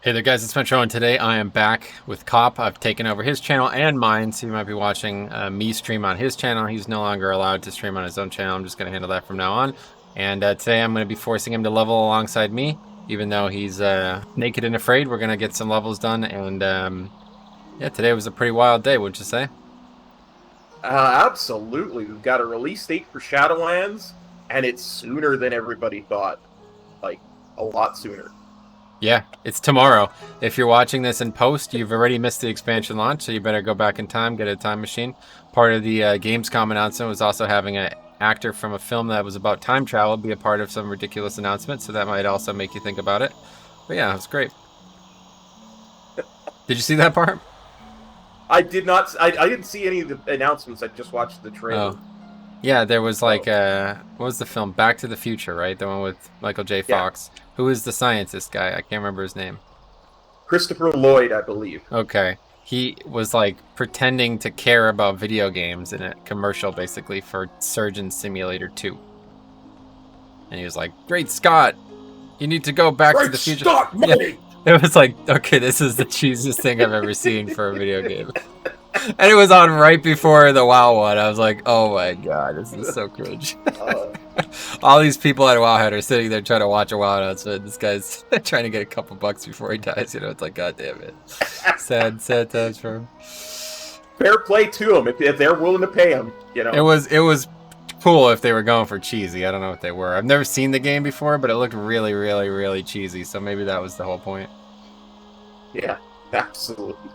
Hey there guys, it's Metro, and today I am back with Cop. I've taken over his channel and mine, so you might be watching me stream on his channel. He's no longer allowed to stream on his own channel. I'm just going to handle that from now on. And today I'm going to be forcing him to level alongside me, even though he's naked and afraid. We're going to get some levels done, and yeah, today was a pretty wild day, wouldn't you say? Absolutely. We've got a release date for Shadowlands, and it's sooner than everybody thought. Like, a lot sooner. Yeah, it's tomorrow. If you're watching this in post, you've already missed the expansion launch, so you better go back in time, get a time machine. Part of the Gamescom announcement was also having an actor from a film that was about time travel be a part of some ridiculous announcement, so that might also make you think about it. But yeah, it was great. Did you see that part? I did not. I didn't see any of the announcements. I just watched the trailer. Oh. Yeah, there was like, what was the film? Back to the Future, right? The one with Michael J. Fox. Yeah. Who is the scientist guy? I can't remember his name. Christopher Lloyd, I believe. Okay. He was like pretending to care about video games in a commercial basically for Surgeon Simulator 2. And he was like, "Great Scott, you need to go back to the future." Scott, money! Yeah. It was like, okay, this is the cheesiest thing I've ever seen for a video game. And it was on right before the WoW one. I was like, oh my god, this is so cringe. All these people at Wowhead are sitting there trying to watch a WoW announcement. This guy's trying to get a couple bucks before he dies. You know, it's like, god damn it. Sad times for him. Fair play to him if they're willing to pay him. You know, it was cool if they were going for cheesy. I don't know what they were. I've never seen the game before, but it looked really, really, really cheesy. So maybe that was the whole point. Yeah, absolutely.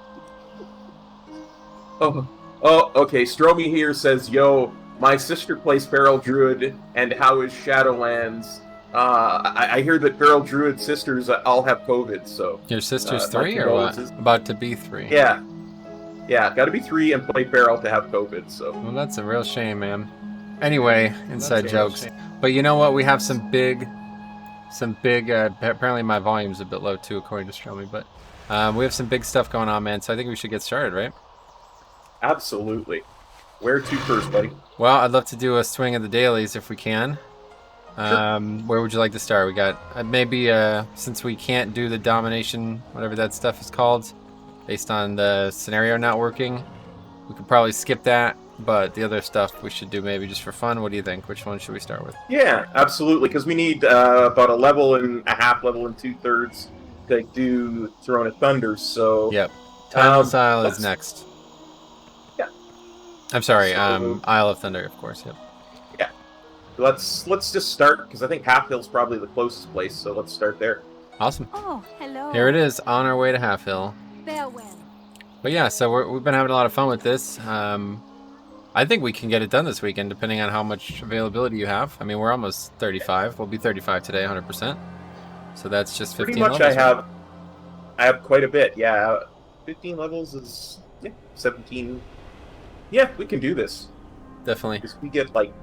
Oh, okay. Stromy here says, "Yo, my sister plays Feral Druid, and how is Shadowlands? I hear that Feral Druid sisters all have COVID, so..." Your sister's 3 or what? About to be 3. Yeah. Yeah, gotta be 3 and play Feral to have COVID, so... Well, that's a real shame, man. Anyway, inside jokes. But you know what? We have some big, apparently my volume's a bit low too, according to Stromy, but we have some big stuff going on, man, so I think we should get started, right? Absolutely. Where to first, buddy? Well, I'd love to do a swing of the dailies if we can. Sure. Where would you like to start? We got maybe since we can't do the domination, whatever that stuff is called, based on the scenario not working, we could probably skip that. But the other stuff we should do maybe just for fun. What do you think? Which one should we start with? Yeah, absolutely. Because we need about a level and a half, level and 2/3 to do Throne of Thunder. So yep, Timeless Isle is next. Yeah. I'm sorry, Isle of Thunder, of course. Yep. Yeah. Let's just start because I think Half Hill's probably the closest place. So let's start there. Awesome. Oh, hello. Here it is, on our way to Half Hill. Farewell. But yeah, so we've been having a lot of fun with this. I think we can get it done this weekend, depending on how much availability you have. I mean, we're almost 35. We'll be 35 today, 100%. So that's just 15 levels. Pretty much I have quite a bit, yeah. 15 levels is, 17. Yeah, we can do this. Definitely. Because we get like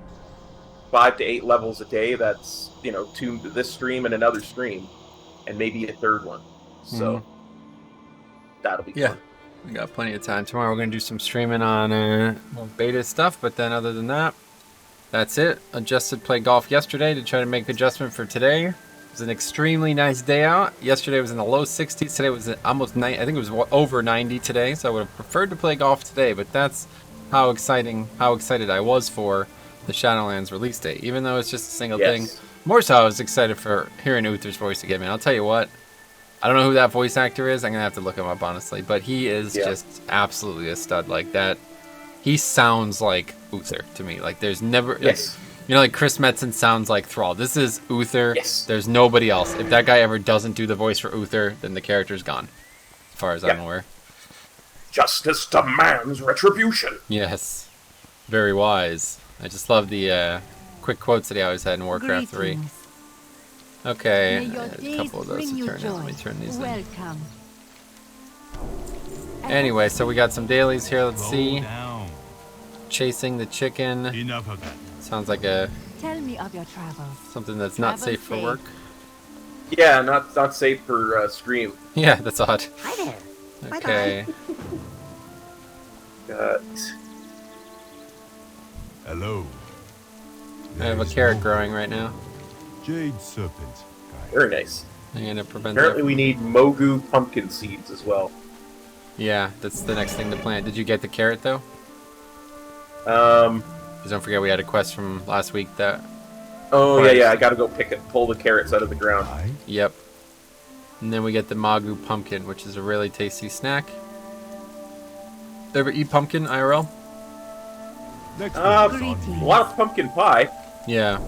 5 to 8 levels a day. That's, 2 this stream and another stream. And maybe a third one. So, that'll be fun. We got plenty of time. Tomorrow we're going to do some streaming on beta stuff, but then other than that, that's it. Adjusted play golf yesterday to try to make adjustment for today. It was an extremely nice day out. Yesterday was in the low 60s. Today was almost 90. I think it was over 90 today, so I would have preferred to play golf today, but that's how excited I was for the Shadowlands release date, even though it's just a single thing. More so, I was excited for hearing Uther's voice again, man. I'll tell you what. I don't know who that voice actor is. I'm going to have to look him up, honestly. But he is just absolutely a stud like that. He sounds like Uther to me. Like, there's never... like Chris Metzen sounds like Thrall. This is Uther. There's nobody else. If that guy ever doesn't do the voice for Uther, then the character's gone. As far as I'm aware. Justice demands retribution. Yes. Very wise. I just love the quick quotes that he always had in Warcraft 3. Okay, a couple of those to turn in. Let me turn these in. Anyway, so we got some dailies here. Let's see. Chasing the chicken. Enough of that. Sounds like a Tell me of your travels. something that's not safe for work. Yeah, not safe for stream. Yeah, that's odd. Hi there. Okay. Hello. I have a carrot growing right now. Jade Serpent. Very nice. I'm gonna prevent Apparently that. we need Mogu pumpkin seeds as well. Yeah, that's the next thing to plant. Did you get the carrot though? Um, 'Cause don't forget we had a quest from last week that. oh requires- yeah, I gotta go pull the carrots out of the ground. I Yep. And then we get the Magu pumpkin, which is a really tasty snack. Ever eat pumpkin IRL? next Uh, one is on A me. lot of pumpkin pie. Yeah.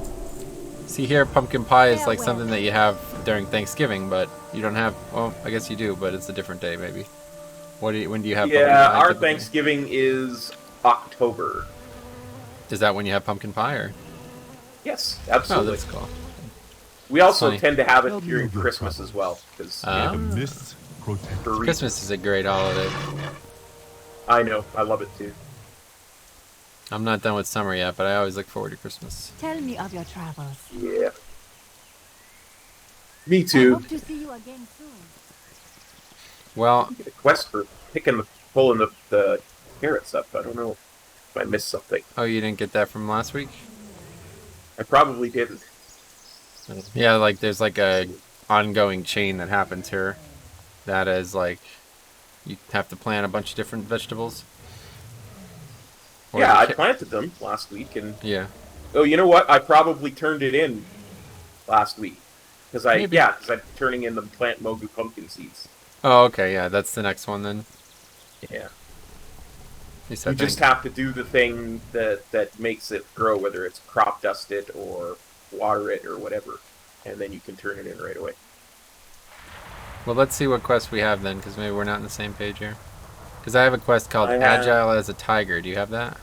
See here, pumpkin pie is like something that you have during Thanksgiving, but you don't have. Well, I guess you do, but it's a different day, maybe. When do you have? pumpkin Yeah, pie our typically? Thanksgiving is October. Is that when you have pumpkin pie, or? Yes, Oh, absolutely. that's cool. We also funny. tend to have it Tell me during of your Christmas troubles. as well, because The mists protect. for reasons. Christmas is a great holiday. I know, I love it too. I'm not done with summer yet, but I always look forward to Christmas. Tell me of your travels. Yeah. Me I too. hope to see you again soon. Well, Get a quest for pulling the carrots up. I don't know if I missed something. oh, you didn't get that from last week? I probably didn't. Yeah, like there's like a ongoing chain that happens here. That is like you have to plant a bunch of different vegetables. Or Yeah, I the planted them last week, and yeah. oh, you know what? I probably turned it in last week because Maybe. I'm turning in the plant Mogu pumpkin seeds. Oh, okay, yeah, that's the next one then. Yeah. At least I You just think. have to do the thing that makes it grow, whether it's crop dust it or water it or whatever, and then you can turn it in right away. Well, let's see what quest we have then, because maybe we're not on the same page here. Because I have a quest called I have- Agile as a Tiger. Do you have that?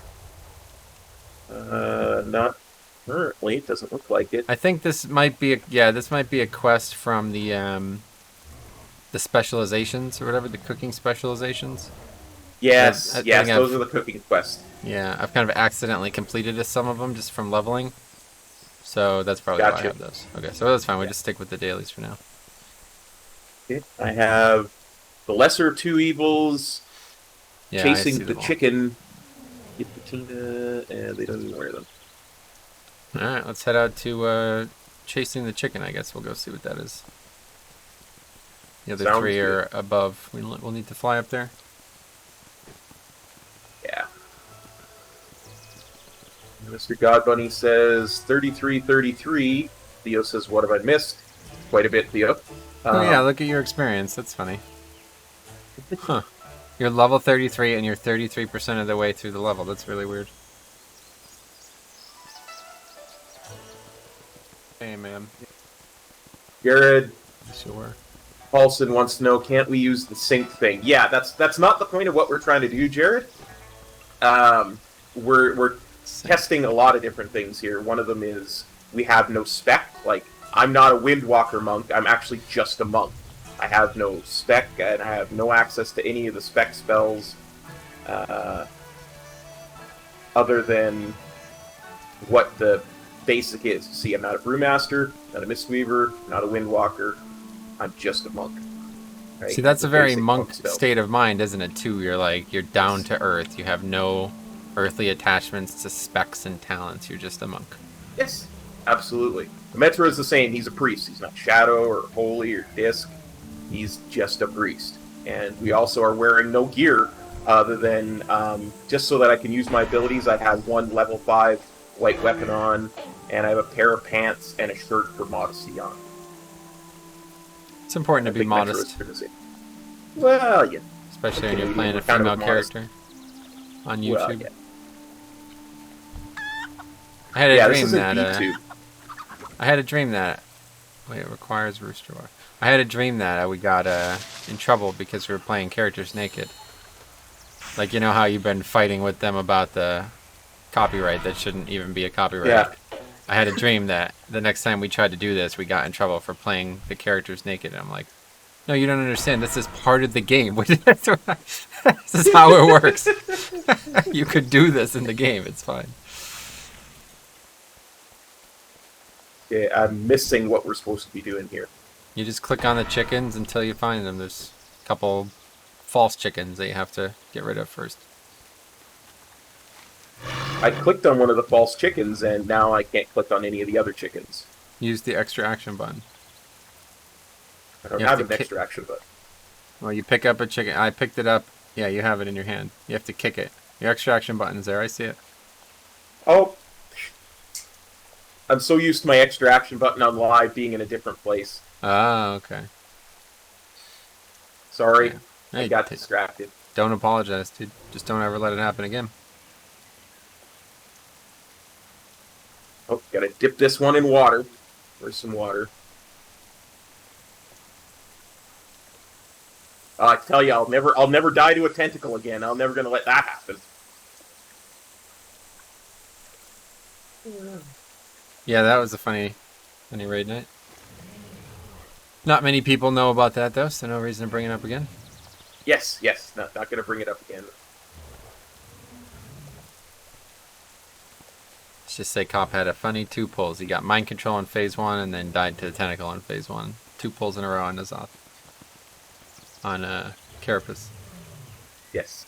Not currently. It doesn't look like it. I think this might be a quest from the specializations or whatever, the cooking specializations. Yes, I yes, think those I've- are the cooking quests. Yeah, I've kind of accidentally completed some of them just from leveling. So that's probably why I Gotcha. have those. Okay, so that's fine. We'll Yeah. just stick with the dailies for now. Okay. I have the lesser of two evils, Yeah, I chasing see the them all. chicken, get Patina, and they don't even wear them. All right, let's head out to chasing the chicken. I guess we'll go see what that is. The other Sounds three good. are above. We'll need to fly up there. Yeah. Mr. Godbunny says 3333. Theo says, what have I missed? Quite a bit, Theo. Oh yeah, look at your experience. That's funny. Huh. You're level 33 and you're 33% of the way through the level. That's really weird. Hey, man. Jared Sure. Paulson wants to know, can't we use the sync thing? Yeah, that's not the point of what we're trying to do, Jared. We're testing a lot of different things here. One of them is we have no spec. Like, I'm not a Windwalker monk. I'm actually just a monk. I have no spec, and I have no access to any of the spec spells other than what the basic is. See, I'm not a Brewmaster, not a Mistweaver, not a Windwalker. I'm just a monk. Right? See, that's The a very basic monk spells. state of mind, isn't it, too? You're down to earth. You have no earthly attachments to specs and talents. You're just a monk. Yes, absolutely. The Metro is the same. He's a priest. He's not Shadow or Holy or Disc. He's just a priest. And we also are wearing no gear other than just so that I can use my abilities. I have one level 5 white weapon on, and I have a pair of pants and a shirt for modesty on. It's important to I be think Metro modest, is for the same. Well, yeah. especially when you're Okay, playing a we're kind of female modest. character on Well, YouTube. yeah. I had a Yeah, this dream isn't that B2. I had a dream that wait, it requires rooster bar. I had a dream that we got in trouble because we were playing characters naked. Like, you know how you've been fighting with them about the copyright that shouldn't even be a copyright. Yeah. I had a dream that the next time we tried to do this, we got in trouble for playing the characters naked. And I'm like, no, you don't understand. This is part of the game. This is how it works. You could do this in the game. It's fine. Okay, I'm missing what we're supposed to be doing here. You just click on the chickens until you find them. There's a couple false chickens that you have to get rid of first. I clicked on one of the false chickens, and now I can't click on any of the other chickens. Use the extra action button. I don't You have have to an extra action, but Well, you pick up a chicken. I picked it up. Yeah, you have it in your hand. You have to kick it. Your extra action button's there. I see it. oh, I'm so used to my extra action button on live being in a different place. Ah, okay. Sorry, Yeah. I Hey, got distracted. don't apologize, dude. Just don't ever let it happen again. Oh, gotta dip this one in water. Where's some water? I tell you, I'll never die to a tentacle again. I'm never gonna let that happen. Yeah, that was a funny raid night. Not many people know about that though, so no reason to bring it up again. Yes, not gonna bring it up again. Let's just say Cop had a funny 2 pulls. He got mind control in phase 1 and then died to the tentacle in phase 1. 2 pulls in a row on Azoth. On Carapace. Yes.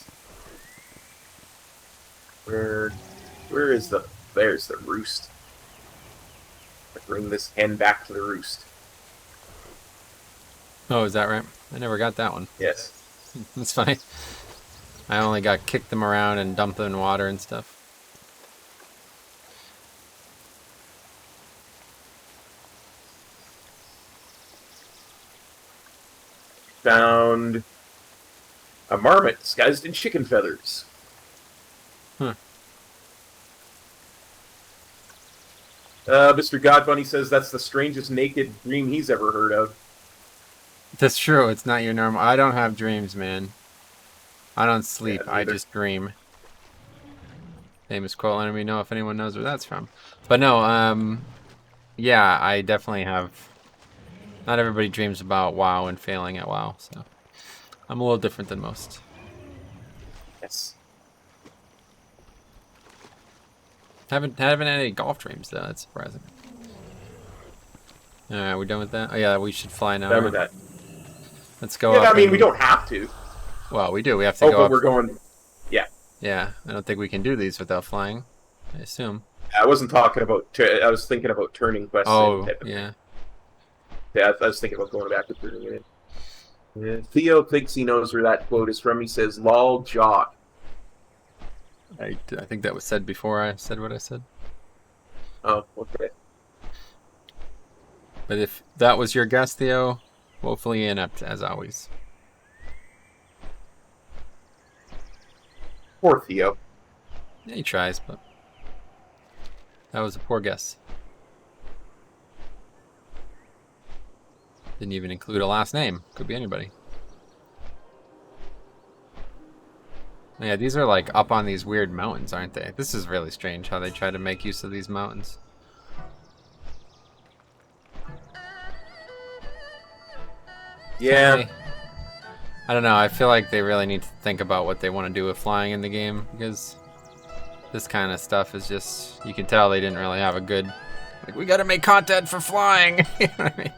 Where is the? There's the roost. I bring this hen back to the roost. Oh, is that right? I never got that one. Yes. That's funny. I only got kicked them around and dumped them in water and stuff. Found a marmot disguised in chicken feathers. Huh. Mr. Godbunny says that's the strangest naked dream he's ever heard of. That's true. It's not your normal. I don't have dreams, man. I don't sleep. Yeah, I neither. just dream. Famous quote. Letting me know if anyone knows where that's from. But no, yeah, I definitely have. Not everybody dreams about WoW and failing at WoW, so I'm a little different than most. Yes. Haven't had any golf dreams though. That's surprising. All right, we done with that? Oh yeah, we should fly now. Remember that. Let's go. Yeah, up I mean, and- we don't have to. Well, we do. We have to Oh, go but up. we're going. Yeah. Yeah, I don't think we can do these without flying. I assume. I wasn't talking about. I was thinking about turning quests. Oh, in. yeah. Yeah, I was thinking about going back to turning it in. Yeah. Theo thinks he knows where that quote is from. He says, "Lol, jock." I think that was said before I said what I said. Oh, okay. But if that was your guess, Theo, woefully inept as always. Poor Theo. Yeah, he tries, but that was a poor guess. Didn't even include a last name. Could be anybody. Yeah, these are like up on these weird mountains, aren't they? This is really strange how they try to make use of these mountains. Yeah. Hey. I don't know. I feel like they really need to think about what they want to do with flying in the game, because this kind of stuff is just, you can tell they didn't really have a good, like, we got to make content for flying. You know what I mean?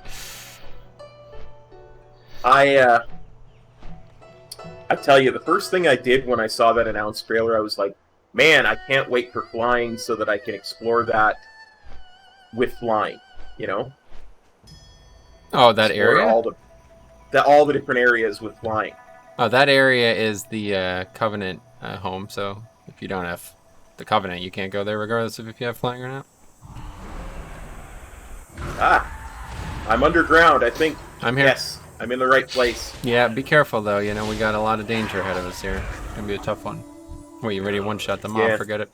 I tell you, the first thing I did when I saw that announced trailer, I was like, man, I can't wait for flying so that I can explore that with flying, you know? Oh, that Explore area? all the different areas with flying. Oh, that area is the Covenant home, so if you don't have the Covenant, you can't go there regardless of if you have flying or not. Ah, I'm underground, I think. I'm here. Yes, I'm in the right place. Yeah, be careful though, you know, we got a lot of danger ahead of us here. It's gonna be a tough one. Wait, you ready to one-shot the mob? Yeah. Forget it.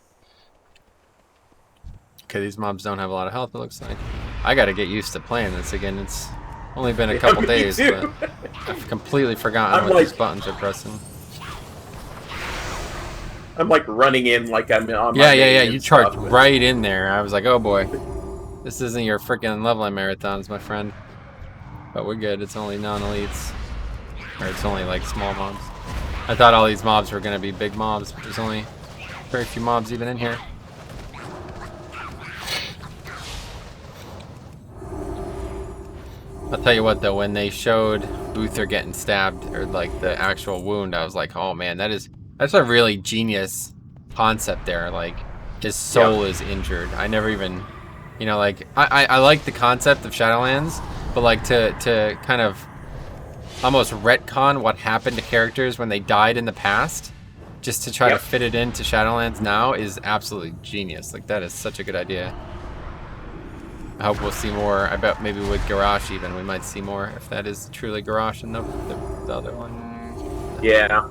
Okay, these mobs don't have a lot of health, it looks like. I gotta get used to playing this again. It's only been a couple me days, too. but I've completely forgotten I'm what like- these buttons are pressing. I'm like running in like I'm on Yeah, my yeah, main yeah, and you charged stuff. right in there. I was like, oh boy. This isn't your freaking leveling marathons, my friend. But we're good, it's only non-elites. Or it's only like small mobs. I thought all these mobs were gonna be big mobs, but there's only very few mobs even in here. I'll tell you what though, when they showed Uther getting stabbed, or like the actual wound, I was like, oh man, that's a really genius concept there. Like, his soul is injured. I never even, you know, like, I like the concept of Shadowlands, but like to kind of almost retcon what happened to characters when they died in the past, just to try to fit it into Shadowlands now is absolutely genius. Like, that is such a good idea. I hope we'll see more. I bet maybe with Garrosh even, we might see more if that is truly Garrosh and the other one. Yeah.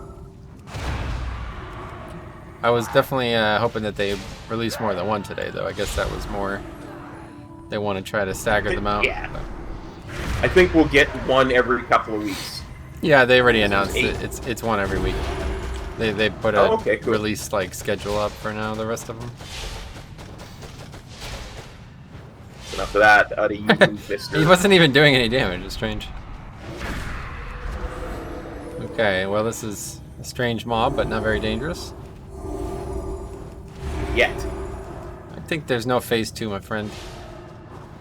I was definitely hoping that they release more than one today, though. I guess that was more... They want to try to stagger them out. Yeah. But. I think we'll get one every couple of weeks. Yeah, they already announced it. It's one every week. They put a cool. release like schedule up for now. The rest of them. Enough of that out of you, Mister. He wasn't even doing any damage. It's strange. Okay, well this is a strange mob, but not very dangerous. Yet. I think there's no phase 2, my friend.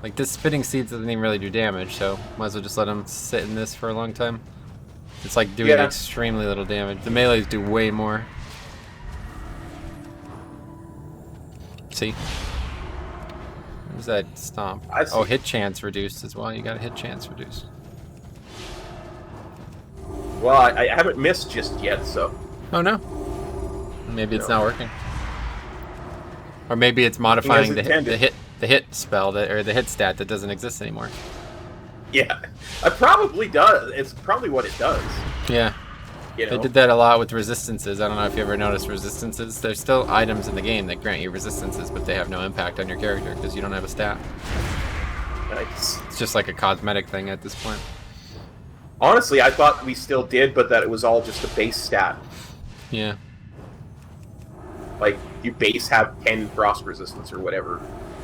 Like, this spitting seeds doesn't even really do damage, so might as well just let them sit in this for a long time. It's like doing extremely little damage. The melees do way more. See? Where's that stomp? Oh, hit chance reduced as well. You got a hit chance reduced. Well, I haven't missed just yet, so... Oh, no. Maybe it's not working. Or maybe it's modifying the hit spell or the hit stat that doesn't exist anymore. Yeah, it probably does. It's probably what it does. Yeah. You know? They did that a lot with resistances. I don't know if you ever noticed resistances. There's still items in the game that grant you resistances, but they have no impact on your character because you don't have a stat. Nice. It's just like a cosmetic thing at this point. Honestly, I thought we still did, but that it was all just a base stat. Yeah. Like, you base have 10 frost resistance or whatever.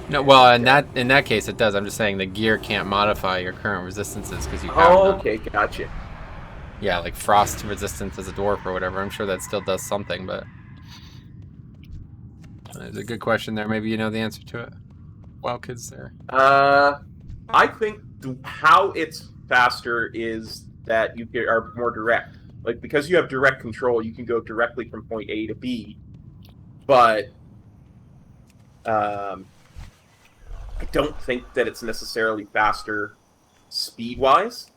No, well, in that case it does. I'm just saying the gear can't modify your current resistances because you have none. Okay, gotcha. Yeah, like frost resistance as a dwarf or whatever. I'm sure that still does something, but there's a good question there. Maybe you know the answer to it. Wild Kids there. I think how it's faster is that you are more direct. Like, because you have direct control, you can go directly from point A to B. But I don't think that it's necessarily faster speed-wise.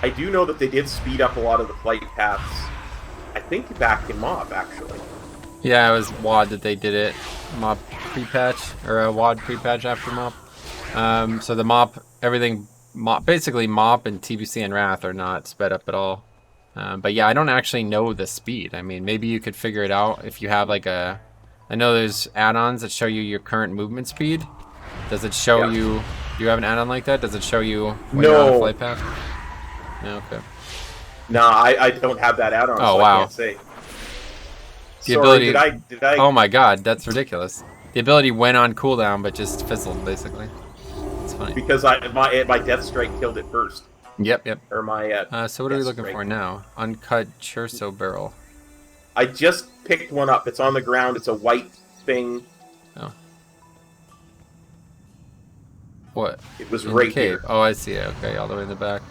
I do know that they did speed up a lot of the flight paths. I think back in MoP, actually. Yeah, it was WoD that they did it. MoP pre-patch, or a WoD pre-patch after MoP. So the MoP, basically MoP and TBC and Wrath are not sped up at all. But yeah, I don't actually know the speed. I mean, maybe you could figure it out if you have like a... I know there's add-ons that show you your current movement speed. Does it show you... Do you have an add-on like that? Does it show you when you're on a flight path? No, okay. No, I don't have that add-on, oh, so wow. I can't say. The ability... did I... Oh my god, that's ridiculous. The ability went on cooldown, but just fizzled, basically. It's funny. Because my Death Strike killed it first. Yep. Or my... so what are we looking for now? Uncut Churso Barrel. I just picked one up. It's on the ground. It's a white thing. Oh. What? It was right here. Oh, I see it. Okay, all the way in the back.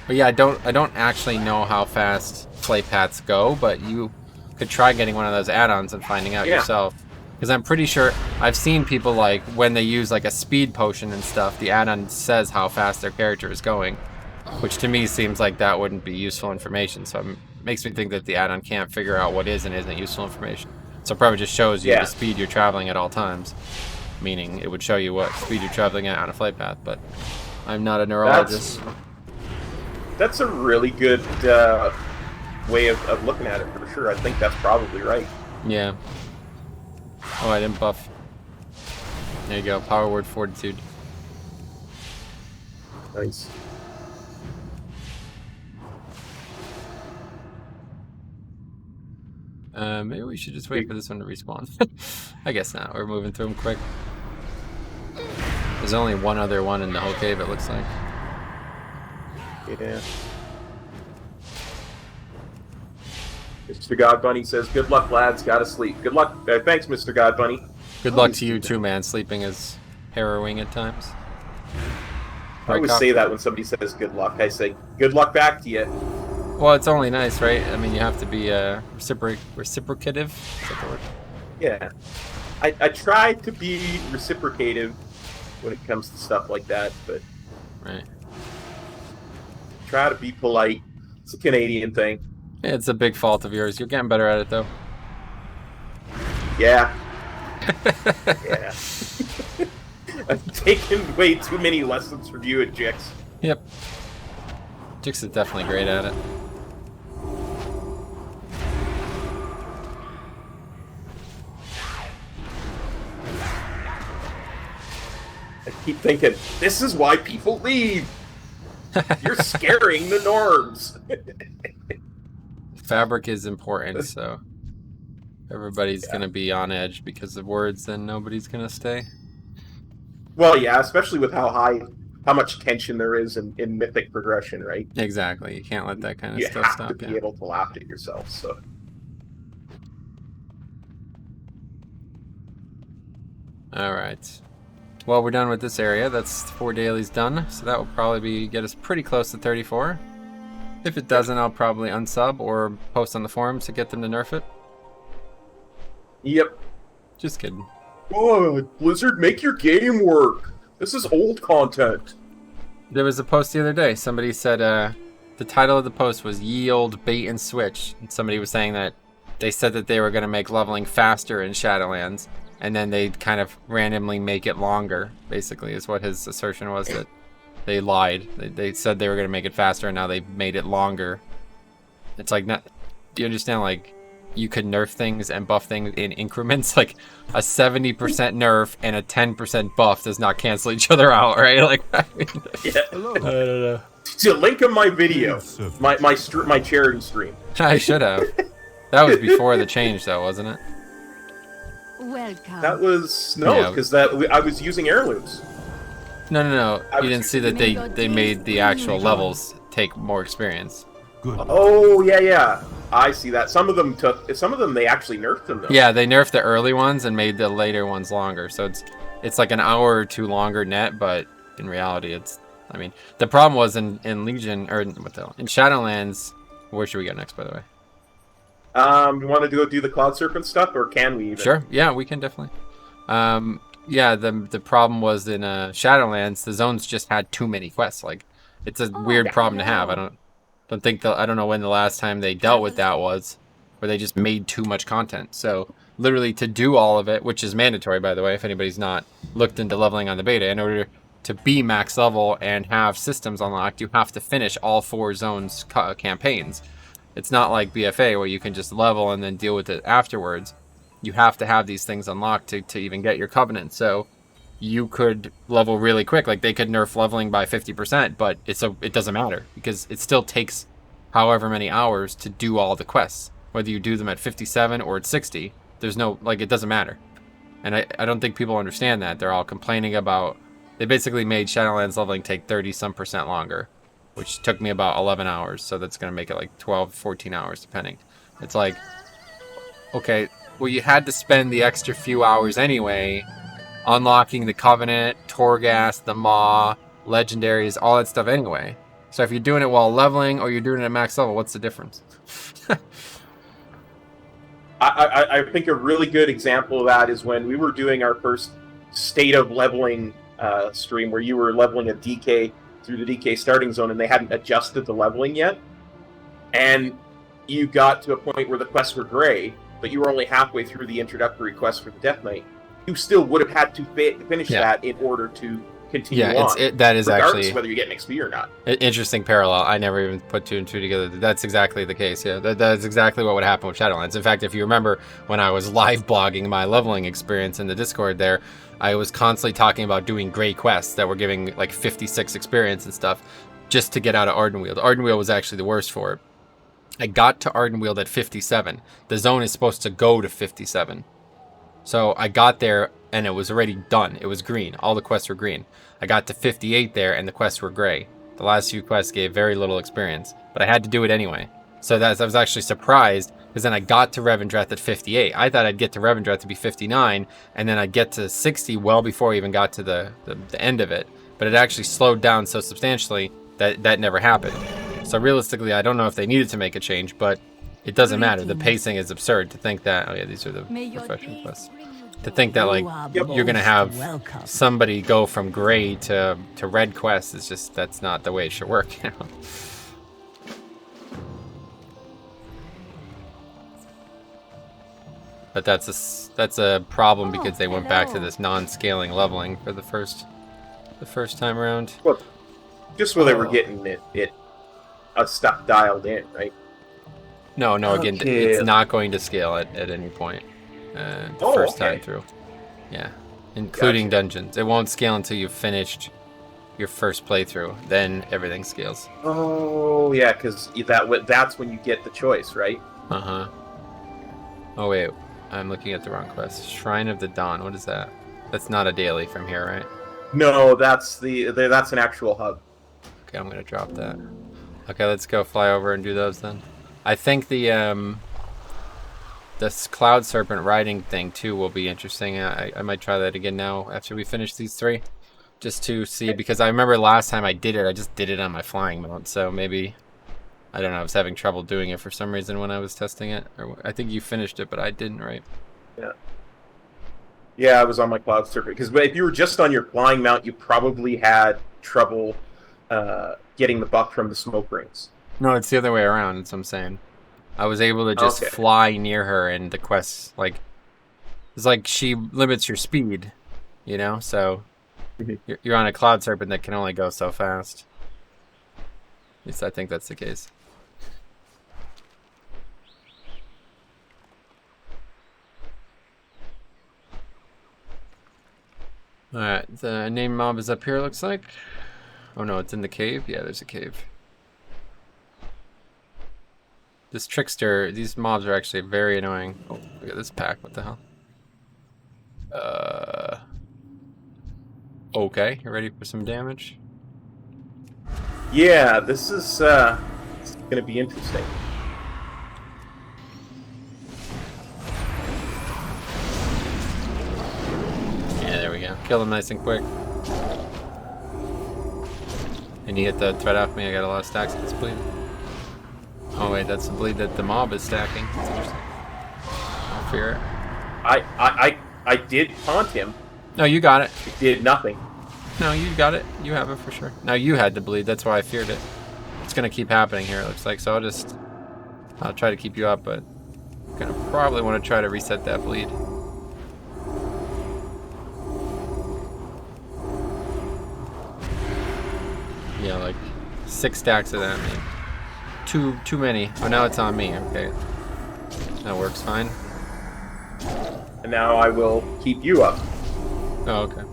But yeah, I don't actually know how fast flight paths go, but you could try getting one of those add-ons and finding out yourself. Because I'm pretty sure I've seen people, like, when they use like a speed potion and stuff, the add-on says how fast their character is going, which to me seems like that wouldn't be useful information. So it makes me think that the add-on can't figure out what is and isn't useful information. So it probably just shows you the speed you're traveling at all times, meaning it would show you what speed you're traveling at on a flight path. But I'm not a neurologist. That's a really good way of looking at it, for sure. I think that's probably right. Yeah. Oh, I didn't buff. There you go. Power word fortitude. Nice. Maybe we should just wait for this one to respawn. I guess not. We're moving through them quick. There's only one other one in the whole cave, it looks like. Yeah. Mr. God Bunny says, "Good luck, lads. Gotta sleep. Good luck." Thanks, Mr. God Bunny. Good luck to you too, man. Sleeping is harrowing at times. I always say that when somebody says good luck. I say, "Good luck back to you." Well, it's only nice, right? I mean, you have to be reciprocative. Is that the word? Yeah. I try to be reciprocative, when it comes to stuff like that, but Right. try to be polite. It's a Canadian thing. Yeah, it's a big fault of yours. You're getting better at it, though. Yeah. Yeah. I've taken way too many lessons from you at Jix. Yep. Jix is definitely great at it. I keep thinking, this is why people leave. You're scaring the norms. Fabric is important, so everybody's gonna be on edge because of words, then nobody's gonna stay. Well, yeah, especially with how much tension there is in Mythic progression, right? Exactly. You can't let that kind of You stuff have stop to be you. able to laugh at yourself, so... Alright. Well, we're done with this area. That's 4 dailies done, so that will probably get us pretty close to 34. If it doesn't, I'll probably unsub or post on the forums to get them to nerf it. Yep. Just kidding. Oh, Blizzard, make your game work. This is old content. There was a post the other day. Somebody said the title of the post was Ye Olde Bait and Switch. And somebody was saying that they said that they were going to make leveling faster in Shadowlands, and then they kind of randomly make it longer, basically, is what his assertion was, that they lied. They said they were going to make it faster, and now they made it longer. It's like, not, do you understand, like, you could nerf things and buff things in increments? Like, a 70% nerf and a 10% buff does not cancel each other out, right? Like, I mean, Yeah. Hello. I don't know. So link in my video, my charity stream. I should have. That was before the change, though, wasn't it? Welcome. That was no, Yeah. because I was using heirlooms. No. I You was- didn't see that they made the actual levels take more experience. Good. Oh yeah, I see that. Some of them they actually nerfed them though. Yeah, they nerfed the early ones and made the later ones longer. So it's like an hour or two longer net, but in reality, I mean, the problem was in Legion or in Shadowlands. Where should we go next, by the way? You want to go do the Cloud Serpent stuff, or can we even? Sure. Yeah, we can definitely. Yeah, the problem was in Shadowlands, the zones just had too many quests. Like, it's a weird problem to have. I don't know when the last time they dealt with that was, where they just made too much content. So literally to do all of it, which is mandatory, by the way, if anybody's not looked into leveling on the beta, in order to be max level and have systems unlocked, you have to finish all 4 zones campaigns. It's not like BFA where you can just level and then deal with it afterwards. You have to have these things unlocked to even get your Covenant. So you could level really quick. Like, they could nerf leveling by 50%, but it doesn't matter because it still takes however many hours to do all the quests. Whether you do them at 57 or at 60, there's no, like, it doesn't matter. And I don't think people understand that. They're all complaining about, they basically made Shadowlands leveling take 30-some% longer, which took me about 11 hours. So that's going to make it like 12, 14 hours, depending. It's like, okay, well, you had to spend the extra few hours anyway, unlocking the Covenant, Torghast, the Maw, Legendaries, all that stuff anyway. So if you're doing it while leveling or you're doing it at max level, what's the difference? I think a really good example of that is when we were doing our first state of leveling stream, where you were leveling a DK through the DK starting zone, and they hadn't adjusted the leveling yet, and you got to a point where the quests were gray, but you were only halfway through the introductory quest for the Death Knight. You still would have had to finish that in order to continue on. That is regardless actually of whether you get an XP or not. Interesting parallel. I never even put 2 and 2 together. That's exactly the case. Yeah, that's exactly what would happen with Shadowlands. In fact, if you remember when I was live blogging my leveling experience in the Discord there, I was constantly talking about doing gray quests that were giving like 56 experience and stuff just to get out of Ardenweald. Ardenweald was actually the worst for it. I got to Ardenweald at 57. The zone is supposed to go to 57. So I got there and it was already done. It was green. All the quests were green. I got to 58 there and the quests were gray. The last few quests gave very little experience, but I had to do it anyway. So I was actually surprised, because then I got to Revendreth at 58. I thought I'd get to Revendreth to be 59, and then I'd get to 60 well before I even got to the end of it. But it actually slowed down so substantially that never happened. So realistically, I don't know if they needed to make a change, but it doesn't matter. The pacing is absurd to think that, oh yeah, these are the May your professional days quests. bring you To think that like you're gonna have somebody go from gray to red quest is just, that's not the way it should work. You know? But that's a problem because they went back to this non-scaling leveling for the first time around. Well, just where they were getting stuff dialed in, right? No, again, it's not going to scale at any point. First time through. Yeah, including dungeons. It won't scale until you've finished your first playthrough. Then everything scales. Oh, yeah, because that's when you get the choice, right? Uh-huh. Oh, wait. I'm looking at the wrong quest. Shrine of the Dawn. What is that? That's not a daily from here, right? No, that's an actual hub. Okay, I'm gonna drop that. Okay, let's go fly over and do those then. I think this Cloud Serpent riding thing too will be interesting. I might try that again now after we finish these 3, just to see, because I remember last time I did it, I just did it on my flying mode. So maybe, I don't know, I was having trouble doing it for some reason when I was testing it. Or I think you finished it, but I didn't, right? Yeah. Yeah, I was on my Cloud Serpent, because if you were just on your flying mount, you probably had trouble getting the buff from the smoke rings. No, it's the other way around. That's what I'm saying. I was able to just fly near her, and the quest, like, it's like she limits your speed, you know? So you're on a Cloud Serpent that can only go so fast. At least I think that's the case. Alright, the name mob is up here, looks like. Oh no, it's in the cave? Yeah, there's a cave. This trickster, these mobs are actually very annoying. Oh, look at this pack, what the hell? Okay, you ready for some damage? Yeah, this is gonna be interesting. Yeah, there we go. Kill them nice and quick. And you get the threat off me, I got a lot of stacks of this bleed. Oh wait, that's the bleed that the mob is stacking. That's interesting. I'll fear it. I did taunt him. No, you got it. It did nothing. No, you got it. You have it for sure. Now you had to bleed, that's why I feared it. It's gonna keep happening here, it looks like, so I'll try to keep you up, but I'm gonna probably want to try to reset that bleed. Yeah, like 6 stacks of that, man. Too many. Oh, now it's on me. Okay, that works fine. And now I will keep you up. Oh, okay.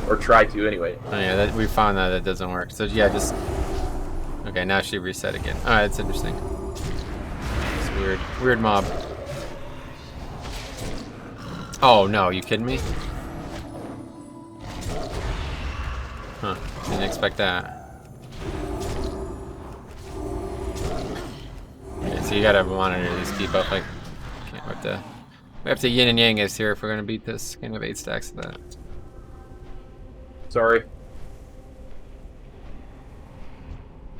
Or try to, anyway. Oh yeah, we found that doesn't work. So yeah, just... Okay, now she reset again. Alright, that's interesting. It's weird. Weird mob. Oh no, you kidding me? Huh, didn't expect that. Okay, so you gotta monitor these keep up, like... We have to yin and yang us here if we're gonna beat this. Can't have 8 stacks of that. Sorry.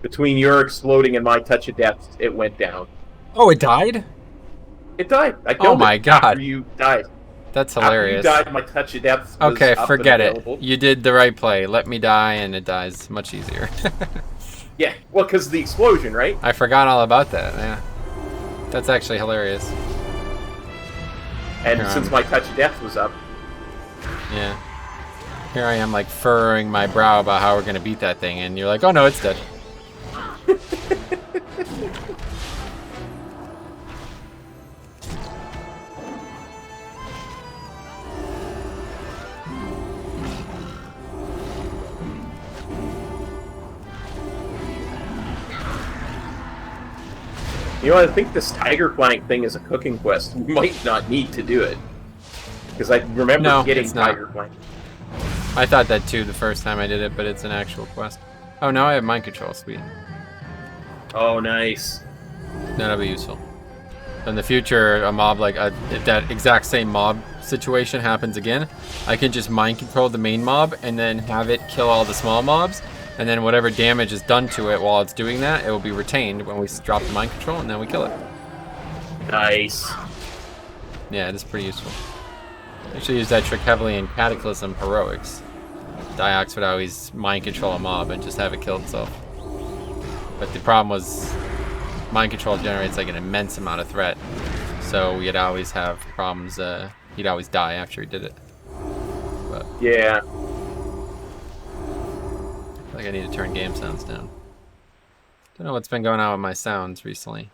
Between your exploding and my touch of death, it went down. Oh, it died? It died. I killed Oh my it god. after you died. That's hilarious. After you died, my touch of death was okay, up forget and it. available. You did the right play. Let me die and it dies much easier. Yeah, well, because of the explosion, right? I forgot all about that, yeah. That's actually hilarious. And since my touch of death was up. Yeah. Here I am, like, furrowing my brow about how we're gonna beat that thing, and you're like, oh no, it's dead. You know, I think this tiger flank thing is a cooking quest. We might not need to do it. Because I remember getting tiger flank. I thought that too the first time I did it, but it's an actual quest. Oh, now I have mind control, sweet. Oh, nice. That'll be useful. In the future, a mob like if that exact same mob situation happens again, I can just mind control the main mob and then have it kill all the small mobs, and then whatever damage is done to it while it's doing that, it will be retained when we drop the mind control, and then we kill it. Nice. Yeah, it is pretty useful. I should use that trick heavily in Cataclysm Heroics. Diox would always mind control a mob and just have it kill itself. But the problem was mind control generates like an immense amount of threat. So we'd always have problems, he'd always die after he did it. But Yeah. I feel like I need to turn game sounds down. Don't know what's been going on with my sounds recently.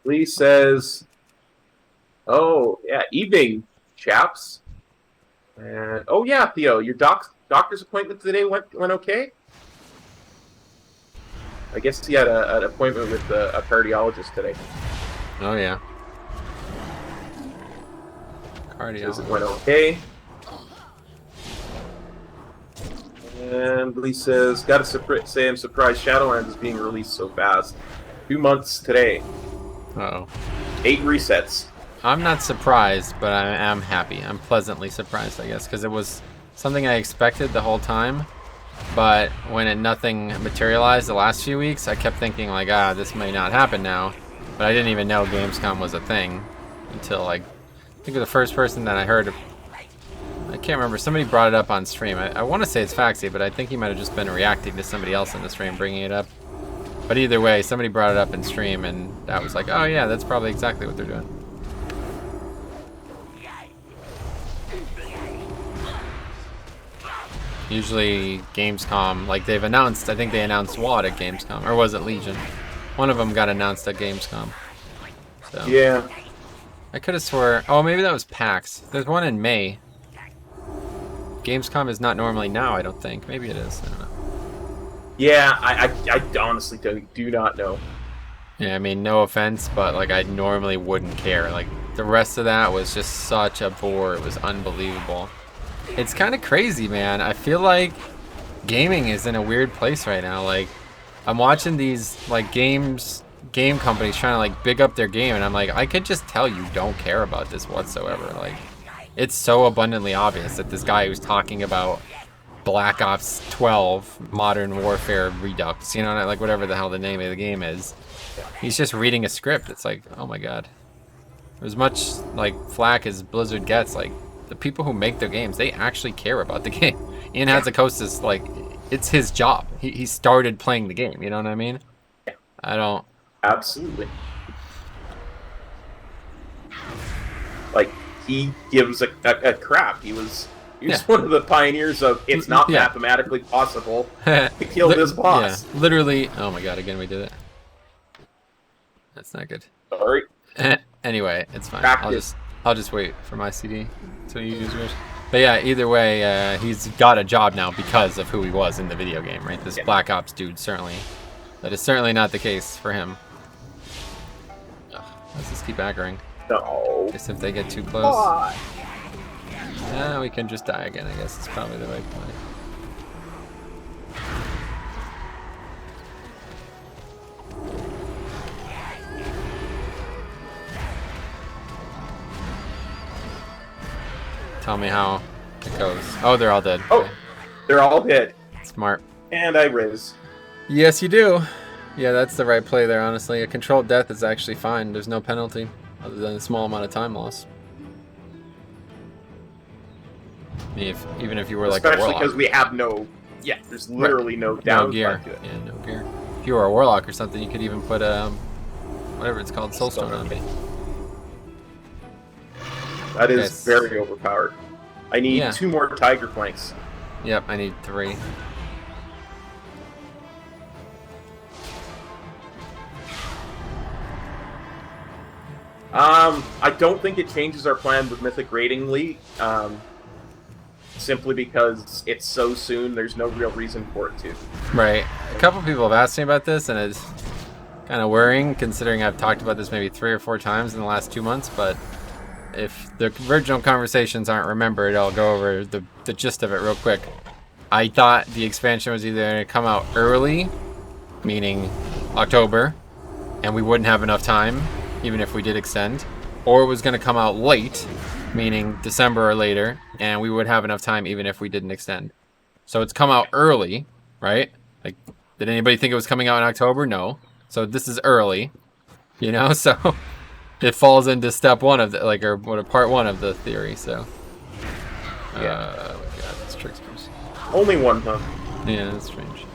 Lee says, "Oh yeah, evening, chaps." And oh yeah, Theo, your doctor's appointment today went okay. I guess he had an appointment with a cardiologist today. Oh yeah. Says it Cardio. went okay. And Lee says, "Gotta say I'm surprised Shadowlands is being released so fast. 2 months today. Uh-oh. 8 resets." I'm not surprised, but I am happy. I'm pleasantly surprised, I guess, because it was something I expected the whole time. But when nothing materialized the last few weeks, I kept thinking, like, this may not happen now. But I didn't even know Gamescom was a thing until, like, I think the first person that I heard, I can't remember, somebody brought it up on stream. I want to say it's Faxi, but I think he might have just been reacting to somebody else in the stream bringing it up. But either way, somebody brought it up in stream, and I was like, oh yeah, that's probably exactly what they're doing. Usually Gamescom, like they've announced, I think they announced WAD at Gamescom, or was it Legion? One of them got announced at Gamescom. So Yeah. I could have swore, oh maybe that was PAX. There's one in May. Gamescom is not normally now, I don't think. Maybe it is, I don't know. Yeah, I honestly do not know. Yeah, I mean, no offense, but like I normally wouldn't care. Like the rest of that was just such a bore. It was unbelievable. It's kind of crazy, man. I feel like gaming is in a weird place right now. Like I'm watching these like game companies trying to like big up their game, and I'm like, I could just tell you don't care about this whatsoever. Like it's so abundantly obvious that this guy who's talking about Black Ops 12 Modern Warfare Redux, you know, like whatever the hell the name of the game is, he's just reading a script. It's like, oh my god. As much like flack as Blizzard gets, like the people who make their games, they actually care about the game. Ian Hatzikostas, like, it's his job. He started playing the game, you know what I mean? I don't... Absolutely. Like, he gives a crap. He was one of the pioneers of it's not mathematically possible to kill this boss. Yeah, literally... Oh my god, again we did it. That's not good. Sorry. Anyway, it's fine. Practice. I'll just wait for my CD until you use yours. But yeah, either way, he's got a job now because of who he was in the video game, right? This Black Ops dude, certainly. That is certainly not the case for him. Ugh, let's just keep aggroing. No. Guess if they get too close. We can just die again, I guess. It's probably the right play. Tell me how it goes. Oh, they're all dead. Oh, they're all dead. Smart. And I riz. Yes, you do. Yeah, that's the right play there, honestly. A controlled death is actually fine. There's no penalty other than a small amount of time loss. I mean, even if you were like a Especially warlock. because we have no... Yeah, there's literally no downside gear. to it. Yeah, no gear. If you were a warlock or something, you could even put whatever it's called, soulstone on me. That is very overpowered. I need 2 more tiger flanks. Yep, I need 3. I don't think it changes our plan with Mythic rating, Lee. Simply because it's so soon, there's no real reason for it to. Right. A couple people have asked me about this, and it's kind of worrying, considering I've talked about this maybe 3 or 4 times in the last 2 months, but if the original conversations aren't remembered, I'll go over the gist of it real quick. I thought the expansion was either going to come out early, meaning October, and we wouldn't have enough time, even if we did extend, or it was going to come out late, meaning December or later, and we would have enough time even if we didn't extend. So it's come out early, right? Like, did anybody think it was coming out in October? No. So this is early, you know? So it falls into step one of the or what part one of the theory. So Yeah. oh my god, it's tricksters. Only one, huh? Yeah, that's strange.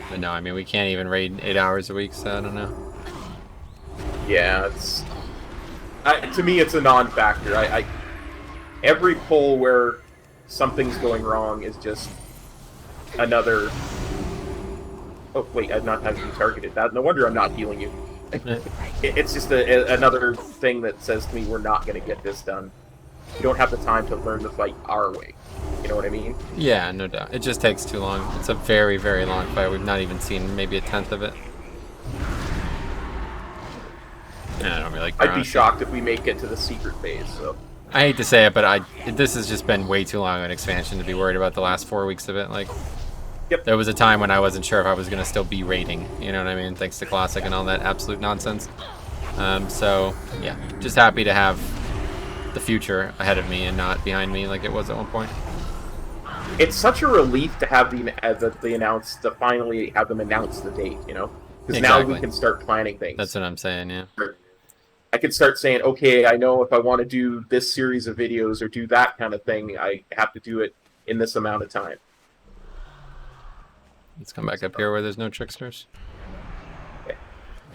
But no, I mean we can't even raid 8 hours a week, so I don't know. Yeah, it's to me it's a non-factor. I every pull where something's going wrong is just another. Oh wait, I'm not having you targeted. That no wonder I'm not healing you. It's just another thing that says to me we're not going to get this done. We don't have the time to learn to fight our way. You know what I mean? Yeah, no doubt. It just takes too long. It's a very, very long fight. We've not even seen maybe a tenth of it. Yeah, I don't really care. I'd be shocked if we make it to the secret phase. So I hate to say it, but this has just been way too long of an expansion to be worried about the last 4 weeks of it. Like, yep. There was a time when I wasn't sure if I was going to still be raiding. You know what I mean? Thanks to Classic and all that absolute nonsense. So, yeah. Just happy to have the future ahead of me and not behind me like it was at one point. It's such a relief to have finally have them announce the date, you know? Because now we can start planning things. That's what I'm saying, yeah. I could start saying, okay, I know if I want to do this series of videos or do that kind of thing, I have to do it in this amount of time. Let's come back up here where there's no tricksters.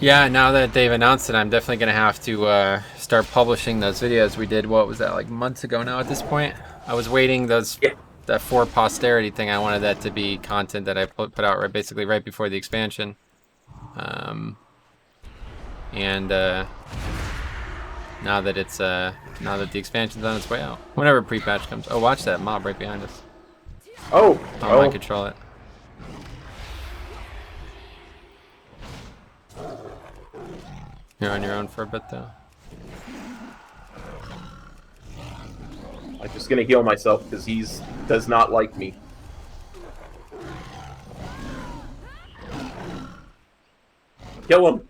Yeah, now that they've announced it, I'm definitely going to have to start publishing those videos we did. What was that, like months ago now at this point? I was waiting that for posterity thing. I wanted that to be content that I put out basically right before the expansion. Now that the expansion's on its way out, whenever pre-patch comes. Oh, watch that mob right behind us. Oh, I control it. You're on your own for a bit, though. I'm just gonna heal myself because he does not like me. Kill him.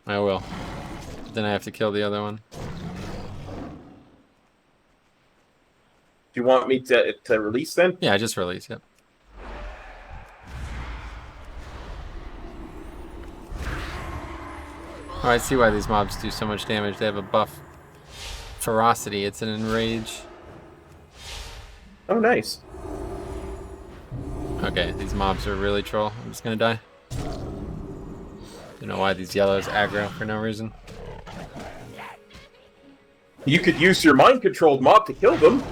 I will. Then I have to kill the other one. Do you want me to release then? Yeah, just release. Yep. Oh, I see why these mobs do so much damage. They have a buff ferocity. It's an enrage. Oh, nice. Okay, these mobs are really troll. I'm just gonna die. Don't know why these yellows aggro for no reason. You could use your mind-controlled mob to kill them.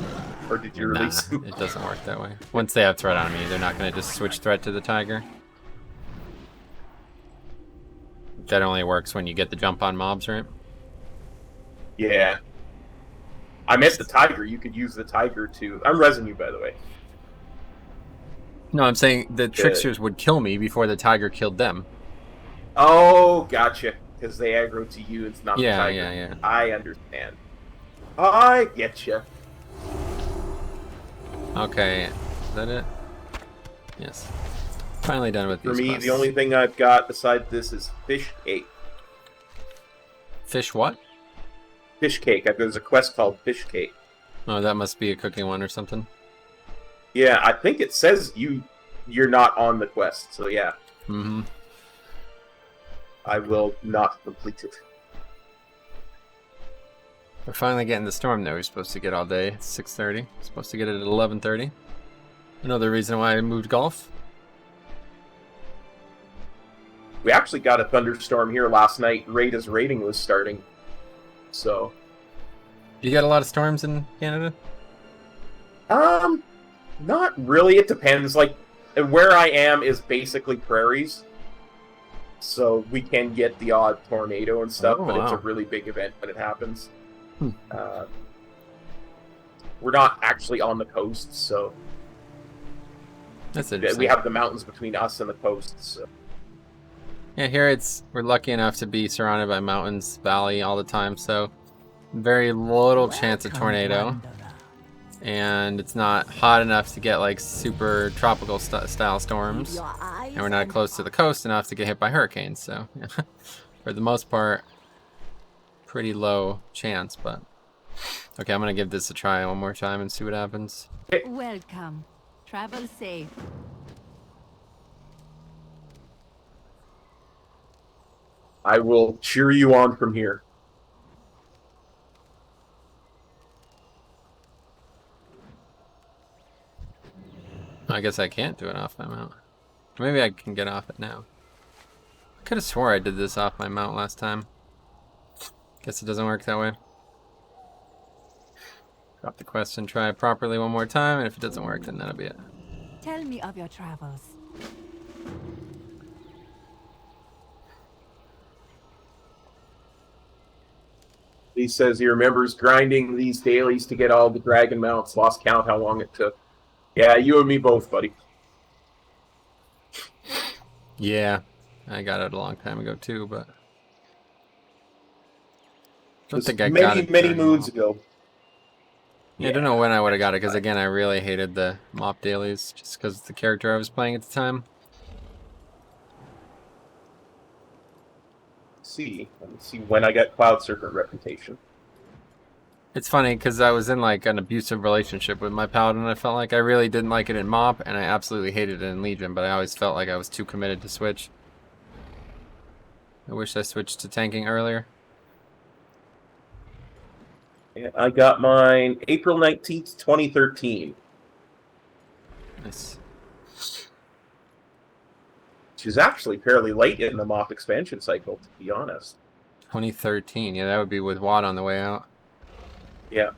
Or did you release them? It doesn't work that way. Once they have threat on me, they're not gonna just switch threat to the tiger. That only works when you get the jump on mobs, right? Yeah. I meant the tiger. You could use the tiger to... I'm resin you, by the way. No, I'm saying the tricksters would kill me before the tiger killed them. Oh, gotcha. Because they aggro to you, it's not the tiger. Yeah. I understand. I getcha. Okay, is that it? Yes. Finally done with these For me, quests. the only thing I've got besides this is fish cake. Fish what? Fish cake. There's a quest called fish cake. Oh, that must be a cooking one or something. Yeah, I think it says you're not on the quest, so yeah. Mm-hmm. I will not complete it. We're finally getting the storm that we're supposed to get all day. It's 6:30. Supposed to get it at 11:30. Another reason why I moved golf. We actually got a thunderstorm here last night right as raiding was starting. So... You got a lot of storms in Canada? Not really. It depends. Like, where I am is basically prairies. So we can get the odd tornado and stuff, but it's a really big event when it happens. We're not actually on the coast, so... That's interesting. We have the mountains between us and the coast, so... Yeah, here we're lucky enough to be surrounded by mountains, valley all the time, so very little chance of tornado. And it's not hot enough to get like super tropical style storms. And we're not close to the coast enough to get hit by hurricanes, so for the most part, pretty low chance, but okay, I'm gonna give this a try one more time and see what happens. Welcome. Travel safe. I will cheer you on from here. I guess I can't do it off my mount. Maybe I can get off it now. I could have swore I did this off my mount last time. Guess it doesn't work that way. Drop the quest and try it properly one more time, and if it doesn't work, then that'll be it. Tell me of your travels. He says he remembers grinding these dailies to get all the dragon mounts. Lost count how long it took. Yeah, you and me both, buddy. Yeah, I got it a long time ago too, but I don't think I got it many during moons MoP. ago. Yeah, I don't know when I would have got it, because again, I really hated the MoP dailies, just because of the character I was playing at the time. Let's see when I got Cloud Serpent reputation. It's funny, because I was in like an abusive relationship with my paladin. I felt like I really didn't like it in MoP, and I absolutely hated it in Legion, but I always felt like I was too committed to switch. I wish I switched to tanking earlier. Yeah, I got mine April 19th, 2013. Nice. Which is actually fairly late in the MoP expansion cycle, to be honest. 2013, yeah, that would be with Watt on the way out. Yeah.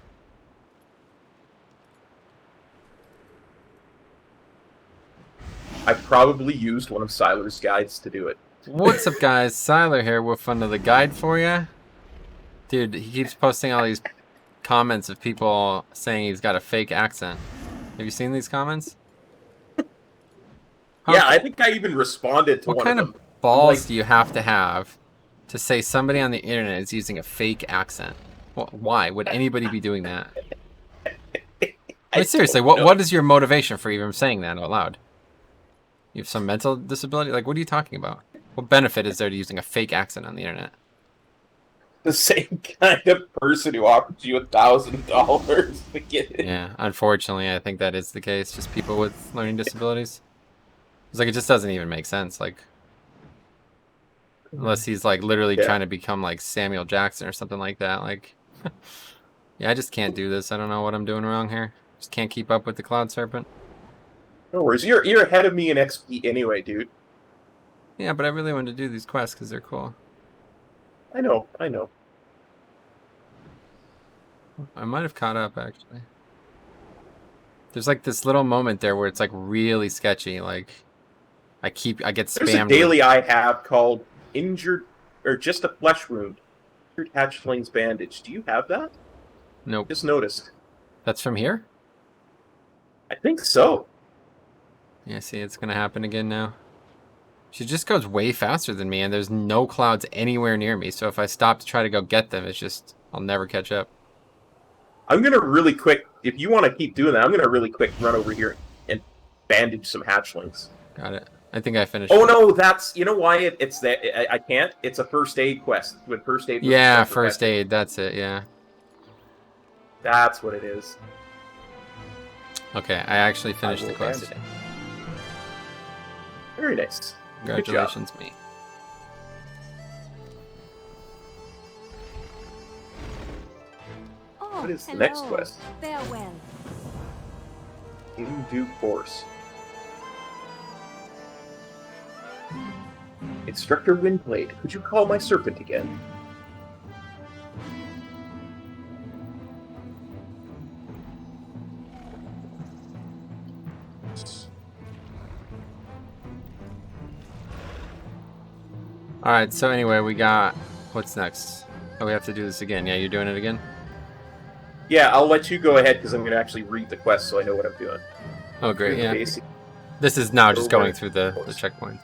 I probably used one of Siler's guides to do it. What's up, guys? Siler here with another guide for you. Dude, he keeps posting all these comments of people saying he's got a fake accent. Have you seen these comments? Yeah, I think I even responded to What one kind of of them. balls do you have to say somebody on the internet is using a fake accent? Well, why would anybody be doing that? I mean, seriously, what is your motivation for even saying that out loud? You have some mental disability? Like, what are you talking about? What benefit is there to using a fake accent on the internet? The same kind of person who offers you $1,000 to get it. Yeah, unfortunately, I think that is the case. Just people with learning disabilities. It's like, it just doesn't even make sense. Like, unless he's like literally trying to become like Samuel Jackson or something like that. Like, yeah, I just can't do this. I don't know what I'm doing wrong here. Just can't keep up with the Cloud Serpent. No worries. You're ahead of me in XP anyway, dude. Yeah, but I really wanted to do these quests because they're cool. I know. I might have caught up, actually. There's like this little moment there where it's like really sketchy. Like, I get spammed. There's a daily I have called Injured, or just a flesh wound. Injured Hatchling's Bandage. Do you have that? Nope. Just noticed. That's from here? I think so. Yeah, see, it's going to happen again now. She just goes way faster than me, and there's no clouds anywhere near me. So if I stop to try to go get them, it's just, I'll never catch up. I'm going to really quick, if you want to keep doing that, I'm going to really quick run over here and bandage some hatchlings. Got it. I think I finished. Oh, no, that's, you know why it's that, I can't? It's a first aid quest. With first aid. Yeah, first aid, that's it, yeah. That's what it is. Okay, I actually finished the quest. Bandage. Very nice. Congratulations, me. Oh, What is the next hello. quest? Farewell. In due course. Instructor Windblade, could you call my serpent again? Alright, so anyway, we got... What's next? Oh, we have to do this again. Yeah, you're doing it again? Yeah, I'll let you go ahead because I'm going to actually read the quest so I know what I'm doing. Oh, great, yeah. Basic. This is now just going through the checkpoint.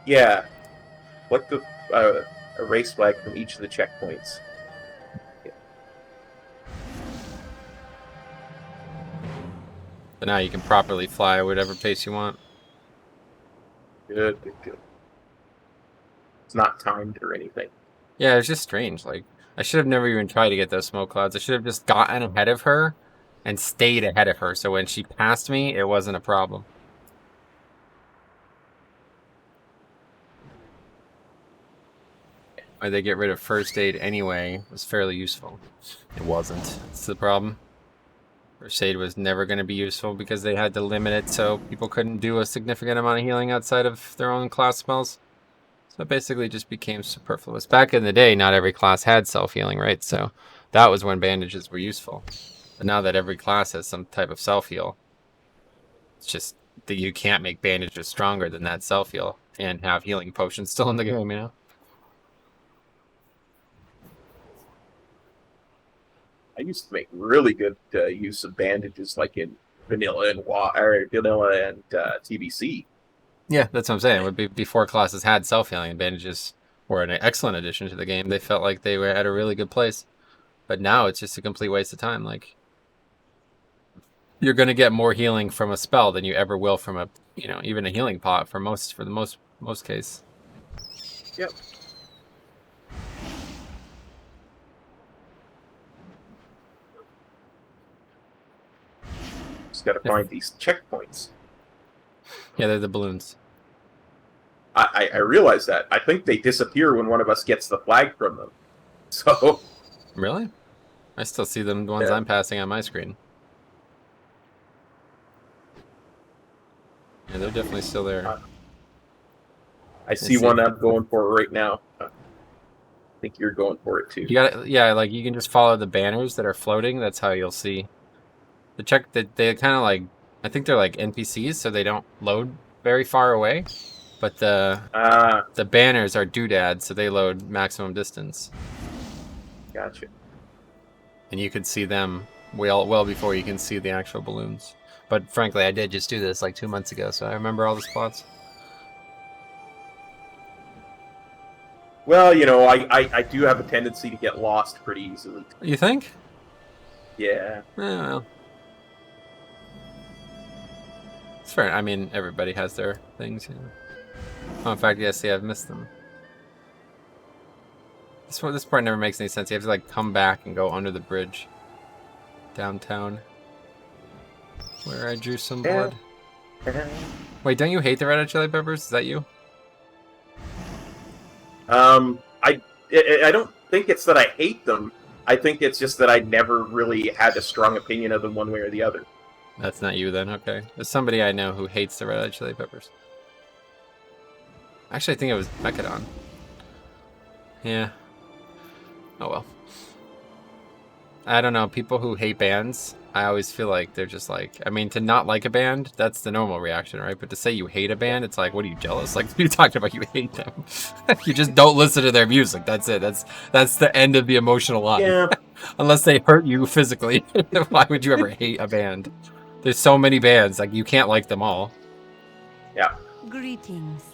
Yeah. What the erase flag from each of the checkpoints. Yeah. So now you can properly fly at whatever pace you want. Good. It's not timed or anything. Yeah, it's just strange. Like, I should have never even tried to get those smoke clouds. I should have just gotten ahead of her and stayed ahead of her. So when she passed me, it wasn't a problem. why they get rid of first aid anyway was fairly useful. It wasn't. That's the problem. First aid was never going to be useful because they had to limit it so people couldn't do a significant amount of healing outside of their own class spells. So it basically just became superfluous. Back in the day, not every class had self-healing, right? So that was when bandages were useful. But now that every class has some type of self-heal, it's just that you can't make bandages stronger than that self-heal and have healing potions still in the game, you know? I used to make really good use of bandages, like in vanilla and TBC. Yeah, that's what I'm saying. It would be before classes had self-healing, bandages were an excellent addition to the game. They felt like they were at a really good place. But now it's just a complete waste of time. Like, you're going to get more healing from a spell than you ever will from a, you know, even a healing pot for the most case. Yep. Just got to find these checkpoints. Yeah, they're the balloons. I realize that. I think they disappear when one of us gets the flag from them. So. Really? I still see them, the ones I'm passing on my screen. Yeah, they're definitely still there. I see one I'm going for right now. I think you're going for it too. You got yeah, like you can just follow the banners that are floating. That's how you'll see. The check that they kind of like, I think they're like NPCs, so they don't load very far away. But the banners are doodads, so they load maximum distance. Gotcha. And you can see them well before you can see the actual balloons. But frankly, I did just do this like 2 months ago, so I remember all the spots. Well, you know, I do have a tendency to get lost pretty easily. You think? Yeah. Well, it's fair. I mean, everybody has their things, you know. Oh, in fact, yes, see, I've missed them. This part never makes any sense. You have to like come back and go under the bridge downtown, where I drew some blood. Wait, don't you hate the Red Hot Chili Peppers? Is that you? I don't think it's that I hate them. I think it's just that I never really had a strong opinion of them one way or the other. That's not you then. Okay, there's somebody I know who hates the Red Hot Chili Peppers. Actually, I think it was Mechadon. Yeah. Oh well. I don't know. People who hate bands, I always feel like they're just like, I mean, to not like a band, that's the normal reaction, right? But to say you hate a band, it's like, what are you, jealous? Like, you talked about you hate them. You just don't listen to their music. That's it. That's the end of the emotional line. Yeah. Unless they hurt you physically. Why would you ever hate a band? There's so many bands, like, you can't like them all. Yeah. Greetings.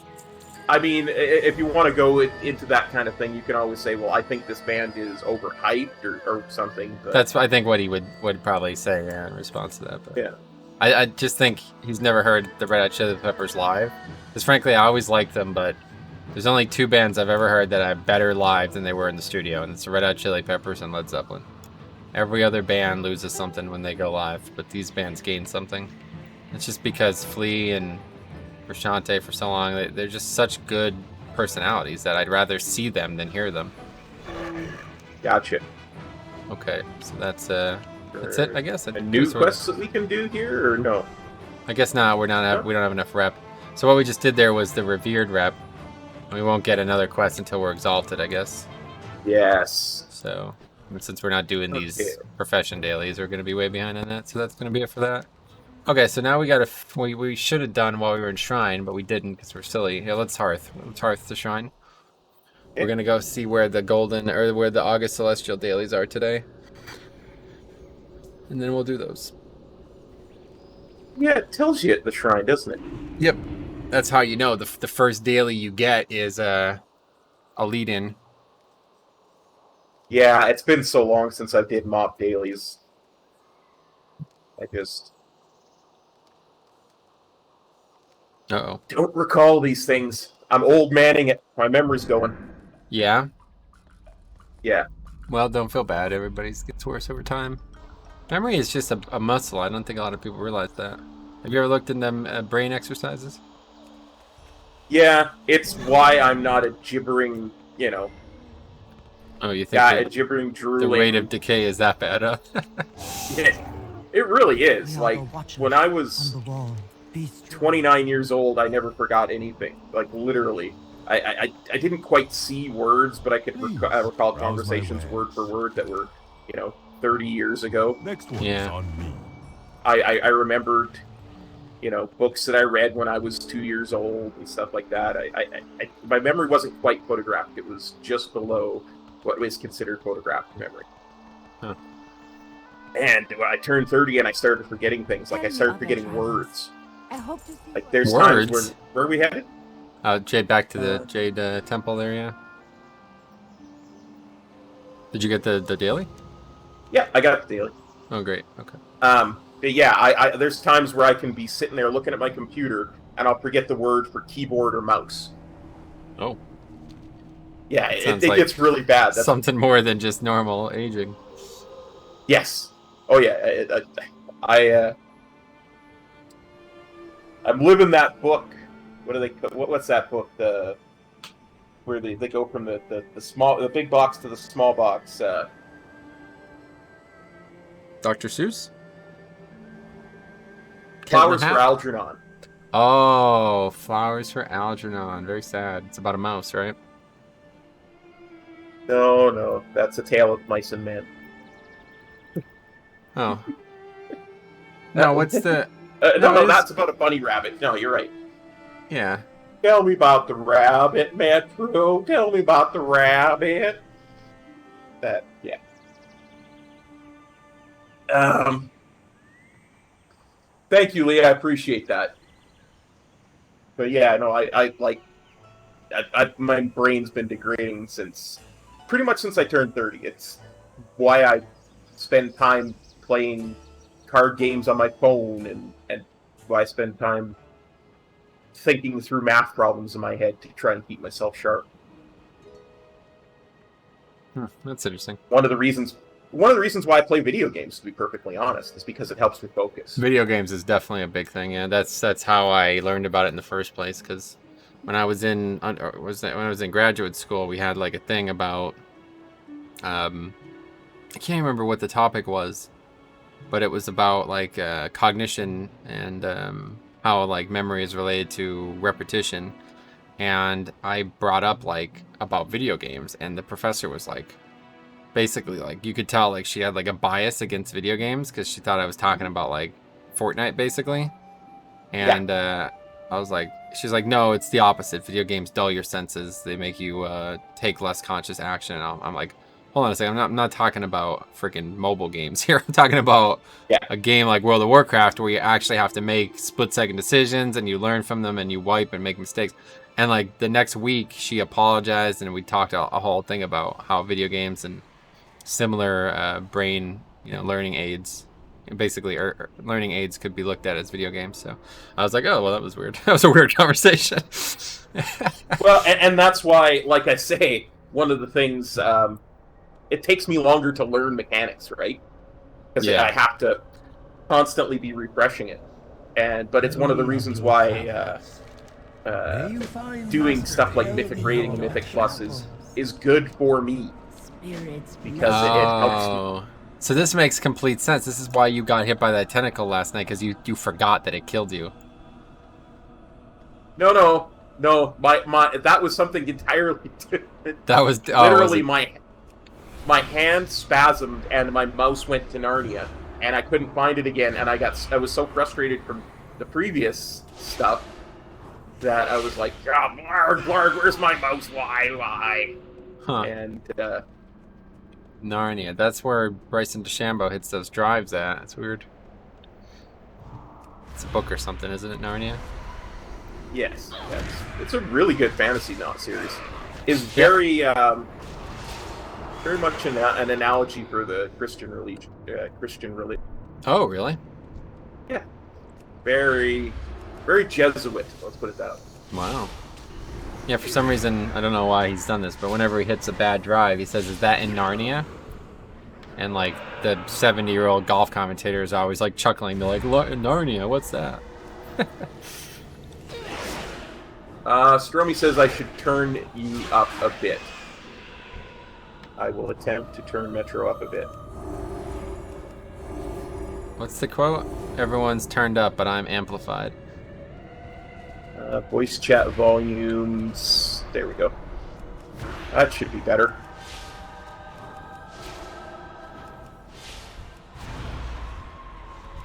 I mean, if you want to go into that kind of thing, you can always say, well, I think this band is overhyped or something. But... That's, I think, what he would probably say, yeah, in response to that. But yeah. I just think he's never heard the Red Hot Chili Peppers live. Because frankly, I always liked them, but there's only two bands I've ever heard that are better live than they were in the studio, and it's the Red Hot Chili Peppers and Led Zeppelin. Every other band loses something when they go live, but these bands gain something. It's just because Flea and Frusciante for so long, they're just such good personalities that I'd rather see them than hear them. Gotcha. Okay, so that's it, I guess. A new quest that we can do here, or no? I guess not. We don't have enough rep. So what we just did there was the revered rep. We won't get another quest until we're exalted, I guess. Yes. So since we're not doing these profession dailies, we're going to be way behind on that. So that's going to be it for that. Okay, so now we got we should have done while we were in Shrine, but we didn't because we're silly. Yeah, let's Hearth. Let's Hearth the Shrine. Okay. We're gonna go see where the golden or where the August Celestial dailies are today, and then we'll do those. Yeah, it tells you at the Shrine, doesn't it? Yep, that's how you know the first daily you get is a lead-in. Yeah, it's been so long since I did MoP dailies. I just. Uh-oh. Don't recall these things. I'm old manning it. My memory's going. Yeah? Yeah. Well, don't feel bad. Everybody gets worse over time. Memory is just a muscle. I don't think a lot of people realize that. Have you ever looked in them brain exercises? Yeah, it's why I'm not a gibbering, Oh, you think Yeah, that gibbering, the drooling. rate of decay is that bad, huh? It really is. We are Like, the watchers when I on was the wall. Be strong. 29 years old, I never forgot anything. Like, literally. I didn't quite see words, but I could Please, recall browse my conversations wares. word for word that were, 30 years ago. Next one Yeah. is on me. I remembered, books that I read when I was 2 years old and stuff like that. My memory wasn't quite photographic. It was just below what was considered photographic memory. Huh. And when I turned 30 and I started forgetting things, like I Tell me started of your forgetting travels. words. I hope to see Like you there's Words? times where are we headed? Jade, back to the Jade temple there, yeah. Did you get the daily? Yeah, I got it daily. Oh, great. Okay. But yeah, I there's times where I can be sitting there looking at my computer and I'll forget the word for keyboard or mouse. Oh, Yeah, That it sounds like gets really bad. That's, something more than just normal aging. yes. Oh yeah, I'm living that book. What do they? What's that book? Where they go from the big box to the small box. Dr. Seuss? Flowers Cat for in the Hat? Algernon. Oh, Flowers for Algernon. Very sad. It's about a mouse, right? No, that's A Tale of Mice and Men. Oh. No, what's the... No, it's- that's about a bunny rabbit. No, you're right. Yeah. Tell me about the rabbit, Metro. Tell me about the rabbit. Yeah. Thank you, Lee. I appreciate that. But yeah, no, my brain's been degrading pretty much since I turned 30. It's why I spend time playing card games on my phone and why I spend time thinking through math problems in my head to try and keep myself sharp. That's interesting. One of the reasons why I play video games, to be perfectly honest, is because it helps me focus. Video games is definitely a big thing. Yeah, that's how I learned about it in the first place. Because when I was in graduate school, we had like a thing about I can't remember what the topic was, but it was about like cognition and how like memory is related to repetition. And I brought up like about video games, and the professor was like, basically like you could tell like she had like a bias against video games because she thought I was talking about like Fortnite basically. And I was like, she's like, no, it's the opposite. Video games dull your senses. They make you take less conscious action. And I'm like, hold on a second. I'm not talking about freaking mobile games here. I'm talking about a game like World of Warcraft where you actually have to make split-second decisions and you learn from them and you wipe and make mistakes. And like the next week, she apologized and we talked a whole thing about how video games and similar brain, learning aids, basically learning aids could be looked at as video games. So I was like, oh, well, that was weird. That was a weird conversation. Well, and that's why, like I say, one of the things, it takes me longer to learn mechanics, right? Because I have to constantly be refreshing it. But it's one of the reasons why doing stuff like Mythic Rating and Mythic Plus is good for me. Because it helps me. So this makes complete sense. This is why you got hit by that tentacle last night, because you forgot that it killed you. No. My that was something entirely different. That was literally my hand spasmed and my mouse went to Narnia and I couldn't find it again, and I was so frustrated from the previous stuff that I was like, oh, Blarg, where's my mouse? Why? Huh. And Narnia. That's where Bryson DeChambeau hits those drives at. It's weird. It's a book or something, isn't it, Narnia? yes, it's a really good fantasy series. It's very very much an analogy for the Christian religion. Oh, really? Yeah, very, very Jesuit. Let's put it that way. Wow. Yeah, for some reason, I don't know why he's done this, but whenever he hits a bad drive, he says, is that in Narnia? And, like, the 70-year-old golf commentator is always, like, chuckling. They're like, Narnia, what's that? Stromy says I should turn you up a bit. I will attempt to turn Metro up a bit. What's the quote? Everyone's turned up, but I'm amplified. Voice chat volumes. There we go. That should be better.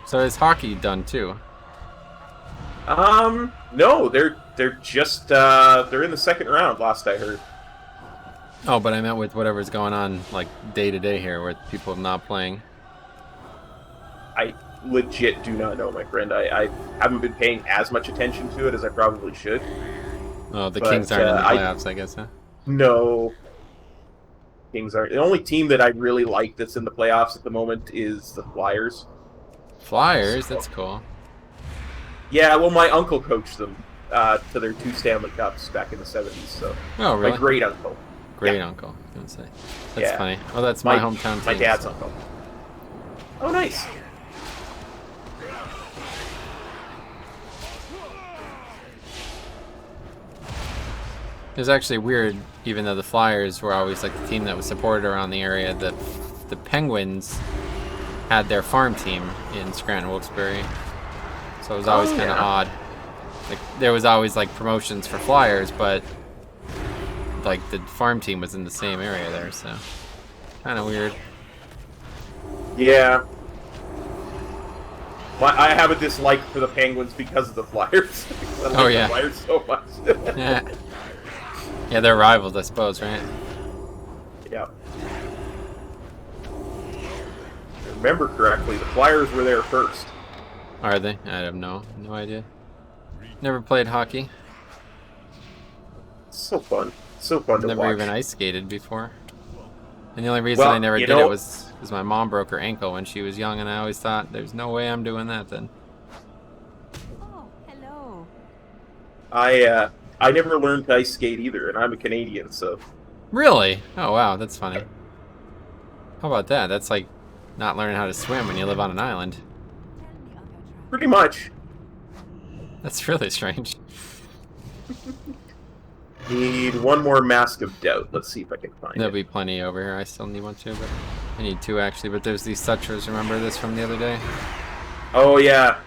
So is hockey done too? No, they're just they're in the second round. Last I heard. Oh, but I meant with whatever's going on like day to day here, with people not playing. I legit do not know, my friend. I haven't been paying as much attention to it as I probably should. Oh, the Kings aren't in the playoffs, I guess, huh? No. Kings aren't. The only team that I really like that's in the playoffs at the moment is the Flyers. Flyers? That's cool. Yeah, well, my uncle coached them to their 2 Stanley Cups back in the 70s. So, oh, really? My great uncle. Great Yeah. uncle, I would say. That's Yeah. funny. Oh, that's my hometown team. My dad's so. uncle. Oh, nice. It was actually weird, even though the Flyers were always like the team that was supported around the area, that the Penguins had their farm team in Scranton Wilkes-Barre. So it was always kind of odd. Like there was always like promotions for Flyers, but like the farm team was in the same area there, so kind of weird. Yeah. I have a dislike for the Penguins because of the Flyers. I like Oh, yeah. the Flyers so much. Yeah. Yeah, they're rivals, I suppose, right? Yeah. If I remember correctly, the Flyers were there first. Are they? I have no idea. Never played hockey. So fun. So fun to Never watch. even ice skated before. And the only reason Well, I never you did know- it was because my mom broke her ankle when she was young, and I always thought, there's no way I'm doing that then. Oh, hello. I never learned to ice skate either, and I'm a Canadian, so Really? Oh, wow, that's funny. How about that? That's like not learning how to swim when you live on an island. Tell me of your travels. pretty much. That's really strange. Need one more Mask of Doubt. Let's see if I can find There'll it. be plenty over here. I still need one too, but I need 2 actually. But there's these Sutras. Remember this from the other day? Oh, yeah.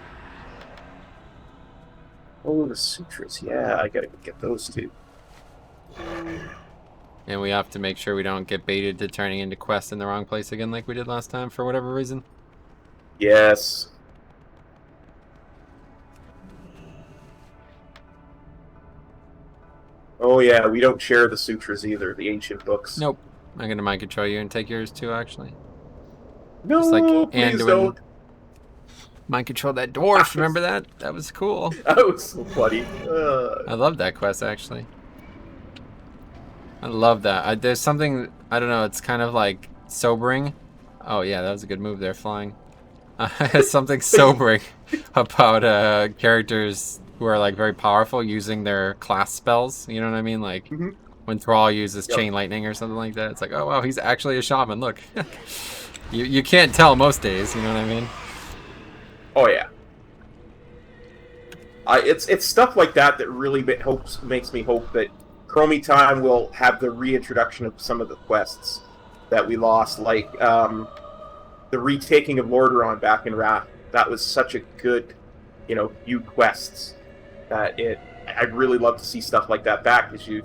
Oh, the Sutras. Yeah, I gotta get those too. And we have to make sure we don't get baited to turning into quests in the wrong place again like we did last time for whatever reason. Yes. Oh, yeah, we don't share the Sutras either, the ancient books. Nope. I'm gonna mind control you and take yours too, actually. No, Just like please Anduin. don't. Mind control that dwarf. Remember that? That was cool. That was so funny. I love that quest actually. I love that. There's something, I don't know, it's kind of like sobering. Oh yeah, that was a good move there, flying. Something sobering about characters who are like very powerful using their class spells. You know what I mean? Like when Thrall uses chain lightning or something like that. It's like, oh wow, he's actually a shaman. Look, you can't tell most days. You know what I mean? Oh, yeah. It's stuff like that that really makes me hope that Chromie Time will have the reintroduction of some of the quests that we lost, like the retaking of Lordaeron back in Wrath. That was such a good, few quests that I'd really love to see stuff like that back, because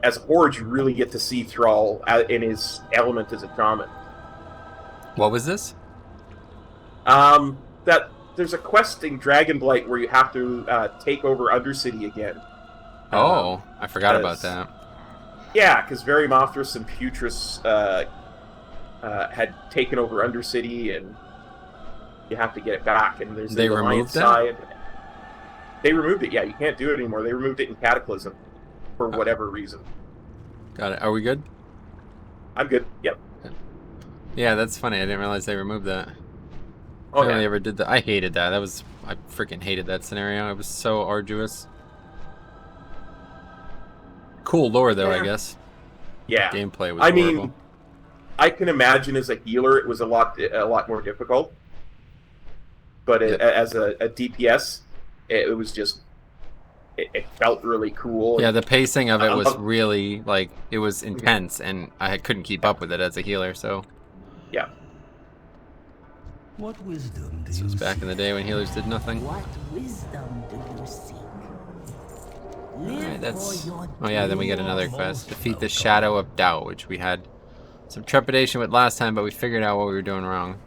as a Horde, you really get to see Thrall in his element as a shaman. What was this? That there's a quest in Dragonblight where you have to take over Undercity again. Oh, I forgot about that. Yeah, because Very Mothras and Putris had taken over Undercity, and you have to get it back. And there's They the removed Alliance that? side. They removed it. Yeah, you can't do it anymore. They removed it in Cataclysm for whatever reason. Got it. Are we good? I'm good. Yep. Yeah, that's funny. I didn't realize they removed that. Oh, I only yeah. ever did that. I hated that. I freaking hated that scenario. It was so arduous. Cool lore though, I Yeah. guess. Yeah. Gameplay was I horrible. mean, I can imagine as a healer it was a lot more difficult. But as a DPS, it was just it felt really cool. Yeah, and, the pacing of it was really, like, it was intense, and I couldn't keep up with it as a healer, so... yeah. What wisdom do This you was back seek? in the day when healers did nothing. What wisdom do you seek? Alright, Live that's... for your Oh yeah, then we get another quest. Defeat the Shadow of Doubt, which we had some trepidation with last time, but we figured out what we were doing wrong.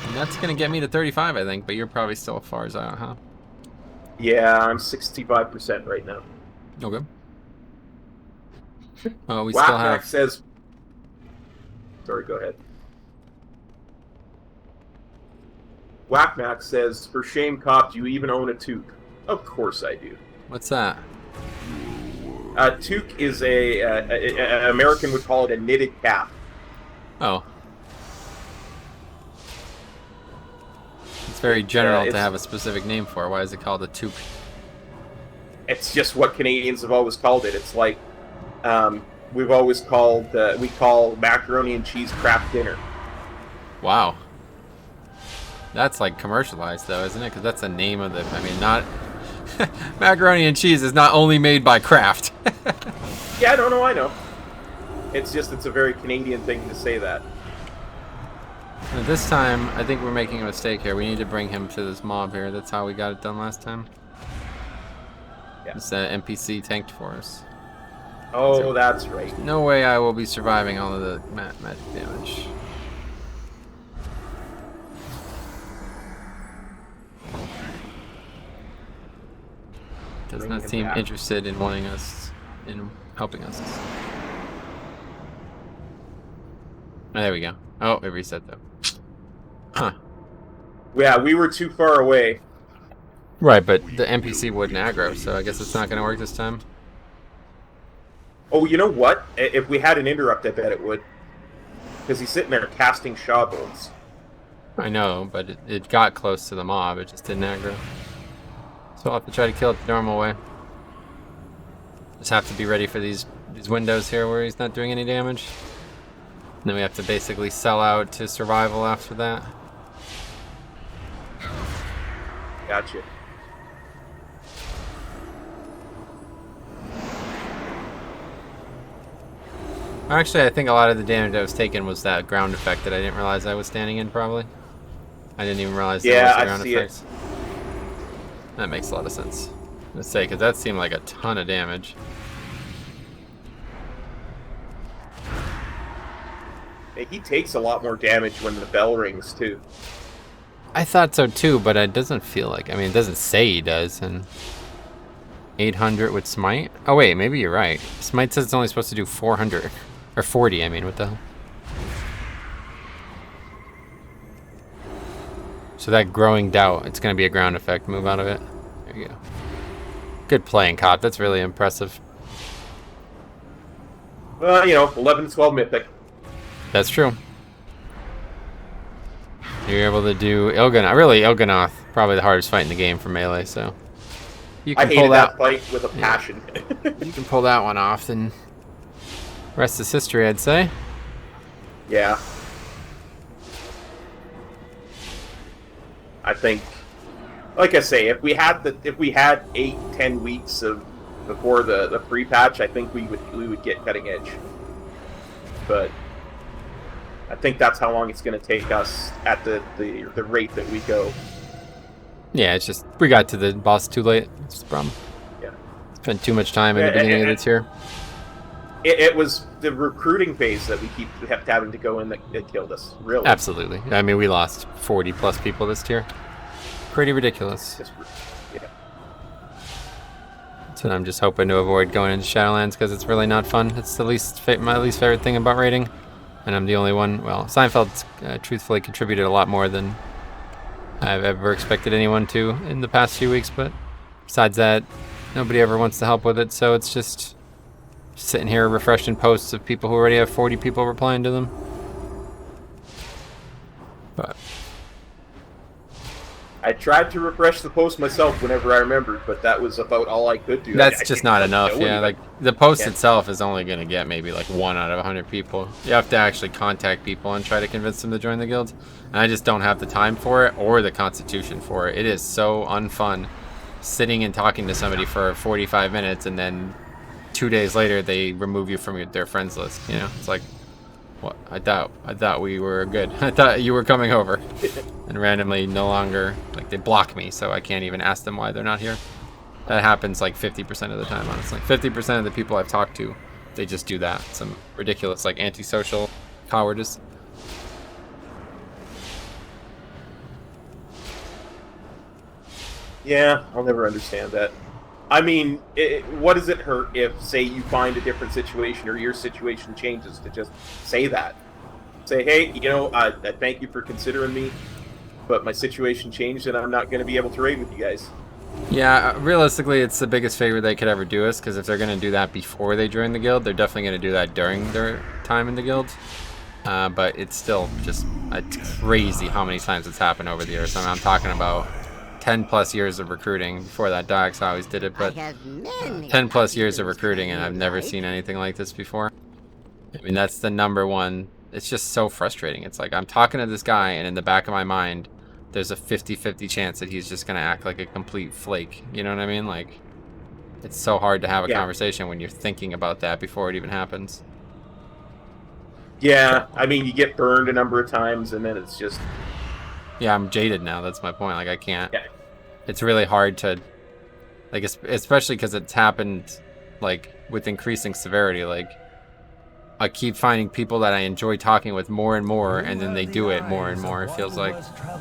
And that's gonna get me to 35, I think, but you're probably still far as out, huh? Yeah, I'm 65% right now. Okay. Oh, we Whack still Mac have... says... Sorry, go ahead. Whackmack says, for shame, cop, do you even own a toque? Of course I do. What's that? Toque is an American would call it a knitted cap. Oh. It's very general to have a specific name for it. Why is it called a toque? It's just what Canadians have always called it. It's like, we've always called, we call macaroni and cheese crap dinner. Wow. That's like commercialized though, isn't it? Because that's the name of the... I mean, not... macaroni and cheese is not only made by Kraft. Yeah, I know. It's just, it's a very Canadian thing to say that. This time, I think we're making a mistake here. We need to bring him to this mob here. That's how we got it done last time. Yeah. This NPC tanked for us. Oh, that's right. No way I will be surviving all of the magic damage. Does Bring not him seem back. interested in wanting us, in helping us. Oh, there we go. Oh, it reset though. Huh. Yeah, we were too far away. Right, but the NPC wouldn't aggro, so I guess it's not going to work this time. Oh, you know what? If we had an interrupt, I bet it would. Because he's sitting there casting Shaw bolts. I know, but it got close to the mob, it just didn't aggro. So I'll have to try to kill it the normal way. Just have to be ready for these windows here where he's not doing any damage. And then we have to basically sell out to survival after that. Gotcha. Actually, I think a lot of the damage I was taking was that ground effect that I didn't realize I was standing in, probably. I didn't even realize there was the ground effects. That makes a lot of sense. Let's say, because that seemed like a ton of damage. He takes a lot more damage when the bell rings, too. I thought so too, but it doesn't feel like... I mean, it doesn't say he does, and... 800 with Smite? Oh wait, maybe you're right. Smite says it's only supposed to do 400. Or 40, I mean, what the hell? So that growing doubt, it's going to be a ground effect. Move out of it. There you go. Good playing, Cop. That's really impressive. Well, you know, 11 to 12 Mythic. That's true. You're able to do Il'gynoth. Really, Il'gynoth, probably the hardest fight in the game for melee, so... You I can hated pull that fight with a passion. You can pull that one off, then... Rest is history, I'd say. Yeah. I think, like I say, if we had 8-10 weeks of before the pre-patch, I think we would get cutting edge. But I think that's how long it's going to take us at the rate that we go. Yeah, it's just we got to the boss too late. That's the problem. Yeah. Spent too much time in the beginning of the tier. It was the recruiting phase that we kept having to go in that killed us. Really. Absolutely. I mean, we lost 40 plus people this tier. Pretty ridiculous. Yeah. So I'm just hoping to avoid going into Shadowlands because it's really not fun. It's my least favorite thing about raiding, and I'm the only one. Well, Seinfeld's truthfully contributed a lot more than I've ever expected anyone to in the past few weeks, but besides that, nobody ever wants to help with it, so it's just sitting here refreshing posts of people who already have 40 people replying to them. But I tried to refresh the post myself whenever I remembered, but that was about all I could do. that's I just didn't not enough. know Yeah, anybody. like the post Yeah. itself is only going to get maybe like 1 out of 100 people. You have to actually contact people and try to convince them to join the guild. And I just don't have the time for it or the constitution for it. It is so unfun sitting and talking to somebody for 45 minutes and then 2 days later they remove you from their friends list. You know, it's like, what? I thought we were good. I thought you were coming over, and randomly no longer, like, they block me, so I can't even ask them why they're not here. That happens like 50% of the time, honestly. 50% of the people I've talked to, they just do that. Some ridiculous, like, antisocial cowardice. Yeah, I'll never understand that. I mean, what does it hurt if, say, you find a different situation or your situation changes to just say that? Say, hey, you know, I thank you for considering me, but my situation changed and I'm not going to be able to raid with you guys. Yeah, realistically, it's the biggest favor they could ever do us, because if they're going to do that before they join the guild, they're definitely going to do that during their time in the guild. But it's still just crazy how many times it's happened over the years. I mean, I'm talking about 10 plus years of recruiting. Before that, Diox always did it, but 10 plus years of recruiting, and I've never seen anything like this before. I mean, that's the number one. It's just so frustrating. It's like I'm talking to this guy, and in the back of my mind, there's a 50-50 chance that he's just going to act like a complete flake. You know what I mean? Like, it's so hard to have a conversation when you're thinking about that before it even happens. Yeah, I mean, you get burned a number of times, and then it's just... Yeah, I'm jaded now. That's my point. Like, I can't... Yeah. It's really hard to... Like, especially because it's happened, like, with increasing severity. Like, I keep finding people that I enjoy talking with more and more, and then they do it more and more, it feels like.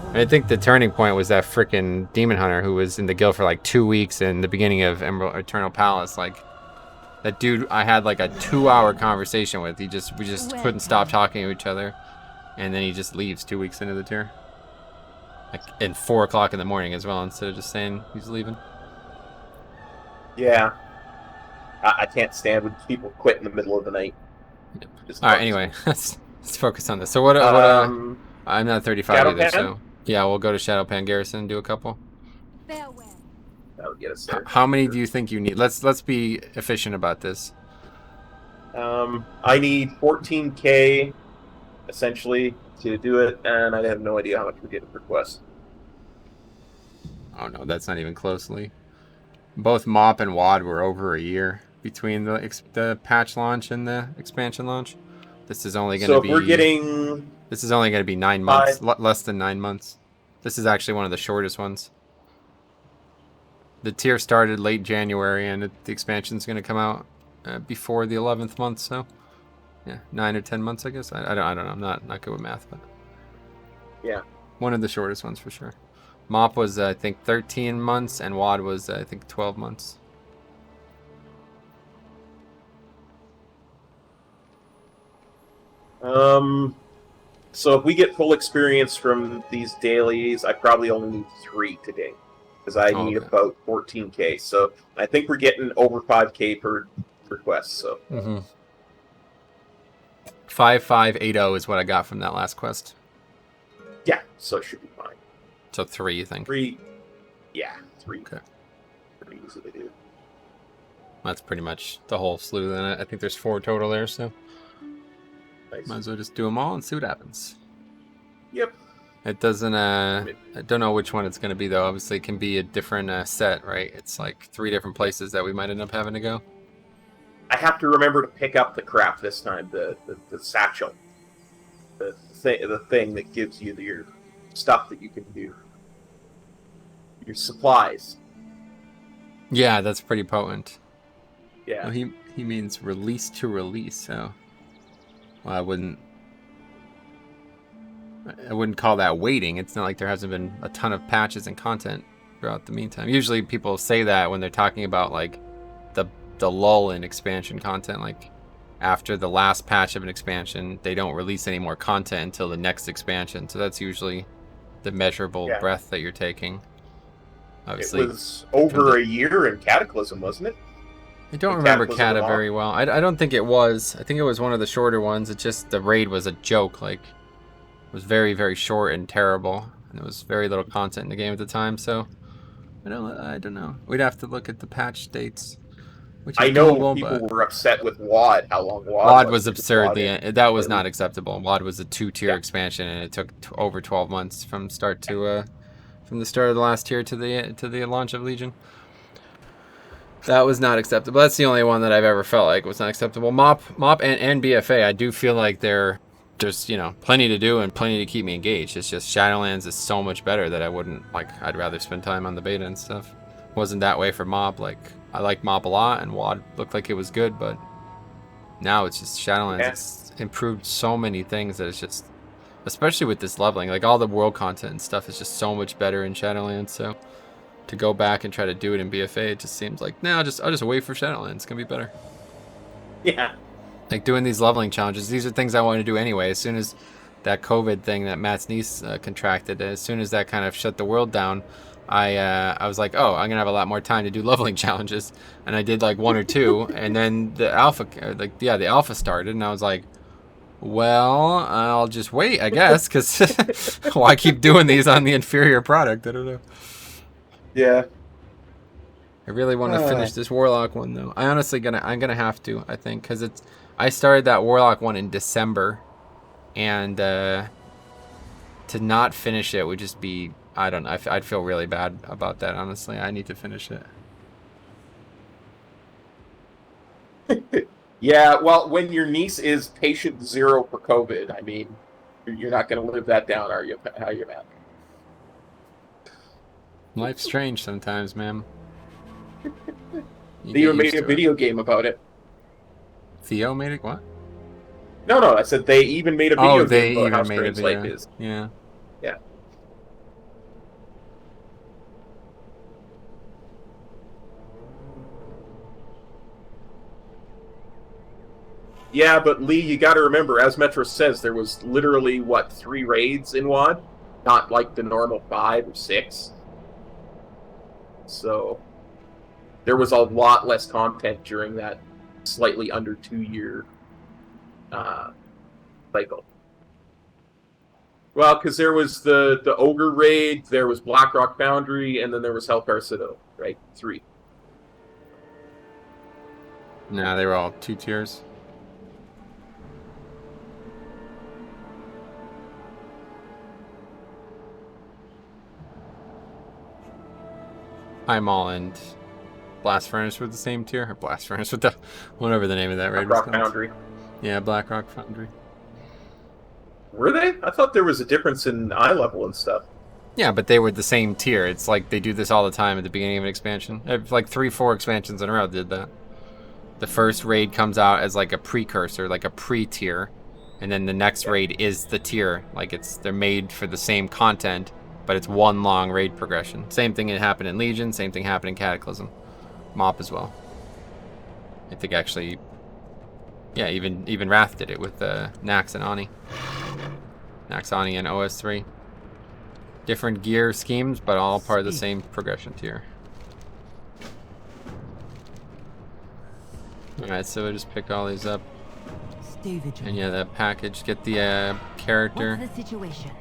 And I think the turning point was that frickin' Demon Hunter who was in the guild for, like, 2 weeks in the beginning of Eternal Palace. Like, that dude, I had, like, a 2-hour conversation with. We just couldn't stop talking to each other. And then he just leaves 2 weeks into the tier. Like, at 4 o'clock in the morning as well, instead of just saying he's leaving. Yeah. I can't stand when people quit in the middle of the night. Yep. Alright, anyway, let's focus on this. So what I'm not 35 Shadow either, Pan? so... Yeah, we'll go to Shadowpan Garrison and do a couple. Farewell. That would get us there. How many do you think you need? Let's be efficient about this. I need 14k, essentially, to do it, and I have no idea how much we get per quest. Oh no, that's not even closely. Both MoP and WAD were over a year between the patch launch and the expansion launch. This is only going to be... So if we're getting... This is only going to be 9 months, less than 9 months. This is actually one of the shortest ones. The tier started late January, and the expansion's going to come out before the 11th month, so... Yeah, 9 or 10 months, I guess. I don't know. I'm not good with math, but... Yeah. One of the shortest ones, for sure. MoP was, I think, 13 months, and WAD was, I think, 12 months. So if we get full experience from these dailies, I probably only need 3 today. Because I need about 14k. So I think we're getting over 5k per quest, so... Mm-hmm. 5580 is what I got from that last quest. Yeah, so it should be fine. So 3, you think? 3. Yeah, 3. Okay. Pretty easily do. That's pretty much the whole slew then. I think there's 4 total there, so... Nice. Might as well just do them all and see what happens. Yep. It doesn't, I don't know which one it's going to be, though. Obviously, it can be a different set, right? It's like 3 different places that we might end up having to go. I have to remember to pick up the crap this time, the satchel. The thing that gives you your stuff that you can do. Your supplies. Yeah, that's pretty potent. Yeah. Well, he means release to release, so... Well, I wouldn't call that waiting. It's not like there hasn't been a ton of patches and content throughout the meantime. Usually people say that when they're talking about like the lull in expansion content, like after the last patch of an expansion, they don't release any more content until the next expansion. So that's usually the measurable breath that you're taking. Obviously, it was over a year in Cataclysm, wasn't it? I don't remember Kata very well. I don't think it was. I think it was one of the shorter ones. It's just the raid was a joke. Like, it was very, very short and terrible. And there was very little content in the game at the time, so... I don't know. We'd have to look at the patch dates. Which I know people were upset with WAD, how long WAD was absurdly... That was not acceptable. WAD was a 2-tier expansion, and it took over 12 months from start to from the start of the last tier to the launch of Legion. That was not acceptable. That's the only one that I've ever felt like was not acceptable. MoP and BFA, I do feel like there's, you know, plenty to do and plenty to keep me engaged. It's just Shadowlands is so much better that I wouldn't, like, I'd rather spend time on the beta and stuff. Wasn't that way for MoP. Like, I like MoP a lot, and WoD looked like it was good, but now it's just Shadowlands. Yeah. It's improved so many things that it's just, especially with this leveling, like all the world content and stuff is just so much better in Shadowlands. So to go back and try to do it in BFA, it just seems like, no, I'll just wait for Shadowlands. It's gonna be better. Yeah. Like doing these leveling challenges, these are things I want to do anyway. As soon as that COVID thing that Matt's niece contracted, as soon as that kind of shut the world down, I was like, oh, I'm gonna have a lot more time to do leveling challenges, and I did like 1 or 2, and then the alpha started, and I was like, well, I'll just wait, I guess, because why keep doing these on the inferior product? I don't know. Yeah. I really want to finish this Warlock one though. I'm gonna have to, I think, because I started that Warlock one in December, and to not finish it would just be, I don't know, I'd feel really bad about that, honestly. I need to finish it. Yeah, well, when your niece is patient 0 for COVID, I mean, you're not going to live that down, are you? How you, Matt? Life's strange sometimes, man. Theo made a video game about it. Theo made it? What? No, I said they even made a video game about how strange life is. Yeah. Yeah. Yeah, but Lee, you got to remember, as Metro says, there was literally, 3 raids in WoD? Not like the normal 5 or 6. So, there was a lot less content during that slightly under 2-year cycle. Well, because there was the Ogre raid, there was Blackrock Foundry, and then there was Hellfire Citadel, right? 3. Nah, they were all 2 tiers. Highmaul and Blast Furnace were the same tier. Or Blast Furnace with the whatever the name of that raid was. Blackrock Foundry. Yeah, Blackrock Foundry. Were they? I thought there was a difference in eye level and stuff. Yeah, but they were the same tier. It's like they do this all the time at the beginning of an expansion. Like 3-4 expansions in a row did that. The first raid comes out as like a precursor, like a pre-tier, and then the next raid is the tier. Like they're made for the same content, but it's one long raid progression. Same thing that happened in Legion, same thing happened in Cataclysm. MoP as well. I think actually, yeah, even Wrath did it with Nax and Ani. Nax, Ani, and OS3. Different gear schemes, but all part of the same progression tier. Alright, so we'll just pick all these up. Stay vigilant. And yeah, that package. Get the character. What's the situation?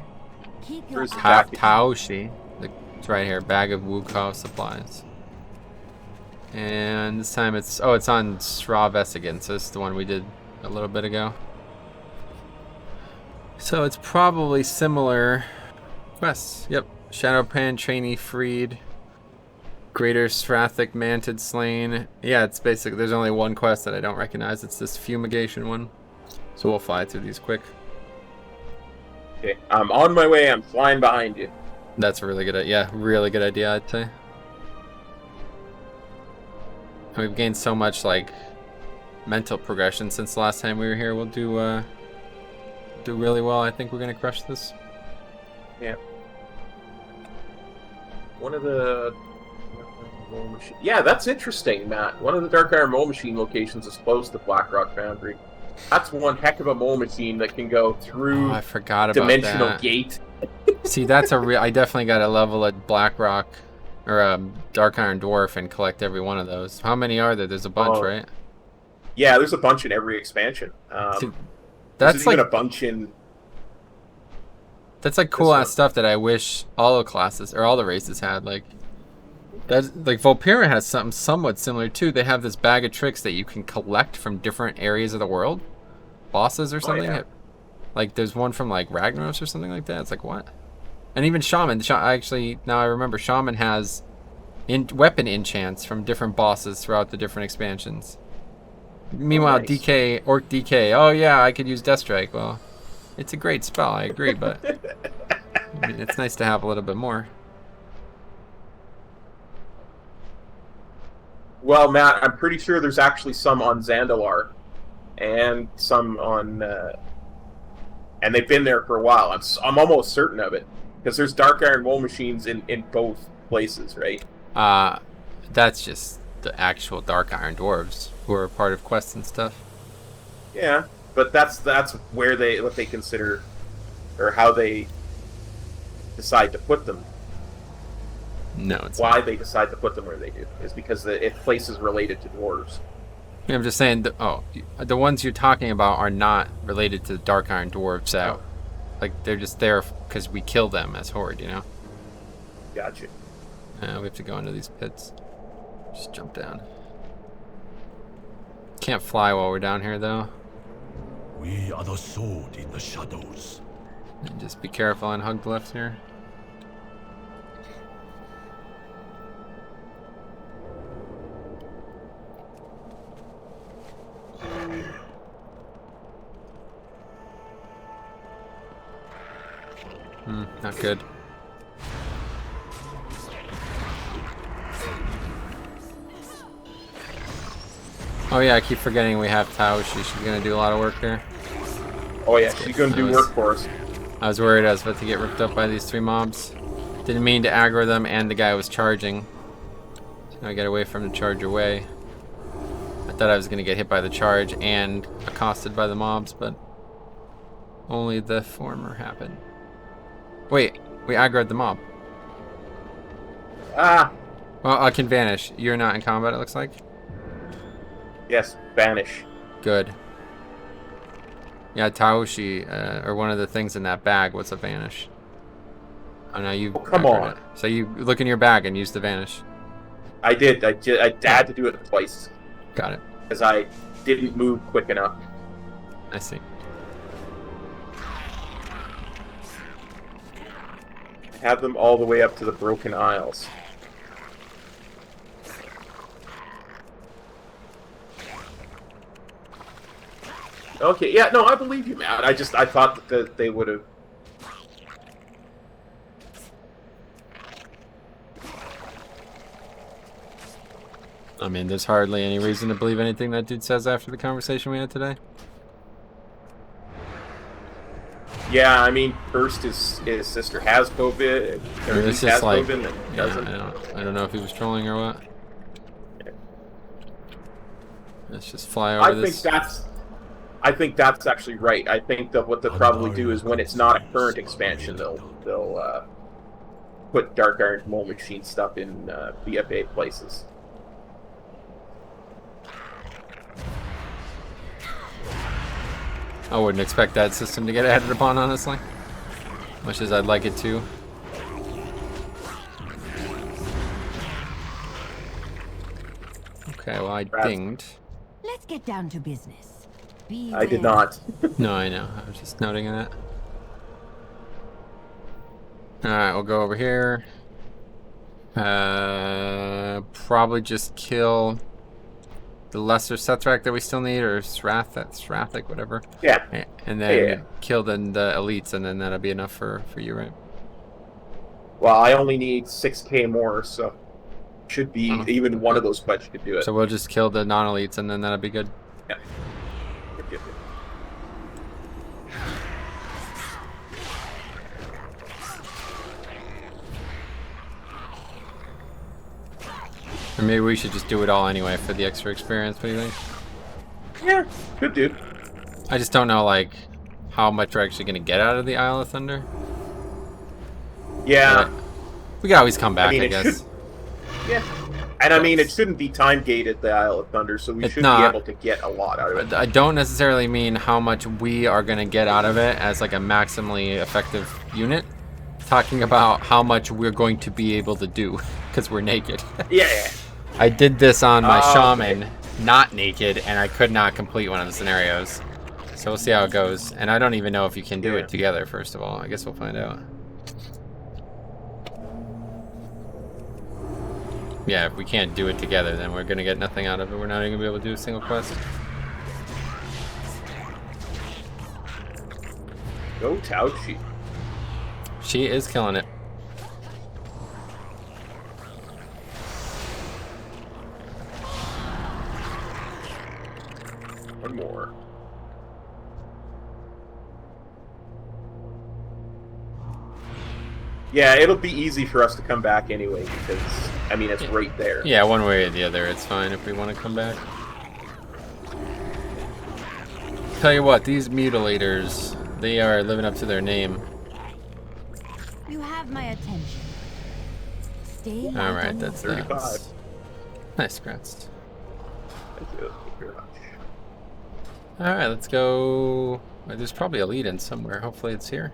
Keep your Where's the eyes package? Taoshi. It's right here. Bag of Wukong supplies. And this time it's on Srav again, so this is the one we did a little bit ago. So it's probably similar quests. Yep. Shadowpan trainee freed. Greater Strathic Mantid slain. Yeah, it's basically, there's only one quest that I don't recognize. It's this fumigation one. So we'll fly through these quick. Okay, I'm on my way. I'm flying behind you. That's a really good, yeah, really good idea, I'd say. And we've gained so much like mental progression since the last time we were here. We'll do really well. I think we're gonna crush this. Yeah. One of the yeah, that's interesting, Matt. One of the Dark Iron Mole Machine locations is close to Blackrock Foundry. That's one heck of a mole machine that can go through I forgot about Dimensional that. Gate. See, that's a real. I definitely got to level at Blackrock or Dark Iron Dwarf and collect every one of those. How many are there? There's a bunch, right? Yeah, there's a bunch in every expansion. See, there's that's even like a bunch in. That's like cool ass stuff that I wish all the classes or all the races had. Like that, like Volpira has something somewhat similar too. They have this bag of tricks that you can collect from different areas of the world, bosses or something. Yeah. Like there's one from like Ragnaros or something like that. It's like what? And even Shaman. Actually, now I remember, Shaman has weapon enchants from different bosses throughout the different expansions. Meanwhile, nice. DK, Orc DK, oh yeah, I could use Death Strike. Well, it's a great spell, I agree, but I mean, it's nice to have a little bit more. Well, Matt, I'm pretty sure there's actually some on Zandalar, and some on, and they've been there for a while. I'm almost certain of it, because there's Dark Iron Woe machines in both places, right? That's just the actual Dark Iron Dwarves who are part of quests and stuff. Yeah, but that's where what they consider, or how they decide to put them. No, it's Why not. they decide to put them where they do is because it places related to dwarves. I'm just saying, the ones you're talking about are not related to the Dark Iron Dwarves out. Like, they're just there because we kill them as Horde, you know? Gotcha. We have to go into these pits. Just jump down. Can't fly while we're down here, though. We are the sword in the shadows. And just be careful and hug left here. Not good. Oh yeah, I keep forgetting we have Taoshi. She's gonna do a lot of work there. Oh yeah, she's gonna do work for us. I was worried I was about to get ripped up by these 3 mobs. Didn't mean to aggro them, and the guy was charging. So I got away from the charge away. I thought I was gonna get hit by the charge and accosted by the mobs, but only the former happened. Wait, we aggroed the mob. Ah, Well, I can vanish. You're not in combat, it looks like. yes, banish. Good. Yeah, Taoshi, or one of the things in that bag was a vanish. Oh, no, you. Oh, come aggroed on. it. So you look in your bag and use the vanish. I did. I had to do it twice Got it. because I didn't move quick enough. I see. Have them all the way up to the Broken Isles. Okay, yeah, no, I believe you, Matt. I thought that they would have. I mean, there's hardly any reason to believe anything that dude says after the conversation we had today. Yeah, I mean, first his sister has COVID, or This he has is like, COVID, and yeah, doesn't. I don't know if he was trolling or what. Let's just fly over this. I think that's actually right. I think that what they'll probably do is when it's not a current expansion, they'll put Dark Iron Mole Machine stuff in BFA places. I wouldn't expect that system to get added upon, honestly. Much as I'd like it to. Okay, well, I dinged. Let's get down to business. I did not. No, I know. I was just noting that. Alright, we'll go over here. Probably just kill the lesser Sethrak that we still need, or Srathic, whatever. Yeah. And then Yeah. kill the elites, and then that'll be enough for you, right? Well, I only need 6k more, so should be even one of those quests could do it. So we'll just kill the non-elites, and then that'll be good. Yeah. Good. Or maybe we should just do it all anyway for the extra experience. What do you think? Yeah, good dude. I just don't know, like, how much we're actually going to get out of the Isle of Thunder. Yeah. We can always come back, mean, I it guess. should- Yeah. And I mean, it shouldn't be time gated, the Isle of Thunder, so we It's should not. be able to get a lot out of it. I don't necessarily mean how much we are going to get out of it as, like, a maximally effective unit. Talking about how much we're going to be able to do, because we're naked. Yeah. I did this on my Oh, shaman, not naked, and I could not complete one of the scenarios. So we'll see how it goes. And I don't even know if you can do Yeah. it together, first of all. I guess we'll find out. yeah, if we can't do it together, then we're gonna get nothing out of it. We're not even gonna be able to do a single quest. Go Tauchi. She is killing it. One more. Yeah, it'll be easy for us to come back anyway, because, I mean, it's right there. Yeah, one way or the other, it's fine if we want to come back. Tell you what, these mutilators, they are living up to their name. You have my attention. Stay light Alright, on that's your that. 35. Nice, congrats. Thank you very much. Alright, let's go. There's probably a lead in somewhere. Hopefully it's here.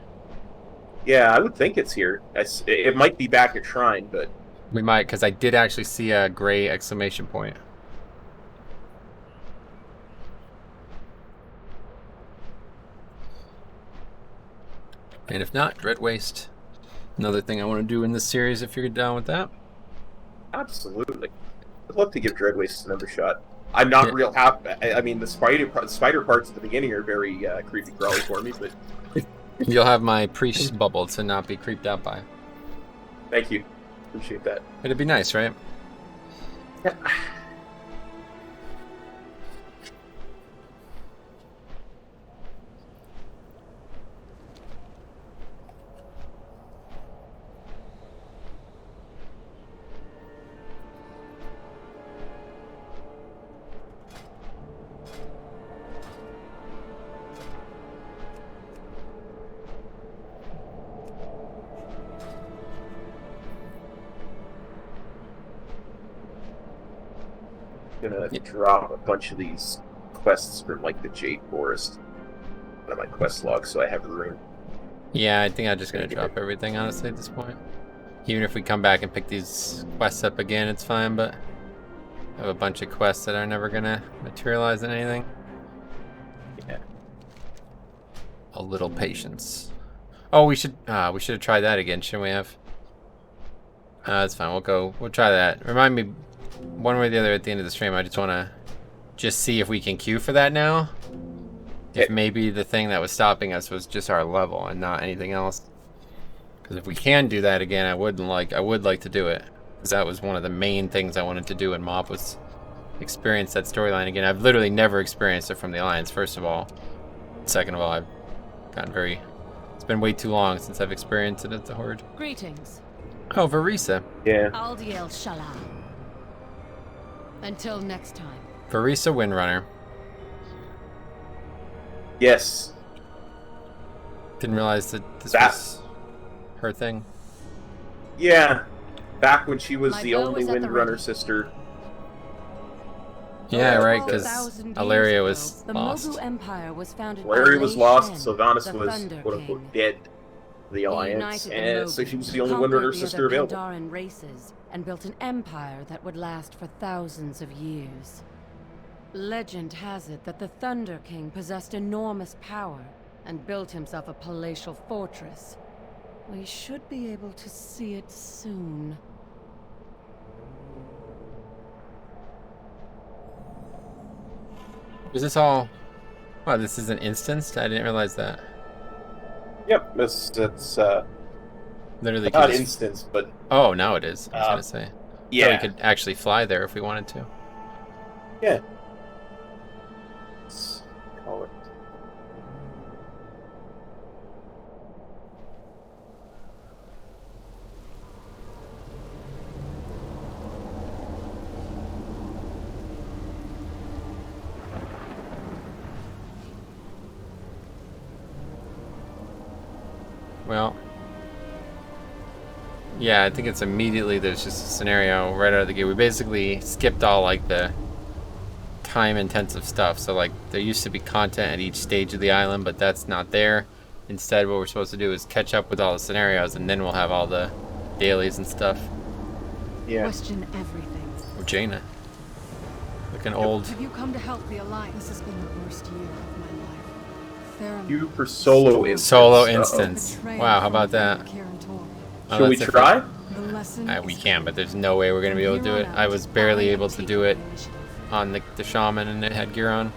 Yeah, I would think it's here. It might be back at Shrine, but... We might, because I did actually see a gray exclamation point. And if not, Dread Waste. Another thing I want to do in this series if you're down with that. Absolutely. I'd love to give Dread Waste another shot. I'm not real happy. I mean, the spider parts at the beginning are very creepy crawly for me, but... You'll have my priest bubble to not be creeped out by. Thank you. Appreciate that. It'd be nice, right? Yeah. Gonna drop a bunch of these quests from like the Jade Forest on my quest log, so I have room. Yeah, I think I'm just gonna drop everything, honestly, at this point. Even if we come back and pick these quests up again, it's fine, but I have a bunch of quests that are never gonna materialize in anything. Yeah. A little patience. Oh, we should have tried that again, shouldn't we have? That's fine, we'll try that. Remind me one way or the other at the end of the stream. I just wanna see if we can queue for that now. If maybe the thing that was stopping us was just our level and not anything else. Because if we can do that again, I would like to do it. Because that was one of the main things I wanted to do in MoP, was experience that storyline again. I've literally never experienced it from the Alliance, first of all. Second of all, I've gotten it's been way too long since I've experienced it at the Horde. Greetings. Oh, Varisa. Yeah. Aldiel Shala. Until next time. Varisa Windrunner. Yes. Didn't realize that this was her thing. Yeah. Back when she was My the bow only is at the Windrunner ready. sister. Yeah, right, because 12,000 years Alaria ago, was the lost. Mogu Empire was founded Larry by was Lei lost, Shen, Sylvanas the was Thunder quote-unquote King. dead to the He Alliance, united the and so Mogu, she was the only conquered Windrunner the sister other available. Pandaran races, and built an empire that would last for thousands of years. Legend has it that the Thunder King possessed enormous power and built himself a palatial fortress. We should be able to see it soon. Was this all... Wow, this is an instanced? I didn't realize that. Yep, it's Literally not could just... instance, but Oh, now it is. I was gonna say. yeah. So we could actually fly there if we wanted to. Yeah. Let's call it. Well... Yeah, I think it's immediately there's just a scenario right out of the gate. We basically skipped all like the time-intensive stuff. So like there used to be content at each stage of the island, but that's not there. Instead, what we're supposed to do is catch up with all the scenarios, and then we'll have all the dailies and stuff. Yeah. Question everything. Or Jaina. Looking old. Have you come to help the Alliance? This has been the worst year of my life. Theron You for solo instance. Solo Uh-oh. instance. Wow, how about that? Karen Tor. Oh, Should we that's try? The lesson We is can, but there's no way we're gonna be able to do it. I was barely able to do it on the shaman and it had gear on.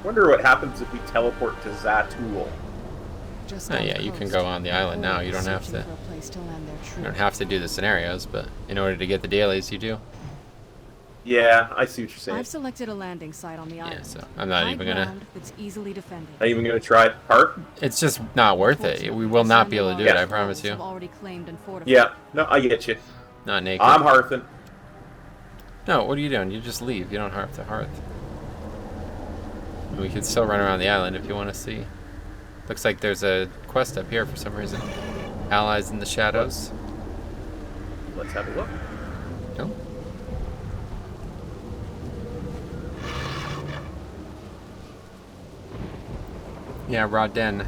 Wonder what happens if we teleport to Zatul. just Oh yeah, you can go on the island now. You don't have to. You don't have to do the scenarios, but in order to get the dailies, you do. Yeah, I see what you're saying. I've selected a landing site on the island. Yeah, so I'm not even gonna. It's easily defended. Not even gonna try Park? It's just not worth it. We will not be able to do it. I promise you. Already claimed and fortified. Yeah, no, I get you. Not naked. I'm Hearthen. No, what are you doing? You just leave. You don't have to hearth. We can still run around the island if you want to see. Looks like there's a quest up here for some reason. Allies in the shadows. Let's have a look. Oh. Yeah, Raden.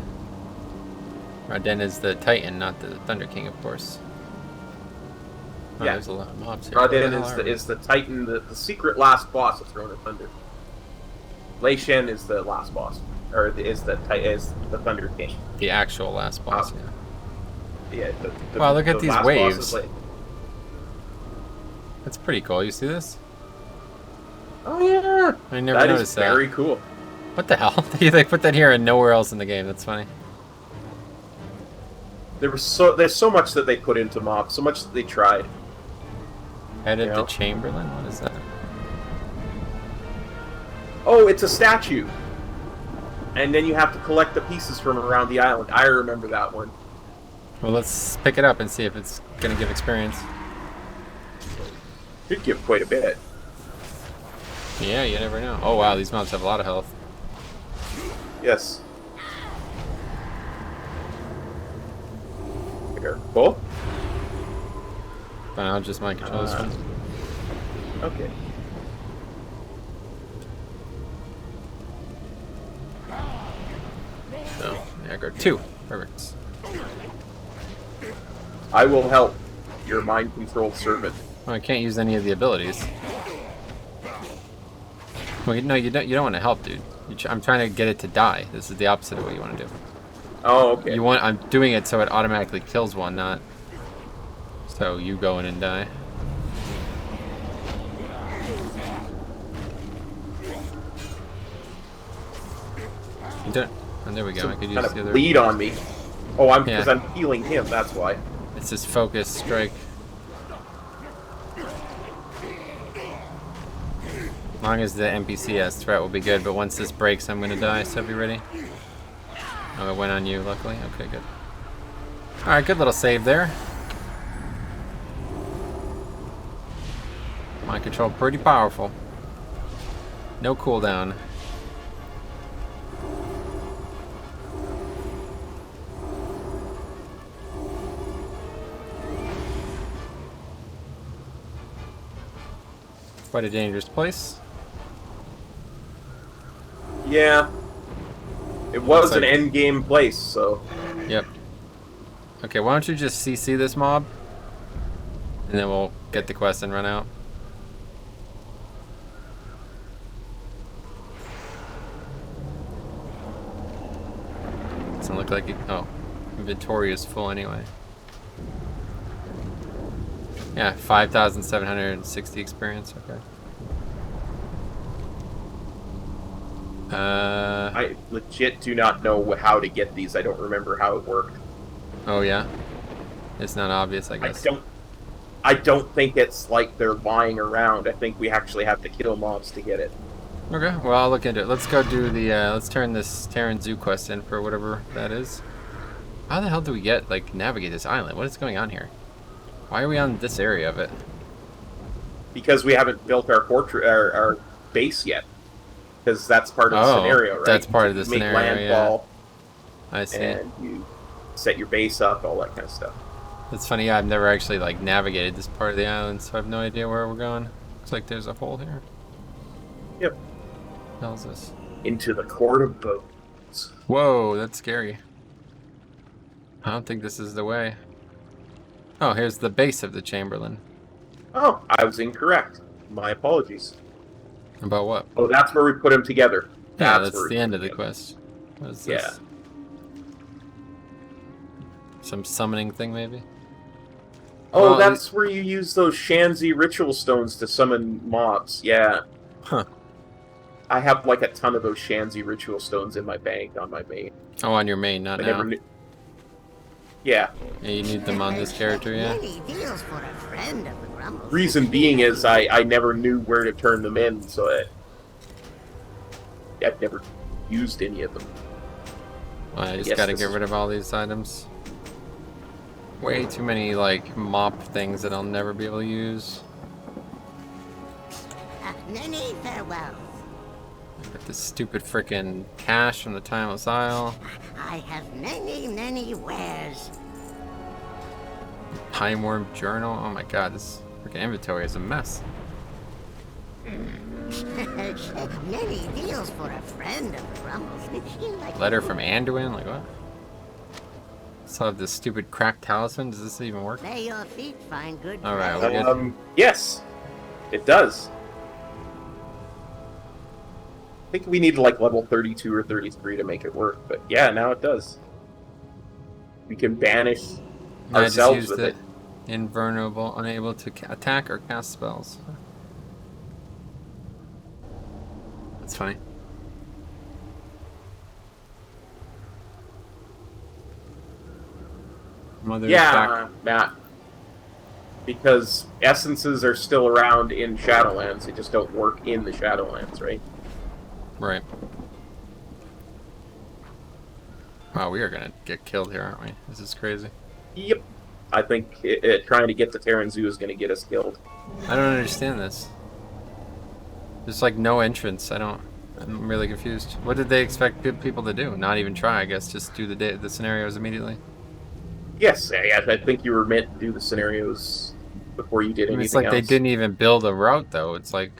Raden is the Titan, not the Thunder King, of course. Oh, Yeah. there's a lot of mobs here. Raden is the Titan, the secret last boss of Throne of Thunder. Lei Shen is the last boss, or is the Thunder King. The actual last boss. Yeah. Wow, look at the these last boss waves. is Lei. That's pretty cool. You see this? Oh yeah. I never That noticed is that. very cool. What the hell? They put that here and nowhere else in the game. That's funny. There's so much that they put into MoP, so much that they tried. Headed Yeah. to Chamberlain? What is that? Oh, it's a statue. And then you have to collect the pieces from around the island. I remember that one. Well, let's pick it up and see if it's gonna give experience. Could give quite a bit. Yeah, you never know. Oh wow, these mobs have a lot of health. Yes. Careful. But I'll just mind control this one. Okay. So, yeah, I got 2. Perfect. I will help your mind-controlled servant. Well, I can't use any of the abilities. Well, no, you don't want to help, dude. I'm trying to get it to die. This is the opposite of what you want to do. Oh, okay. I'm doing it so it automatically kills one, not so you go in and die. You don't. And there we go. I could use kind the of other. bleed on me. Oh, because Yeah. I'm healing him. That's why. It's this focus strike. As long as the NPC has threat will be good, but once this breaks, I'm gonna die, so be ready. Oh, it went on you, luckily. Okay, good. Alright, good little save there. Mind control pretty powerful. No cooldown. Quite a dangerous place. Yeah. It was Looks an like- end game place, so. Yep. Okay, why don't you just CC this mob? And then we'll get the quest and run out. Doesn't look like it. Oh, inventory is full anyway. Yeah, 5,760 experience. Okay. I legit do not know how to get these. I don't remember how it worked. Oh yeah. It's not obvious, I guess. I don't think it's like they're lying around. I think we actually have to kill mobs to get it. Okay, well I'll look into it. Let's go do the. Let's turn this Terran Zoo quest in for whatever that is. How the hell do we navigate this island? What is going on here? Why are we on this area of it? Because we haven't built our fortress, our base yet. Because that's part of the scenario, right? That's part of the You make scenario, landfall, I see. and you set your base up, all that kind of stuff. It's funny, I've never actually navigated this part of the island, so I have no idea where we're going. Looks like there's a hole here. Yep. What the hell is this? Into the Court of Bones. Whoa, that's scary. I don't think this is the way. Oh, here's the base of the Chamberlain. Oh, I was incorrect. My apologies. About what? Oh, that's where we put them together. Yeah, where that's we the put end them of the together. quest. What is this? Yeah. Some summoning thing, maybe? Oh, Well, that's where you use those Shanzi ritual stones to summon mobs. Yeah. Huh. I have like a ton of those Shanzi ritual stones in my bank on my main. Oh, on your main, not I now. never knew. Yeah. Yeah, you need them on this character, yeah. Many deals for a friend of the Grumbles. Reason being is I never knew where to turn them in, so I've never used any of them. Well, I just Yes, gotta this get is- rid of all these items. Way too many, like, MoP things that I'll never be able to use. Many farewells. Got this stupid frickin' cash from the Timeless Isle. I have many wares. Time Worm Journal. Oh my god, this frickin' inventory is a mess. Many deals for a friend of the Grumbles. Like Letter from Anduin? Like, what? Still have this stupid cracked talisman. Does this even work? May your feet find good Alright, play. we're good. Yes, it does. I think we need like level 32 or 33 to make it work, but yeah, now it does. We can banish I just ourselves used with it. it. Invulnerable, unable to attack or cast spells. That's funny. Mother Yeah, Matt. Because essences are still around in Shadowlands, they just don't work in the Shadowlands, right? Right. Wow, we are gonna get killed here, aren't we? This is crazy. Yep. I think trying to get to Terran Zoo is going to get us killed. I don't understand this. There's like no entrance. I'm really confused. What did they expect people to do? Not even try, I guess. Just do the scenarios immediately. Yes, I think you were meant to do the scenarios before you did I anything mean, it's like else. they didn't even build a route, though. It's like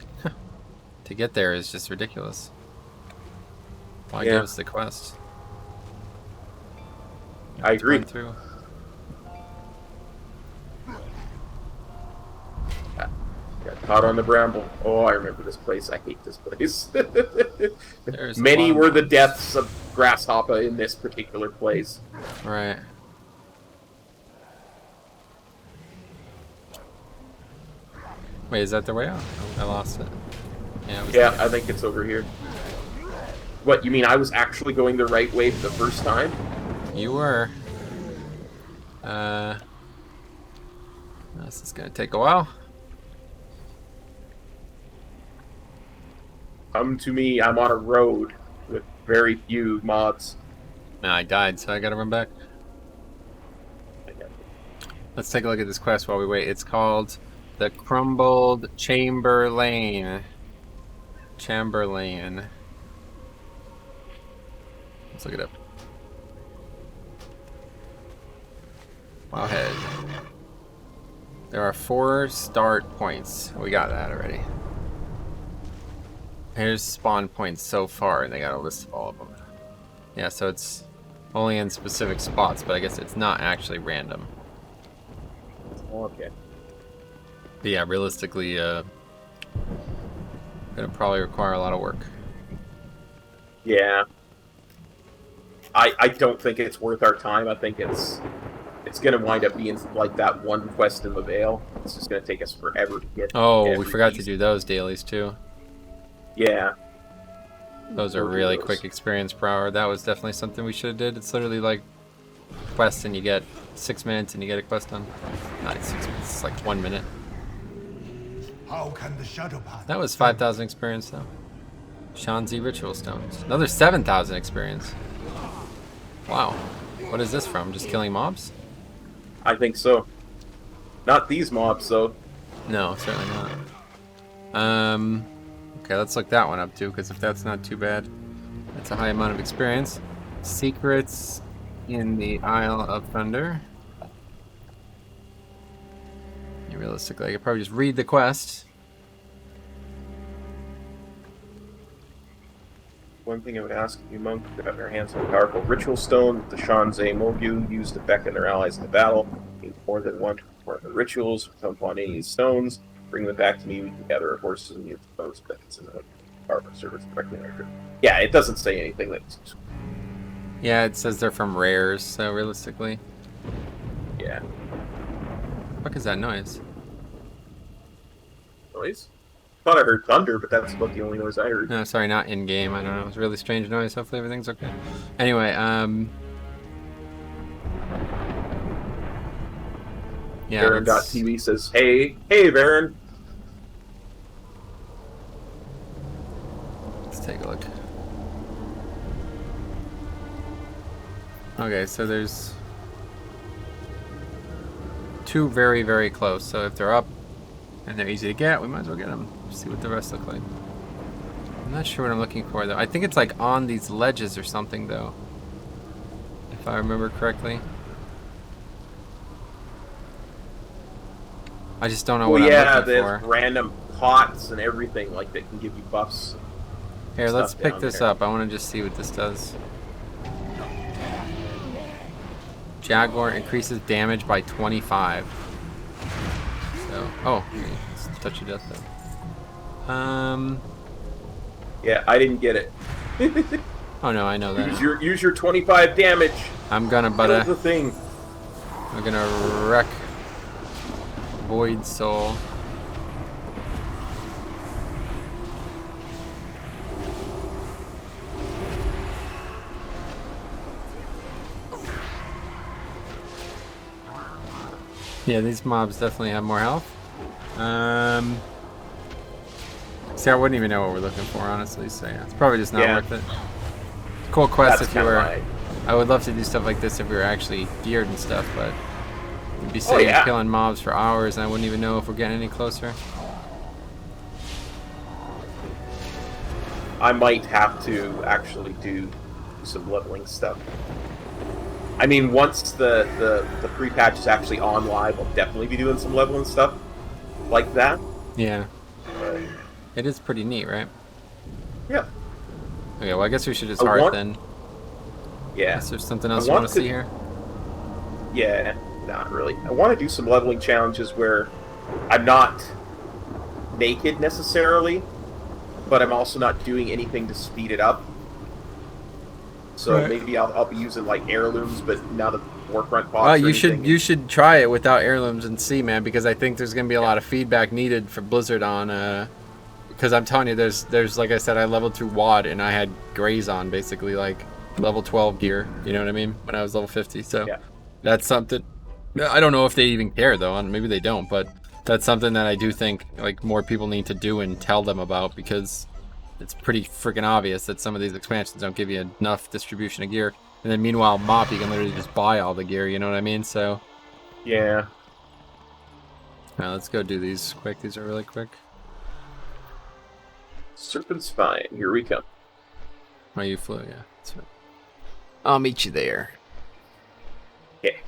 to get there is just ridiculous. Why give us the quest? I agree. Run through. Got caught on the bramble. Oh, I remember this place. I hate this place. There's Many a lot were of the deaths of Grasshopper in this particular place. Right. Wait, is that the way out? Oh, I lost it. Yeah, it was Yeah, there. I think it's over here. What, you mean I was actually going the right way the first time? You were. This is gonna take a while. Come to me, I'm on a road with very few mods. Nah, I died, so I gotta run back. Let's take a look at this quest while we wait. It's called The Crumbled Chamberlain. Chamberlain. Let's look it up. Wowhead. There are 4 start points. We got that already. Here's spawn points so far, and they got a list of all of them. Yeah, so it's only in specific spots, but I guess it's not actually random. Okay. But yeah, realistically, gonna probably require a lot of work. Yeah. I don't think it's worth our time. I think it's gonna wind up being like that one quest in the Vale. It's just gonna take us forever to get. Oh, we every forgot to piece. do those dailies too. Yeah. Those are We'll do really those. quick experience per hour. That was definitely something we should have did. It's literally like quest and you get 6 minutes and you get a quest done. Not 6 minutes, it's like 1 minute. How can the shadow path? That was 5,000 experience though. Shanzi Ritual Stones. Another 7,000 experience. Wow. What is this from? Just killing mobs? I think so. Not these mobs, though. No, certainly not. Okay, let's look that one up too, because if that's not too bad, that's a high amount of experience. Secrets in the Isle of Thunder. Yeah, realistically, I could probably just read the quest. One thing I would ask you, monk, if you have your hands on a powerful ritual stone that the Shanzei Mogu use to beckon their allies in the battle. Need more than one to perform the rituals. Come upon any of these stones, bring them back to me. We can gather our horses and use those beckons in the powerful service directly after. Yeah, it doesn't say anything that's. Yeah, it says they're from rares, so realistically. Yeah. What is that noise? Noise? Thought I heard thunder, but that's about the only noise I heard. No, sorry, not in game. I don't know. It was a really strange noise. Hopefully everything's okay. Anyway, yeah. Varen.tv says, hey, Varen. Let's take a look. Okay, so there's two very, very close. So if they're up and they're easy to get, we might as well get them. See what the rest look like. I'm not sure what I'm looking for though. I think it's like on these ledges or something though, if I remember correctly. I just don't know what I'm looking for. There's random pots and everything like that can give you buffs. Here, let's pick this up. I want to just see what this does. Jaguar increases damage by 25. So, oh, let's touch of death though. Yeah, I didn't get it. Oh no, I know that. Use your 25 damage. I'm gonna, but the thing. I'm gonna wreck Void Soul. Yeah, these mobs definitely have more health. See, I wouldn't even know what we're looking for, honestly, so yeah, it's probably just not worth it. Cool quest if you were... I would love to do stuff like this if we were actually geared and stuff, but we'd be sitting killing mobs for hours and I wouldn't even know if we're getting any closer. I might have to actually do some leveling stuff. I mean, once the pre-patch is actually on live, I'll definitely be doing some leveling stuff like that. Yeah. It is pretty neat, right? Yeah. Okay, well, I guess we should just heart then. Yeah. Is there something else you want to see here? Yeah, not really. I want to do some leveling challenges where I'm not naked necessarily, but I'm also not doing anything to speed it up. So maybe I'll be using like heirlooms, but not a Warfront boss. Well, you should try it without heirlooms and see, man, because I think there's gonna be a lot of feedback needed for Blizzard on. Because I'm telling you, there's like I said, I leveled through WoD and I had Grays on basically like level 12 gear. You know what I mean? When I was level 50, so that's something. I don't know if they even care though, and maybe they don't, but that's something that I do think like more people need to do and tell them about, because it's pretty freaking obvious that some of these expansions don't give you enough distribution of gear. And then meanwhile, MoP, you can literally just buy all the gear, you know what I mean? So... yeah. Now let's go do these quick. These are really quick. Serpent Spine, here we come. Oh, you flew, yeah. That's right. I'll meet you there. Okay.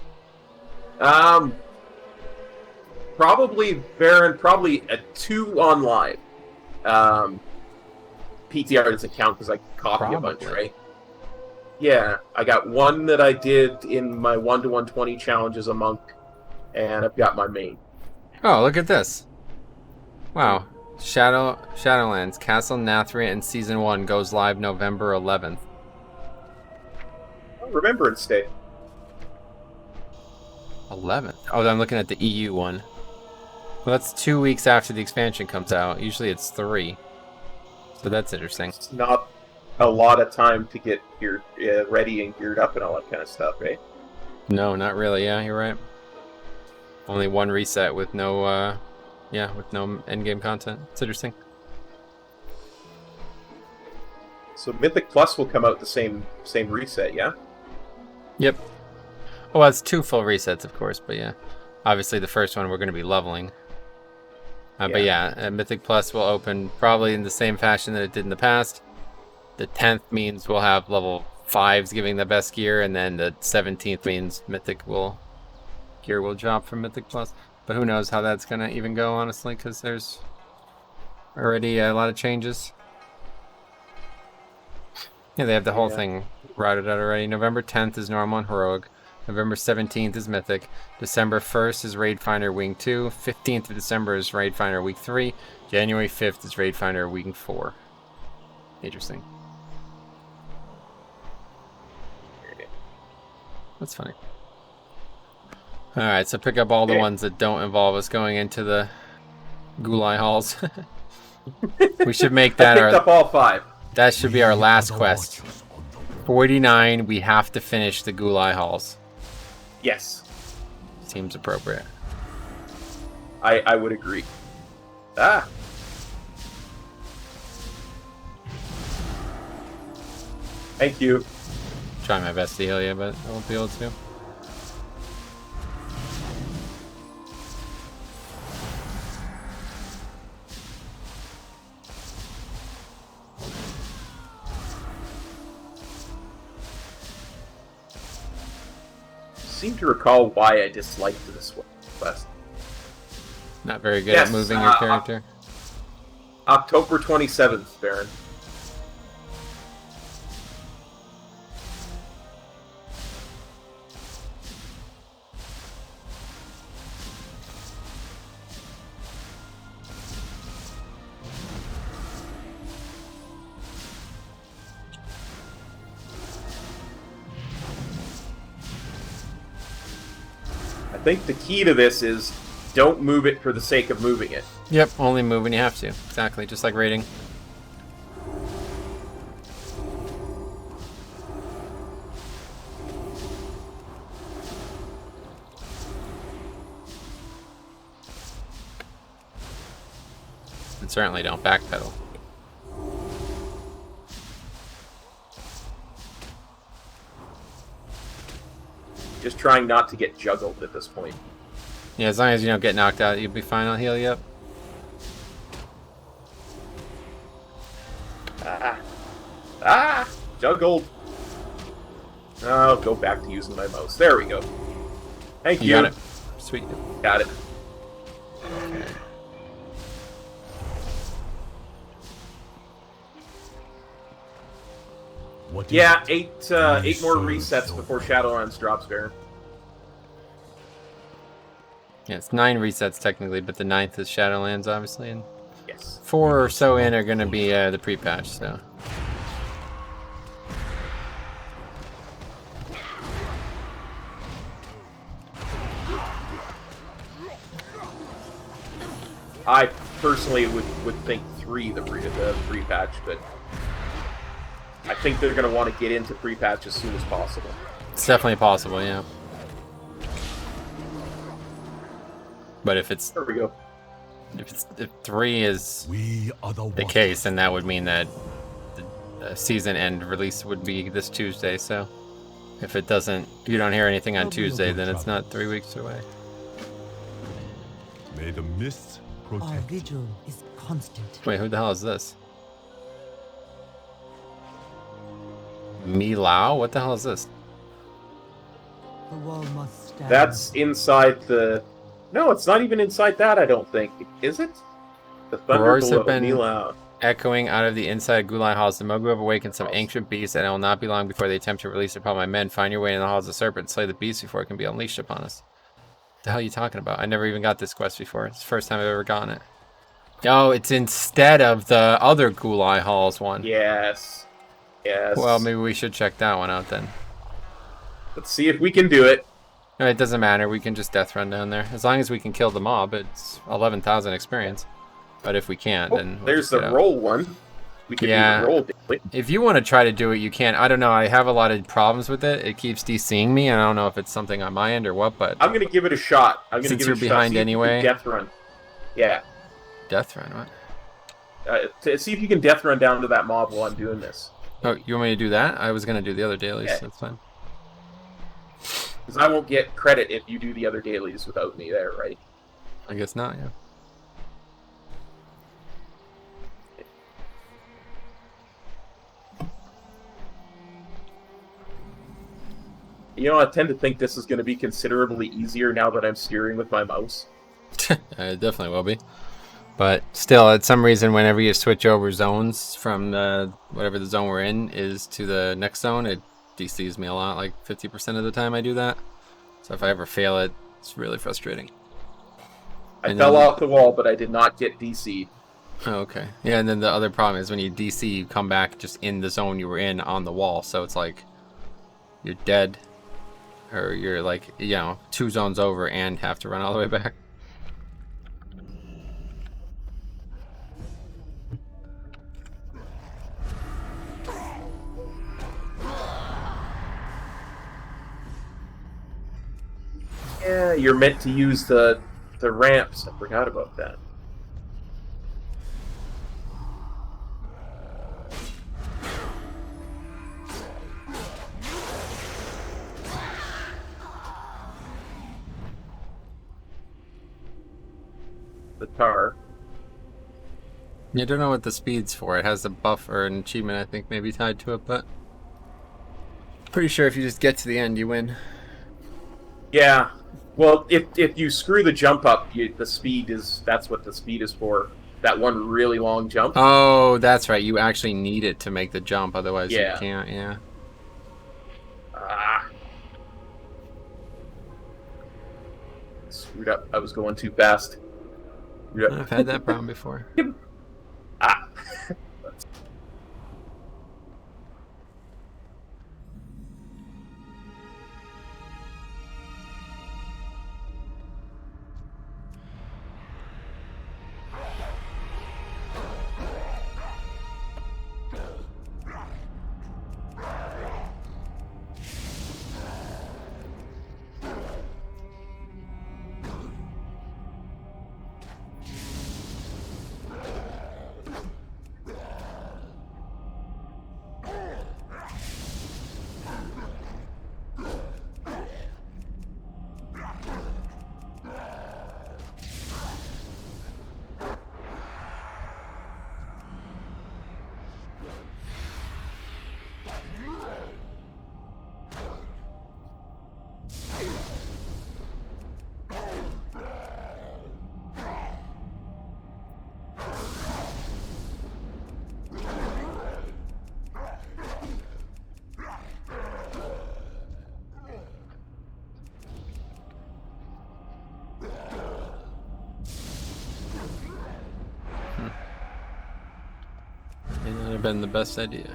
Probably, Baron, probably a 2 on live. PTR doesn't count because I copy a bunch, right? Yeah, I got one that I did in my 1-to-120 challenge as a monk, and I've got my main. Oh, look at this. Wow. Shadowlands, Castle Nathria in Season 1 goes live November 11th. Oh, Remembrance Day. 11th? Oh, I'm looking at the EU one. Well, that's 2 weeks after the expansion comes out. Usually it's 3. So that's interesting. It's not a lot of time to get your ready and geared up and all that kind of stuff, right? No, not really. Yeah, you're right. Only one reset with no, with no endgame content. It's interesting. So Mythic Plus will come out the same reset, yeah? Yep. Oh, well, it's 2 full resets, of course, but yeah. Obviously, the first one we're going to be leveling. But yeah, Mythic Plus will open probably in the same fashion that it did in the past. The 10th means we'll have level 5s giving the best gear, and then the 17th means gear will drop from Mythic Plus. But who knows how that's going to even go, honestly, because there's already a lot of changes. Yeah, they have the whole thing routed out already. November 10th is normal and heroic. November 17th is Mythic. December 1st is Raid Finder Wing 2. 15th of December is Raid Finder Week 3. January 5th is Raid Finder Week 4. Interesting. That's funny. Alright, so pick up all the Okay. ones that don't involve us going into the Gulai halls. We should make that I picked up all 5. that should be our We last are the quest. watchers on the 49, we have to finish the Gulai halls. Yes, Seems appropriate. I would agree. Ah. Thank you. Try my best to heal you, but I won't be able to. Seem to recall why I disliked this quest. Not very good Yes, at moving your character. October 27th, Baron. I think the key to this is don't move it for the sake of moving it. Yep, only move when you have to. Exactly, just like raiding. And certainly don't backpedal. Just trying not to get juggled at this point. Yeah, as long as you don't get knocked out, you'll be fine. I'll heal you up. Ah! Juggled! I'll go back to using my mouse. There we go. Thank you. You got it. Sweet. Got it. What is Yeah, it? eight more resets before Shadowlands drops, Baron. Yeah, it's 9 resets technically, but the 9th is Shadowlands, obviously, and Yes. 4 or so in are going to be the pre-patch, so. I personally would think 3 the pre-patch, but I think they're going to want to get into pre-patch as soon as possible. It's definitely possible, yeah. But if it's There we go. if 3 is We are the the watchers. case, then that would mean that the season end release would be this Tuesday. So if it doesn't, you don't hear anything on I'll be Tuesday, able to then it's travel. not 3 weeks away. May the mists Our protect. vigil is constant. Wait, who the hell is this? Milao? What the hell is this? The wall must stand. That's inside the... No, it's not even inside that, I don't think. Is it? The thunder Roars below have been- Milao. Echoing out of the inside Gulai halls, the Mogu have awakened some ancient beasts, and it will not be long before they attempt to release it upon my men. Find your way in the halls of the serpent, slay the beast before it can be unleashed upon us. The hell are you talking about? I never even got this quest before. It's the first time I've ever gotten it. Oh, it's instead of the other Gulai halls one. Yes. Yes. Well, maybe we should check that one out then. Let's see if we can do it. No, it doesn't matter. We can just death run down there. As long as we can kill the mob, it's 11,000 experience. But if we can't, Oh, then we'll there's just the get out. roll one. We can Yeah. do the roll daily. If you want to try to do it, you can. I don't know. I have a lot of problems with it. It keeps DCing me, and I don't know if it's something on my end or what, but I'm gonna give it a shot. I'm gonna Since give you're it a behind shot. See if you can anyway. Death run. Yeah. death run, what? See if you can death run down to that mob while I'm doing this. Oh, you want me to do that? I was going to do the other dailies. Yeah. That's fine. Because I won't get credit if you do the other dailies without me there, right? I guess not, yeah. You know, I tend to think this is going to be considerably easier now that I'm steering with my mouse. It definitely will be. But still, at some reason, whenever you switch over zones from whatever the zone we're in is to the next zone, it DCs me a lot. Like 50% of the time I do that. So if I ever fail it, it's really frustrating. I And fell then- off the wall, but I did not get DC'd. Oh, okay. Yeah, and then the other problem is when you DC, you come back just in the zone you were in on the wall. So it's like you're dead. or you're like, you know, 2 zones over and have to run all the way back. Yeah, you're meant to use the ramps. I forgot about that. The tar. You don't know what the speed's for. It has a buff or an achievement, I think, maybe tied to it, but pretty sure if you just get to the end, you win. Yeah. Well, if you screw the jump up, the speed is... That's what the speed is for. That one really long jump. Oh, that's right. You actually need it to make the jump, otherwise Yeah. you can't, yeah. Ah. Screwed up. I was going too fast. Screwed up. I've had that problem before. Ah. May not have been the best idea.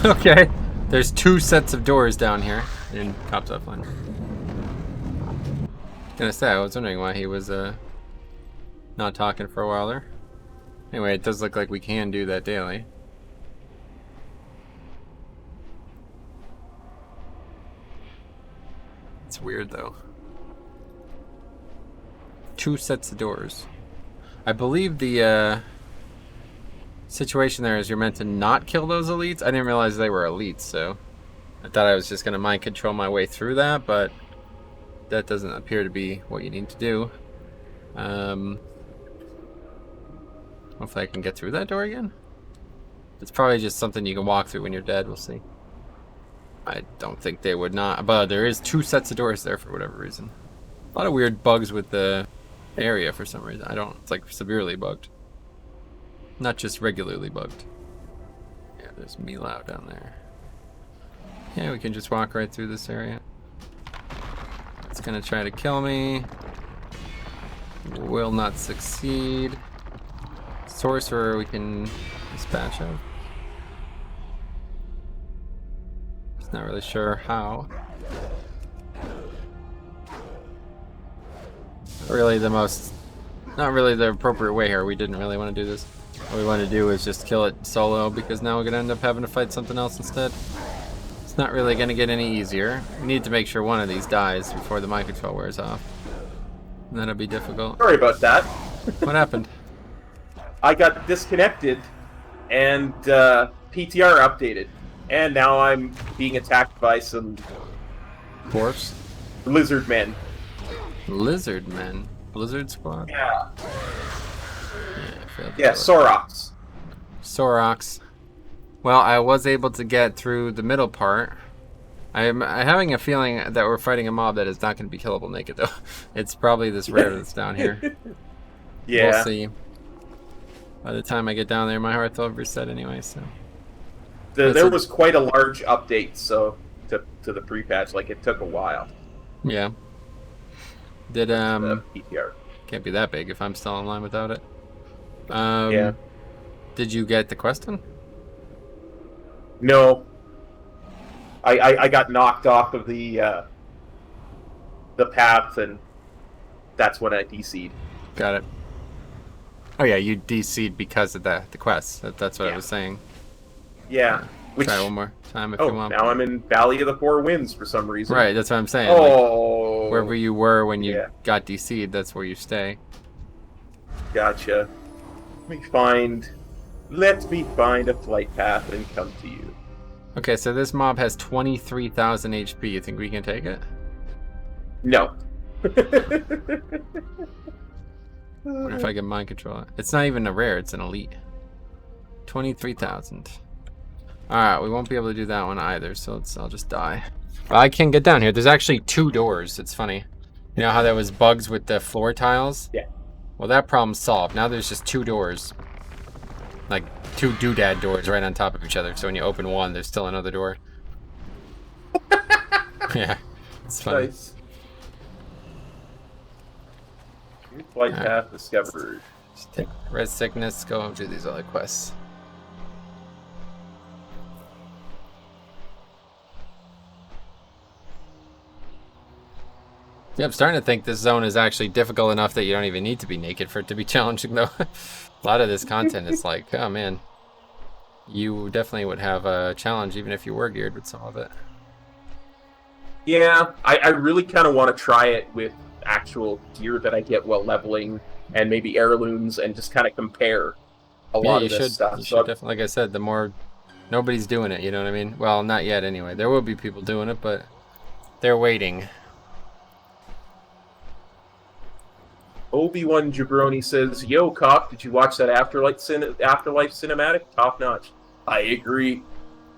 Okay. There's 2 sets of doors down here in Cops Offline. Gonna say, I was wondering why he was not talking for a while there. Anyway, it does look like we can do that daily. It's weird though. 2 sets of doors. I believe the situation there is you're meant to not kill those elites. I didn't realize they were elites, so I thought I was just gonna mind control my way through that, but that doesn't appear to be what you need to do. Hopefully I can get through that door again. It's probably just something you can walk through when you're dead. We'll see. I don't think they would not, but there is 2 sets of doors there for whatever reason. A lot of weird bugs with the area for some reason. It's like severely bugged. Not just regularly bugged. Yeah, there's Melau down there. Yeah, we can just walk right through this area. It's gonna try to kill me. Will not succeed. Sorcerer we can dispatch of. Just not really sure how. Not really the appropriate way here. We didn't really want to do this. What we want to do is just kill it solo, because now we're gonna end up having to fight something else instead. It's not really gonna get any easier. We need to make sure one of these dies before the mind control wears off. And that'll be difficult. Sorry about that. What happened? I got disconnected, and PTR updated, and now I'm being attacked by some Dwarfs? lizard men. Lizard men? Blizzard squad? Yeah. Yeah, Sorox. Sorox. Well, I was able to get through the middle part. I'm having a feeling that we're fighting a mob that is not going to be killable naked, though. It's probably this rare that's down here. Yeah. We'll see. By the time I get down there, my hearth will have reset anyway, so. There was quite a large update, so to the pre-patch, like it took a while. Yeah. Did The PTR. can't be that big if I'm still online without it. Yeah. Did you get the quest done? No. I got knocked off of the path, and that's when I DC'd. Got it. Oh yeah, you DC'd because of the quest. That's what I Yeah. was saying. Yeah. Which, Try one more time if you want. now I'm in Valley of the Four Winds for some reason. Right, that's what I'm saying. Oh. Like, wherever you were when you Yeah. got DC'd, that's where you stay. Gotcha. Let me find a flight path and come to you. Okay, so this mob has 23,000 HP. You think we can take it? No. What if I can mind control it? It's not even a rare, it's an elite. 23,000. Alright, we won't be able to do that one either, so I'll just die. I can get down here. There's actually 2 doors. It's funny. You know how there was bugs with the floor tiles? Yeah. Well, that problem's solved. Now there's just 2 doors. Like 2 doodad doors right on top of each other. So when you open one, there's still another door. Yeah, it's funny. Nice. New flight path discovered. Just take red sickness, go and do these other quests. Yeah, I'm starting to think this zone is actually difficult enough that you don't even need to be naked for it to be challenging, though. A lot of this content is like, oh man, you definitely would have a challenge even if you were geared with some of it. Yeah, I really kind of want to try it with actual gear that I get while leveling, and maybe heirlooms, and just kind of compare a lot of this stuff. You should definitely, like I said, the more nobody's doing it, you know what I mean? Well, not yet anyway. There will be people doing it, but they're waiting. Obi-Wan Jabroni says, "Yo, Cop, did you watch that Afterlife cinematic? Top notch." I agree.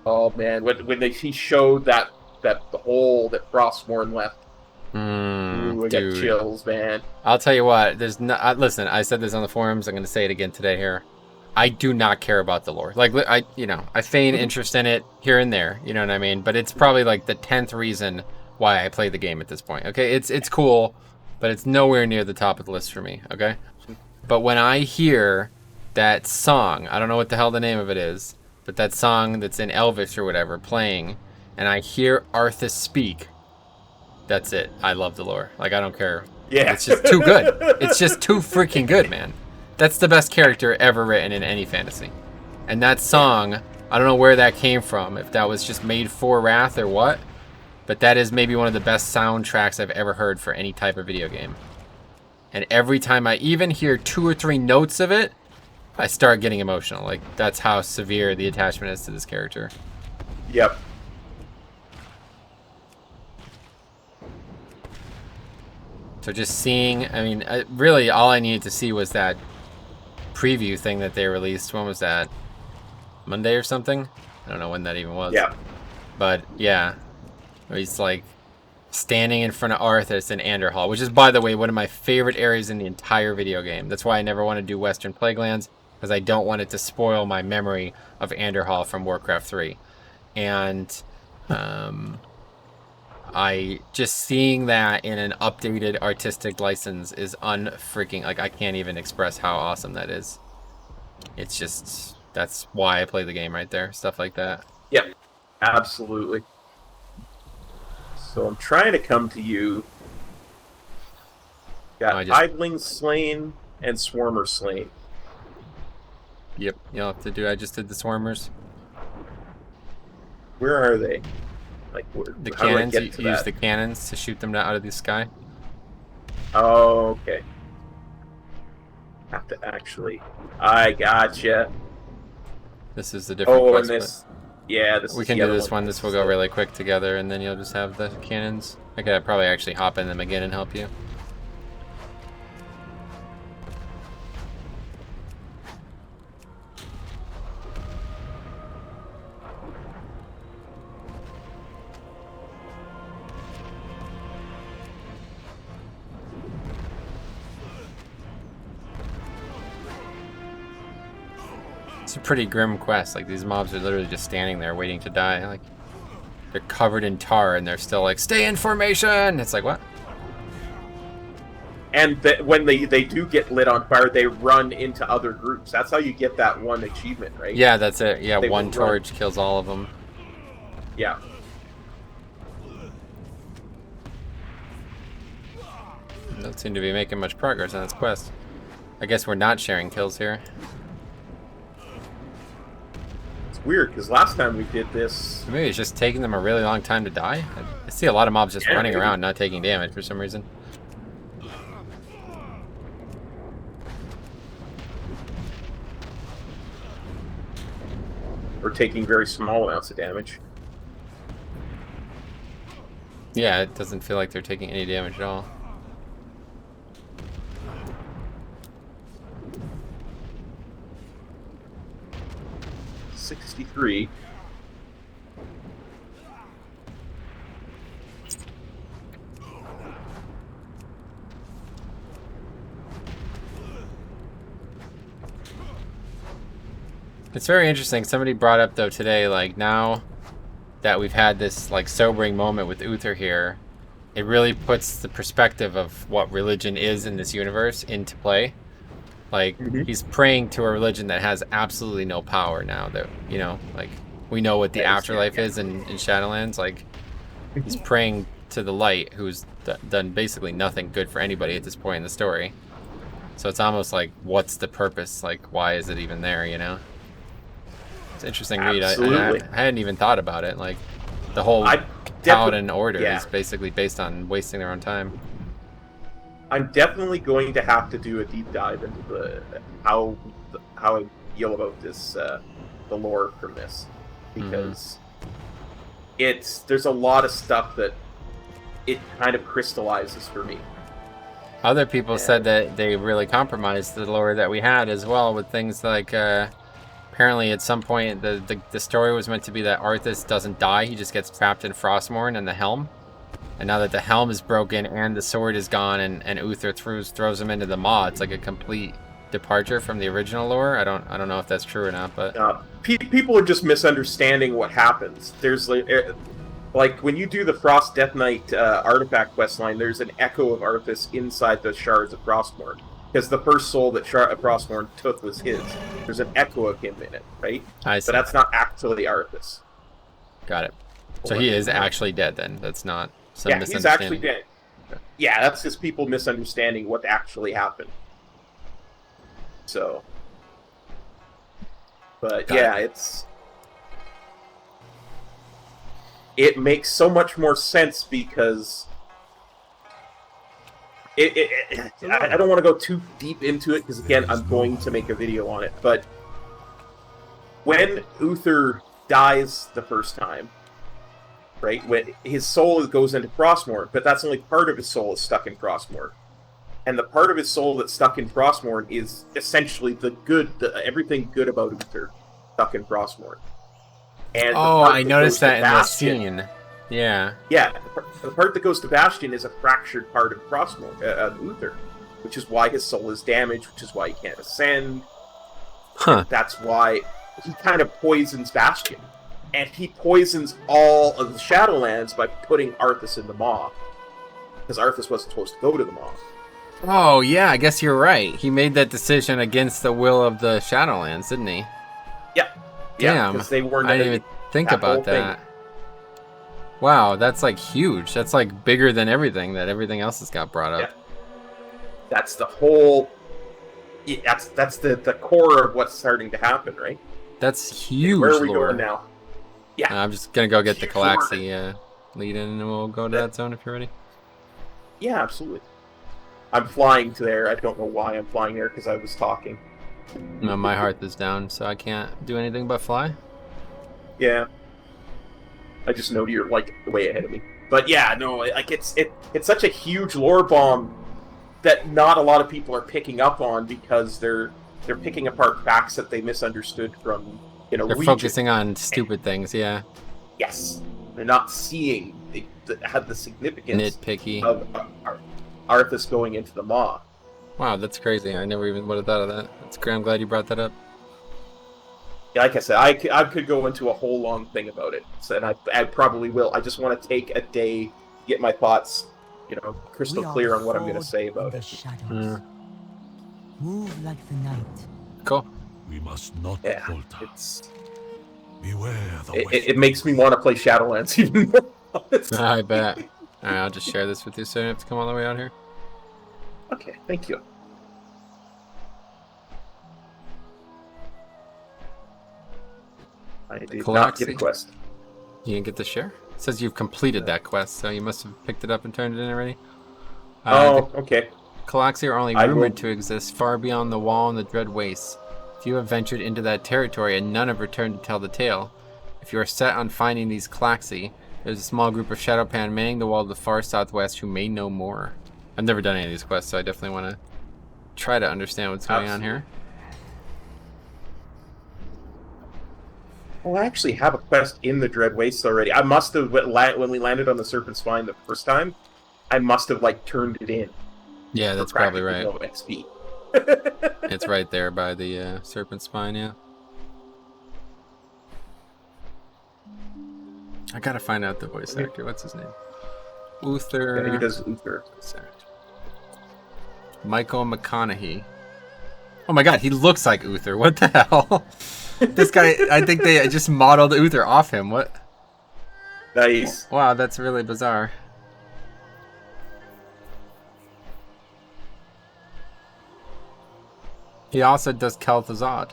Oh man, when he showed that the hole that Frostmourne left, ooh, I got chills, man. I'll tell you what. There's no. Listen, I said this on the forums. I'm going to say it again today here. I do not care about the lore. Like I feign interest in it here and there. You know what I mean? But it's probably like the 10th reason why I play the game at this point. Okay, it's cool. But it's nowhere near the top of the list for me, okay? But when I hear that song, I don't know what the hell the name of it is, but that song that's in Elvish or whatever playing, and I hear Arthas speak, that's it. I love the lore. Like, I don't care. Yeah. It's just too good. It's just too freaking good, man. That's the best character ever written in any fantasy. And that song, I don't know where that came from, if that was just made for Wrath or what, but that is maybe one of the best soundtracks I've ever heard for any type of video game. And every time I even hear 2 or 3 notes of it, I start getting emotional. Like, that's how severe the attachment is to this character. Yep. So just seeing, I mean, really all I needed to see was that preview thing that they released. When was that? Monday or something? I don't know when that even was. Yeah. But, yeah. He's like standing in front of Arthas in Anderhall, which is, by the way, one of my favorite areas in the entire video game. That's why I never want to do Western Plaguelands, because I don't want it to spoil my memory of Anderhall from Warcraft 3. And I just seeing that in an updated artistic license is unfreaking, like, I can't even express how awesome that is. It's just, that's why I play the game right there, stuff like that. Yep. Absolutely. So I'm trying to come to you. Got Idling slain and Swarmer slain. Yep, you'll have to do. I just did the Swarmers. Where are they? Like, the how do I cannons. get You to use that? the cannons to shoot them out of the sky. Oh, okay. Have to actually. I gotcha. This is the different Oh, quest, and this. Yeah, this. we is can the do other this one. This will go really quick together, and then you'll just have the cannons. I could probably actually hop in them again and help you. It's a pretty grim quest. Like, these mobs are literally just standing there waiting to die. Like, they're covered in tar and they're still like, stay in formation! It's like, what? And when they do get lit on fire, they run into other groups. That's how you get that one achievement, right? Yeah, that's it. Yeah, They one will torch kills all of them. Yeah. Don't seem to be making much progress on this quest. I guess we're not sharing kills here. It's weird, because last time we did this... Maybe it's just taking them a really long time to die. I see a lot of mobs just running around, not taking damage for some reason. We're taking very small amounts of damage. Yeah, it doesn't feel like they're taking any damage at all. $63. It's very interesting. Somebody brought up though today, like now that we've had this like sobering moment with Uther here, it really puts the perspective of what religion is in this universe into play. Like he's praying to a religion that has absolutely no power now. That you know, like we know what the afterlife is in Shadowlands. Like he's praying to the light, who's done basically nothing good for anybody at this point in the story. So it's almost like, what's the purpose? Like, why is it even there? You know. It's an interesting read. I hadn't even thought about it. Like, the whole Paladin order is basically based on wasting their own time. I'm definitely going to have to do a deep dive into how I feel about this, the lore from this, because there's a lot of stuff that it kind of crystallizes for me. Other people said that they really compromised the lore that we had as well, with things like. Apparently, at some point, the story was meant to be that Arthas doesn't die; he just gets trapped in Frostmourne and the helm. And now that the helm is broken and the sword is gone, and Uther throws him into the maw, it's like a complete departure from the original lore. I don't know if that's true or not, but people are just misunderstanding what happens. There's like when you do the Frost Death Knight artifact questline, there's an echo of Arthas inside the shards of Frostmourne. Because the first soul that Frostmourne took was his. There's an echo of him in it, right? I see. But that's not actually Arthas. Got it. So he is actually dead then. That's not some misunderstanding. He's actually dead. Yeah, that's just people misunderstanding what actually happened. So. But it makes so much more sense because... I don't want to go too deep into it because, again, I'm going to make a video on it. But when Uther dies the first time, right, when his soul goes into Frostmourne, but that's only part of his soul is stuck in Frostmourne. And the part of his soul that's stuck in Frostmourne is essentially everything good about Uther stuck in Frostmourne. And I noticed that in the scene. Yeah. Yeah, the part that goes to Bastion is a fractured part of Frostmourne, of Uther, which is why his soul is damaged, which is why he can't ascend. Huh. That's why he kind of poisons Bastion. And he poisons all of the Shadowlands by putting Arthas in the maw. Because Arthas wasn't supposed to go to the maw. Oh, yeah, I guess you're right. He made that decision against the will of the Shadowlands, didn't he? Yeah. Damn, because they weren't. I didn't even think about that. Wow, that's like huge. That's like bigger than everything else has got brought up. Yeah. That's the whole. Yeah, that's the core of what's starting to happen, right? That's huge. Where are we going now? Yeah, I'm just gonna go get the Calaxy lead in, and we'll go to that zone if you're ready. Yeah, absolutely. I'm flying to there. I don't know why I'm flying there because I was talking. No, my hearth is down, so I can't do anything but fly. Yeah. I just know you're like way ahead of me. But yeah, no, like it's such a huge lore bomb that not a lot of people are picking up on because they're picking apart facts that they misunderstood from They're focusing on stupid things, yeah. Yes, they're not seeing the significance nitpicky of Arthas going into the maw. Wow, that's crazy. I never even would have thought of that. I'm glad you brought that up. like I said, I could go into a whole long thing about it, so, and I probably will. I just want to take a day to get my thoughts, crystal We are clear the on what I'm going to sword say in about the it. shadows. Move like the night. Cool. We must not Yeah, falter. it's Beware the it makes me want to play Shadowlands even more. Honestly. I bet. Alright, I'll just share this with you so you don't have to come all the way out here. Okay, thank you. I did not get a Calaxy. quest. You didn't get the share? It says you've completed that quest, so you must have picked it up and turned it in already. Oh, okay. Calaxy are only I will- rumored to exist far beyond the wall and the dread wastes. Few have ventured into that territory, and none have returned to tell the tale. If you are set on finding these Calaxy, there's a small group of Shadowpan manning the wall to the far southwest who may know more. I've never done any of these quests, so I definitely want to try to understand what's going on here. Oh, I actually have a quest in the Dread Wastes already. I must have, when we landed on the Serpent's Spine the first time, I must have, turned it in. Yeah, that's probably right. No XP. It's right there by the Serpent Spine, yeah. I gotta find out the voice actor. What's his name? Uther. Yeah, he does Uther. Michael McConaughey. Oh my god, he looks like Uther. What the hell? This guy, I think they just modeled Uther off him. What? Nice. Wow, that's really bizarre. He also does Kel'Thuzad.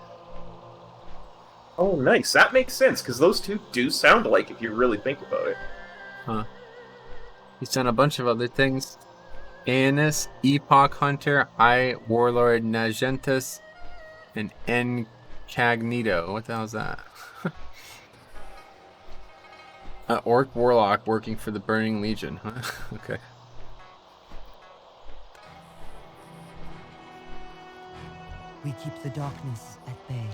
Oh, nice. That makes sense, because those two do sound alike if you really think about it. Huh. He's done a bunch of other things. Aenis, Epoch Hunter, Warlord Nagentus, and Incognito. What the hell is that? Orc Warlock working for the Burning Legion. Huh? Okay. We keep the darkness at bay.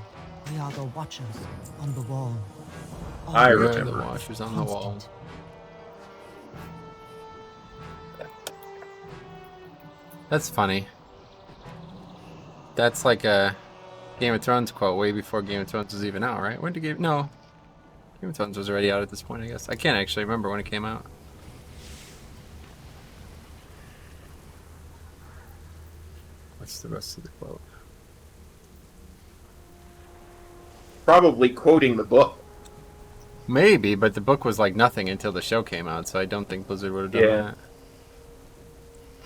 We are the watchers on the wall. I Where are remember. the washers on the wall. Constant. That's funny. That's like a Game of Thrones quote way before Game of Thrones was even out, right? When did Game of Thrones was already out at this point, I guess. I can't actually remember when it came out. What's the rest of the quote? Probably quoting the book. Maybe, but the book was like nothing until the show came out, so I don't think Blizzard would have done Yeah. that.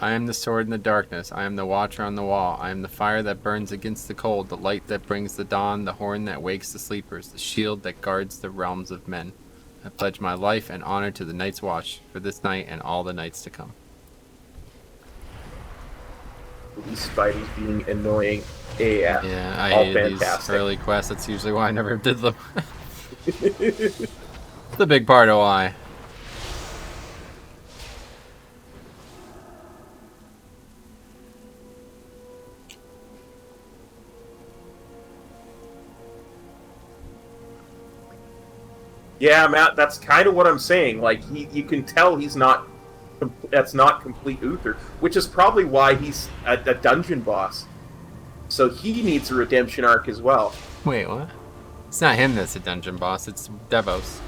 I am the sword in the darkness. I am the watcher on the wall. I am the fire that burns against the cold, the light that brings the dawn, the horn that wakes the sleepers, the shield that guards the realms of men. I pledge my life and honor to the Night's Watch for this night and all the nights to come. These spiders being annoying AF. Yeah, I All hated these fantastic. early quests. That's usually why I never did them. It's a big part of why. Yeah, Matt, that's kind of what I'm saying. Like, you can tell he's not... That's not complete Uther, which is probably why he's a dungeon boss. So he needs a redemption arc as well. Wait, what? It's not him that's a dungeon boss. It's Devos.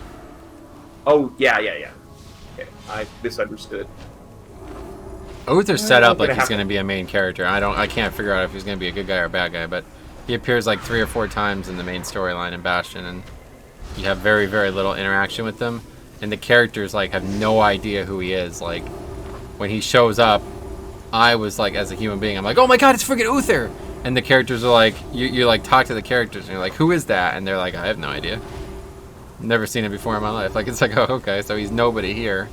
Oh, yeah. Okay, I misunderstood. Uther's set up gonna like he's have going to be a main character. I can't figure out if he's going to be a good guy or a bad guy, but he appears like 3 or 4 times in the main storyline in Bastion, and you have very, very little interaction with them. And the characters like have no idea who he is. Like when he shows up, I was like, as a human being, I'm like, oh my god, it's freaking Uther! And the characters are like, you like talk to the characters, and you're like, who is that? And they're like, I have no idea. Never seen it before in my life. Like it's like, oh okay, so he's nobody here.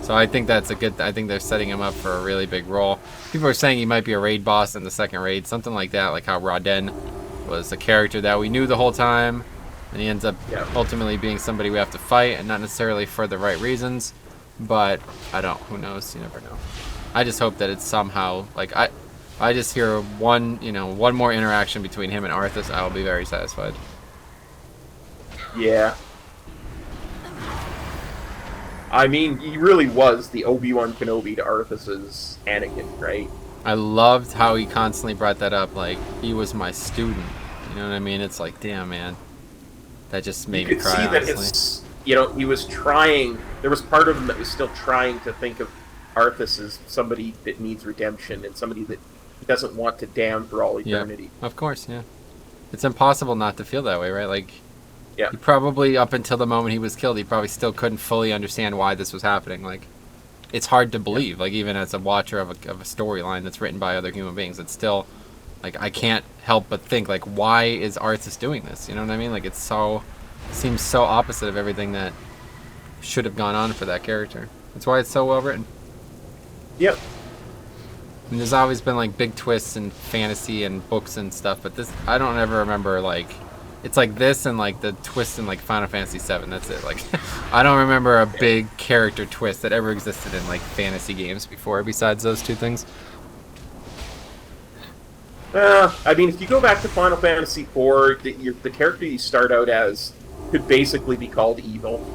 So I think that's a good. I think they're setting him up for a really big role. People are saying he might be a raid boss in the second raid, something like that. Like how Raden was a character that we knew the whole time, and he ends up ultimately being somebody we have to fight, and not necessarily for the right reasons. But I don't. Who knows? You never know. I just hope that it's somehow like I just hear one more interaction between him and Arthas. I will be very satisfied. Yeah. I mean, he really was the Obi-Wan Kenobi to Arthas's Anakin, right? I loved how he constantly brought that up. Like he was my student. You know what I mean? It's like, damn, man. That just You made me could cry, see that honestly. he was trying. There was part of him that was still trying to think of Arthas as somebody that needs redemption and somebody that he doesn't want to damn for all eternity. Of course, yeah. It's impossible not to feel that way, right? Like, Yeah. he probably, up until the moment he was killed, he probably still couldn't fully understand why this was happening. Like, it's hard to believe. Like, even as a watcher of a storyline that's written by other human beings, it's still, like, I can't help but think, like, why is Arthas doing this? You know what I mean? Like, it seems so opposite of everything that should have gone on for that character. That's why it's so well written. Yep. And there's always been like big twists in fantasy and books and stuff, but this, I don't ever remember, like, it's like this and like the twist in like Final Fantasy VII. That's it. Like, I don't remember a big character twist that ever existed in like fantasy games before, besides those two things. I mean, if you go back to Final Fantasy IV, the character you start out as could basically be called evil,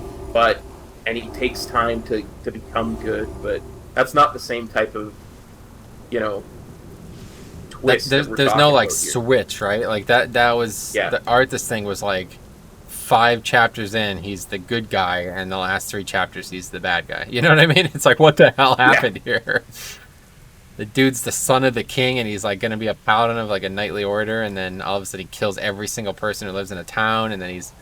and he takes time to become good, but that's not the same type of, twist. There's no like switch, right? Like that was the Arthas thing was like 5 chapters in, he's the good guy, and the last 3 chapters he's the bad guy. You know what I mean? It's like, what the hell happened here? The dude's the son of the king, and he's like gonna be a paladin of like a knightly order, and then all of a sudden he kills every single person who lives in a town, and then he's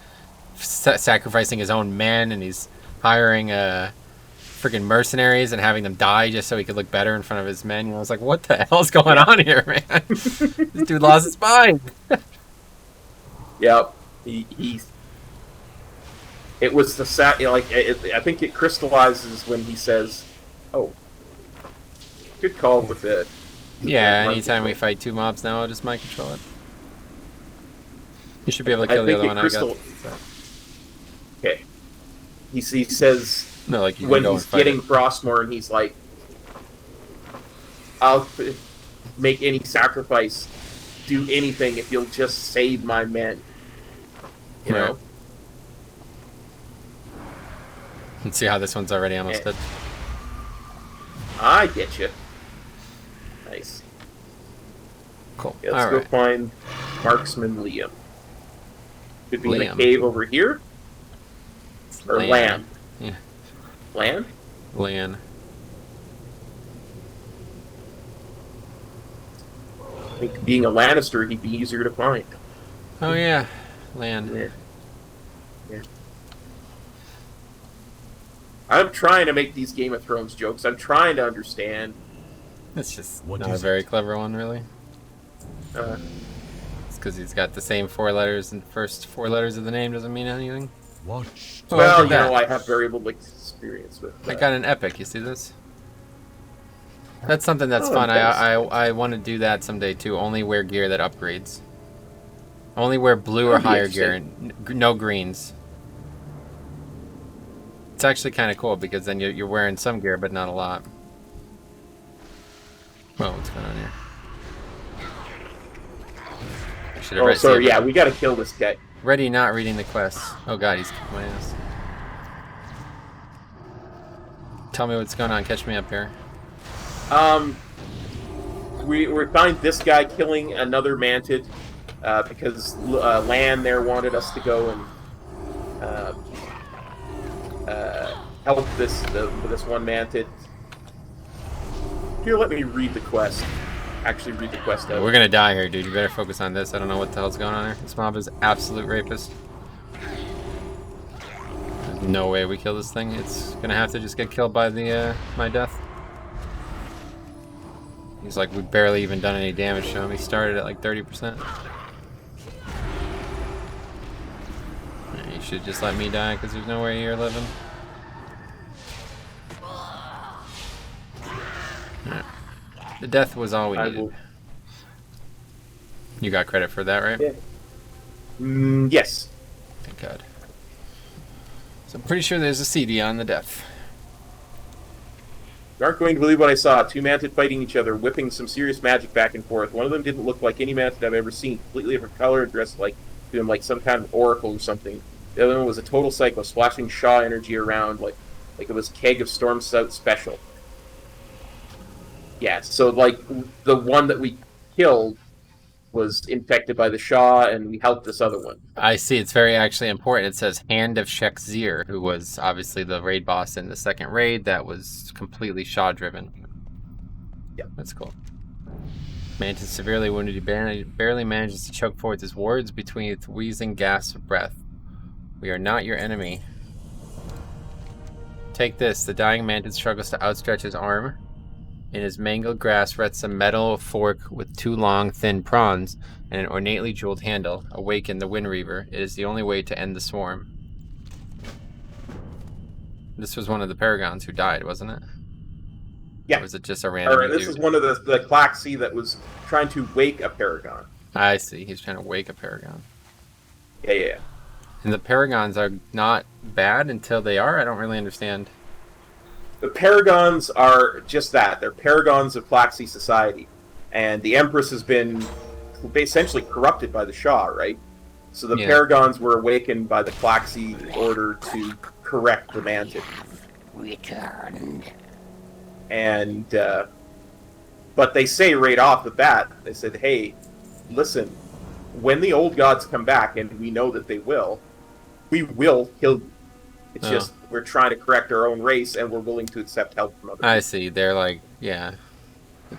sacrificing his own men, and he's hiring freaking mercenaries and having them die just so he could look better in front of his men. I was like, what the hell's going on here, man? This dude lost his mind. Yep. It was the I think it crystallizes when he says, "Oh, good call with it." Yeah, anytime we fight 2 mobs now, I'll just mind control it. You should be able to kill the other one I got. Okay. He says, no, like you when he's getting Frostmourne, he's like, "I'll make any sacrifice, do anything if you'll just save my men." You know? Let's see how this one's already almost dead. I get you. Nice. Cool. Okay, let's go find Marksman Liam. Could be in a cave over here. Or land. Yeah. Land? Land. I think being a Lannister, he'd be easier to find. Oh yeah, land. Yeah. I'm trying to make these Game of Thrones jokes. I'm trying to understand. It's just not a very clever one, really. It's because he's got the same 4 letters, and the first 4 letters of the name doesn't mean anything. Watch. Well, I have variable experience with that. I got an epic. You see this? That's something that's fun. I want to do that someday too. Only wear gear that upgrades. Only wear blue or higher gear, and no greens. It's actually kind of cool because then you're wearing some gear, but not a lot. Well, what's going on here? Oh, sorry. Yeah, we gotta kill this guy. Ready, not reading the quest. Oh god, he's kicking my ass. Tell me what's going on. Catch me up here. We find this guy killing another mantid because Lan there wanted us to go and help this one mantid. Here, let me read the quest. Actually, read the quest out. We're gonna die here, dude. You better focus on this. I don't know what the hell's going on here. This mob is absolute rapist. There's no way we kill this thing. It's gonna have to just get killed by the my death. He's like, we've barely even done any damage to him. He started at like 30%. You should just let me die because there's no way you're living. Right. The death was all we needed. You got credit for that, right? Yeah. Yes. Thank God. So I'm pretty sure there's a CD on the death. You aren't going to believe what I saw. 2 mantid fighting each other, whipping some serious magic back and forth. One of them didn't look like any mantid I've ever seen. Completely different color, dressed like some kind of oracle or something. The other one was a total psycho, splashing Shaw energy around like it was Keg of Storm South Special. Yeah, so like the one that we killed was infected by the Shah, and we helped this other one. I see. It's very actually important. It says Hand of Shekzir, who was obviously the raid boss in the second raid that was completely Shah-driven. Yeah. That's cool. Mantis severely wounded. He barely manages to choke forth his words between its wheezing gasps of breath. We are not your enemy. Take this. The dying Mantis struggles to outstretch his arm. In his mangled grasp rests a metal fork with 2 long, thin prongs and an ornately jeweled handle. Awaken the Wind Reaver. It is the only way to end the swarm. This was one of the Paragons who died, wasn't it? Yeah. Or was it just a random Or this dude? is one of the Klaxi that was trying to wake a Paragon. I see. He's trying to wake a Paragon. Yeah. And the Paragons are not bad until they are? I don't really understand. The Paragons are just that. They're Paragons of Klaxi society. And the Empress has been essentially corrupted by the Shah, right? So the Paragons were awakened by the Klaxi in order to correct the Mantic. Returned. And, but they say right off the bat, they said, hey, listen, when the old gods come back, and we know that they will, we will kill you. It's just, we're trying to correct our own race, and we're willing to accept help from other people. I see. They're like, yeah.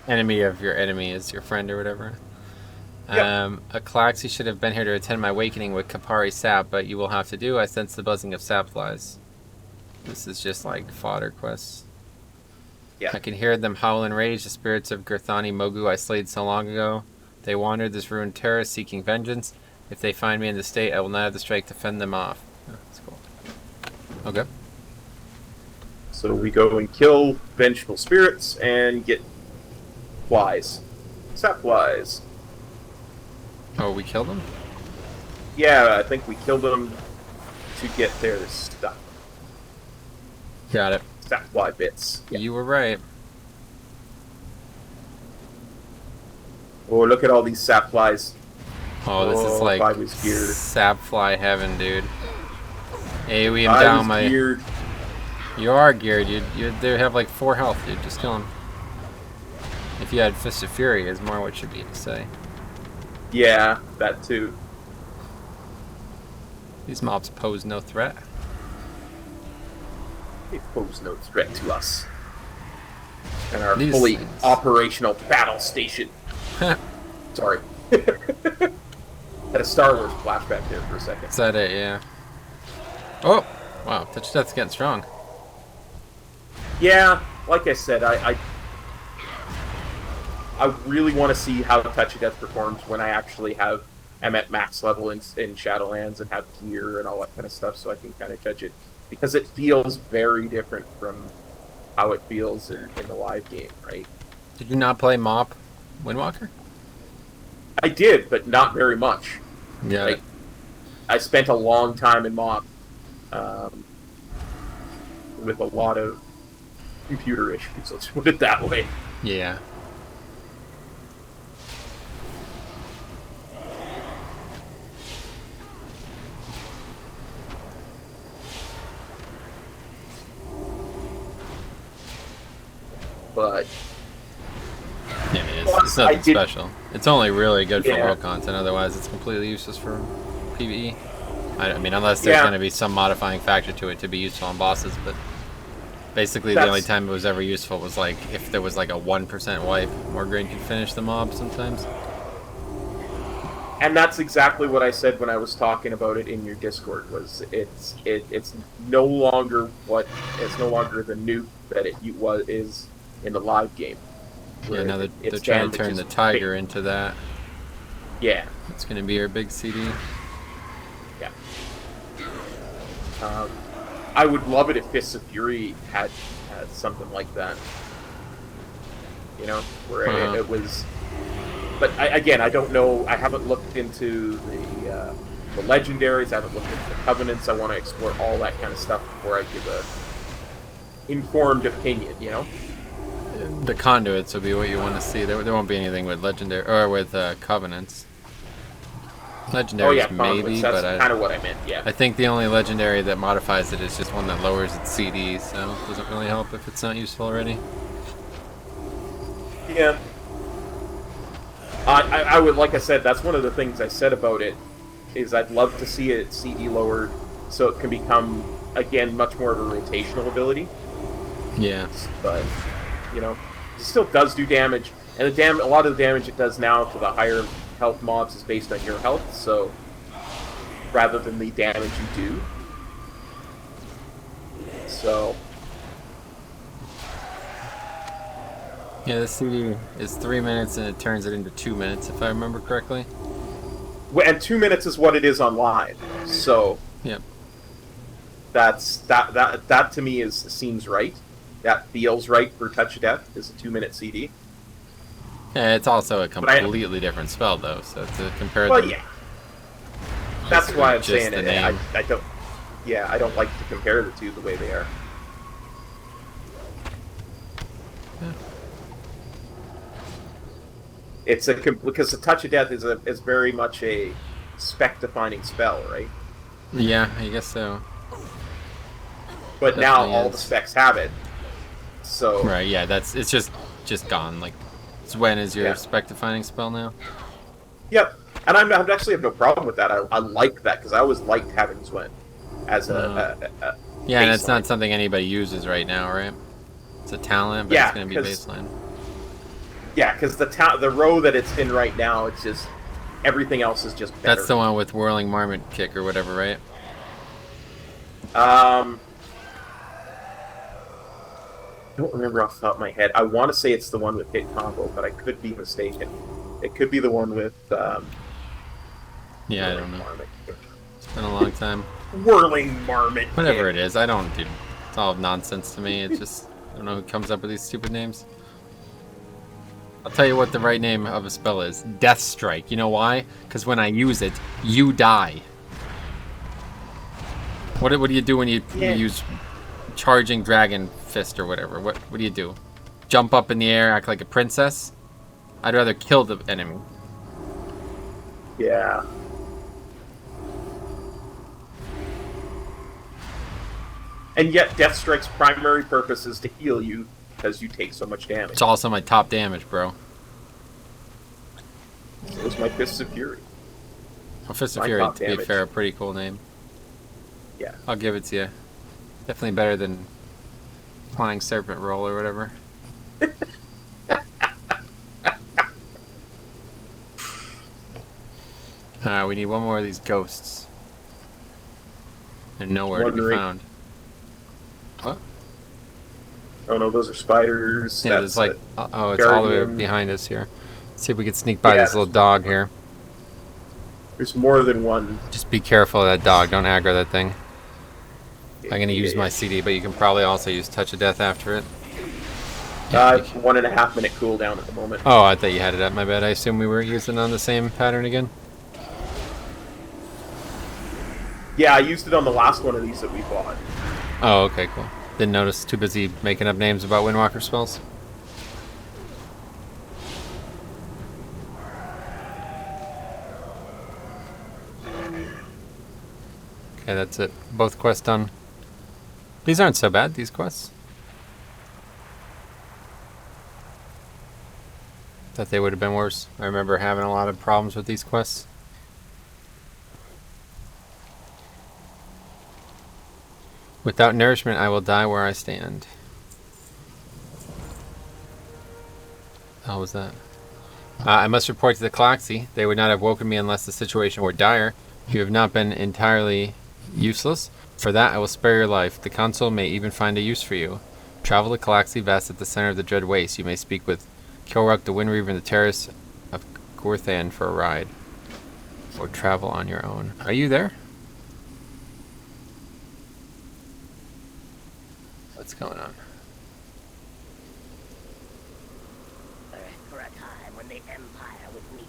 Enemy of your enemy is your friend or whatever. Yep. A Klaxi should have been here to attend my awakening with Kapari sap, but you will have to do. I sense the buzzing of sap flies. This is just like fodder quests. Yeah. I can hear them howl in rage, the spirits of Girthani Mogu I slayed so long ago. They wandered this ruined terrace seeking vengeance. If they find me in this state, I will not have the strength to fend them off. Oh, that's cool. Okay. So we go and kill vengeful spirits and get flies. Sap flies. Oh, we killed them? Yeah, I think we killed them to get their stuff. Got it. Sap fly bits. Yeah. You were right. Oh, look at all these sap flies. Oh, this is if I like was geared. sapfly heaven, dude. AoE him I down was my... geared. You are geared, they have like 4 health, dude. Just kill him. If you had Fist of Fury, is more what should be to say. Yeah, that too. These mobs pose no threat. They pose no threat to us. And our These fully things. operational battle station. Sorry. Had a Star Wars flashback there for a second. Is that it? Yeah. Oh! Wow, Touch Death's getting strong. Yeah, like I said, I really want to see how Touch of Death performs when I actually am at max level in Shadowlands and have gear and all that kind of stuff, so I can kind of judge it. Because it feels very different from how it feels in the live game, right? Did you not play MoP Windwalker? I did, but not very much. Yeah. Like, I spent a long time in MoP with a lot of computer issues, let's put it that way. Yeah. But Yeah, I mean, it's nothing special. It's only really good for Yeah. world content, otherwise it's completely useless for PvE. I mean, unless there's going to be some modifying factor to it to be useful on bosses, but basically the only time it was ever useful was like if there was like a 1% wipe, Morgraine could finish the mob sometimes. And that's exactly what I said when I was talking about it in your Discord. Was it's no longer the nuke that it is in the live game. Yeah, now they're trying to turn the Tiger into that. Yeah, It's going to be our big CD. yeah. I would love it if Fists of Fury had something like that. You know, where it was. But I don't know. I haven't looked into the legendaries. I haven't looked into the covenants. I want to explore all that kind of stuff before I give a informed opinion. You know. The conduits will be what you want to see. There won't be anything with legendary or with covenants. Legendaries maybe, that's but kind of what I meant. Yeah. I think the only legendary that modifies it is just one that lowers its CD, so it doesn't really help if it's not useful already. Yeah. I would, like I said, that's one of the things I said about it, is I'd love to see it CD lowered so it can become, again, much more of a rotational ability. Yeah. But, you know, it still does do damage, and a lot of the damage it does now to the higher health mobs is based on your health, so rather than the damage you do. So... Yeah, the CD is 3 minutes and it turns it into 2 minutes, if I remember correctly. And 2 minutes is what it is on live, so... Yep. That to me seems right. That feels right for Touch of Death, is a 2-minute CD. Yeah, it's also a completely different spell, though, so to compare them... Well, yeah. That's why I'm just saying the it. name. I don't... Yeah, I don't like to compare the two the way they are. Yeah. It's because the Touch of Death is very much a spec-defining spell, right? Yeah, I guess so. But Definitely now all is. the specs have it, so... Right, yeah, it's just gone. Like, Swen is your Yeah. spec-defining spell now. Yep, and I actually have no problem with that. I like that, because I always liked having Swen as a Yeah, and it's baseline. not something anybody uses right now, right? It's a talent, but Yeah, it's going to be baseline. Yeah, because the row that it's in right now, it's just... Everything else is just better. That's the one with Whirling Marmot Kick or whatever, right? I don't remember off the top of my head. I want to say it's the one with hit combo, but I could be mistaken. It could be the one with... Yeah, I don't know. It's been a long time. Whirling Marmot. Whatever it is, I don't, dude. It's all nonsense to me. It's just, I don't know who comes up with these stupid names. I'll tell you what the right name of a spell is. Death Strike. You know why? Because when I use it, you die. What do you do when you use Charging Dragon Fist or whatever? What do you do? Jump up in the air, act like a princess? I'd rather kill the enemy. Yeah. And yet, Death Strike's primary purpose is to heal you, because you take so much damage. It's also my top damage, bro. So is my Fists of Fury. Well, Fist of My Fury, top to be damage. fair, a pretty cool name. Yeah. I'll give it to you. Definitely better than Flying Serpent Roll or whatever. We need one more of these ghosts. They're nowhere to be Wondering. found. What? Oh no, those are spiders. Yeah, That's there's like... a Oh, it's all the way guardian. behind us here. Let's see if we can sneak by Yeah, this little dog here. There's more than one. Just be careful of that dog. Don't aggro that thing. I'm going to use Yeah. my CD, but you can probably also use Touch of Death after it. 1.5 minute cooldown at the moment. Oh, I thought you had it up. My bad. I assume we were using on the same pattern again. Yeah, I used it on the last one of these that we bought. Oh, okay, cool. Didn't notice. Too busy making up names about Windwalker spells. Okay, that's it. Both quests done. These aren't so bad, these quests. Thought they would have been worse. I remember having a lot of problems with these quests. Without nourishment, I will die where I stand. How was that? I must report to the Calaxy. They would not have woken me unless the situation were dire. You have not been entirely useless. For that, I will spare your life. The Council may even find a use for you. Travel to Calaxy Vast at the center of the Dread Waste. You may speak with Kilruck the Windreaver and the Terrace of Gorthan for a ride. Or travel on your own. Are you there? What's going on? For a time when the Empire would need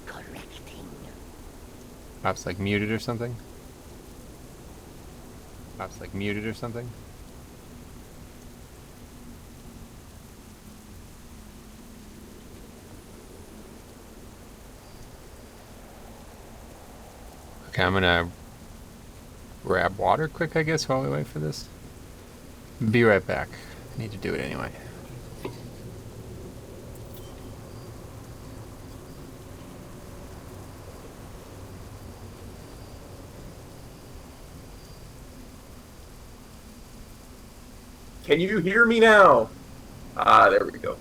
correcting. Perhaps like muted or something? Perhaps like muted or something? Okay, I'm gonna grab water quick, I guess, while we wait for this. Be right back. I need to do it anyway. Can you hear me now? Ah, there we go.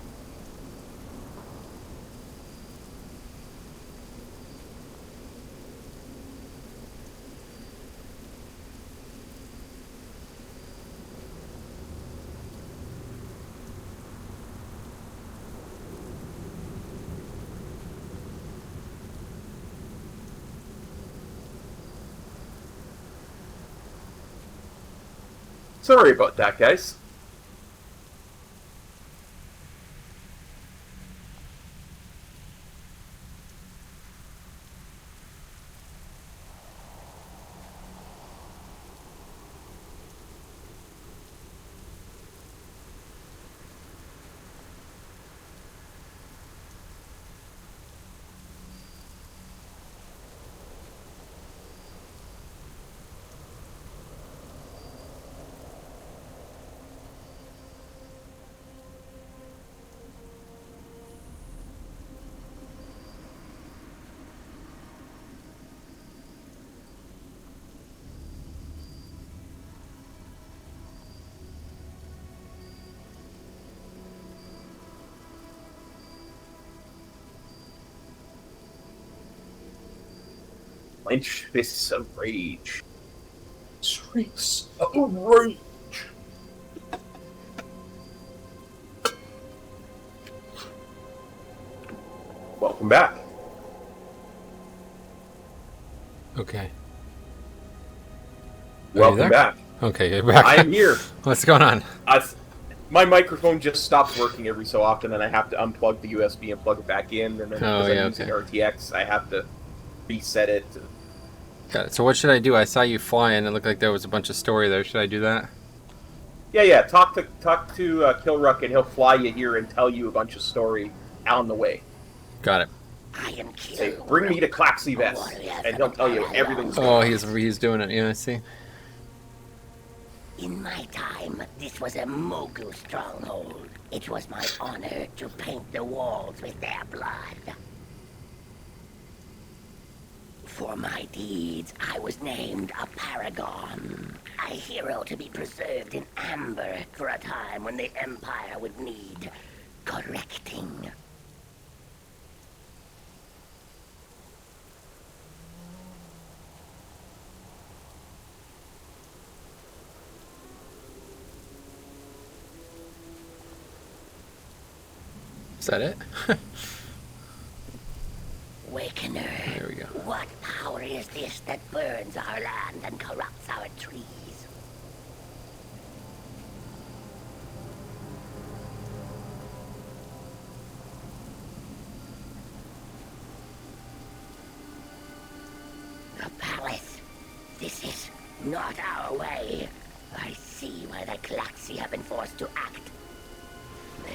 Sorry about that, guys. Clench fists of rage. Streaks of rage. Welcome back. Okay. Welcome back. Okay, you're back. I am here. What's going on? My microphone just stops working every so often, and I have to unplug the USB and plug it back in. And then because I'm using RTX, I have to reset it. Got it. So what should I do? I saw you flying. It looked like there was a bunch of story there. Should I do that? Yeah. Talk to Kilruck, and he'll fly you here and tell you a bunch of story on the way. Got it. I am Say, bring me to Claxy Vest, and he'll tell you everything's going on. He's doing it. Yeah, I see. In my time, this was a Mogul stronghold. It was my honor to paint the walls with their blood. For my deeds, I was named a paragon, a hero to be preserved in amber for a time when the Empire would need correcting. Is that it? Wakener, There we go. what power is this that burns our land and corrupts our trees? The palace. This is not our way. I see why the Klaxi have been forced to act.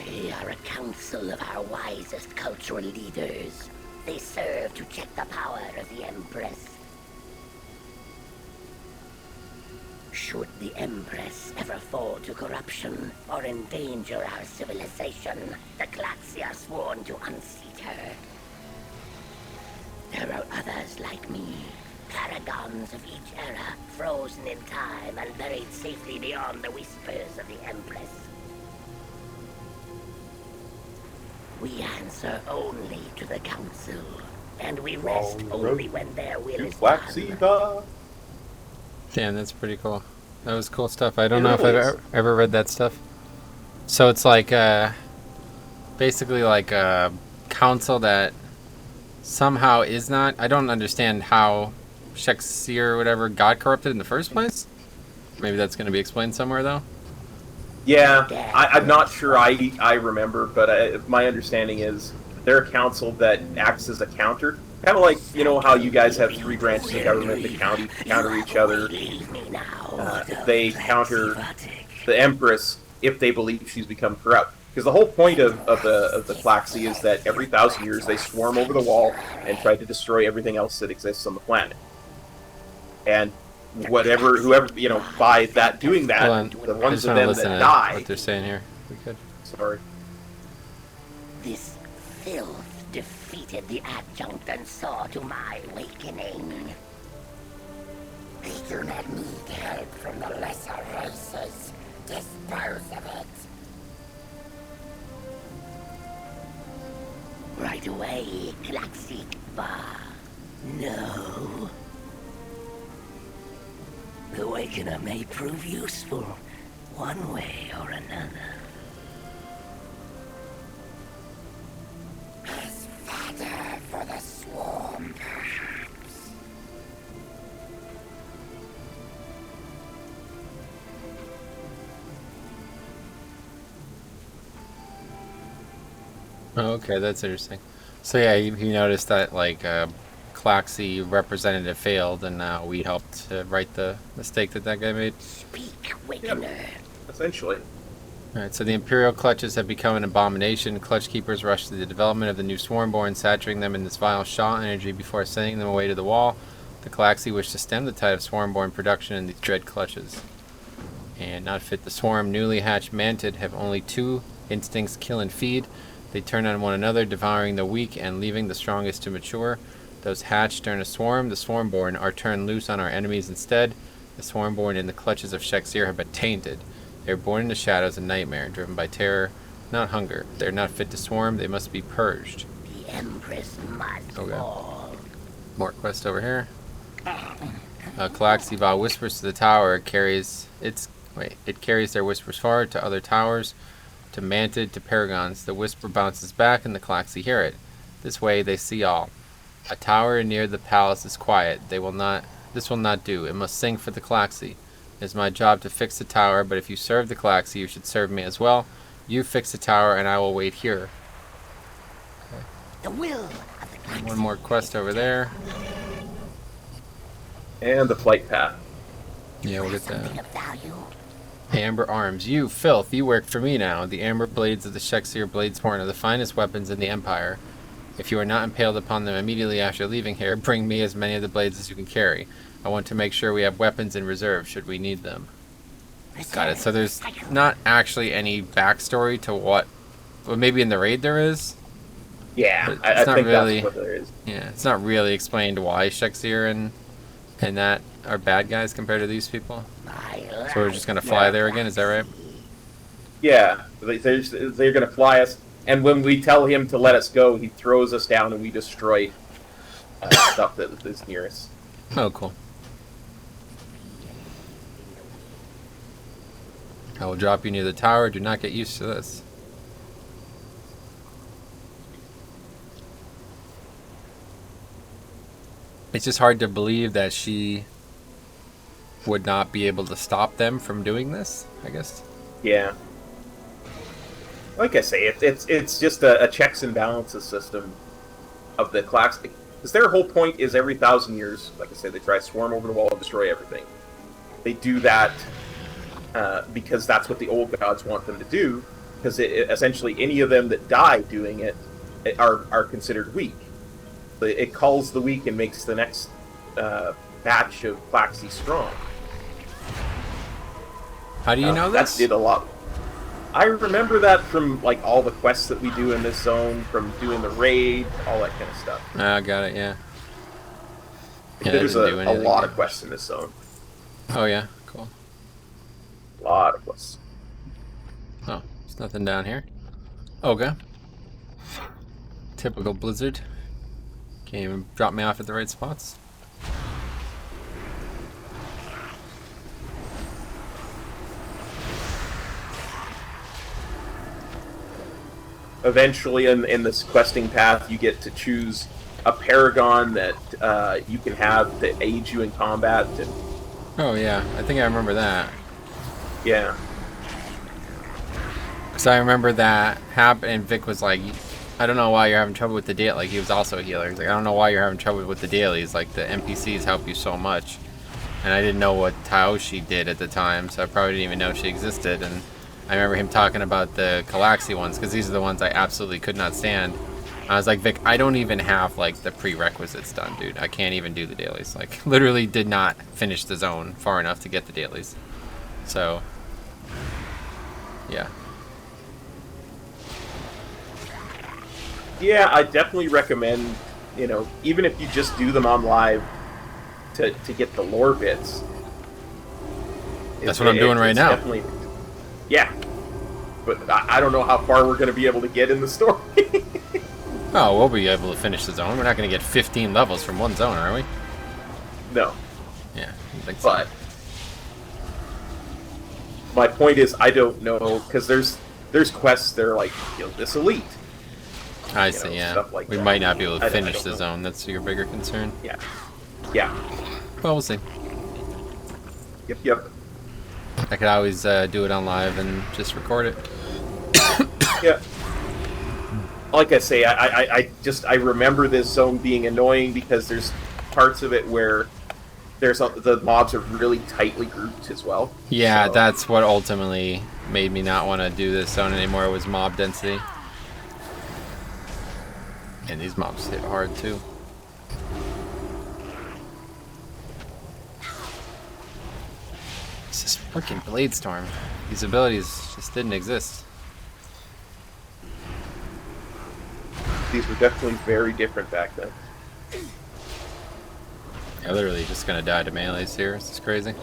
They are a council of our wisest cultural leaders. They serve to check the power of the Empress. Should the Empress ever fall to corruption or endanger our civilization, the Klaxi are sworn to unseat her. There are others like me, paragons of each era, frozen in time and buried safely beyond the whispers of the Empress. We answer only to the Council, and we rest only when their will is done. Damn, that's pretty cool. That was cool stuff. I don't know if I've ever read that stuff. So it's like, basically like a council that somehow is not... I don't understand how Shakespeare or whatever got corrupted in the first place. Maybe that's going to be explained somewhere, though. Yeah, I'm not sure I remember, but my understanding is they're a council that acts as a counter. Kind of like, you know how you guys have three branches of government that counter each other. They counter the Empress if they believe she's become corrupt. Because the whole point of the Klaxi is that every 1,000 years they swarm over the wall and try to destroy everything else that exists on the planet. And whoever, by that doing that, the ones of them that die... what they're saying here. We could. Sorry. This filth defeated the adjunct and saw to my awakening. They do not need help from the lesser races. Dispel dispose of it. Right away, Klaxikba. No. The Awakener may prove useful, one way or another. As fodder for the swarm, perhaps. Oh, okay, that's interesting. So yeah, he noticed that like Claxy representative failed, and now we helped to right the mistake that guy made. Speak, Awakener. Essentially. Alright, so the Imperial clutches have become an abomination. Clutch keepers rush to the development of the new Swarmborn, saturating them in this vile Shaw energy before sending them away to the wall. The Claxy wish to stem the tide of Swarmborn production in these dread clutches. And not fit the swarm, newly hatched Mantid have only two instincts: kill and feed. They turn on one another, devouring the weak and leaving the strongest to mature. Those hatched during a swarm, the Swarmborn, are turned loose on our enemies instead. The Swarmborn in the clutches of Shakespeare have been tainted. They are born into shadows and nightmare, driven by terror, not hunger. They are not fit to swarm, they must be purged. The Empress must Okay. fall. More quest over here. Calaxiva whispers to the tower. It carries their whispers far to other towers, to Mantid, to Paragons. The whisper bounces back, and the Calaxy hear it. This way they see all. A tower near the palace is quiet. This will not do. It must sing for the Calaxy. It is my job to fix the tower, but if you serve the Calaxy, you should serve me as well. You fix the tower, and I will wait here. Okay. The will of the Klaxi. One more quest over there. And the flight path. Yeah, we'll get Something that. of value. Amber arms. You, filth, you work for me now. The amber blades of the Shakespeare Bladesborn are the finest weapons in the Empire. If you are not impaled upon them immediately after leaving here, bring me as many of the blades as you can carry. I want to make sure we have weapons in reserve should we need them. Got it. So there's not actually any backstory to what... Well, maybe in the raid there is. Yeah, But I it's not think really- that's what there is. Yeah, it's not really explained why Shakespeare and that are bad guys compared to these people. So we're just gonna fly there again, is that right? Yeah, they're going to fly us, and when we tell him to let us go, he throws us down and we destroy stuff that is near us. Oh, cool. I will drop you near the tower. Do not get used to this. It's just hard to believe that she would not be able to stop them from doing this, I guess. Yeah. Like I say, it's just a checks and balances system of the classic. Because their whole point is every 1,000 years, like I said, they try to swarm over the wall and destroy everything. They do that because that's what the old gods want them to do. Because essentially any of them that die doing it are considered weak. It calls the weak and makes the next batch of Klaxi strong. How do you know this? That did a lot. I remember that from like all the quests that we do in this zone, from doing the raid, all that kind of stuff. Ah, got it, yeah. Yeah, There's that didn't do a anything, lot yeah. of quests in this zone. Oh, yeah, cool. A lot of quests. Oh, there's nothing down here. Okay. Typical Blizzard. Can't even drop me off at the right spots. Eventually, in this questing path, you get to choose a paragon that you can have to aid you in combat. And Oh, yeah, I think I remember that. yeah, Because I remember that happened, and Vic was like, I don't know why you're having trouble with the daily. Like, he was also a healer. He's like, I don't know why you're having trouble with the dailies. Like, the NPCs help you so much. And I didn't know what Taoshi did at the time, so I probably didn't even know she existed. And I remember him talking about the Calaxy ones, because these are the ones I absolutely could not stand. I was like, Vic, I don't even have, like, the prerequisites done, dude. I can't even do the dailies. Like, literally did not finish the zone far enough to get the dailies. So, yeah. yeah, I definitely recommend. Even if you just do them on live to get the lore bits. That's what I'm doing right now. Definitely, Yeah. But I don't know how far we're going to be able to get in the story. Oh, we'll be able to finish the zone. We're not going to get 15 levels from one zone, are we? No. Yeah, I think so. But my point is, I don't know, because there's quests that are like, kill this elite. I see, yeah. Stuff like we that. might not be able to I finish don't the know. zone. That's your bigger concern. Yeah. Yeah. Well, we'll see. Yep. I could always do it on live and just record it. Yeah. Like I say, I remember this zone being annoying because there's parts of it where the mobs are really tightly grouped as well. Yeah, So, that's what ultimately made me not want to do this zone anymore, was mob density. And these mobs hit hard too. It's this freaking Blade Storm. These abilities just didn't exist. these were definitely very different back then. I'm literally just gonna die to melees here. This is crazy.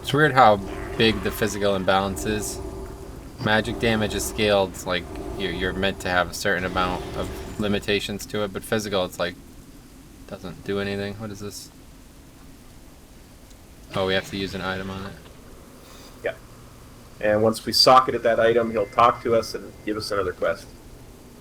It's weird how big the physical imbalance is. Magic damage is scaled, like you're meant to have a certain amount of limitations to it, but physical, it's like doesn't do anything. What is this? Oh, we have to use an item on it. Yeah. And once we socketed that item, he'll talk to us and give us another quest.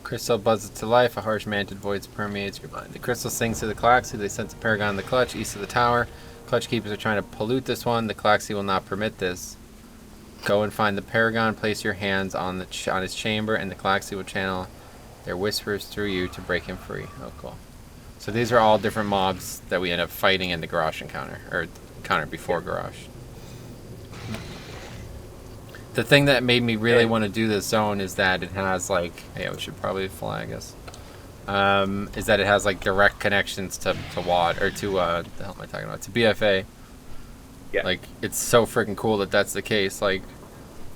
Crystal buzzes to life. A harsh manted voice permeates your mind. The crystal sings to the Calaxy. They sense a paragon in the clutch, east of the tower. Clutch keepers are trying to pollute this one. The Calaxy will not permit this. Go and find the paragon. Place your hands on his chamber, and the Calaxy will channel their whispers through you to break him free. Oh, cool. So these are all different mobs that we end up fighting in the garage encounter, or encounter before garage. The thing that made me really want to do this zone is that it has like, yeah, we should probably fly, I guess. Is that it has like direct connections to WAD, or to the hell am I talking about? To BFA. Yeah. Like, it's so freaking cool that that's the case. Like,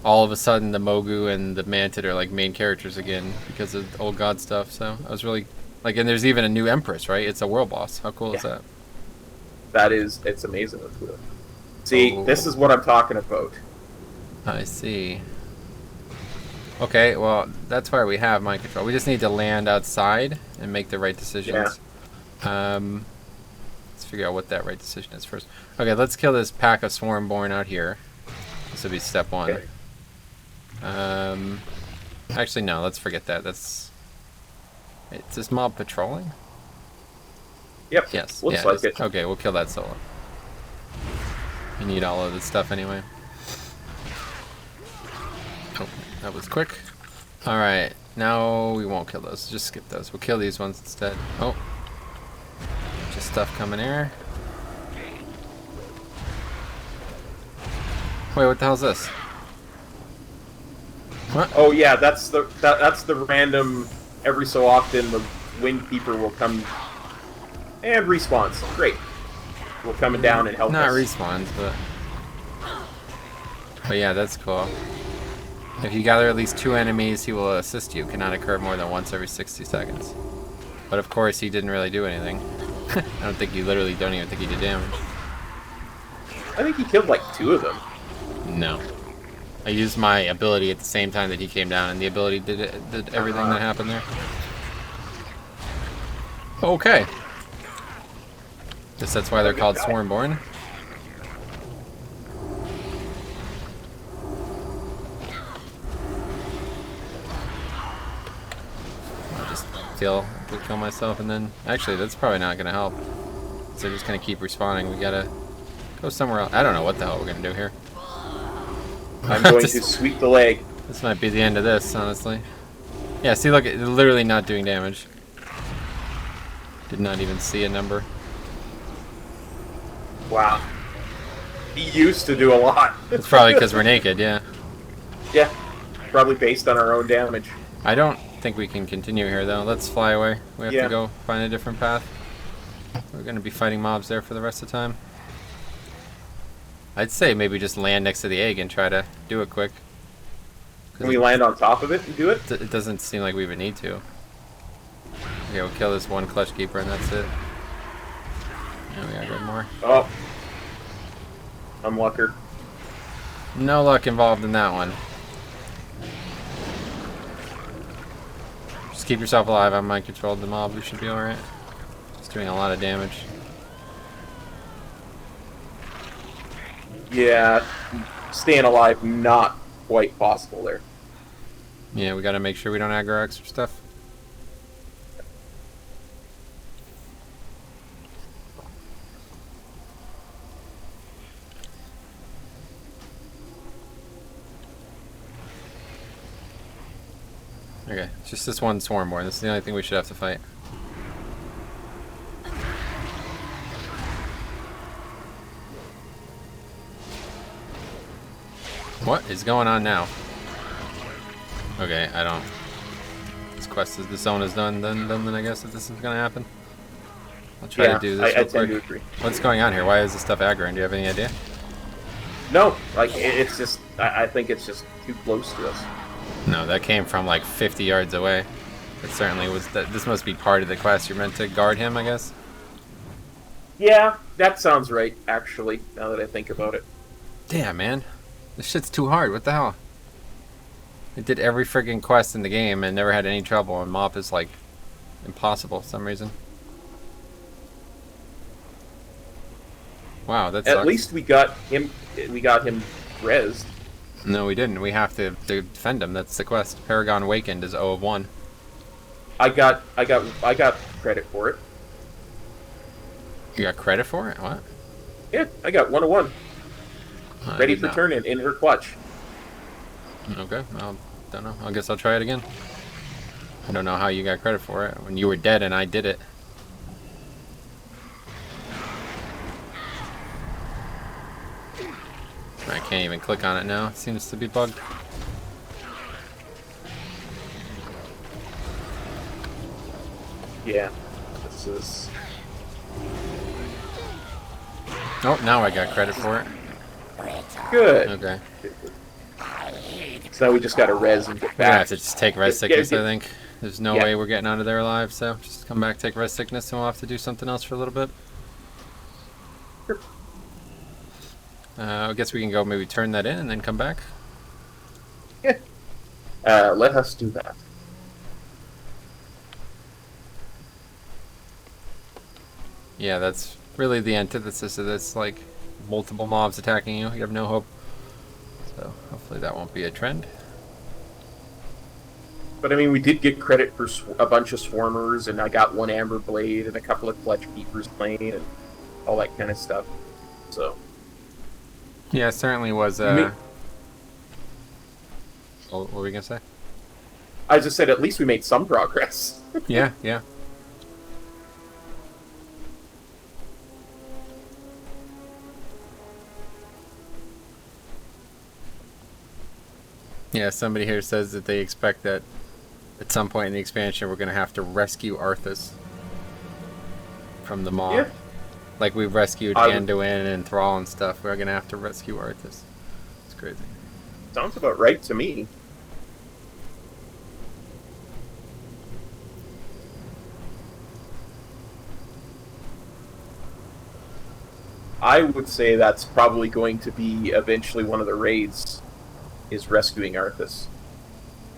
all of a sudden the Mogu and the Mantid are like main characters again because of old god stuff. So I was really like, and there's even a new Empress, right? It's a world boss. How cool is that? It's amazing. See, This is what I'm talking about. I see. Okay, well, that's why we have mind control. We just need to land outside and make the right decisions. Yeah. Let's figure out what that right decision is first. Okay, let's kill this pack of Swarmborn out here. This will be step one. Okay. Actually, no, let's forget that. It's this mob patrolling? Yep. Yes. Looks like it. Okay, we'll kill that solo. We need all of this stuff anyway. Oh, that was quick. Alright, now we won't kill those. Just skip those. We'll kill these ones instead. Oh. Just stuff coming here. Wait, what the hell is this? What? Oh yeah, that's the random. Every so often, the Windkeeper will come and respawns. Great. Will come down and help Not us. respawns, but yeah, that's cool. If you gather at least 2 enemies, he will assist you. Cannot occur more than once every 60 seconds. But of course, he didn't really do anything. I don't think don't even think he did damage. I think he killed like 2 of them. No. I used my ability at the same time that he came down, and the ability did everything that happened there. Okay. Guess that's why they're called Swarmborn. I'll just kill myself, and then actually that's probably not gonna help. So they're just gonna keep respawning. We gotta go somewhere else. I don't know what the hell we're gonna do here. I'm going to sweep the leg. This might be the end of this, honestly. Yeah, see, look, it's literally not doing damage. Did not even see a number. Wow. He used to do a lot. It's probably because we're naked, yeah. Yeah. Probably based on our own damage. I don't think we can continue here, though. Let's fly away. We have to go find a different path. We're going to be fighting mobs there for the rest of the time. I'd say maybe just land next to the egg and try to do it quick. Can we land on top of it and do it? It doesn't seem like we would need to. Okay, we'll kill this one Clutch Keeper and that's it. Yeah, we gotta go more. Oh. Unlucker. No luck involved in that one. Just keep yourself alive. I might control the mob. We should be alright. It's doing a lot of damage. Yeah, staying alive not quite possible there. Yeah, we gotta make sure we don't aggro extra stuff. Okay, it's just this one Swarmborn. This is the only thing we should have to fight. What is going on now? Okay, I don't. This quest is the zone is done. Then I guess if this is gonna happen, I'll try to do this I real tend to quick. agree. What's going on here? Why is this stuff aggroing? Do you have any idea? No, like it's just. I think it's just too close to us. No, that came from like 50 yards away. It certainly was. This must be part of the quest. You're meant to guard him, I guess. Yeah, that sounds right. Actually, now that I think about it. Damn, man, this shit's too hard. What the hell? It did every friggin' quest in the game and never had any trouble. And MoP is like impossible for some reason. Wow, that sucks. At least we got him. We got him rezzed. No, we didn't. We have to defend him. That's the quest. Paragon Awakened is 0 of 1. I got credit for it. You got credit for it? What? Yeah, I got 1 of 1. I Ready did for not. turn in her clutch. Okay, well, don't know. I guess I'll try it again. I don't know how you got credit for it when you were dead and I did it. I can't even click on it now. It seems to be bugged. Yeah, this is. Oh, now I got credit for it. Good. Okay. So now we just got to res and get We're gonna back. have to just take res Yeah, sickness, yeah. I think. There's no Yeah. way we're getting out of there alive, so just come back, take res sickness, and we'll have to do something else for a little bit. Sure. I guess we can go maybe turn that in and then come back. Yeah. Let us do that. Yeah, that's really the antithesis of this, like, multiple mobs attacking you. You have no hope. So, hopefully that won't be a trend. But I mean, we did get credit for a bunch of swarmers, and I got 1 amber blade and a couple of clutch keepers playing and all that kind of stuff. So. Yeah, it certainly was, Me- Oh, what were we gonna say? I just said at least we made some progress. Yeah, yeah. Yeah, somebody here says that they expect that at some point in the expansion we're going to have to rescue Arthas from the mob. Yeah. Like we've rescued I would- Anduin and Thrall and stuff. We're going to have to rescue Arthas. It's crazy. Sounds about right to me. I would say that's probably going to be eventually one of the raids, is rescuing Arthas.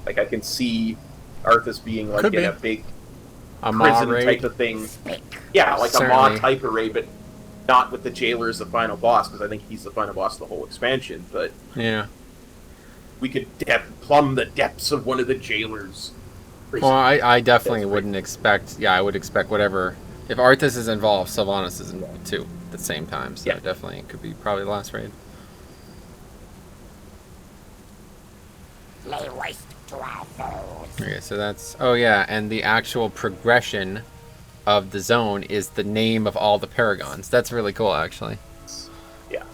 Like, I can see Arthas being like Could in be. a big A Maw prison raid. type of thing. Yeah, like a Certainly. Maw type of raid, but not with the jailer as the final boss, because I think he's the final boss of the whole expansion. But Yeah. we could plumb the depths of one of the jailers. Well, I definitely That's wouldn't expect... Yeah, I would expect whatever... If Arthas is involved, Sylvanas is involved too at the same time. So Yeah. definitely it could be probably the last raid. Lay waste to our foes. Okay, so that's... Oh, yeah, and the actual progression of the zone is the name of all the paragons. That's really cool, actually. Yeah.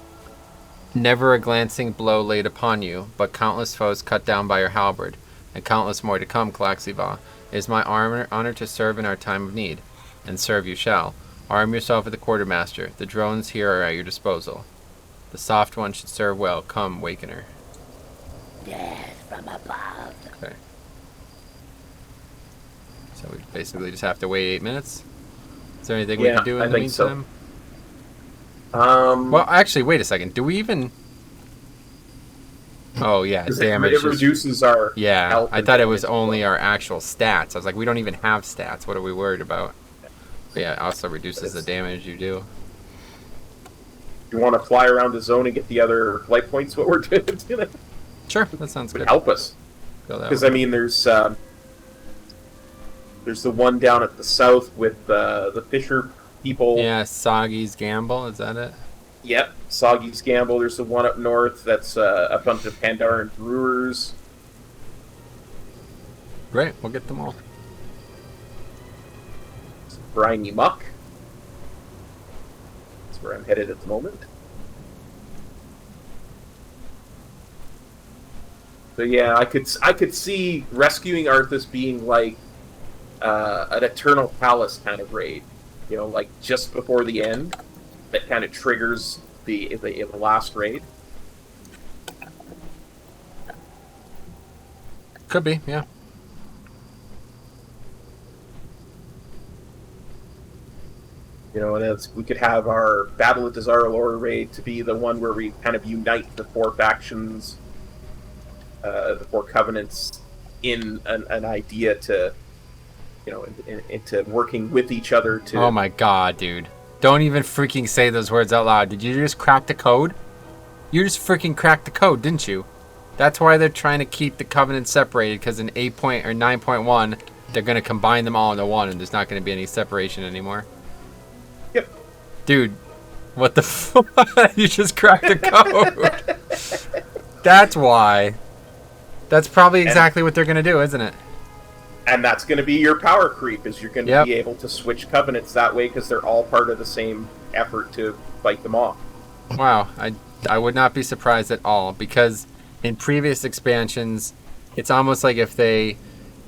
Never a glancing blow laid upon you, but countless foes cut down by your halberd, and countless more to come, Klaxiva. It is my honor to serve in our time of need, and serve you shall. Arm yourself at the quartermaster. The drones here are at your disposal. The soft one should serve well. Come, Wakener. Death from above. Okay. So we basically just have to wait 8 minutes? Is there anything we Yeah, can do in I the think so. meantime? Well, Well, actually, wait a second. Do we even... Oh yeah, 'Cause damage. It reduces our Yeah, health I and thought it was damage. only our actual stats. I was like, we don't even have stats. What are we worried about? But yeah, it also reduces the damage you do. You want to fly around the zone and get the other life points? What we're doing Sure, that sounds would good. help us. Go that Because way. I mean, there's the one down at the south with the fisher people. Yeah, Soggy's Gamble, is that it? Yep, Soggy's Gamble. There's the one up north that's a bunch of Pandaren brewers. Great, we'll get them all. Briny Muck. That's where I'm headed at the moment. So yeah, I could see rescuing Arthas being like an Eternal Palace kind of raid. You know, like just before the end, that kind of triggers the last raid. Could be, yeah. You know, and we could have our Battle of Dazar'alor raid to be the one where we kind of unite the four factions, the four covenants, in an idea to, you know, into working with each other to. Oh my god, dude. Don't even freaking say those words out loud. Did you just crack the code? You just freaking cracked the code, didn't you? That's why they're trying to keep the covenants separated, because in 8 point or 9.1, they're going to combine them all into one, and there's not going to be any separation anymore. Yep. Dude, what the fuck? You just cracked the code. That's why. That's probably exactly what they're going to do, isn't it? And that's going to be your power creep, is you're going to be able to switch covenants that way because they're all part of the same effort to fight them off. Wow, I would not be surprised at all, because in previous expansions, it's almost like if they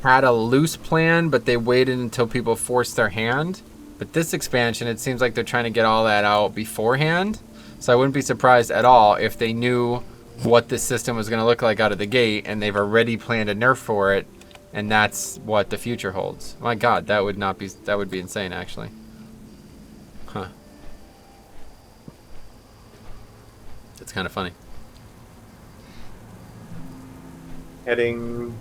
had a loose plan, but they waited until people forced their hand. But this expansion, it seems like they're trying to get all that out beforehand. So I wouldn't be surprised at all if they knew what this system was going to look like out of the gate, and they've already planned a nerf for it, and that's what the future holds. My God, that would be insane, actually. Huh. It's kind of funny. Heading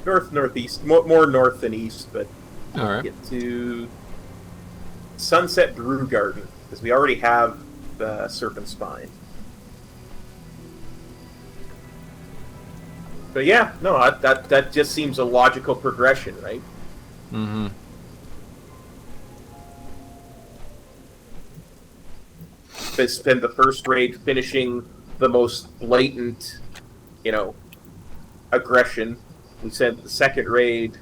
northeast, more north than east, but All right. get to Sunset Brew Garden, because we already have the Serpent Spine. But yeah, no, that just seems a logical progression, right? Mm-hmm. They spend the first raid finishing the most blatant, you know, aggression. We spend the second raid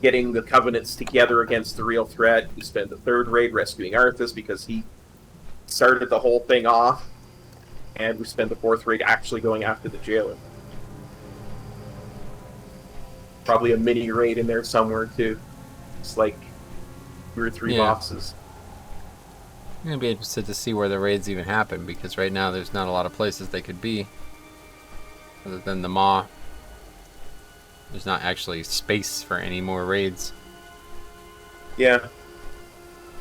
getting the covenants together against the real threat. We spend the third raid rescuing Arthas because he started the whole thing off. And we spend the fourth raid actually going after the jailer. Probably a mini raid in there somewhere too. It's like 2 or 3 bosses. I'm going to be interested to see where the raids even happen, because right now there's not a lot of places they could be other than the Maw. There's not actually space for any more raids. Yeah.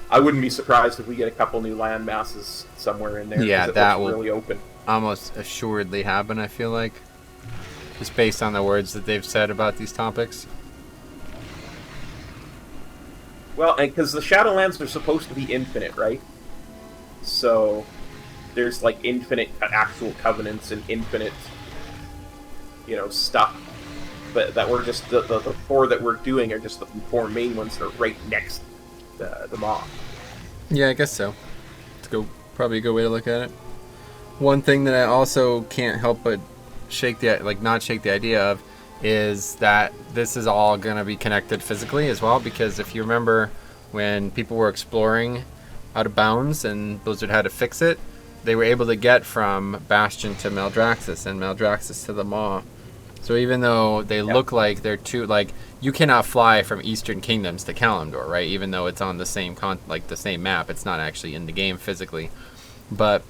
I wouldn't be surprised if we get a couple new land masses somewhere in there. Yeah, it that looks will really open. Almost assuredly happen, I feel like. Just based on the words that they've said about these topics. Well, and because the Shadowlands are supposed to be infinite, right? So there's like infinite actual covenants and infinite, you know, stuff. But that we're just the 4 that we're doing are just the 4 main ones that are right next to the Maw. Yeah, I guess so. It's probably a good way to look at it. One thing that I also can't help but not shake the idea of is that this is all going to be connected physically as well, because if you remember when people were exploring out of bounds and Blizzard had to fix it, they were able to get from Bastion to Maldraxxus and Maldraxxus to the Maw. So even though they look like they're two, like, you cannot fly from Eastern Kingdoms to Kalimdor, right? Even though it's on the same the same map, it's not actually in the game physically. But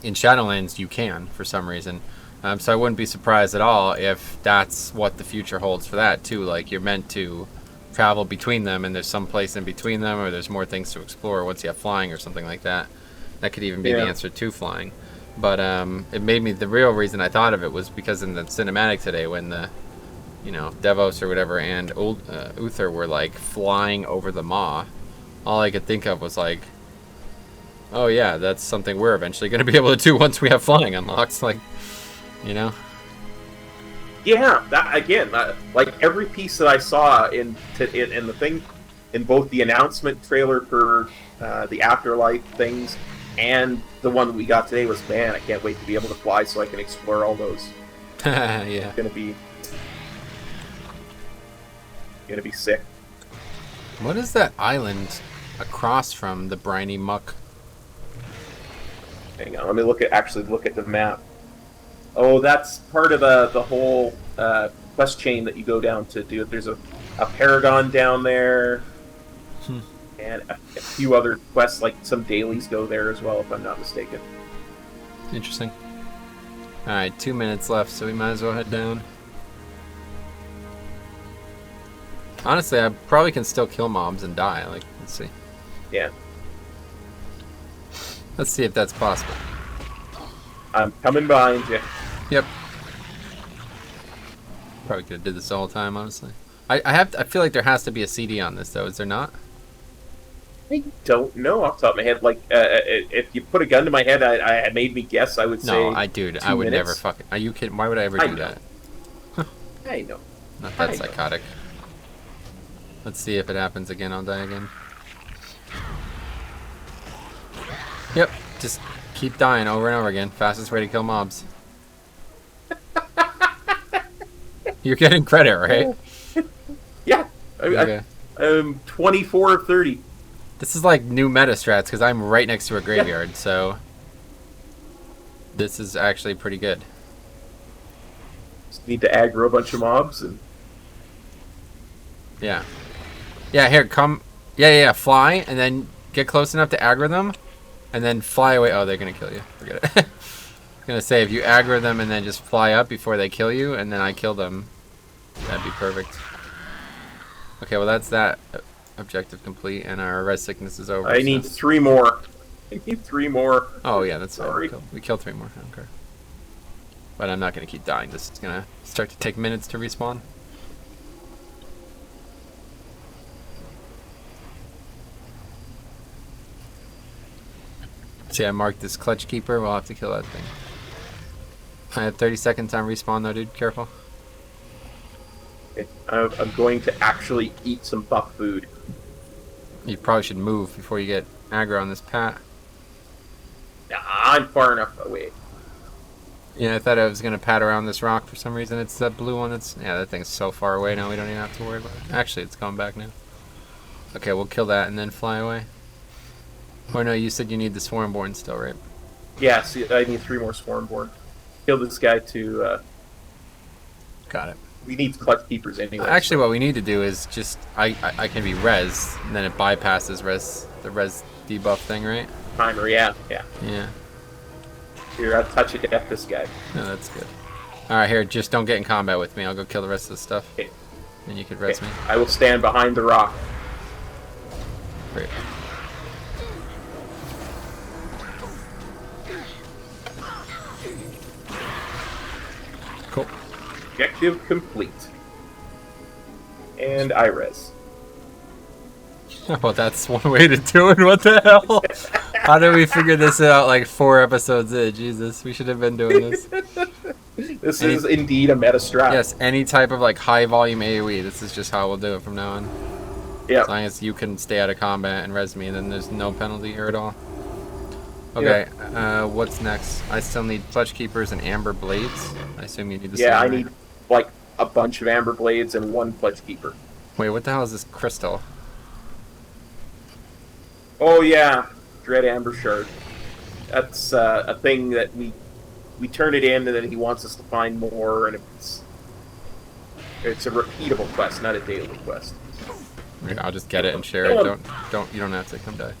in Shadowlands, you can for some reason. So I wouldn't be surprised at all if that's what the future holds for that too. Like, you're meant to travel between them, and there's some place in between them, or there's more things to explore once you have flying or something like that. That could even be the answer to flying. But it made me, the real reason I thought of it was because in the cinematic today, when the, you know, Devos or whatever and Uther were like flying over the Maw, all I could think of was like, oh yeah, that's something we're eventually going to be able to do once we have flying unlocked. Like, you know. Yeah, that again, like every piece that I saw in the thing, in both the announcement trailer for the Afterlife things and the one that we got today was, man, I can't wait to be able to fly so I can explore all those. Yeah. It's gonna be sick. What is that island across from the briny muck? Hang on, let me look at the map. Oh, that's part of the whole quest chain that you go down to do it. There's a Paragon down there, and a few other quests, like some dailies go there as well, if I'm not mistaken. Interesting. Alright, 2 minutes left, so we might as well head down. Honestly, I probably can still kill mobs and die. Like, let's see. Yeah. Let's see if that's possible. I'm coming behind you. Yep. Probably could have did this the whole time, honestly. I feel like there has to be a CD on this, though. Is there not? I don't know off the top of my head. Like, if you put a gun to my head, I made me guess. I would say. No, I would never fucking. Are you kidding? Why would I ever do that? I know. Not that psychotic. Let's see if it happens again. I'll die again. Yep. Just keep dying over and over again. Fastest way to kill mobs. You're getting credit, right? Yeah. Okay. I'm 24 or 30. This is like new meta strats because I'm right next to a graveyard, so this is actually pretty good. Just need to aggro a bunch of mobs and. Yeah. Yeah, here, come. Yeah, fly, and then get close enough to aggro them, and then fly away. Oh, they're gonna kill you. Forget it. I'm gonna say, if you aggro them and then just fly up before they kill you, and then I kill them, that'd be perfect. Okay, well, that's that objective complete, and our res sickness is over. I need 3 more. I need 3 more. Oh, yeah, that's Sorry. fine. We killed 3 more. I don't care. But I'm not gonna keep dying. This is gonna start to take minutes to respawn. See, I marked this clutch keeper. We'll have to kill that thing. I have 30 seconds on respawn, though, dude. Careful. Okay. I'm going to actually eat some buff food. You probably should move before you get aggro on this pat. Nah, I'm far enough away. Yeah, I thought I was gonna pat around this rock for some reason. It's that blue one that's... Yeah, that thing's so far away now we don't even have to worry about it. Actually, it's going back now. Okay, we'll kill that and then fly away. Or no, you said you need the Swarmborn still, right? Yeah, see, I need 3 more Swarmborn. Kill this guy to... Got it. We need clutch keepers anyway. Actually, what we need to do is just... I can be res, and then it bypasses the res debuff thing, right? Timer, yeah. Yeah. Here, I'll touch it to F this guy. No, that's good. Alright, here, just don't get in combat with me. I'll go kill the rest of the stuff. Okay. And you can res me. I will stand behind the rock. Great. Cool. Objective complete. And I res. Well, that's one way to do it. What the hell? How did we figure this out like 4 episodes in? Jesus, we should have been doing this. This is indeed a meta strat. Yes, any type of like high volume AoE. This is just how we'll do it from now on. Yeah. As long as you can stay out of combat and res me, then there's no penalty here at all. Okay, what's next? I still need clutch keepers and amber blades. I assume you need the same. Yeah, I need like a bunch of amber blades and 1 clutch keeper. Wait, what the hell is this crystal? Oh yeah, Dread Amber Shard. That's a thing that we turn it in, and then he wants us to find more, and it's a repeatable quest, not a daily quest. Okay, I'll just get it and share it. You don't have to come die.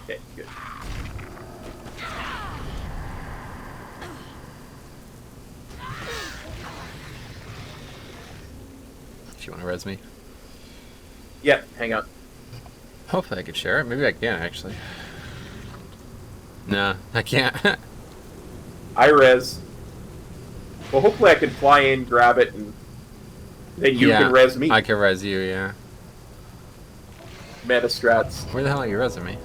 Okay, good. If you want to res me. Yeah, hang on. Hopefully I could share it. Maybe I can, actually. Nah, I can't. I res. Well, hopefully I can fly in, grab it, and then you can res me. I can res you, yeah. Meta strats. Where the hell are you resing me?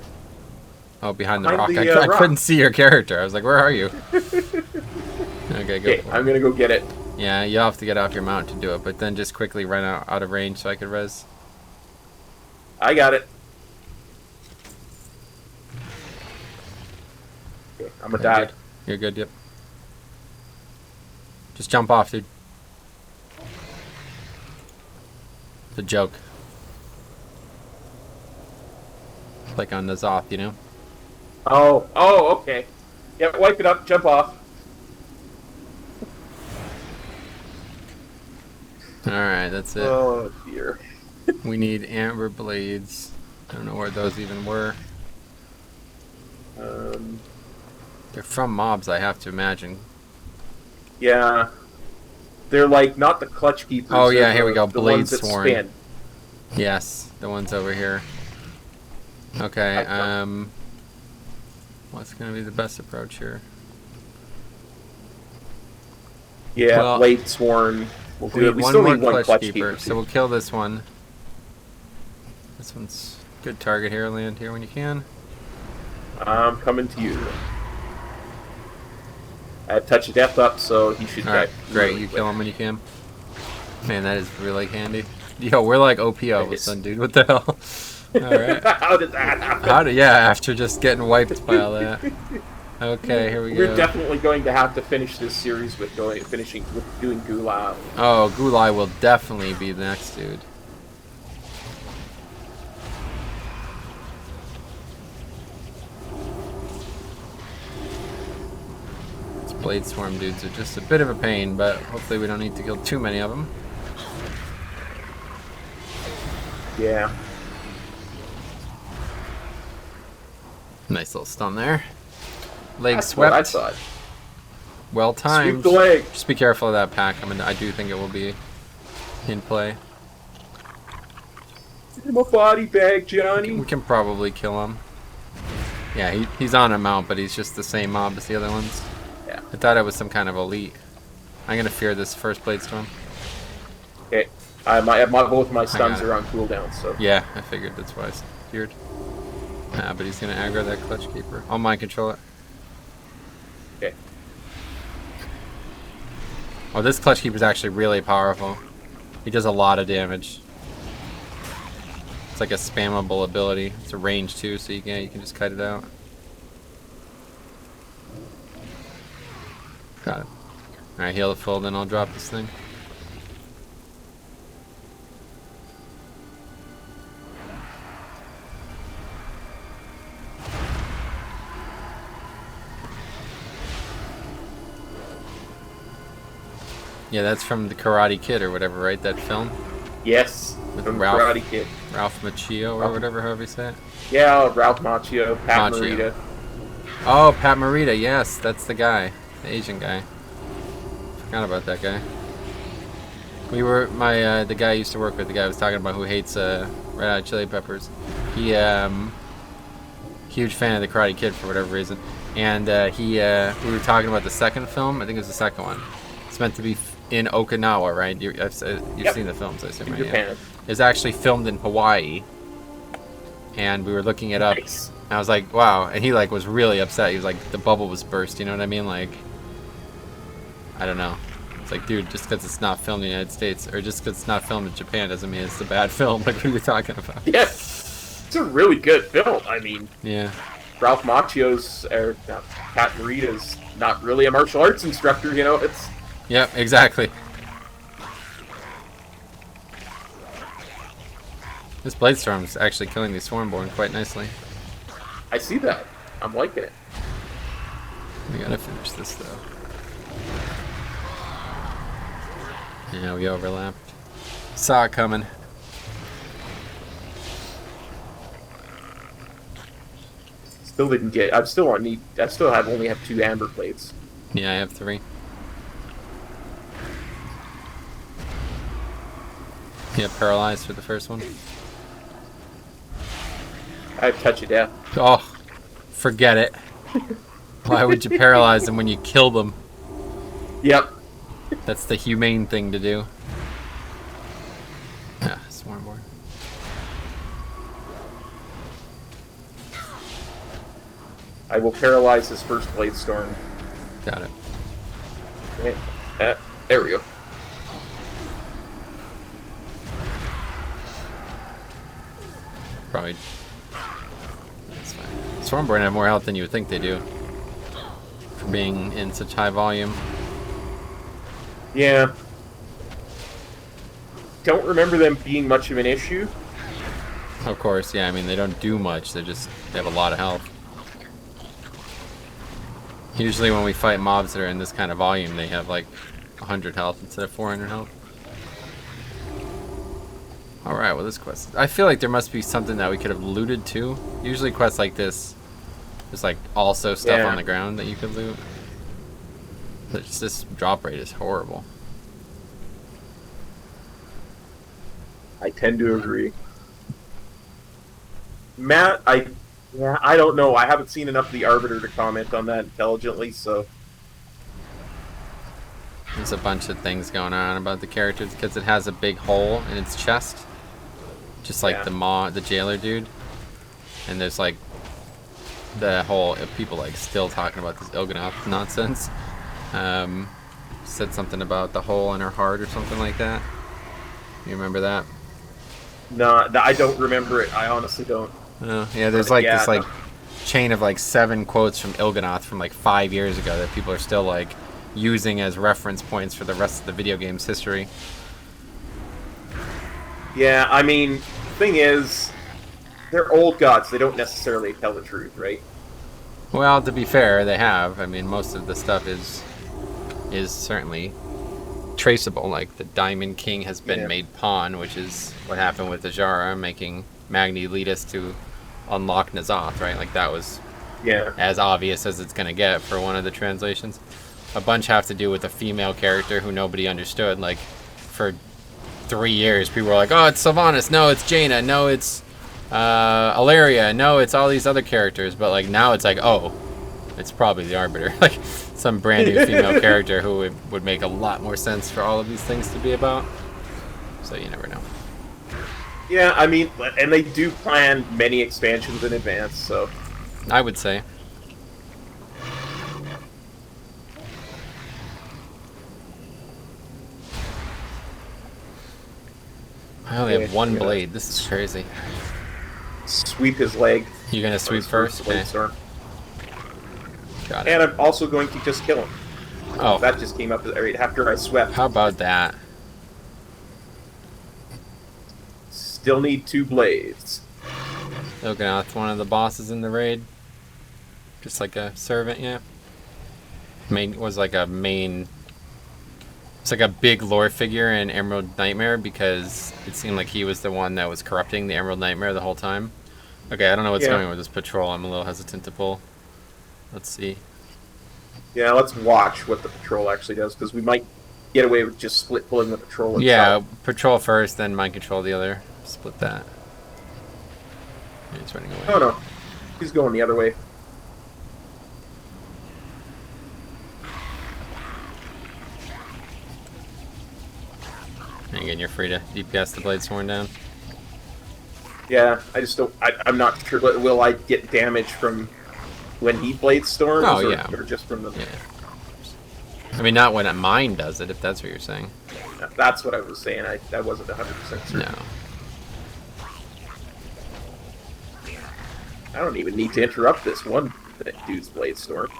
Oh, behind the Behind rock. the, I rock. couldn't see your character. I was like, where are you? Okay, go Okay, for I'm it. gonna go get it. Yeah, you'll have to get off your mount to do it, but then just quickly run out of range so I could res. I got it. Okay, I'm gonna die. Good. You're good, yep. Just jump off, dude. It's a joke. Like on the Zoth, you know? Oh, okay. Yep, wipe it up, jump off. Alright, that's it. Oh, dear. We need amber blades. I don't know where those even were. They're from mobs, I have to imagine. Yeah. They're like, not the clutch keepers. Oh, yeah, they're here we go. The Blade ones that Sworn. spin. Yes, the ones over here. Okay, what's gonna be the best approach here? Yeah, Well, Blade Sworn. We'll We do need it. We one still more need one clutch keeper, keeper. so we'll kill this one. This one's good target here. Land here when you can. I'm coming to you. I have touch of death up, so he should Alright, die. great. really You quick. kill him when you can. Man, that is really handy. Yo, we're like OP all of a sudden, dude. What the hell? Alright. How did that happen? Yeah, after just getting wiped by all that. Okay, here we go. We're definitely going to have to finish this series with doing Gulai. Oh, Gulai will definitely be the next dude. These Blade Swarm dudes are just a bit of a pain, but hopefully we don't need to kill too many of them. Yeah. Oh, Nice little stun there. Leg That's what I swept. thought. Well timed. Sweep the leg. Just be careful of that pack. I do think it will be in play. I'm a body bag, Johnny. We can probably kill him. Yeah, he's on a mount, but he's just the same mob as the other ones. Yeah. I thought it was some kind of elite. I'm gonna fear this first Blade Storm. Okay. Both my stuns are on cooldown, so. Yeah, I figured that's why I feared. Nah, but he's gonna aggro that Clutch Keeper. I'll mind control it. Okay. Oh, this Clutch Keeper is actually really powerful. He does a lot of damage. It's like a spammable ability. It's a range too, so you can just cut it out. Got it. Alright, heal it full, then I'll drop this thing. Yeah, that's from the Karate Kid or whatever, right? That film? Yes. With From Ralph. Karate Kid. Ralph Macchio or whatever, however you say it. Yeah, Ralph Macchio, Pat Macchio. Morita. Oh, Pat Morita, yes, that's the guy. The Asian guy. Forgot about that guy. We were, the guy I used to work with, the guy I was talking about who hates Red Hot Chili Peppers. He, huge fan of the Karate Kid for whatever reason. And we were talking about the second film, I think it was the second one. It's meant to be in Okinawa, right? You've Yep. seen the films, I assume, In right? Japan. It's actually filmed in Hawaii. And we were looking it up. Nice. And I was like, wow. And he like was really upset. He was like, the bubble was burst. You know what I mean? Like, I don't know. It's like, dude, just because it's not filmed in the United States or just because it's not filmed in Japan doesn't mean it's a bad film. Like, what are you talking about? Yes. It's a really good film. I mean, Yeah. Ralph Macchio's, or Pat Morita's not really a martial arts instructor, you know? It's. Yep, exactly. This Blade Storm is actually killing these Swarmborn quite nicely. I see that. I'm liking it. We gotta finish this though. Yeah, we overlapped. Saw it coming. Still didn't get. I still only have 2 amber plates. Yeah, I have 3. Yeah, paralyzed for the first one. I have touch of death. Oh, forget it. Why would you paralyze them when you kill them? Yep. That's the humane thing to do. Yeah, Swarmborn. I will paralyze his first Blade Storm. Got it. Okay. There we go. Probably. That's fine. Swarmborn have more health than you would think they do. For being in such high volume. Yeah. Don't remember them being much of an issue. Of course, yeah, I mean, they don't do much. They have a lot of health. Usually when we fight mobs that are in this kind of volume, they have like 100 health instead of 400 health. Alright, well this quest... I feel like there must be something that we could have looted too. Usually quests like this, there's like also stuff on the ground that you could loot. But this drop rate is horrible. I tend to agree. Matt, I don't know. I haven't seen enough of the Arbiter to comment on that intelligently, so... There's a bunch of things going on about the characters because it has a big hole in its chest. Just like the jailer dude. And there's like the whole people like still talking about this Il'gynoth nonsense. Said something about the hole in her heart or something like that. You remember that? No, I don't remember it. I honestly don't. Oh, yeah, there's like this like chain of like 7 quotes from Il'gynoth from like 5 years ago that people are still like using as reference points for the rest of the video game's history. Yeah, I mean, thing is, they're old gods. They don't necessarily tell the truth, right? Well, to be fair, they have. I mean, most of the stuff is certainly traceable. Like the Diamond King has been made pawn, which is what happened with Ajara, making Magni lead us to unlock N'Zoth, right? Like that was as obvious as it's gonna get for one of the translations. A bunch have to do with a female character who nobody understood. Like for 3 years, people were like, "Oh, it's Sylvanas. No, it's Jaina. No, it's Alaria. No, it's all these other characters." But like now, it's like, oh, it's probably the Arbiter. Like some brand new female character who would make a lot more sense for all of these things to be about. So you never know. Yeah, I mean, and they do plan many expansions in advance, so... I would say. I only have one blade. This is crazy. Sweep his leg. You gonna sweep first? Okay. Got it. And I'm also going to just kill him. Oh. That just came up right after I swept. How about that? Still need 2 blades. Il'gynoth, one of the bosses in the raid. Just like a servant, yeah. Was like a main... It's like a big lore figure in Emerald Nightmare because it seemed like he was the one that was corrupting the Emerald Nightmare the whole time. Okay, I don't know what's going on with this patrol. I'm a little hesitant to pull. Let's see. Yeah, let's watch what the patrol actually does, because we might get away with just split pulling the patrol itself. Yeah, patrol first, then mind control the other. Split that. Yeah, he's running away. Oh no, he's going the other way. And again, you're free to DPS the blade sworn down. Yeah, I just don't... I'm not sure. Will I get damage from when he blades storms? Oh, yeah. Or just from the... Yeah. I mean, not when mine does it, if that's what you're saying. That's what I was saying. I wasn't 100% certain. No. I don't even need to interrupt this one dude's blade storm.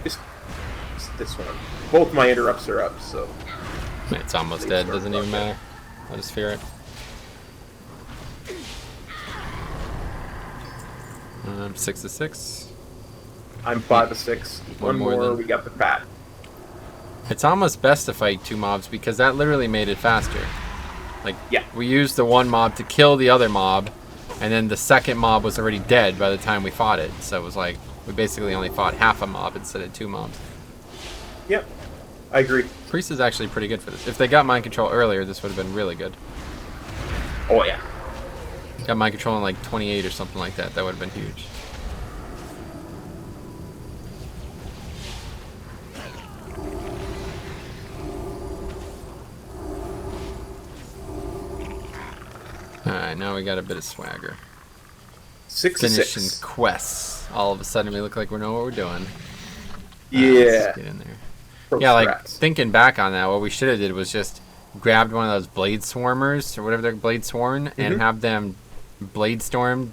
Just this one. Both my interrupts are up, so... It's almost dead, doesn't even matter. I'll just fear it. 6 to 6. I'm 5 to 6. One more, we got the pat. It's almost best to fight 2 mobs because that literally made it faster. Like, we used the one mob to kill the other mob, and then the second mob was already dead by the time we fought it. So it was like, we basically only fought half a mob instead of 2 mobs. Yep, I agree. Priest is actually pretty good for this. If they got mind control earlier, this would have been really good. Oh, yeah. Got mind control in like 28 or something like that. That would have been huge. Alright, now we got a bit of swagger. 6 Finishing 6. quests. All of a sudden we look like we know what we're doing. Yeah. Let's get in there. Pro Yeah, like, strats. thinking back on that, what we should have did was just grabbed one of those blade swarmers, or whatever they're blade sworn, and have them blade storm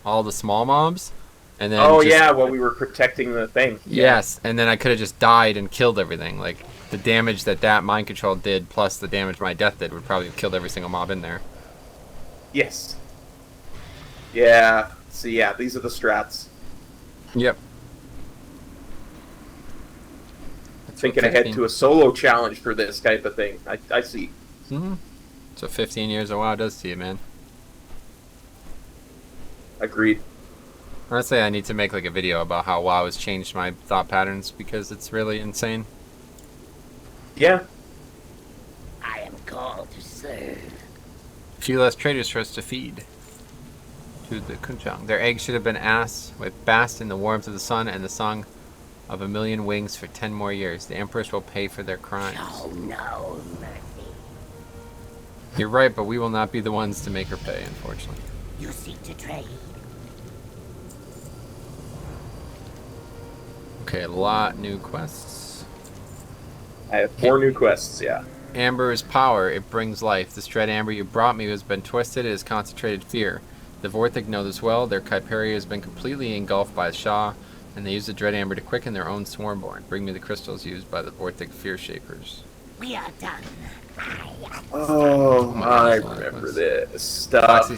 all the small mobs. And then Oh, just, yeah, while we were protecting the thing. Yes, and then I could have just died and killed everything. Like, the damage that mind control did, plus the damage my death did, would probably have killed every single mob in there. Yes. Yeah. So, yeah, these are the strats. Yep. Thinking ahead to a solo challenge for this type of thing. I see. Mm-hmm. So 15 years of WoW does to you, man. Agreed. Honestly, I need to make like a video about how WoW has changed my thought patterns because it's really insane. Yeah. I am called to serve. A few less traders for us to feed. To the Kunchang. Their eggs should have been asked with basked in the warmth of the sun and the song of a million wings for 10 more years. The Empress will pay for their crimes. Oh no, mercy. You're right, but we will not be the ones to make her pay, unfortunately. You seek to trade. Okay, a lot new quests. I have 4 new quests, yeah. Amber is power, it brings life. This dread amber you brought me has been twisted, it is concentrated fear. The Vorthig know this well, their Kyperia has been completely engulfed by Shah, and they use the dread amber to quicken their own Swarmborn. Bring me the crystals used by the Vorthig Fear Shapers. We are done. Oh, I God, remember this stuff.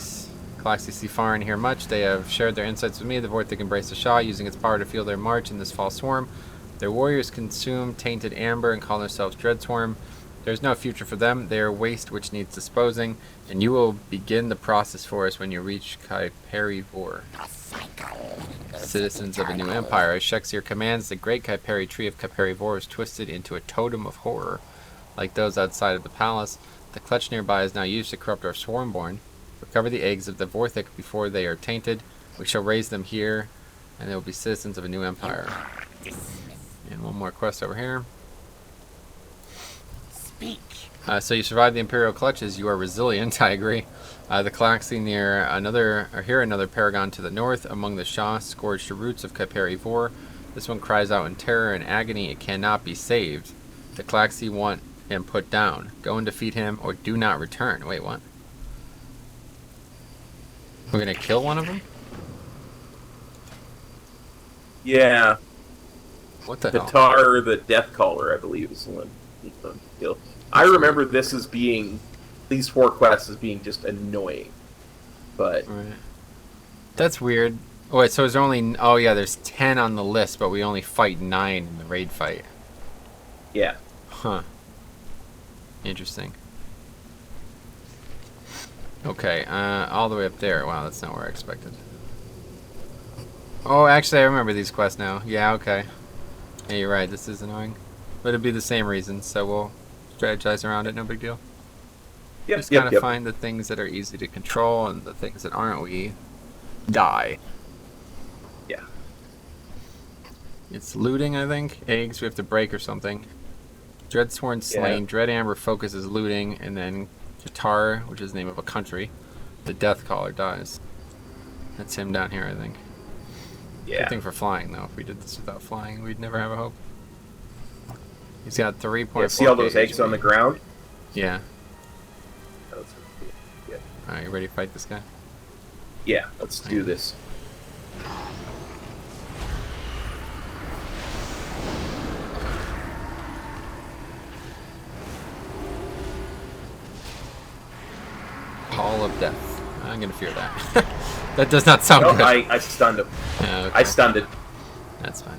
Calaxy see far and hear much. They have shared their insights with me. The Vorthig embraced the Shah, using its power to fuel their march in this false swarm. Their warriors consume tainted amber and call themselves Dread Swarm. There is no future for them. They are waste which needs disposing, and you will begin the process for us when you reach Kaiperi Vor. Citizens of a new empire. As Shexir commands, the great Kaiperi tree of Kaiperi Vor is twisted into a totem of horror. Like those outside of the palace, the clutch nearby is now used to corrupt our Swarmborn. Recover the eggs of the Vorthik before they are tainted. We shall raise them here, and they will be citizens of a new empire. And one more quest over here. Speak. So you survived the Imperial clutches. You are resilient. I agree. The Calaxy near another Paragon to the north, among the Shah scourged the roots of Kaiperi Vor. This one cries out in terror and agony. It cannot be saved. The Calaxy want him put down. Go and defeat him, or do not return. Wait, what? We're gonna kill one of them? Yeah. What the The hell? Tar, the Death Caller, I believe, is the one. I remember this as being, these 4 quests as being just annoying. But, Right. That's weird. Oh, wait, so there's only... Oh, yeah, there's 10 on the list, but we only fight 9 in the raid fight. yeah. Huh. Interesting. Okay, all the way up there. Wow, that's not where I expected. Oh, actually, I remember these quests now. Yeah, okay. Yeah, you're right. This is annoying. But it'd be the same reason, so we'll strategize around it. No big deal. Yep, Just yep, gotta yep. find the things that are easy to control, and the things that aren't, we die. Yeah. It's looting, I think. Eggs we have to break or something. Dreadsworn slain. Yeah. Dread Amber focuses looting, and then Qatar, which is the name of a country, the Death Caller dies. That's him down here, I think. Yeah. Good thing for flying, though. If we did this without flying, we'd never have a hope. He's got 3.4. Yeah, see all those eggs on the ground? Yeah. That's yeah. Alright, you ready to fight this guy? Yeah, let's do this. Call of Death. I'm gonna fear that. That does not sound No, good. I stunned him. Yeah, okay. I stunned it. That's fine.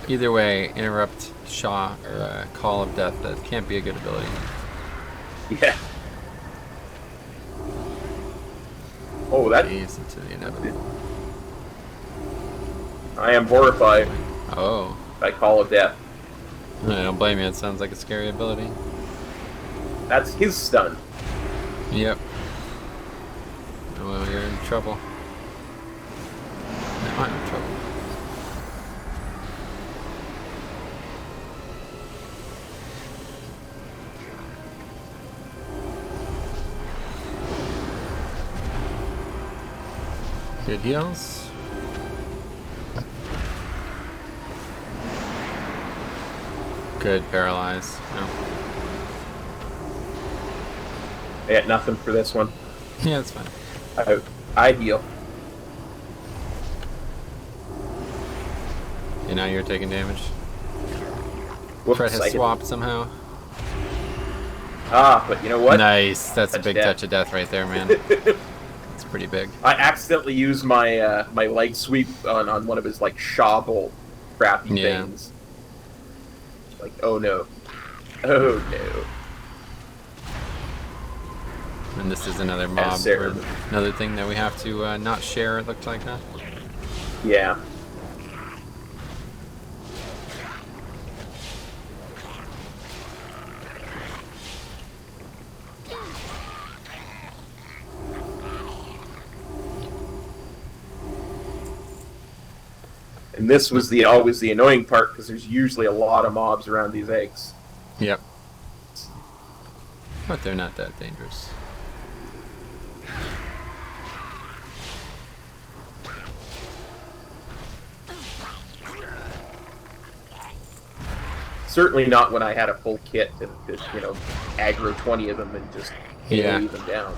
Either way, interrupt Shah or Call of Death. That can't be a good ability. Yeah. Oh, that... Ease into the inevitable. I am horrified Oh. by Call of Death. I don't blame you. It sounds like a scary ability. That's his stun. Yep. Well, you're in trouble. No, I'm in trouble. Good heals. Good paralyze. No. I got nothing for this one. Yeah, it's fine. I heal. And now you're taking damage. Whoops, Fred has I hit- swapped somehow. Ah, but you know what? Nice. That's a Touch big death. touch of death right there, man. It's pretty big. I accidentally used my my leg sweep on one of his like Shaw bolt crappy Yeah. things. Like, oh no. Oh no. And this is another mob, Sarah. or another thing that we have to not share, it looked like, huh? Yeah. And this was always the annoying part because there's usually a lot of mobs around these eggs. Yep. But they're not that dangerous. Certainly not when I had a full kit to you know, aggro 20 of them and just Yeah. leave them down.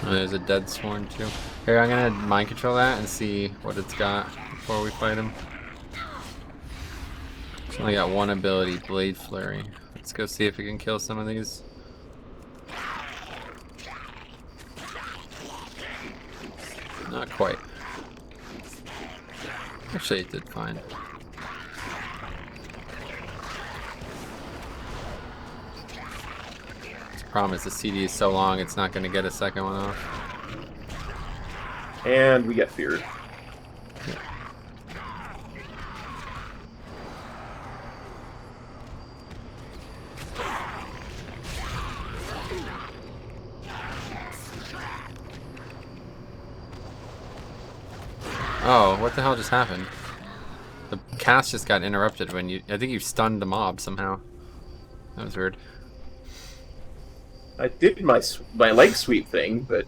Oh, there's a dead sworn too. Here, I'm gonna mind control that and see what it's got before we fight him. It's only got one ability, Blade Flurry. Let's go see if we can kill some of these. Not quite. Actually, it did fine. The problem is the CD is so long, it's not going to get a second one off. And we get feared. Oh, what the hell just happened? The cast just got interrupted when you... I think you stunned the mob somehow. That was weird. I did my leg sweep thing, but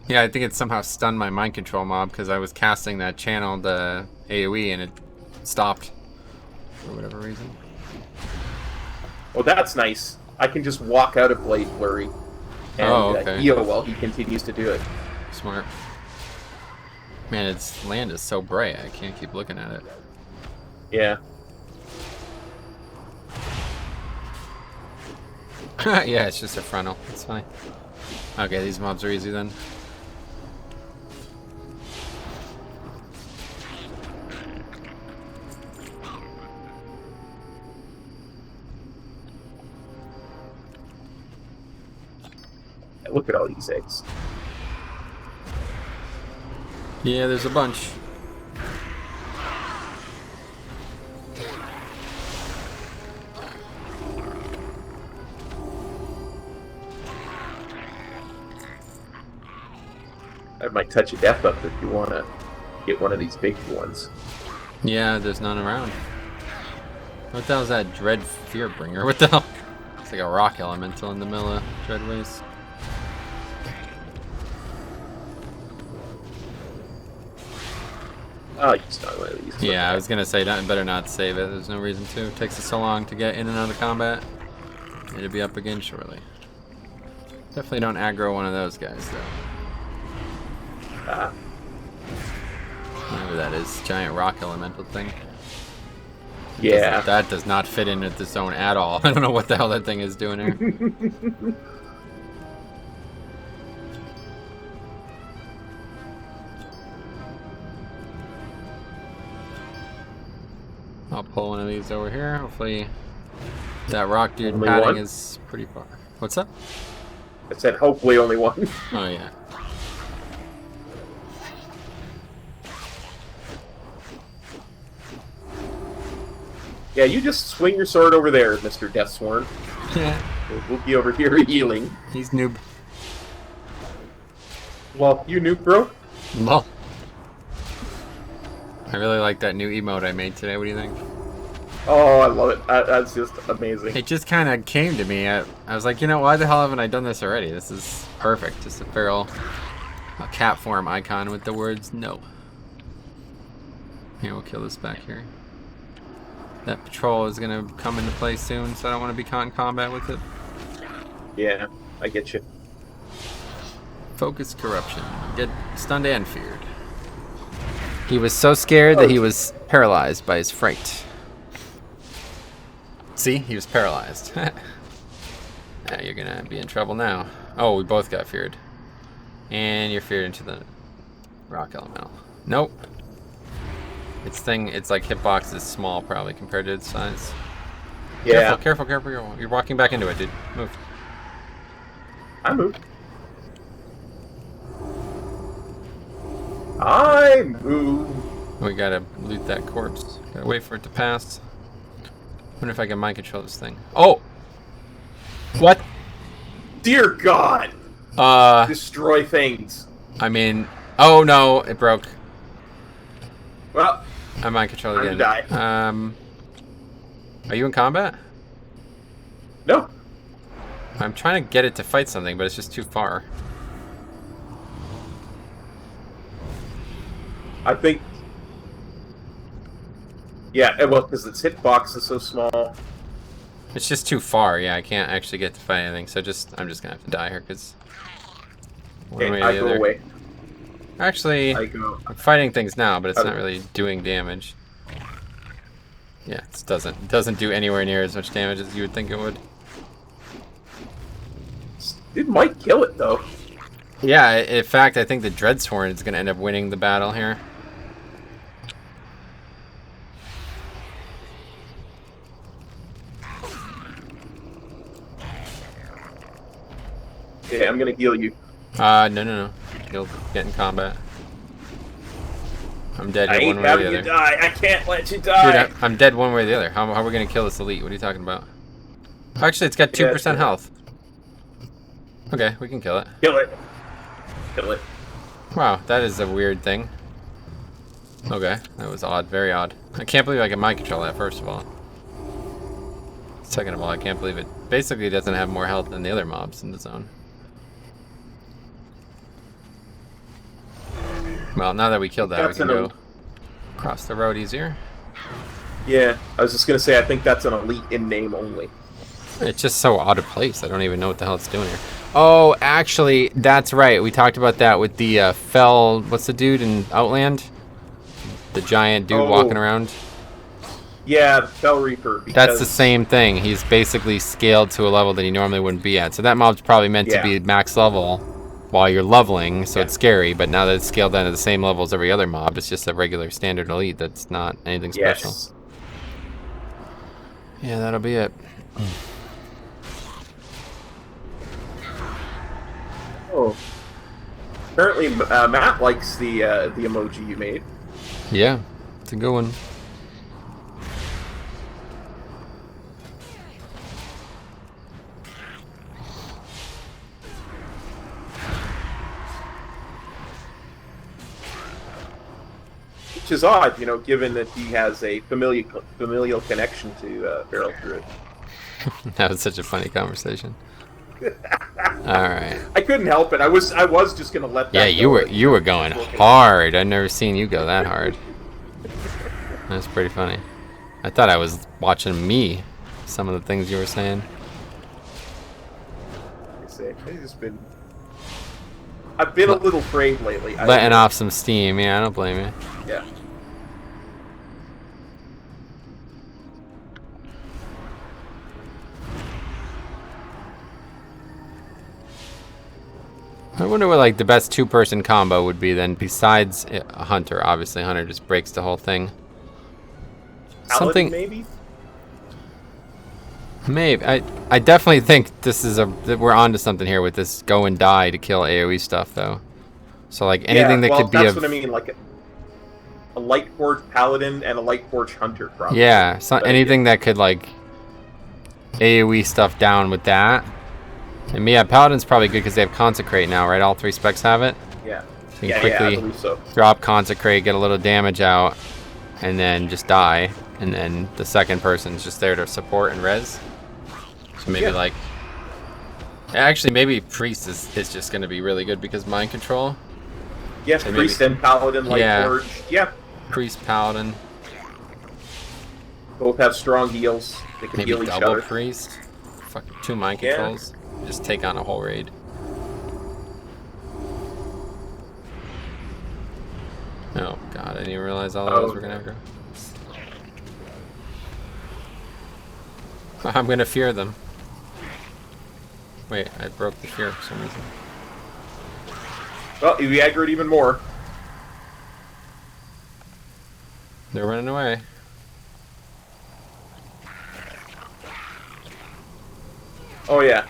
Yeah, I think it somehow stunned my mind control mob because I was casting that channeled AoE and it stopped for whatever reason. well, that's nice. I can just walk out of Blade Flurry and heal while he continues to do it. Smart. Man, its land is so bright, I can't keep looking at it. Yeah. Yeah, it's just a frontal. It's fine. Okay, these mobs are easy then. Look at all these eggs. Yeah, there's a bunch. I have my touch of death up if you want to get one of these big ones. Yeah, there's none around. What the hell is that Dread Fearbringer? What the hell? It's like a rock elemental in the middle of Dreadways. Oh, you start one of these. Yeah, I was gonna say, better not save it. There's no reason to. It takes us so long to get in and out of combat. It'll be up again shortly. Definitely don't aggro one of those guys, though. Whatever that is, giant rock elemental thing. Yeah. That does not fit into the zone at all. I don't know what the hell that thing is doing here. I'll pull one of these over here. Hopefully that rock dude Only padding one? is pretty far. What's up? I said hopefully only one. Oh yeah. Yeah, you just swing your sword over there, Mr. Deathsworn. We'll be over here healing. He's noob. Well, you nuke, bro. Lol. I really like that new emote I made today. What do you think? Oh, I love it. That's just amazing. It just kind of came to me. I was like, you know, why the hell haven't I done this already? This is perfect. Just a feral, a cat form icon with the words no. Here, we'll kill this back here. That patrol is gonna come into play soon, so I don't want to be caught in combat with it. Yeah, I get you. Focus corruption. Get stunned and feared. He was so scared that he was paralyzed by his fright. See, he was paralyzed. Now you're gonna be in trouble now. Oh, we both got feared. And you're feared into the rock elemental. Nope. It's like hitbox is small probably compared to its size. Yeah. Careful. You're walking back into it, dude. Move. I moved. I move. We gotta loot that corpse. Gotta wait for it to pass. Wonder if I can mind control this thing. Oh! What? Dear God! Destroy things. I mean, oh no, it broke. Well, I mind control again. Time to die. Are you in combat? No. I'm trying to get it to fight something, but it's just too far. I think. Yeah, well, because its hitbox is so small. It's just too far. Yeah, I can't actually get to fight anything. So I'm just gonna have to die here because. Okay, I go away. Actually, I'm fighting things now, but it's not really doing damage. Yeah, it doesn't do anywhere near as much damage as you would think it would. It might kill it though. Yeah, in fact, I think the Dreadsworn is gonna end up winning the battle here. Yeah, I'm gonna heal you. No. You'll get in combat. I'm dead here one way or the other. I ain't having you die. I can't let you die. Dude, I'm dead one way or the other. How are we gonna kill this elite? What are you talking about? Actually, it's got 2% health. Okay, we can kill it. Kill it. Kill it. Wow, that is a weird thing. Okay, that was odd. Very odd. I can't believe I can mind control that, first of all. Second of all, I can't believe it basically doesn't have more health than the other mobs in the zone. Well, now that we killed that, we can go across the road easier. Yeah, I was just gonna say, I think that's an elite in name only. It's just so out of place. I don't even know what the hell it's doing here. Oh, actually, that's right. We talked about that with the fell... What's the dude in Outland? The giant dude walking around? Yeah, the Fell Reaper. That's the same thing. He's basically scaled to a level that he normally wouldn't be at. So that mob's probably meant to be max level while you're leveling, so it's scary. But now that it's scaled down to the same level as every other mob, it's just a regular standard elite that's not anything special. Yeah, that'll be it. Oh. Apparently, Matt likes the emoji you made. Yeah, it's a good one. Which is odd, you know, given that he has a familial connection to Feral Druid. That was such a funny conversation. All right. I couldn't help it. I was just gonna let that. Yeah, you were going hard. I've never seen you go that hard. That's pretty funny. I thought I was watching me. Some of the things you were saying. I've been a little framed lately. Letting off some steam. Yeah, I don't blame you. Yeah. I wonder what like the best two-person combo would be then, besides a Hunter. Obviously, Hunter just breaks the whole thing. Something maybe. Maybe I definitely think this is that we're onto something here with this go and die to kill AOE stuff though. So like anything that could be that's what I mean, like a Light Forge Paladin and a Light Forge Hunter, probably. Yeah, so anything that could like AOE stuff down with that. And yeah, Paladin's probably good because they have Consecrate now, right? All three specs have it. Yeah. So you can quickly drop Consecrate, get a little damage out, and then just die. and then the second person's just there to support and res. So maybe like, actually maybe priest is just going to be really good because mind control. Yes, So priest maybe, and paladin, light forge. Yeah. Priest, paladin. Both have strong heals. They can Maybe heal each double other. priest. Fucking 2 mind controls. Just take on a whole raid. Oh god, I didn't even realize all of those were gonna have to. I'm gonna fear them. Wait, I broke the fear for some reason. Well, we aggroed even more. They're running away. Oh yeah.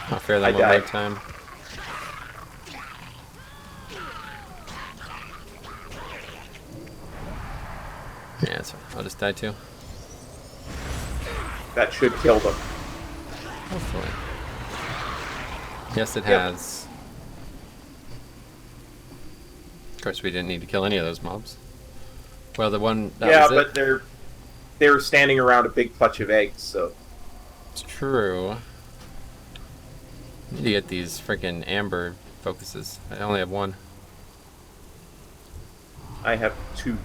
I'll fear them I one more died. time. Yeah, that's fine. I'll just die too. That should kill them. Hopefully. Yes, it Yep. has. Of course, we didn't need to kill any of those mobs. Well, the one that Yeah, was it. but they're standing around a big clutch of eggs, so It's true. Need to get these freaking amber focuses. I only have one. I have 2.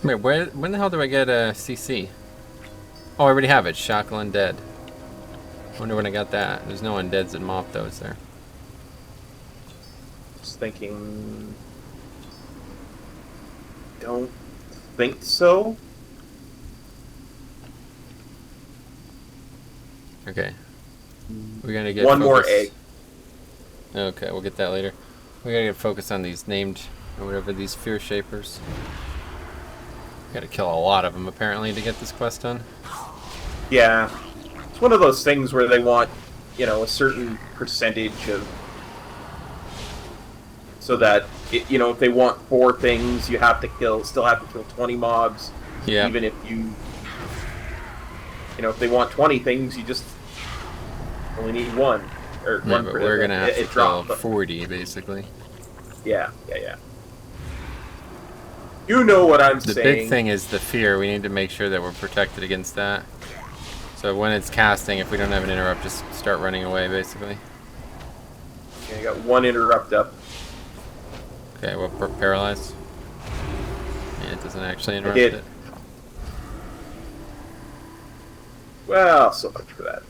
Wait, when the hell do I get a CC? Oh, I already have it. Shackle Undead. Wonder when I got that. There's no undeads in MoP though, is there? Just thinking. Don't think so. Okay. We're gonna get One more focus. egg. Okay, we'll get that later. We gotta get focused on these named, or whatever, these fear shapers. Gotta kill a lot of them apparently to get this quest done. Yeah. It's one of those things where they want, a certain percentage of. So that, if they want 4 things, you have to still have to kill 20 mobs. Yeah. Even if if they want 20 things, you just only need 1. Or Yeah, one but per- we're gonna have to kill dropped. 40 basically. Yeah. You know what I'm The saying. big thing is the fear. We need to make sure that we're protected against that. So when it's casting, if we don't have an interrupt, just start running away basically. Okay, I got 1 interrupt up. Okay, well, paralyzed. Yeah, it doesn't actually interrupt did. it. Well, so much for that.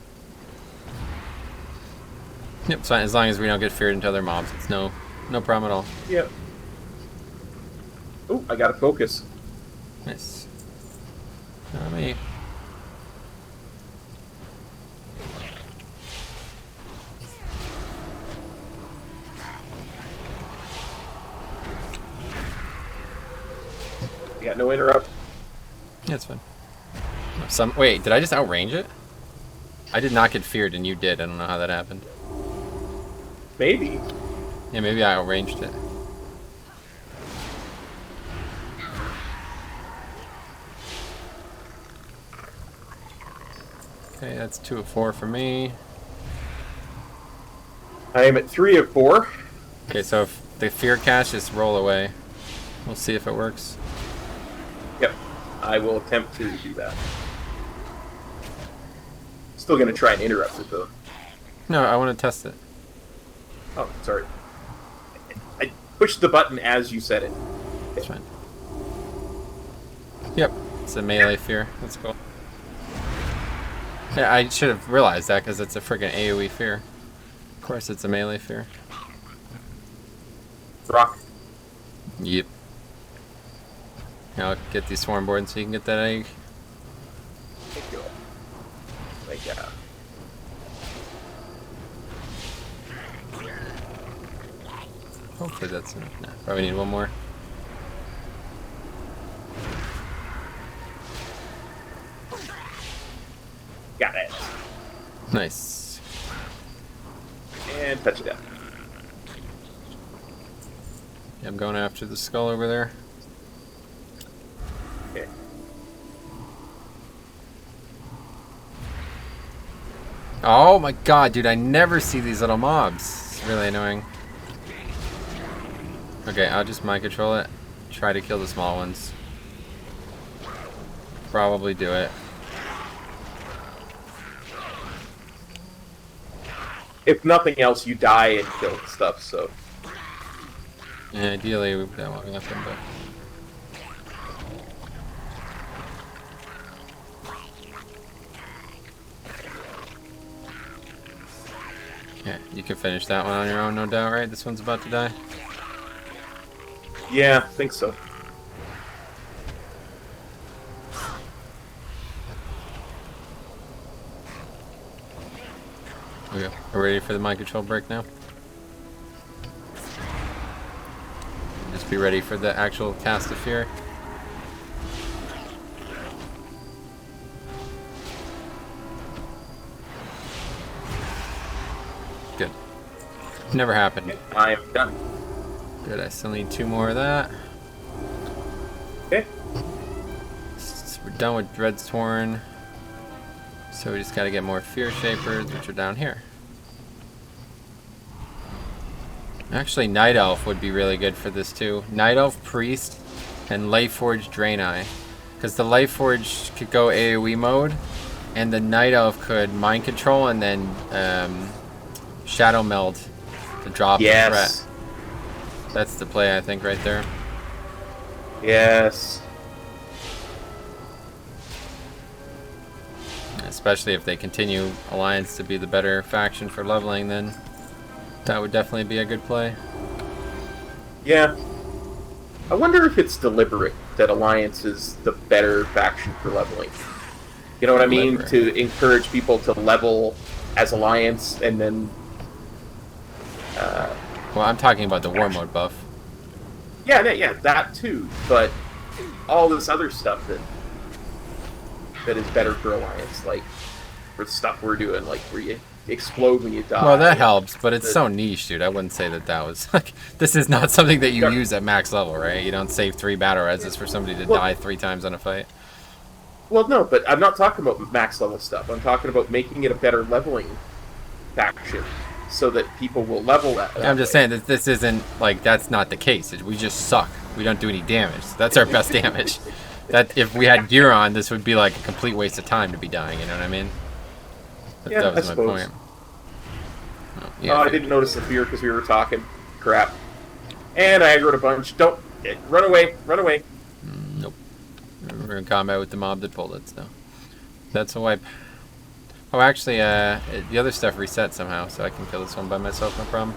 Yep, it's fine. As long as we don't get feared into other mobs, it's no problem at all. Yep. Oh, I got a focus. Nice. Not me. You got no interrupt. Yeah, it's fine. Wait, did I just outrange it? I did not get feared and you did. I don't know how that happened. Maybe. Yeah, maybe I outranged it. Okay, that's 2 of 4 for me. I am at 3 of 4. Okay, so if the fear cast, just roll away. We'll see if it works. Yep. I will attempt to do that. Still going to try and interrupt it, though. No, I want to test it. Oh, sorry. I pushed the button as you said it. It's fine. Yep, it's a melee fear. That's cool. Yeah, I should have realized that because it's a friggin' AoE fear. Of course, it's a melee fear. Rock. Yep. Now I'll get these swarm boards so you can get that egg. Thank you. Like, Hopefully that's enough. No, probably need one more. got it. Nice. And touch it down. Yeah, I'm going after the skull over there. Okay. Oh my god, dude, I never see these little mobs. It's really annoying. Okay, I'll just mind control it. Try to kill the small ones. Probably do it. If nothing else, you die and kill stuff, so... Yeah, ideally, we don't want nothing, but... Yeah, you can finish that one on your own, no doubt, right? This one's about to die. Yeah, I think so. Okay, we're ready for the mind control break now. Just be ready for the actual cast of fear. Good. Never happened. I am done. Good, I still need 2 more of that. Okay. So we're done with Dread's Torn. So we just gotta get more Fear Shapers, which are down here. Actually, Night Elf would be really good for this too. Night Elf, Priest, and Lightforged Draenei. Because the Lightforged could go AoE mode, and the Night Elf could Mind Control and then Shadow Meld to drop the threat. That's the play, I think, right there. Yes. Especially if they continue Alliance to be the better faction for leveling, then that would definitely be a good play. Yeah. I wonder if it's deliberate that Alliance is the better faction for leveling. You know what I mean? To encourage people to level as Alliance and then... well, I'm talking about the War Mode buff. Yeah, that too. But all this other stuff that is better for Alliance, like for the stuff we're doing, like where you explode when you die. Well, that helps, but it's so niche, dude. I wouldn't say that was like, this is not something that you use at max level, right? You don't save 3 battle reses for somebody to die 3 times on a fight. Well, no, but I'm not talking about max level stuff. I'm talking about making it a better leveling faction so that people will level that. I'm just saying that this isn't, like, that's not the case. We just suck. We don't do any damage. That's our best damage. That if we had gear on, this would be like a complete waste of time to be dying, you know what I mean? Yeah, that was I my suppose. point. Oh, yeah, I didn't notice the fear because we were talking. Crap. And I aggroed a bunch. Don't. Run away. Run away. Nope. We're in combat with the mob that pulled it, so. That's a wipe. Oh, actually, the other stuff reset somehow, so I can kill this one by myself, no problem.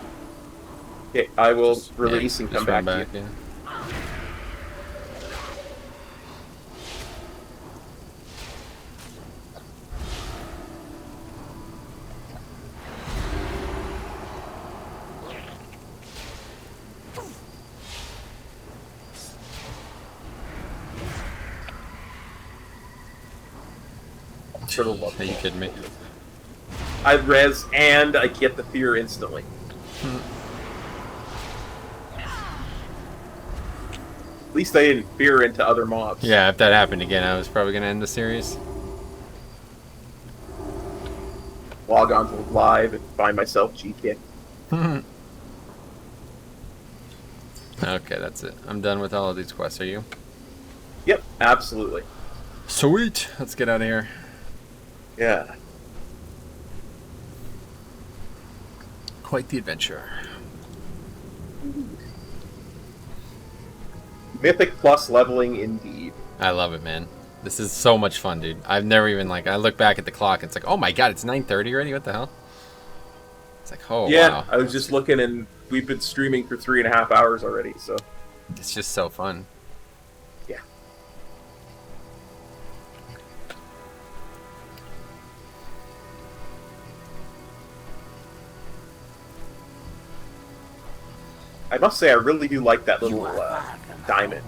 Okay, I will release and come back to you. Yeah. Are you kidding me? I res and I get the fear instantly. At least I didn't fear into other mobs. Yeah, if that happened again, I was probably going to end the series. Log on to live and find myself GK. Okay, that's it. I'm done with all of these quests. Are you? Yep, absolutely. Sweet. Let's get out of here. Yeah. Quite the adventure. Mythic plus leveling indeed. I love it, man. This is so much fun, dude. I've never even, like, I look back at the clock, it's like, oh my god, it's 9:30 already? What the hell? It's like, oh, yeah, wow. I was just looking and we've been streaming for 3.5 hours already, so. It's just so fun. Yeah. I must say, I really do like that little diamond.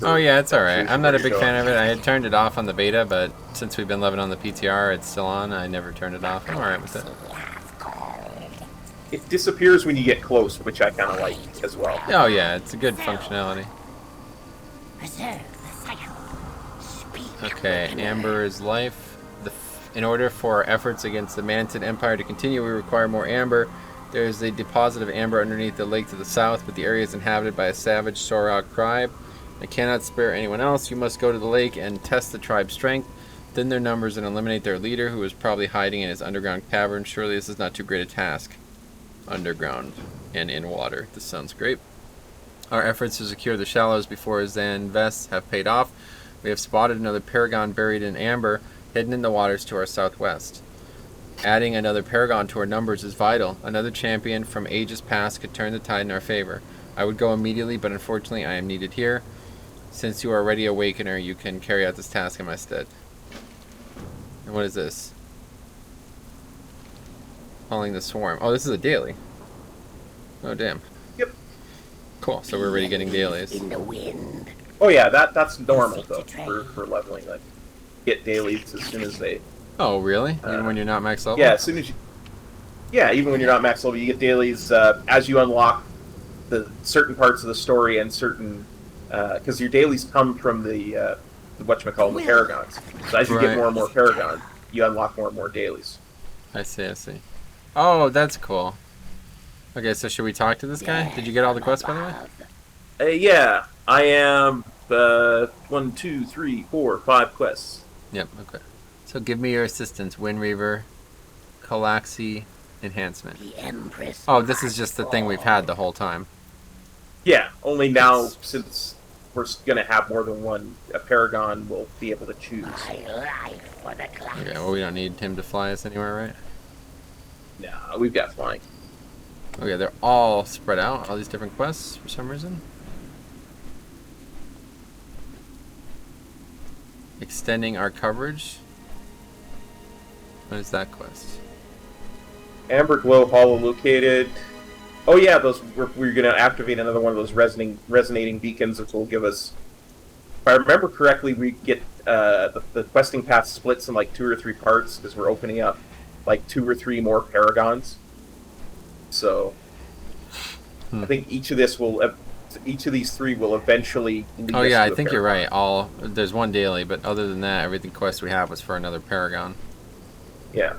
Oh yeah, it's alright. I'm not a big fan of it. I had turned it off on the beta, but since we've been living on the PTR, it's still on. I never turned it off. I'm alright with it. It disappears when you get close, which I kind of like as well. Oh yeah, it's a good functionality. Okay, Amber is life. In order for our efforts against the Manton Empire to continue, we require more amber. There is a deposit of amber underneath the lake to the south, but the area is inhabited by a savage Sorok tribe. I cannot spare anyone else. You must go to the lake and test the tribe's strength, thin their numbers, and eliminate their leader, who is probably hiding in his underground cavern. Surely this is not too great a task. Underground and in water. This sounds great. Our efforts to secure the shallows before Zanvest have paid off. We have spotted another paragon buried in amber, hidden in the waters to our southwest. Adding another paragon to our numbers is vital. Another champion from ages past could turn the tide in our favor. I would go immediately, but unfortunately I am needed here. Since you are already Awakener, you can carry out this task in my stead. And what is this? Calling the swarm. Oh, this is a daily. Oh, damn. Yep. Cool, so we're already getting dailies. In the wind. Oh yeah, that's normal though for leveling. Like, get dailies as soon as they. Oh, really? Even when you're not max level? Yeah, as soon as you. Yeah, even when you're not max level, you get dailies as you unlock the certain parts of the story and certain because your dailies come from the whatchamacallit, the paragons. So as you get more and more paragons, you unlock more and more dailies. I see. Oh, that's cool. Okay, so should we talk to this guy? Did you get all the quests, by the way? Yeah, I am 1, 2, 3, 4, 5 quests. Yep, okay. So give me your assistance, Wind Reaver, Calaxy, Enhancement. The Empress. Oh, this is just the thing we've had the whole time. Yeah, only now, since we're going to have more than one, a paragon will be able to choose. My life for the class. Okay, well we don't need him to fly us anywhere, right? Nah, we've got flying. Okay, they're all spread out, all these different quests for some reason. Extending our coverage. What is that quest? Amber Glow Hollow located. Oh yeah, those we're going to activate another one of those resonating beacons, which will give us. If I remember correctly, we get the questing path splits in like 2 or 3 parts because we're opening up like 2 or 3 more paragons. So I think each of these 3 will eventually lead Oh us yeah, to I a think you're paragon. right. There's one daily, but other than that, everything quest we have was for another paragon. Yeah.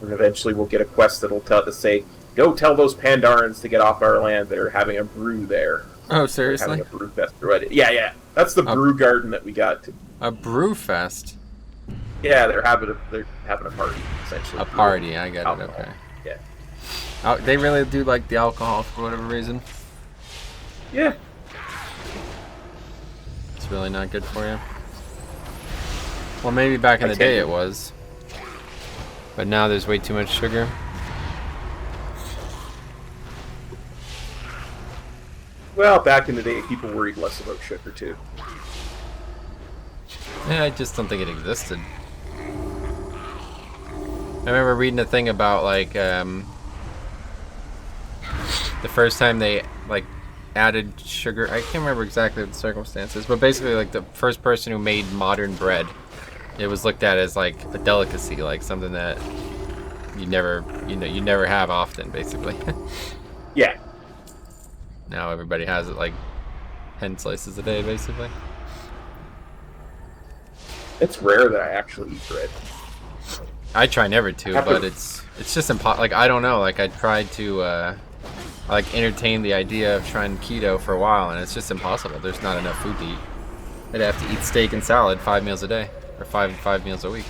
And eventually we'll get a quest that'll say, go tell those Pandarans to get off our land. They're having a brew there. Oh, seriously? They're having a brew fest. Yeah. That's the brew garden that we got. A brew fest? Yeah, they're having a party, essentially. A party, I get it, okay. Yeah. Oh, they really do like the alcohol for whatever reason. Yeah. It's really not good for you. Well, maybe back in the day it was. But now there's way too much sugar. Well, back in the day, people worried less about sugar, too. Yeah, I just don't think it existed. I remember reading a thing about, like, the first time they, like, added sugar. I can't remember exactly the circumstances, but basically, like, the first person who made modern bread, it was looked at as, like, a delicacy, like, something that you never have often, basically. Yeah. Now everybody has it, like, 10 slices a day, basically. It's rare that I actually eat bread. I try never to, but it's just impossible. Like, I don't know. Like, I tried to like entertain the idea of trying keto for a while, and it's just impossible. There's not enough food to eat. I'd have to eat steak and salad 5 meals a day, or five meals a week.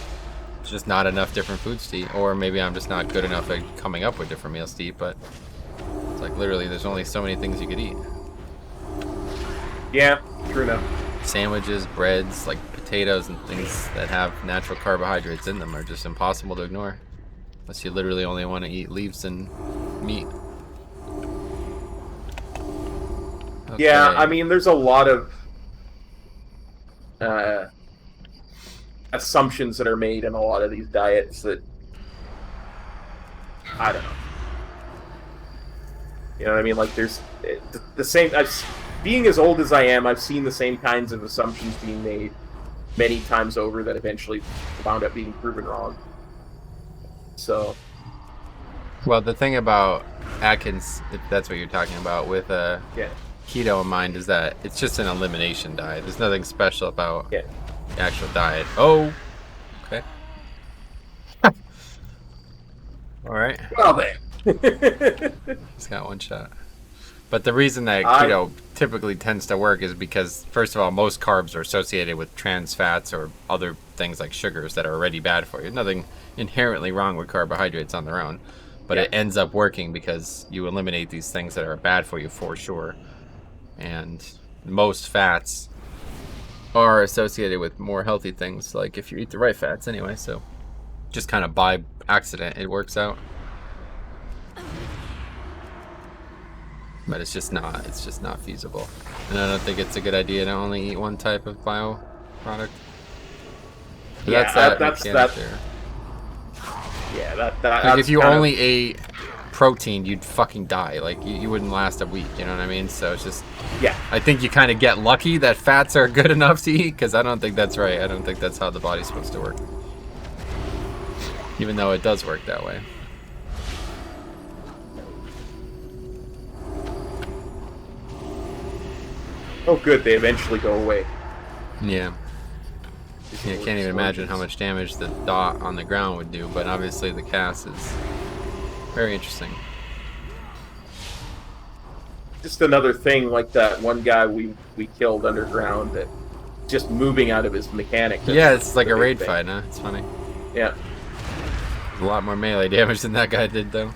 It's just not enough different foods to eat, or maybe I'm just not good enough at coming up with different meals to eat. But it's like literally, there's only so many things you could eat. Yeah, true enough. Sandwiches, breads, like potatoes and things that have natural carbohydrates in them are just impossible to ignore. Unless you literally only want to eat leaves and meat. Okay. Yeah, I mean, there's a lot of assumptions that are made in a lot of these diets that I don't know. You know what I mean? Like, there's the same. Being as old as I am, I've seen the same kinds of assumptions being made many times over that eventually wound up being proven wrong. So, well, the thing about Atkins, if that's what you're talking about, with yeah. keto in mind, is that it's just an elimination diet. There's nothing special about the actual diet. Oh, okay. All right. Well then. He's got one shot. But the reason that keto typically tends to work is because, first of all, most carbs are associated with trans fats or other things like sugars that are already bad for you. Nothing inherently wrong with carbohydrates on their own, but it ends up working because you eliminate these things that are bad for you for sure. And most fats are associated with more healthy things, like if you eat the right fats anyway. So just kind of by accident, it works out. But it's just not feasible. And I don't think it's a good idea to only eat one type of bio product. Yeah, that's that. There. Yeah, that like if you only ate protein, you'd fucking die. Like you wouldn't last a week, you know what I mean? So it's just, yeah. I think you kind of get lucky that fats are good enough to eat, because I don't think that's right. I don't think that's how the body's supposed to work. Even though it does work that way. Oh, good. They eventually go away. Yeah. Yeah, I can't even imagine how much damage the dot on the ground would do, but obviously the cast is very interesting. Just another thing like that one guy we killed underground that just moving out of his mechanic. Yeah, it's like a raid fight, huh? It's funny. Yeah. A lot more melee damage than that guy did, though.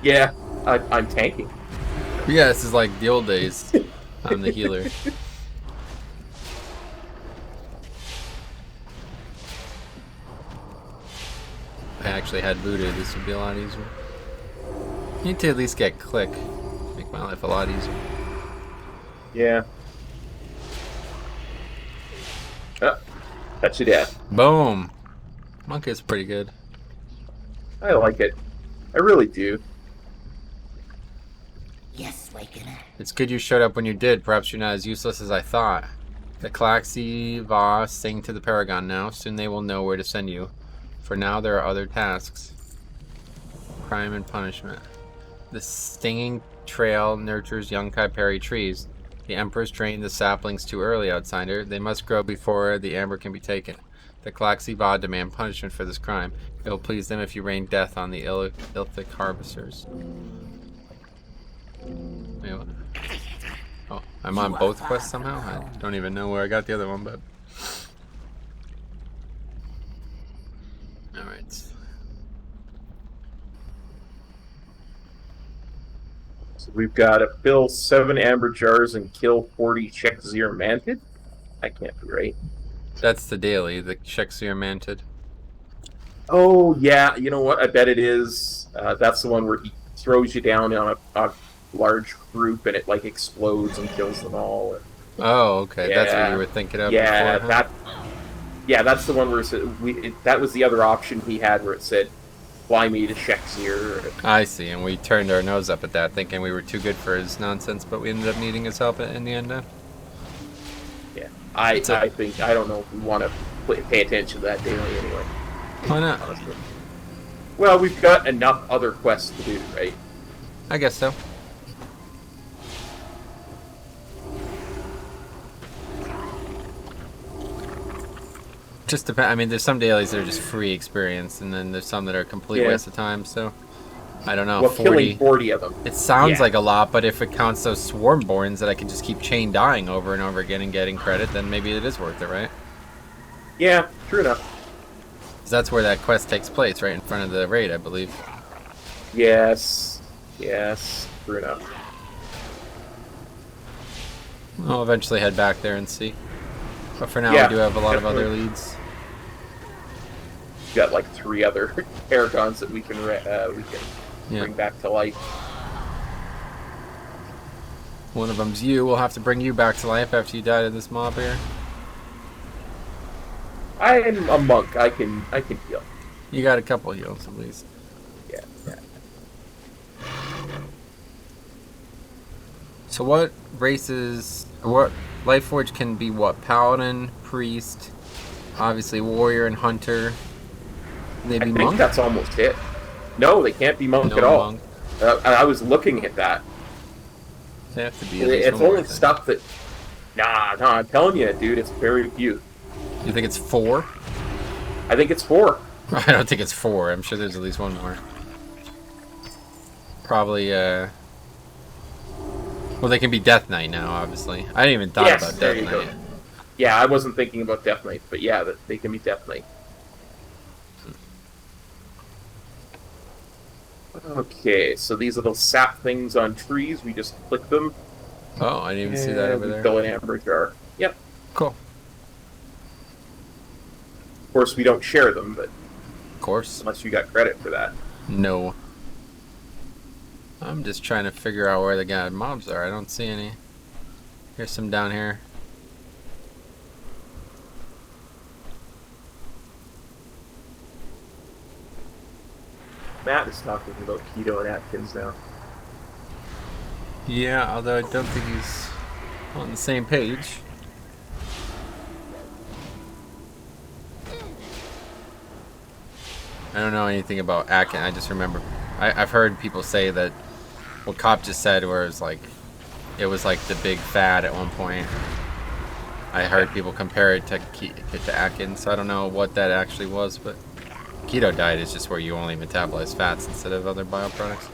Yeah, I'm tanking. Yeah, this is like the old days. I'm the healer. If I actually had voodoo, this would be a lot easier. You need to at least get click. Make my life a lot easier. Yeah. Oh, that's your dad. Boom! Monk is pretty good. I like it. I really do. Yes, Wakener. It's good you showed up when you did. Perhaps you're not as useless as I thought. The Klaxi Va sing to the Paragon now. Soon they will know where to send you. For now, there are other tasks. Crime and punishment. The stinging trail nurtures young Kaiperi trees. The Empress drained the saplings too early, outsider. They must grow before the amber can be taken. The Klaxi Va demand punishment for this crime. It will please them if you rain death on the Ilthic harvesters. Wait, what? Oh, I'm on both quests somehow? I don't even know where I got the other one, but... Alright. So we've got to fill 7 amber jars and kill 40 Shek'Zir Mantid? That can't be right. That's the daily, the Shek'Zir Mantid. Oh, yeah, you know what? I bet it is. That's the one where he throws you down on a large group and it, like, explodes and kills them all. Oh, okay. Yeah. That's what you were thinking of Yeah, before, huh? that's the one where that was the other option he had where it said, fly me to Shek'Zir. I see, and we turned our nose up at that, thinking we were too good for his nonsense, but we ended up needing his help in the end. Yeah, I think, I don't know if we want to pay attention to that daily anyway. Why not? Honestly. Well, we've got enough other quests to do, right? I guess so. Just depend. I mean, there's some dailies that are just free experience, and then there's some that are a complete waste of time. So, I don't know. Well, 40. killing 40 of them. It sounds like a lot, but if it counts those swarmborns that I can just keep chain dying over and over again and getting credit, then maybe it is worth it, right? Yeah, true enough. 'Cause that's where that quest takes place, right in front of the raid, I believe. Yes, true enough. I'll eventually head back there and see. But for now, Yeah, we do have a lot of other definitely. leads. We've got like 3 other Paragons that we can bring back to life. One of them's you. We'll have to bring you back to life after you die to this mob here. I am a monk. I can heal. You got a couple heals at least. Yeah. So what races, what Lightforge can be what? Paladin, Priest, obviously Warrior and Hunter. Maybe I think Monk? that's almost it. No, they can't be monk No at all. Monk. I was looking at that. They have to be at least It's one more only thing. stuff that... Nah, I'm telling you, dude, it's very few. You think it's 4? I think it's 4. I don't think it's 4. I'm sure there's at least one more. Probably, well, they can be Death Knight now, obviously. I didn't even thought about there Death you go. Knight. Yeah, I wasn't thinking about Death Knight, but yeah, they can be Death Knight. Okay, so these are the sap things on trees. We just click them. Oh, I didn't even see that over there. Fill an amber jar. Yep. Cool. Of course, we don't share them, but Of course. unless you got credit for that. No. I'm just trying to figure out where the god mobs are. I don't see any. Here's some down here. Matt is talking about Keto and Atkins now. Yeah, although I don't think he's on the same page. I don't know anything about Atkins. I just remember I've heard people say that what Cop just said, where it was like the big fad at one point. I heard people compare it to Atkins, so I don't know what that actually was, but keto diet is just where you only metabolize fats instead of other bioproducts.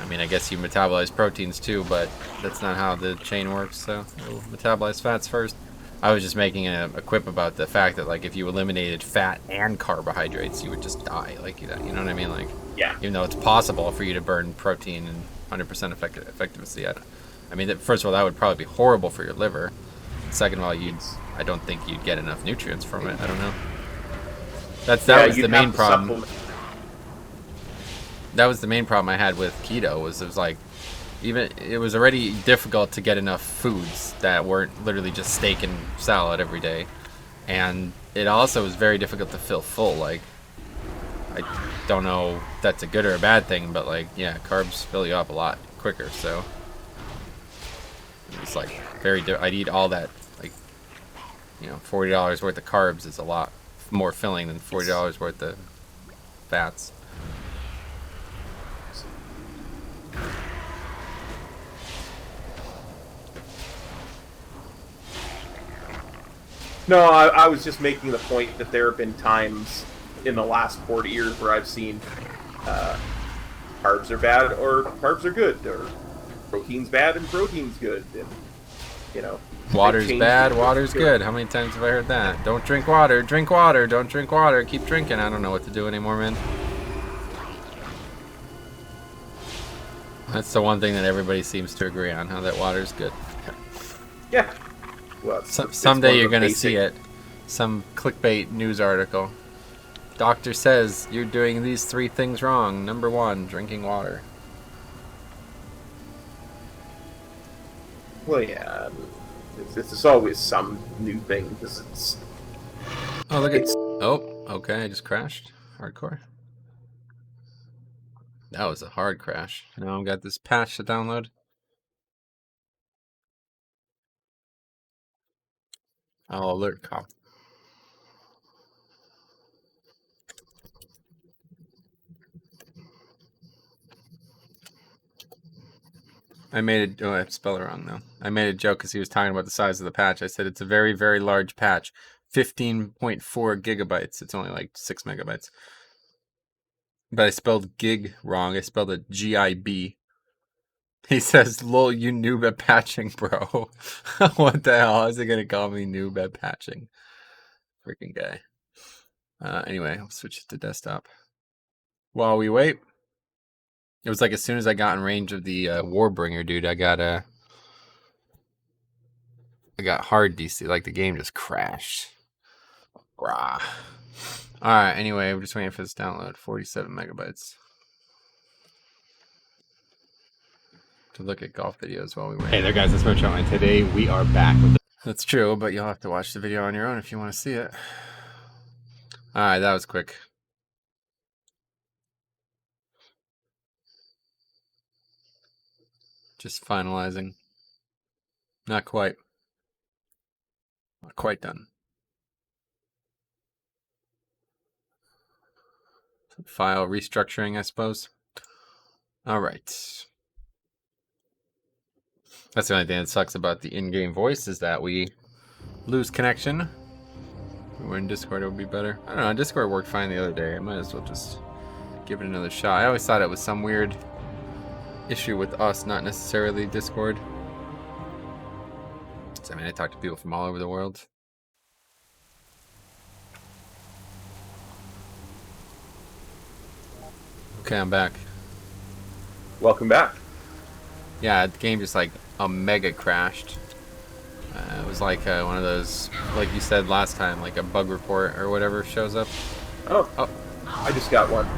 I mean, I guess you metabolize proteins too, but that's not how the chain works, so you'll metabolize fats first. I was just making a quip about the fact that, like, if you eliminated fat and carbohydrates, you would just die. Like, you know what I mean? Like, yeah. Even though it's possible for you to burn protein and 100% effectiveness, I mean, first of all, that would probably be horrible for your liver. Second of all, I don't think you'd get enough nutrients from it. I don't know. That was the main problem. That was the main problem I had with keto. It was like, it was already difficult to get enough foods that weren't literally just steak and salad every day, and it also was very difficult to feel full. Like, I don't know if that's a good or a bad thing, but like, yeah, carbs fill you up a lot quicker. So it's like I'd eat all that, like, $40 worth of carbs is a lot more filling than $40 worth of fats. No, I was just making the point that there have been times in the last 40 years where I've seen carbs are bad or carbs are good, or protein's bad and protein's good, and water's bad, water's good. How many times have I heard that? Don't drink water, drink water, don't drink water, keep drinking. I don't know what to do anymore, man. That's the one thing that everybody seems to agree on, how that water's good. Yeah. Well, someday you're gonna see it. Some clickbait news article. Doctor says you're doing these 3 things wrong. Number 1, drinking water. Well, yeah. It's always some new thing because it's. Oh, look at. Oh, okay. I just crashed. Hardcore. That was a hard crash. Now I've got this patch to download. I'll alert Cop. I spelled it wrong though. I made a joke because he was talking about the size of the patch. I said it's a very, very large patch. 15.4 gigabytes. It's only like 6 megabytes. But I spelled gig wrong. I spelled it G-I-B. He says, lol, you noob at patching, bro. What the hell? Is he going to call me noob at patching? Freaking guy. Anyway, I'll switch it to desktop. While we wait, it was like as soon as I got in range of the Warbringer, dude, I got hard DC. Like, the game just crashed. Rah. Alright, anyway, we're just waiting for this download. 47 megabytes. To look at golf videos while we wait. Hey there, guys, it's Mocho, and today we are back with That's true, but you'll have to watch the video on your own if you want to see it. Alright, that was quick. Just finalizing. Not quite. Not quite done. File restructuring, I suppose. Alright. That's the only thing that sucks about the in-game voice is that we lose connection. If we were in Discord, it would be better. I don't know. Discord worked fine the other day. I might as well just give it another shot. I always thought it was some weird issue with us, not necessarily Discord. So, I mean, I talk to people from all over the world. Okay, I'm back. Welcome back. Yeah, the game just like mega crashed. It was like one of those, like you said last time, like a bug report or whatever shows up. Oh, Oh, I just got one.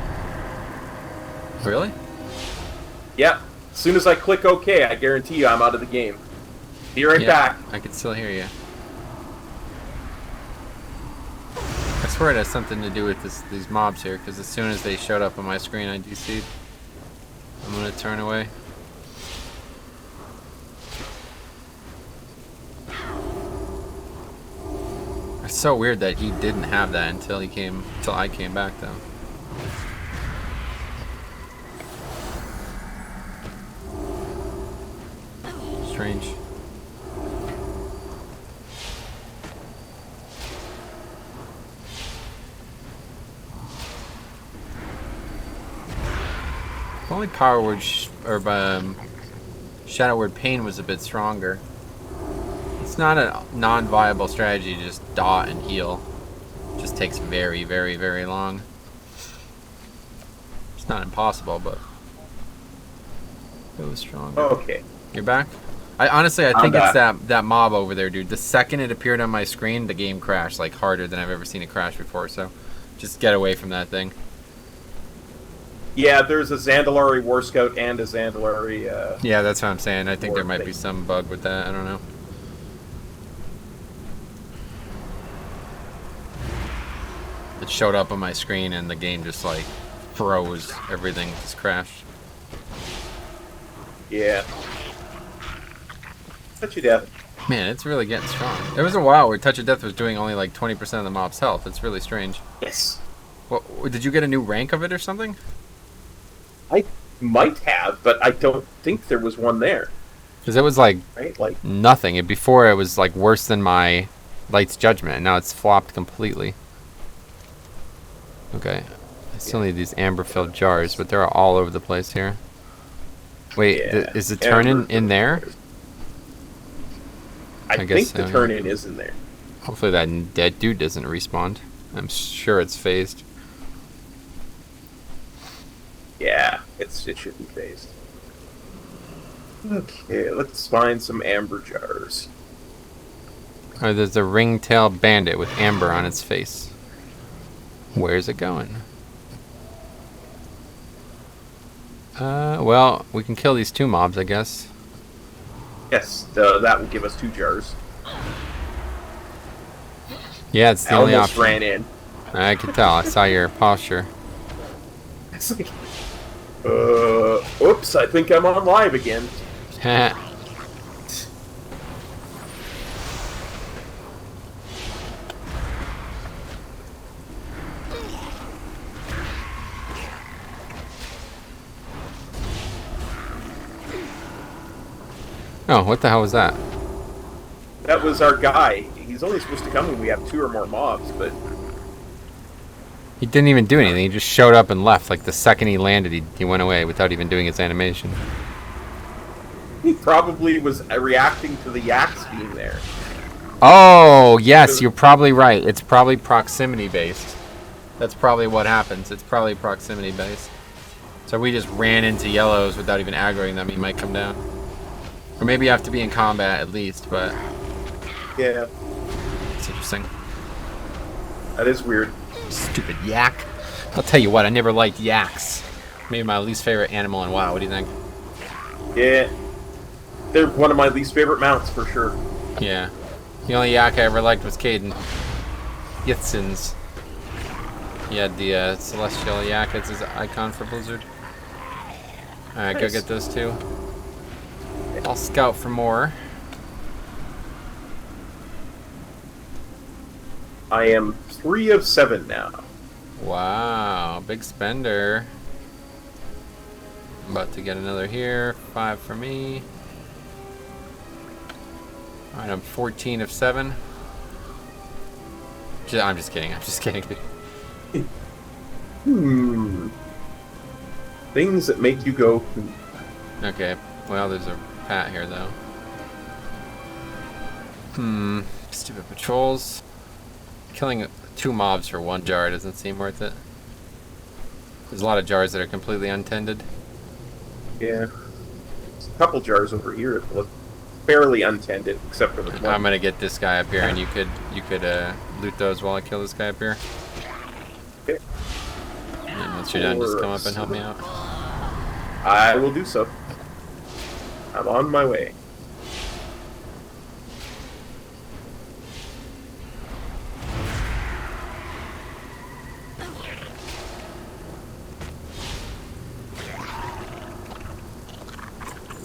really? Yeah. As soon as I click OK, I guarantee you I'm out of the game. Be right Yeah, back. I can still hear you. I swear it has something to do with these mobs here, because as soon as they showed up on my screen, I DC'd. I'm gonna turn away. It's so weird that he didn't have that until I came back, though. Strange. If only Power Word Shadow Word Pain was a bit stronger. It's not a non-viable strategy to just dot and heal. It just takes very, very, very long. It's not impossible, but it was stronger. Okay. You're back? Honestly, I I'm think it's back. that mob over there, dude. The second it appeared on my screen, the game crashed, like harder than I've ever seen it crash before, so just get away from that thing. Yeah, there's a Zandalari War Scout and a Zandalari. Yeah, that's what I'm saying. I think there might be thing. some bug with that. I don't know. It showed up on my screen and the game just like froze. Everything just crashed. Yeah. Touch of Death. Man, it's really getting strong. There was a while where Touch of Death was doing only like 20% of the mob's health. It's really strange. Yes. Well, did you get a new rank of it or something? I might have, but I don't think there was one there. Because it was like Right? Like, nothing. Before it was like worse than my Light's Judgment, and now it's flopped completely. Okay. I still need these amber-filled jars, but they're all over the place here. Wait, Yeah, is the turn-in amber-filled in there? I I think guess the so, turn-in is in there. Hopefully that dead dude doesn't respawn. I'm sure it's phased. Yeah, it should be phased. Okay, let's find some amber jars. Oh, there's a ring-tail bandit with amber on its face. Where's it going? Well, we can kill these two mobs, I guess. Yes, that will give us 2 jars. Yeah, it's the I only almost option. ran in. I could tell. I saw your posture. It's like, oops, I think I'm on live again. Oh, what the hell was that? That was our guy. He's only supposed to come when we have 2 or more mobs, but He didn't even do anything. He just showed up and left. Like the second he landed, he went away without even doing his animation. he probably was reacting to the yaks being there. Oh, yes, you're probably right. It's probably proximity based. That's probably what happens. It's probably proximity based. So we just ran into yellows without even aggroing them. He might come down. Or maybe you have to be in combat at least, but Yeah, it's interesting. that is weird. Stupid yak. I'll tell you what, I never liked yaks. Maybe my least favorite animal in WoW. What do you think? Yeah, they're one of my least favorite mounts for sure. Yeah. The only yak I ever liked was Caden. Yitsins. He had the celestial yak as his icon for Blizzard. Alright, go Nice. get those two. I'll scout for more. I am 3 of 7 now. Wow, big spender. I'm about to get another here. 5 for me. Alright, I'm 14 of 7. I'm just kidding. I'm just kidding. Things that make you go. Okay. Well, there's a pat here though. Stupid patrols. Killing 2 mobs for 1 jar doesn't seem worth it. There's a lot of jars that are completely untended. Yeah. There's a couple jars over here that look fairly untended, except for the one. I'm gonna get this guy up here, and you could loot those while I kill this guy up here. Okay. And once you're done, just come up and help me out. I will do so. I'm on my way.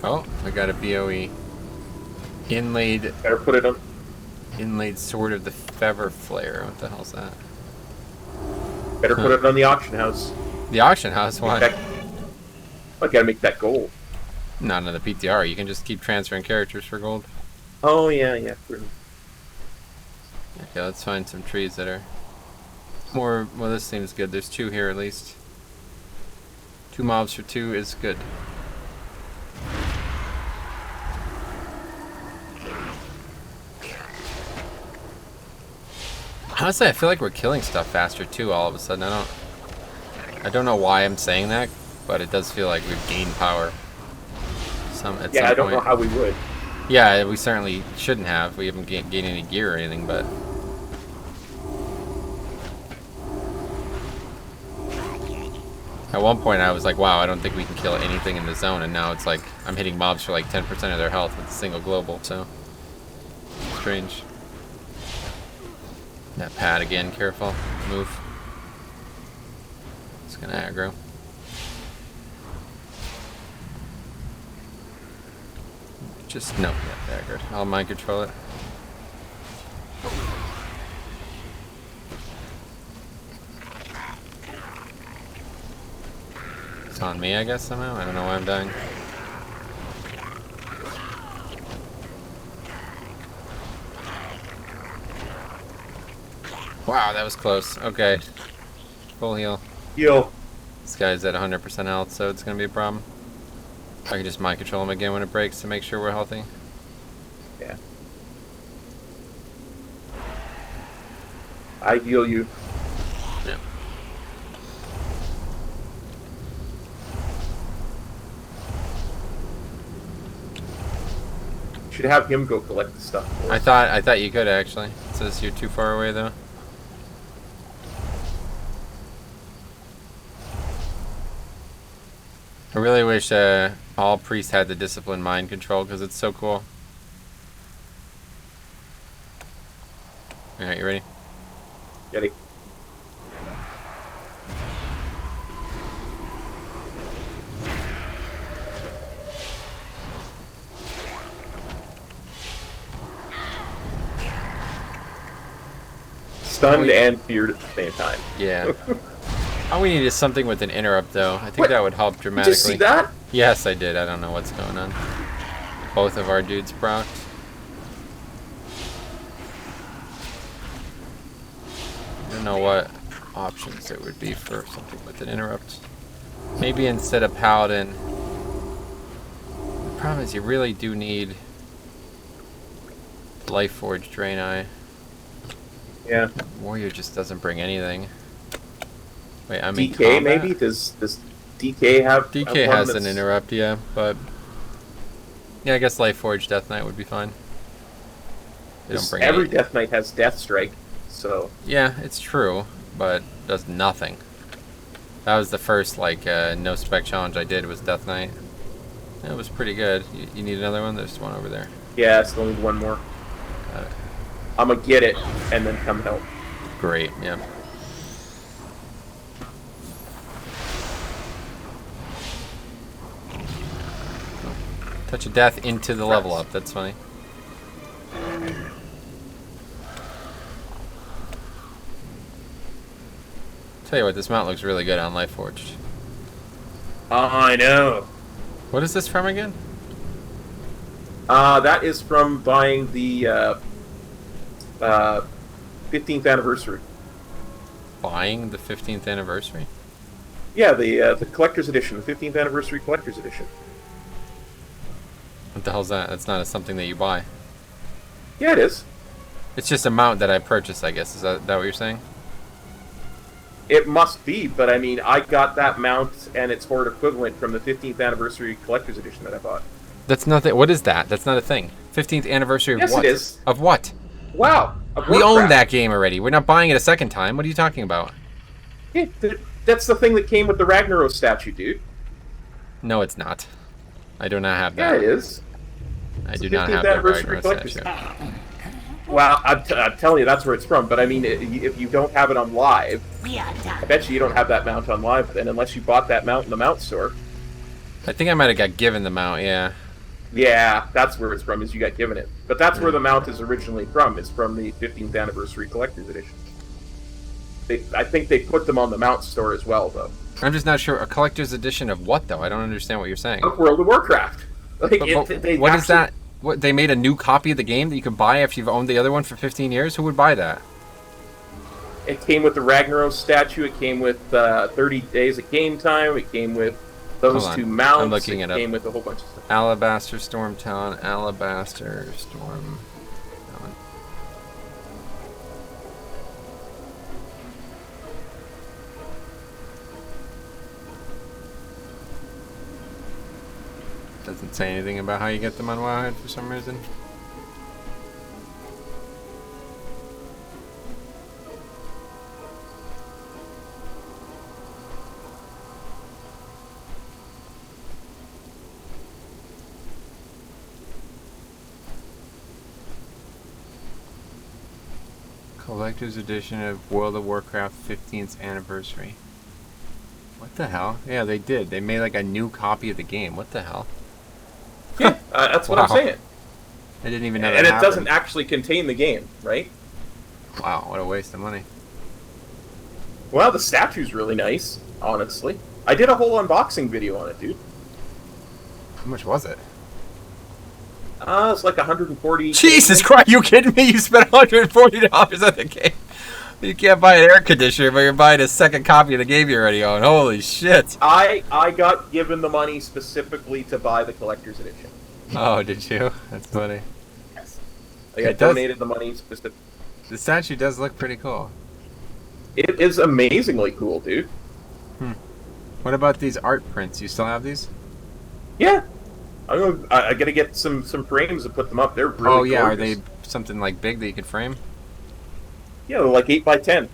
Oh, I got a BOE. Inlaid Better put it on. Inlaid Sword of the Fever Flare. What the hell's that? Better put it on the auction house. The auction house? Why? I gotta make that gold. Not in the PTR. You can just keep transferring characters for gold. Oh yeah. Okay, let's find some trees that are more. Well, this seems good. There's 2 here at least. 2 mobs for 2 is good. Honestly, I feel like we're killing stuff faster too. All of a sudden, I don't know why I'm saying that, but it does feel like we've gained power. I don't know how we would. Yeah, we certainly shouldn't have. We haven't gained any gear or anything, but at one point I was like, wow, I don't think we can kill anything in the zone, and now it's like I'm hitting mobs for like 10% of their health with a single global. So strange. That pad again, careful. Move. It's gonna aggro. Just, no, yeah, aggroed. I'll mind control it. It's on me, I guess, somehow. I don't know why I'm dying. Wow, that was close. Okay. Full heal. Heal. This guy's at 100% health, so it's going to be a problem. I can just mind control him again when it breaks to make sure we're healthy. Yeah. I heal you. Yeah. Should have him go collect the stuff. I thought you could actually. It says you're too far away though. I really wish all priests had the discipline mind control because it's so cool. Alright, you ready? Ready. Stunned and feared at the same time. Yeah. All we need is something with an interrupt, though. I think What? that would help dramatically. Did you see that? Yes, I did. I don't know what's going on. Both of our dudes procced. I don't know what options there would be for something with an interrupt. Maybe instead of Paladin. The problem is you really do need Life Forge Drain Eye. Yeah. Warrior just doesn't bring anything. Wait, I mean DK combat? maybe? Does DK have DK one has that's- an interrupt, yeah, but yeah, I guess Life Forge Death Knight would be fine. They don't bring every any. Death Knight has Death Strike, so Yeah, it's true, but does nothing. That was the first like no spec challenge I did was Death Knight. It was pretty good. You need another one? There's one over there. yeah, it's only one more. Got it. I'm gonna get it and then come help. Great, yeah. Touch of death into the level up. That's funny. Tell you what, this mount looks really good on Life Forged. I know. What is this from again? That is from buying the 15th anniversary. Buying the 15th anniversary? Yeah, the collector's edition, the 15th anniversary collector's edition. What the hell's that? That's not something that you buy. Yeah, it is. It's just a mount that I purchased, I guess. Is that what you're saying? It must be, but I mean, I got that mount and its Horde equivalent from the 15th anniversary collector's edition that I bought. That's nothing. What is that? That's not a thing. 15th anniversary of Yes, what? it is. Of what? Wow. We own that game already. We're not buying it a second time. What are you talking about? Yeah, that's the thing that came with the Ragnaros statue, dude. No, it's not. I do not have that. Yeah, it is. I do not have the Ragnarok statue. Well, I'm telling you, that's where it's from. But I mean, if you don't have it on live, We are done. I bet you don't have that mount on live then, unless you bought that mount in the mount store. I think I might have got given the mount, yeah. Yeah, that's where it's from, is you got given it. But that's where the mount is originally from. It's from the 15th anniversary collector's edition. I think they put them on the mount store as well, though. I'm just not sure. A collector's edition of what, though? I don't understand what you're saying. Of World of Warcraft. Like, What is that? What, they made a new copy of the game that you can buy after you've owned the other one for 15 years? Who would buy that? It came with the Ragnaros statue. It came with 30 days of game time. It came with those two mounts. I'm looking it up. Came with a whole bunch of stuff. Alabaster Storm Talon, Alabaster Storm Talon. Doesn't say anything about how you get them on Wowhead for some reason. Collector's edition of World of Warcraft 15th anniversary. What the hell? Yeah, they did. They made like a new copy of the game. What the hell? Yeah, that's what I'm Wow. saying. I didn't even know that And it happened. doesn't actually contain the game, right? Wow, what a waste of money. Well, the statue's really nice, honestly. I did a whole unboxing video on it, dude. How much was it? It's like 140. Jesus Christ, you kidding me? You spent $140 on the game. You can't buy an air conditioner, but you're buying a second copy of the game you already own. Holy shit. I got given the money specifically to buy the collector's edition. Oh, did you? That's funny. Yes. I got It does- donated the money specifically. The statue does look pretty cool. It is amazingly cool, dude. What about these art prints? You still have these? Yeah. I gotta get some frames to put them up. They're really Oh, yeah. Are gorgeous. they something like big that you can frame? Yeah, they're like 8x10.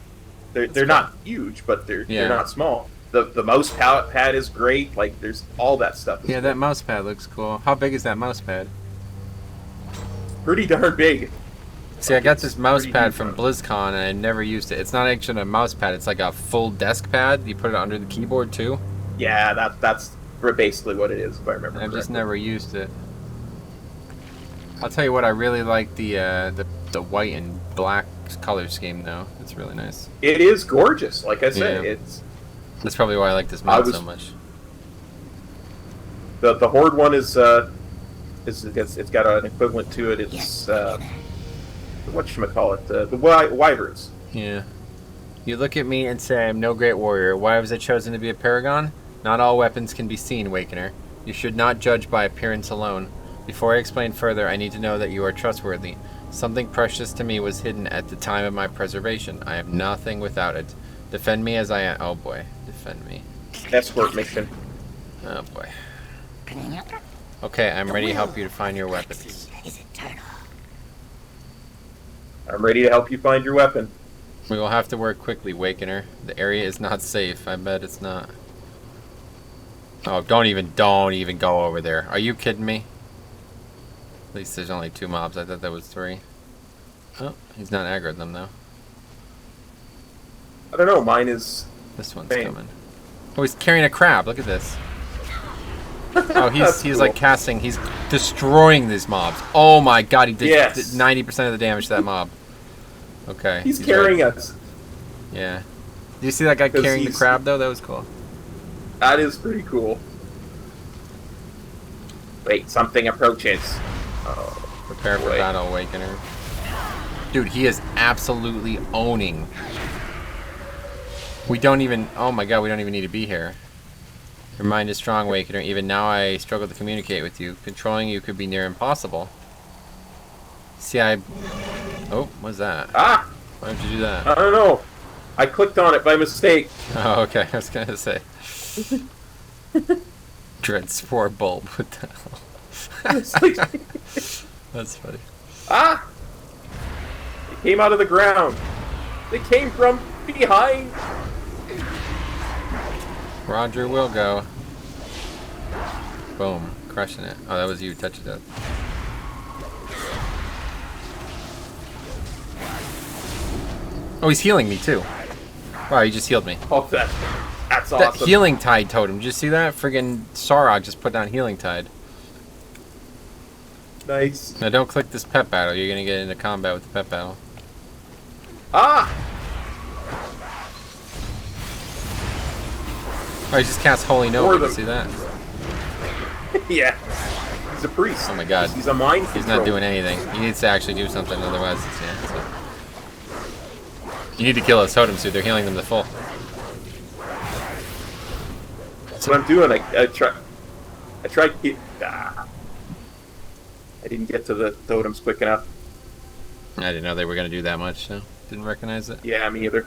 They're not huge, but they're not small. The mouse pad is great. Like, there's all that stuff. Yeah, that mouse pad looks cool. How big is that mouse pad? Pretty darn big. See, I got this mouse pretty pad huge from one. BlizzCon, and I never used it. It's not actually a mouse pad. It's like a full desk pad. You put it under the keyboard, too. Yeah, that's basically what it is, if I remember I've just correctly. never used it. I'll tell you what, I really like the white and black color scheme, though. It's really nice. It is gorgeous. Like I said, Yeah. it's That's probably why I like this mod was- so much. the Horde one is it's got an equivalent to it. It's whatchamacallit, the wyverns. Yeah. You look at me and say I'm no great warrior. Why was I chosen to be a paragon? Not all weapons can be seen, Wakener. You should not judge by appearance alone. Before I explain further, I need to know that you are trustworthy. Something precious to me was hidden at the time of my preservation. I have nothing without it. Defend me as I am. Oh boy. Defend me. Escort mission. Oh boy. Okay, I'm ready to help you to find your weapons. Is eternal. I'm ready to help you find your weapon. We will have to work quickly, Wakener. The area is not safe. I bet it's not. Oh, don't even go over there. Are you kidding me? At least there's only 2 mobs. I thought that was 3. Oh, he's not aggroed them though. I don't know. Mine is. This one's Same. coming. Oh, he's carrying a crab. Look at this. Oh, That's he's cool. like casting. He's destroying these mobs. Oh my god, he did Yes. 90% of the damage to that mob. Okay. He's carrying right. us. Yeah. Did you see that guy 'Cause carrying the he's- crab though? That was cool. That is pretty cool. Wait, something approaches. Prepare for boy. Battle Awakener. Dude, he is absolutely owning. We don't even... Oh my god, we don't even need to be here. Your mind is strong, Awakener. Even now I struggle to communicate with you. Controlling you could be near impossible. See, Oh, what's that? Ah! Why did you do that? I don't know. I clicked on it by mistake. Oh, okay. I was gonna say. Dread Spore Bulb. What the hell? It's like, That's funny. ah! They came out of the ground. They came from behind. Roger will go. Boom. Crushing it. Oh, that was you. Touch it up. Oh, he's healing me too. Wow, he just healed me. Oh, that's That awesome. Healing Tide totem. Did you see that? Friggin' Sarog just put down Healing Tide. Nice. Now don't click this pet battle. You're gonna get into combat with the pet battle. Ah! Oh, he just cast Holy Or Nova. the- You see that? Yeah. He's a priest. Oh my god. He's a mind He's control. not doing anything. He needs to actually do something, otherwise it's... Yeah, so. You need to kill his totems, dude. They're healing them to full. That's what I'm doing. I tried to I didn't get to the totems quick enough. I didn't know they were going to do that much, so didn't recognize it. Yeah, me either.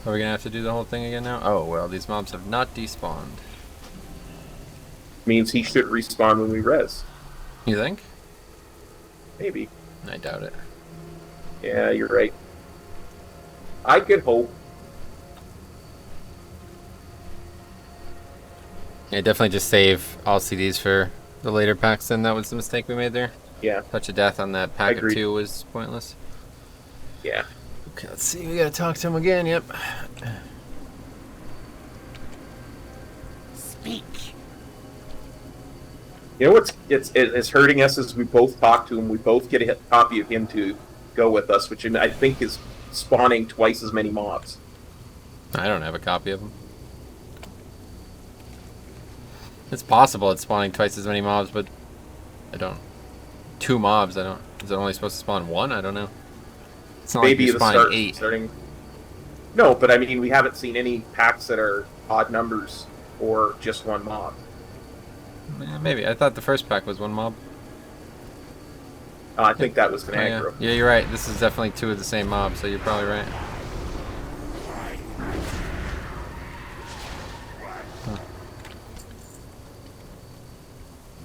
Are we going to have to do the whole thing again now? Oh, well, these mobs have not despawned. Means he should respawn when we res. You think? Maybe. I doubt it. Yeah, you're right. I could hope. Yeah, definitely just save all CDs for the later packs, then. That was the mistake we made there. Yeah, Touch of Death on that pack of Agreed. 2 was pointless. yeah. Okay, let's see. We gotta talk to him again, yep. Speak. You know what's it's hurting us is we both talk to him. We both get a copy of him to go with us, which I think is spawning twice as many mobs. I don't have a copy of them. It's possible it's spawning twice as many mobs, but I don't. 2 mobs, I don't. Is it only supposed to spawn 1? I don't know. It's not Maybe like you're spawning 8. starting. No, but I mean we haven't seen any packs that are odd numbers or just 1 mob. Yeah, maybe. I thought the first pack was 1 mob. I think that was an Oh, yeah. aggro. Yeah, you're right. This is definitely 2 of the same mob, so you're probably right.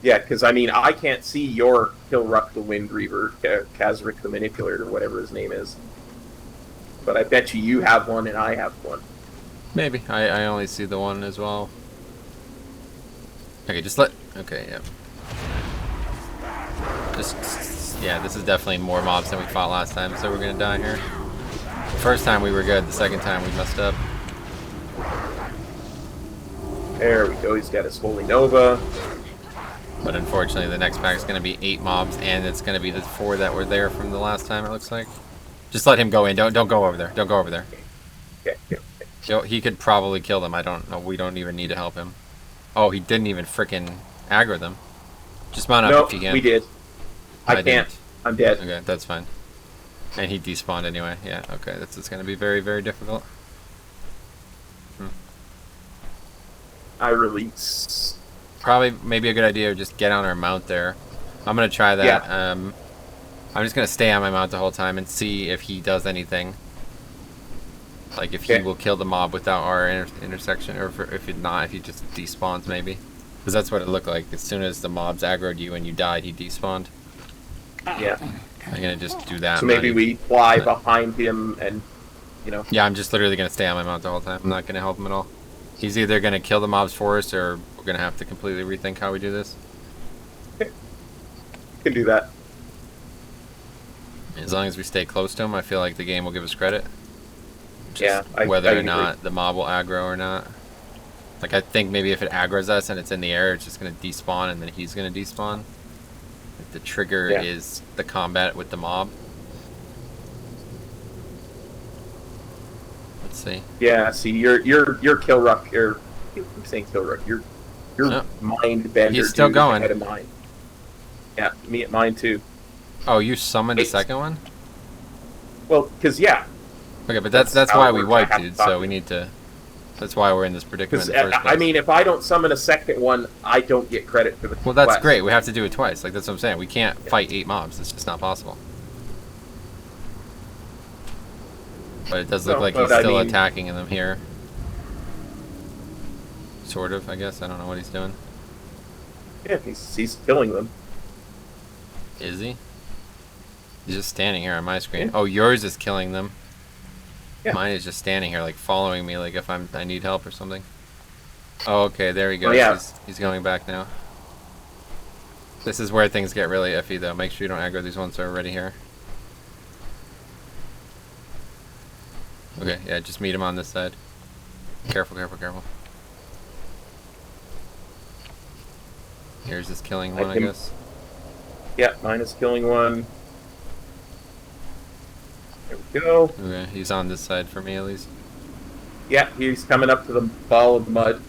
Yeah, because I mean I can't see your Kilruck the Wind Reaver, Kazrik the Manipulator, or whatever his name is. But I bet you have one and I have one. Maybe. I only see the 1 as well. Okay, just let... Okay, yeah. Just... Yeah, this is definitely more mobs than we fought last time, so we're gonna die here. First time we were good, the second time we messed up. There we go, he's got his Holy Nova. But unfortunately, the next pack is going to be 8 mobs, and it's going to be the 4 that were there from the last time, it looks like. Just let him go in. Don't go over there. Don't go over there. Okay. He could probably kill them. I don't know. We don't even need to help him. Oh, he didn't even frickin' aggro them. Just mount up No, if you can. we did. I can't. didn't. I'm dead. Okay, that's fine. And he despawned anyway. Yeah, okay. This is going to be very, very difficult. I release. Probably, maybe a good idea to just get on our mount there. I'm going to try that. Yeah. I'm just going to stay on my mount the whole time and see if he does anything. Like, if he Okay. will kill the mob without our intersection, or if he just despawns, maybe. Because that's what it looked like. As soon as the mobs aggroed you and you died, he despawned. Yeah. I'm going to just do that. So maybe we fly But- behind him and, you know. Yeah, I'm just literally going to stay on my mount the whole time. I'm not going to help him at all. He's either going to kill the mobs for us, or we're going to have to completely rethink how we do this. Can do that. As long as we stay close to him, I feel like the game will give us credit. Just Yeah, I whether or agree. not the mob will aggro or not. Like, I think maybe if it aggroes us and it's in the air, it's just going to despawn, and then he's going to despawn. Like, the trigger Yeah. is the combat with the mob. Let's see. Yeah, see, your Kilruck, I'm saying Kilruck, your No. mind bender He's still dude is going. ahead of mine. Yeah, me at mine too. Oh, you summoned a second one? Well, because yeah, Okay, but that's how why it we works. I wiped, have to dude. talk So to we you. need to. That's why we're in this predicament Because in the first place. I mean, if I don't summon a second one, I don't get credit for the well, that's quest. great. We have to do it twice. Like that's what I'm saying. We can't fight 8 mobs. It's just not possible. But it does look No, like but he's I still mean- attacking them here. Sort of, I guess. I don't know what he's doing. Yeah, he's killing them. Is he? He's just standing here on my screen. Yeah. Oh, yours is killing them. Yeah. Mine is just standing here, like following me, like if I need help or something. Oh, okay, there he goes. Oh, yeah. He's going back now. This is where things get really iffy, though. Make sure you don't aggro these ones that are already here. Okay, yeah, just meet him on this side. Careful, careful, careful. Here's this killing one, I can- guess. Yeah, mine is killing one. There we go. Okay, he's on this side for me at least. Yeah, he's coming up to the ball of mud.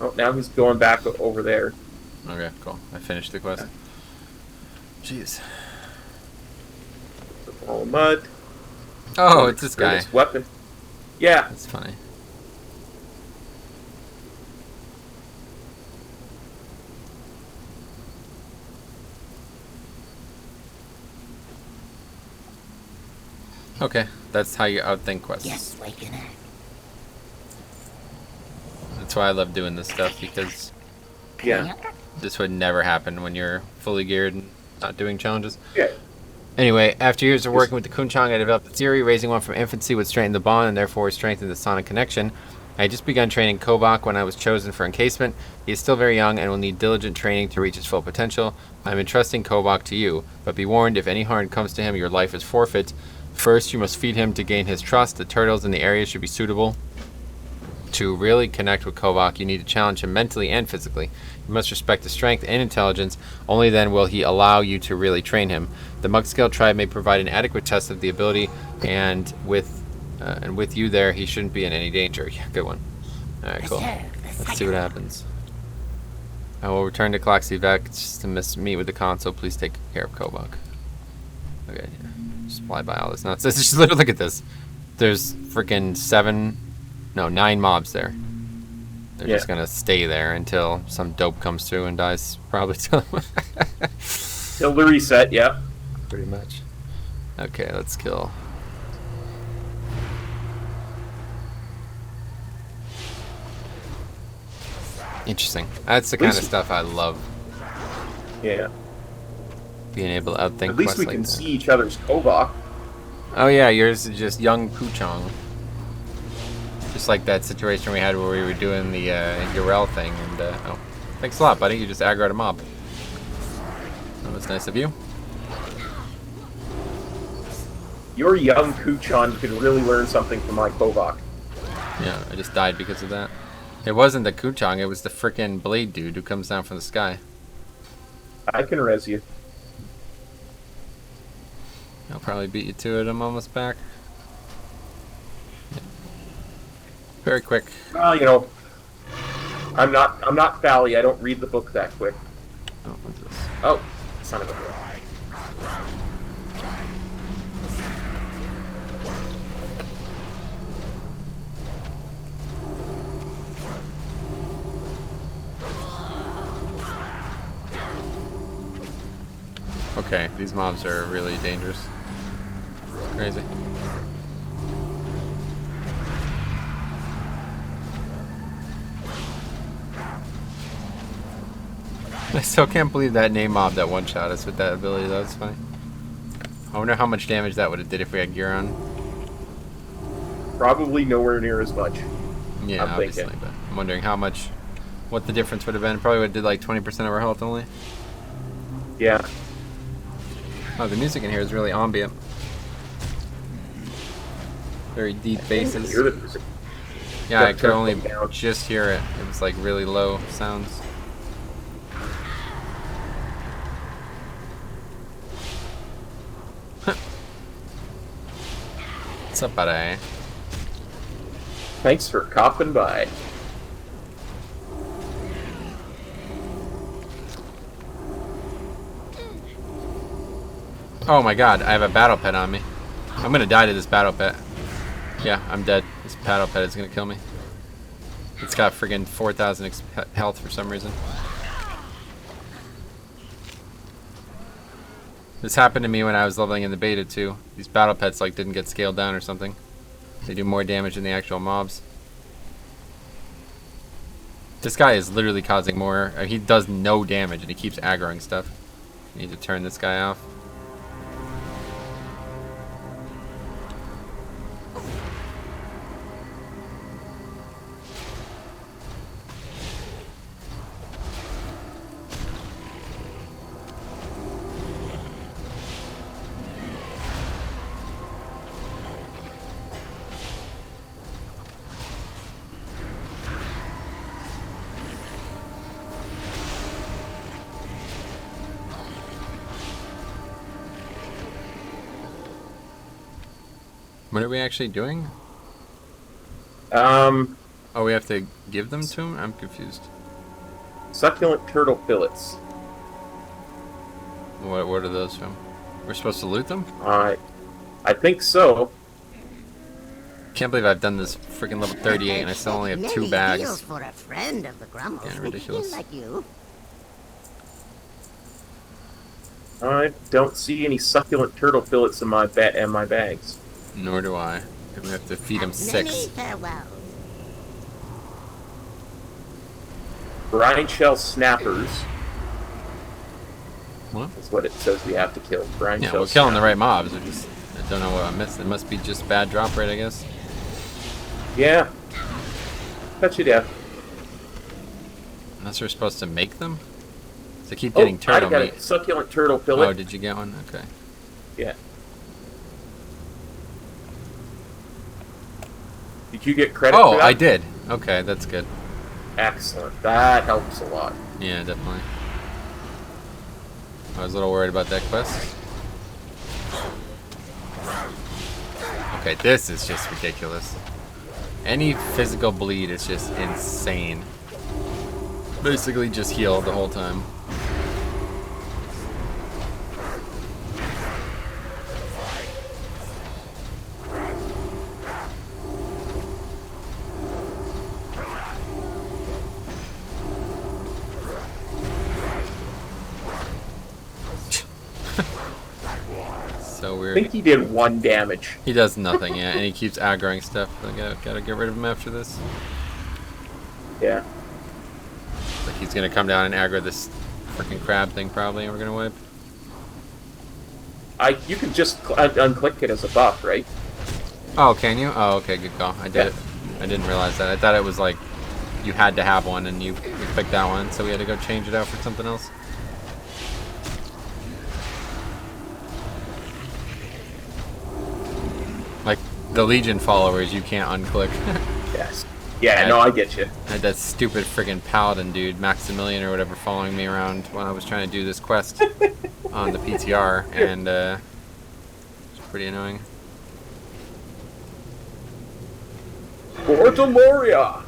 Oh, now he's going back over there. Okay, cool. I finished the quest. Jeez. The ball of mud. Oh, it's this guy. This weapon. Yeah. That's funny. Okay, that's how you outthink quests. Yes, we can act. That's why I love doing this stuff, because Yeah. this would never happen when you're fully geared and not doing challenges. Yeah. Anyway, after years of working with the Kunchang, I developed a theory. Raising one from infancy would strengthen the bond and therefore strengthen the sonic connection. I had just begun training Kobach when I was chosen for encasement. He is still very young and will need diligent training to reach his full potential. I am entrusting Kobach to you, but be warned, if any harm comes to him, your life is forfeit. First, you must feed him to gain his trust. The turtles in the area should be suitable. To really connect with Kobach, you need to challenge him mentally and physically. You must respect his strength and intelligence. Only then will he allow you to really train him. The Mugscale tribe may provide an adequate test of the ability, and with you there, he shouldn't be in any danger. Yeah, good one. All right, cool. Let's see what happens. I will return to Cloxy Vec just to meet with the console. Please take care of Kobach. Okay, yeah. Just fly by all this nonsense. Just look at this. There's freaking 9 mobs there. They're just gonna stay there until some dope comes through and dies, probably. Till the reset, yeah. Pretty much. Okay, let's kill. Interesting. That's the kind of stuff I love. Yeah. Being able to outthink At least quests we like can that. see each other's Kobach. Oh yeah, yours is just young Kuchong. Just like that situation we had where we were doing the Urel thing, and oh, thanks a lot, buddy. You just aggroed a mob. That was nice of you. Your young Kuchan could really learn something from my Kobach. Yeah, I just died because of that. It wasn't the Kuchong, it was the frickin' blade dude who comes down from the sky. I can res you. I'll probably beat you to it. I'm almost back. Yeah. Very quick. Well, you know, I'm not Valley. I don't read the book that quick. Oh, what's this? Oh, son of a bitch. Okay, these mobs are really dangerous. Crazy. I still can't believe that name mob that one-shot us with that ability. That was funny. I wonder how much damage that would have did if we had gear on. Probably nowhere near as much. Yeah, I'm obviously, thinking. but I'm wondering how much, what the difference would have been. Probably would have did like 20% of our health only. Yeah. Oh, the music in here is really ambient. Very deep basses. Hear the music. Yeah, I could turn only them down. just hear it. It was like really low sounds. What's up, buddy? Thanks for copping by. Oh my god, I have a battle pet on me. I'm gonna die to this battle pet. Yeah, I'm dead. This battle pet is gonna kill me. It's got friggin' 4,000 health for some reason. This happened to me when I was leveling in the beta too. These battle pets like didn't get scaled down or something. They do more damage than the actual mobs. This guy is literally causing more. He does no damage and he keeps aggroing stuff. Need to turn this guy off. What are we actually doing? Oh, we have to give them to him? I'm confused. Succulent turtle fillets. What are those from? We're supposed to loot them? I think so. Can't believe I've done this freaking level 38 and I still only have 2 bags. For a friend of the Grummles, Yeah, ridiculous. like you. I don't see any succulent turtle fillets in my bags. Nor do I. We have to feed him 6. Farewell. Brine shell snappers. What? That's what it says we have to kill. Brine Yeah, shell we're killing the snappers. right mobs. I don't know what I missed. It must be just bad drop rate, I guess. Yeah. Touch it, yeah. Unless we're supposed to make them? So keep getting I turtle got meat. a succulent turtle fillet. Oh, did you get one? Okay. Yeah. Did you get credit for Oh, that? I did. Okay, that's good. Excellent. That helps a lot. Yeah, definitely. I was a little worried about that quest. Okay, this is just ridiculous. Any physical bleed is just insane. Basically just heal the whole time. So I weird. think he did 1 damage. He does nothing, yeah, and he keeps aggroing stuff. I gotta get rid of him after this. Yeah. Like he's gonna come down and aggro this freaking crab thing probably, and we're gonna wipe. You can just unclick it as a buff, right? Oh, can you? Oh, okay, good call. I did Yeah. it. I didn't realize that. I thought it was like you had to have one, and you picked that one, so we had to go change it out for something else. Like the Legion followers, you can't unclick. Yes. Yeah, no, I get you. I had that stupid friggin' paladin dude, Maximilian or whatever, following me around while I was trying to do this quest on the PTR, and it's pretty annoying. Porta Moria!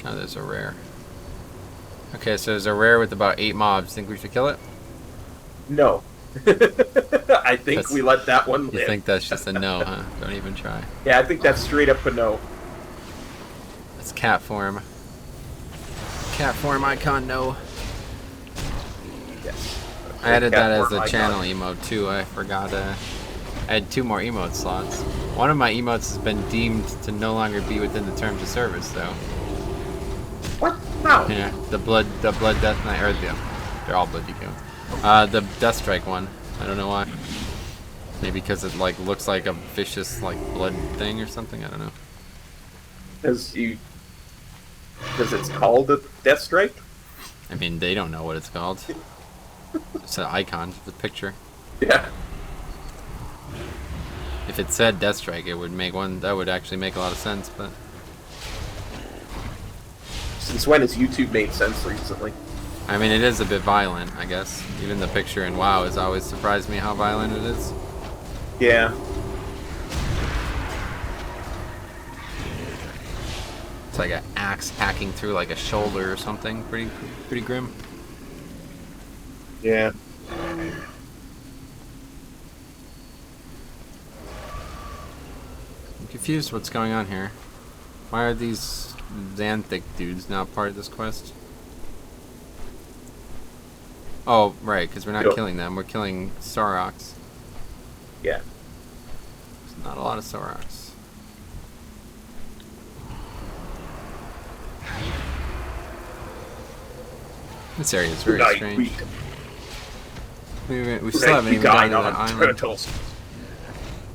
Oh, there's a rare. Okay, so there's a rare with about 8 mobs. Think we should kill it? No. I think That's- we let that one You live. think that's just a no, huh? Don't even try. Yeah, I think that's straight up a no. It's cat form. Cat form icon, no. Yes. I added that as Cat a form channel icon. emote too. I forgot. I had 2 more emote slots. One of my emotes has been deemed to no longer be within the terms of service, though. What? How? Yeah, the blood death knight, or they're all blood DQ. The death strike one. I don't know why. Maybe because it like looks like a vicious like blood thing or something. I don't know. Because it's called a Death Strike? I mean, they don't know what it's called. It's an icon, the picture. Yeah. If it said death strike, it would make one. That would actually make a lot of sense, but. Since when has YouTube made sense recently? I mean, it is a bit violent, I guess. Even the picture in WoW has always surprised me how violent it is. Yeah. It's like an axe hacking through like a shoulder or something. Pretty grim. Yeah. confused what's going on here. Why are these Xanthic dudes not part of this quest? Oh, right, because we're not killing them. We're killing Saurochs. Yeah. There's not a lot of Saurochs. This area is very strange. We still haven't even gotten to that island. Turtles.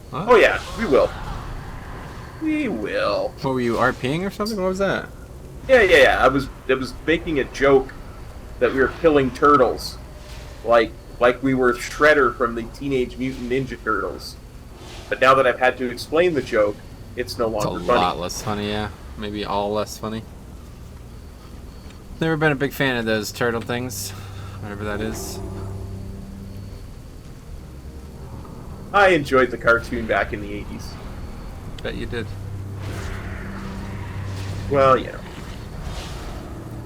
What? Oh yeah, we will. We will. What were you RPing or something? What was that? Yeah. I was making a joke that we were killing turtles, like we were Shredder from the Teenage Mutant Ninja Turtles. But now that I've had to explain the joke, it's no longer funny. It's a lot less funny, yeah. Maybe all less funny. Never been a big fan of those turtle things, whatever that is. I enjoyed the cartoon back in the 80s. Bet you did. Well, you know.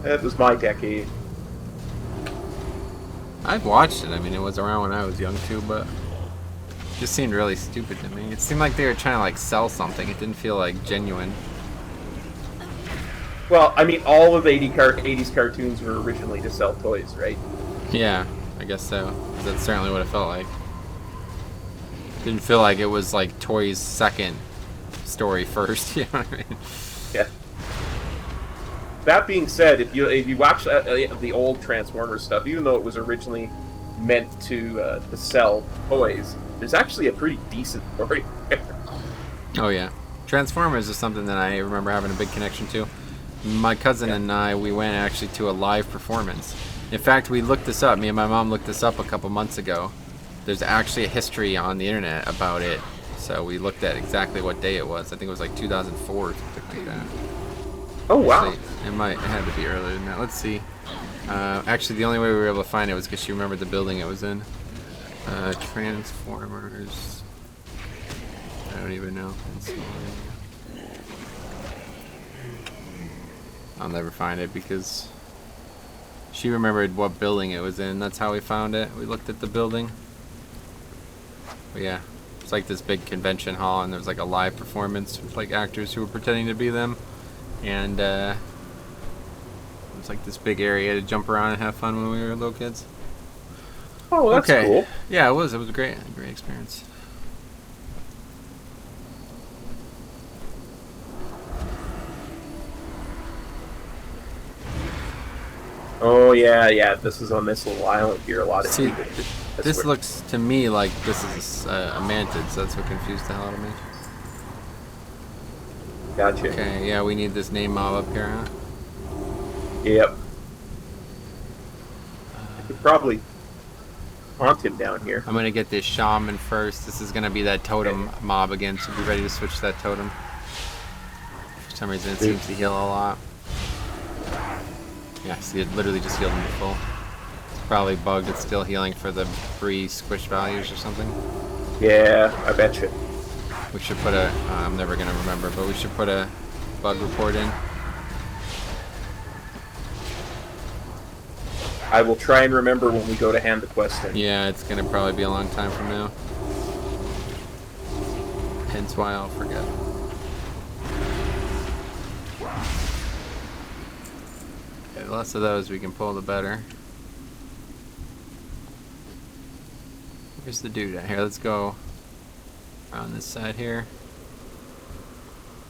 That was my decade. I've watched it. I mean, it was around when I was young too, but it just seemed really stupid to me. It seemed like they were trying to like sell something. It didn't feel like genuine. Well, I mean, all of the 80s cartoons were originally to sell toys, right? Yeah, I guess so. 'Cause that's certainly what it felt like. Didn't feel like it was like Toy's second story first. You know what I mean? Yeah. That being said, if you watch the old Transformers stuff, even though it was originally meant to sell toys, there's actually a pretty decent story there. Oh yeah, Transformers is something that I remember having a big connection to. My cousin and I, we went actually to a live performance. In fact, we looked this up. Me and my mom looked this up a couple months ago. There's actually a history on the internet about it. So we looked at exactly what day it was. I think it was like 2004 or something like that. Oh wow! Actually, it had to be earlier than that. Let's see. Actually, the only way we were able to find it was because she remembered the building it was in. Transformers. I don't even know. I'll never find it because she remembered what building it was in. That's how we found it. We looked at the building. But yeah, it's like this big convention hall, and there was like a live performance with like actors who were pretending to be them, and it was like this big area to jump around and have fun when we were little kids. Oh, that's cool. Yeah, it was. It was a great experience. Oh yeah. This is on this little island here. A lot of people. This looks to me like this is a mantid, so that's what confused the hell out of me. Gotcha. Okay, yeah, we need this name mob up here, huh? Yep. I could probably haunt him down here. I'm gonna get this shaman first. This is gonna be that totem mob again, so be ready to switch that totem. For some reason, it seems to heal a lot. Yeah, see, it literally just healed him to full. It's probably bugged. It's still healing for the free squish values or something. Yeah, I bet you. We should put a, I'm never going to remember, but we should put a bug report in. I will try and remember when we go to hand the quest in. Yeah, it's going to probably be a long time from now. Hence why I'll forget. The less of those we can pull, the better. Where's the dude at? Here, let's go around this side here.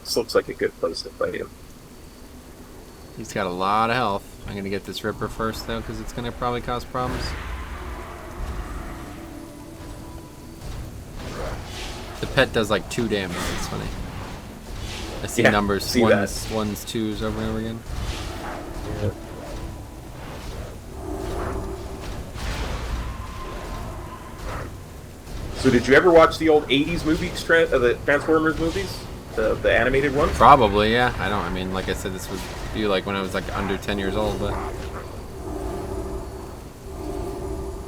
This looks like a good place to fight him. He's got a lot of health. I'm going to get this Ripper first, though, because it's going to probably cause problems. The pet does like 2 damage. It's funny. I see numbers, ones, twos over and over again. Yeah. So did you ever watch the old 80s movies, the Transformers movies? The animated ones? Probably, yeah. I mean, like I said, this was you like when I was like under 10 years old, but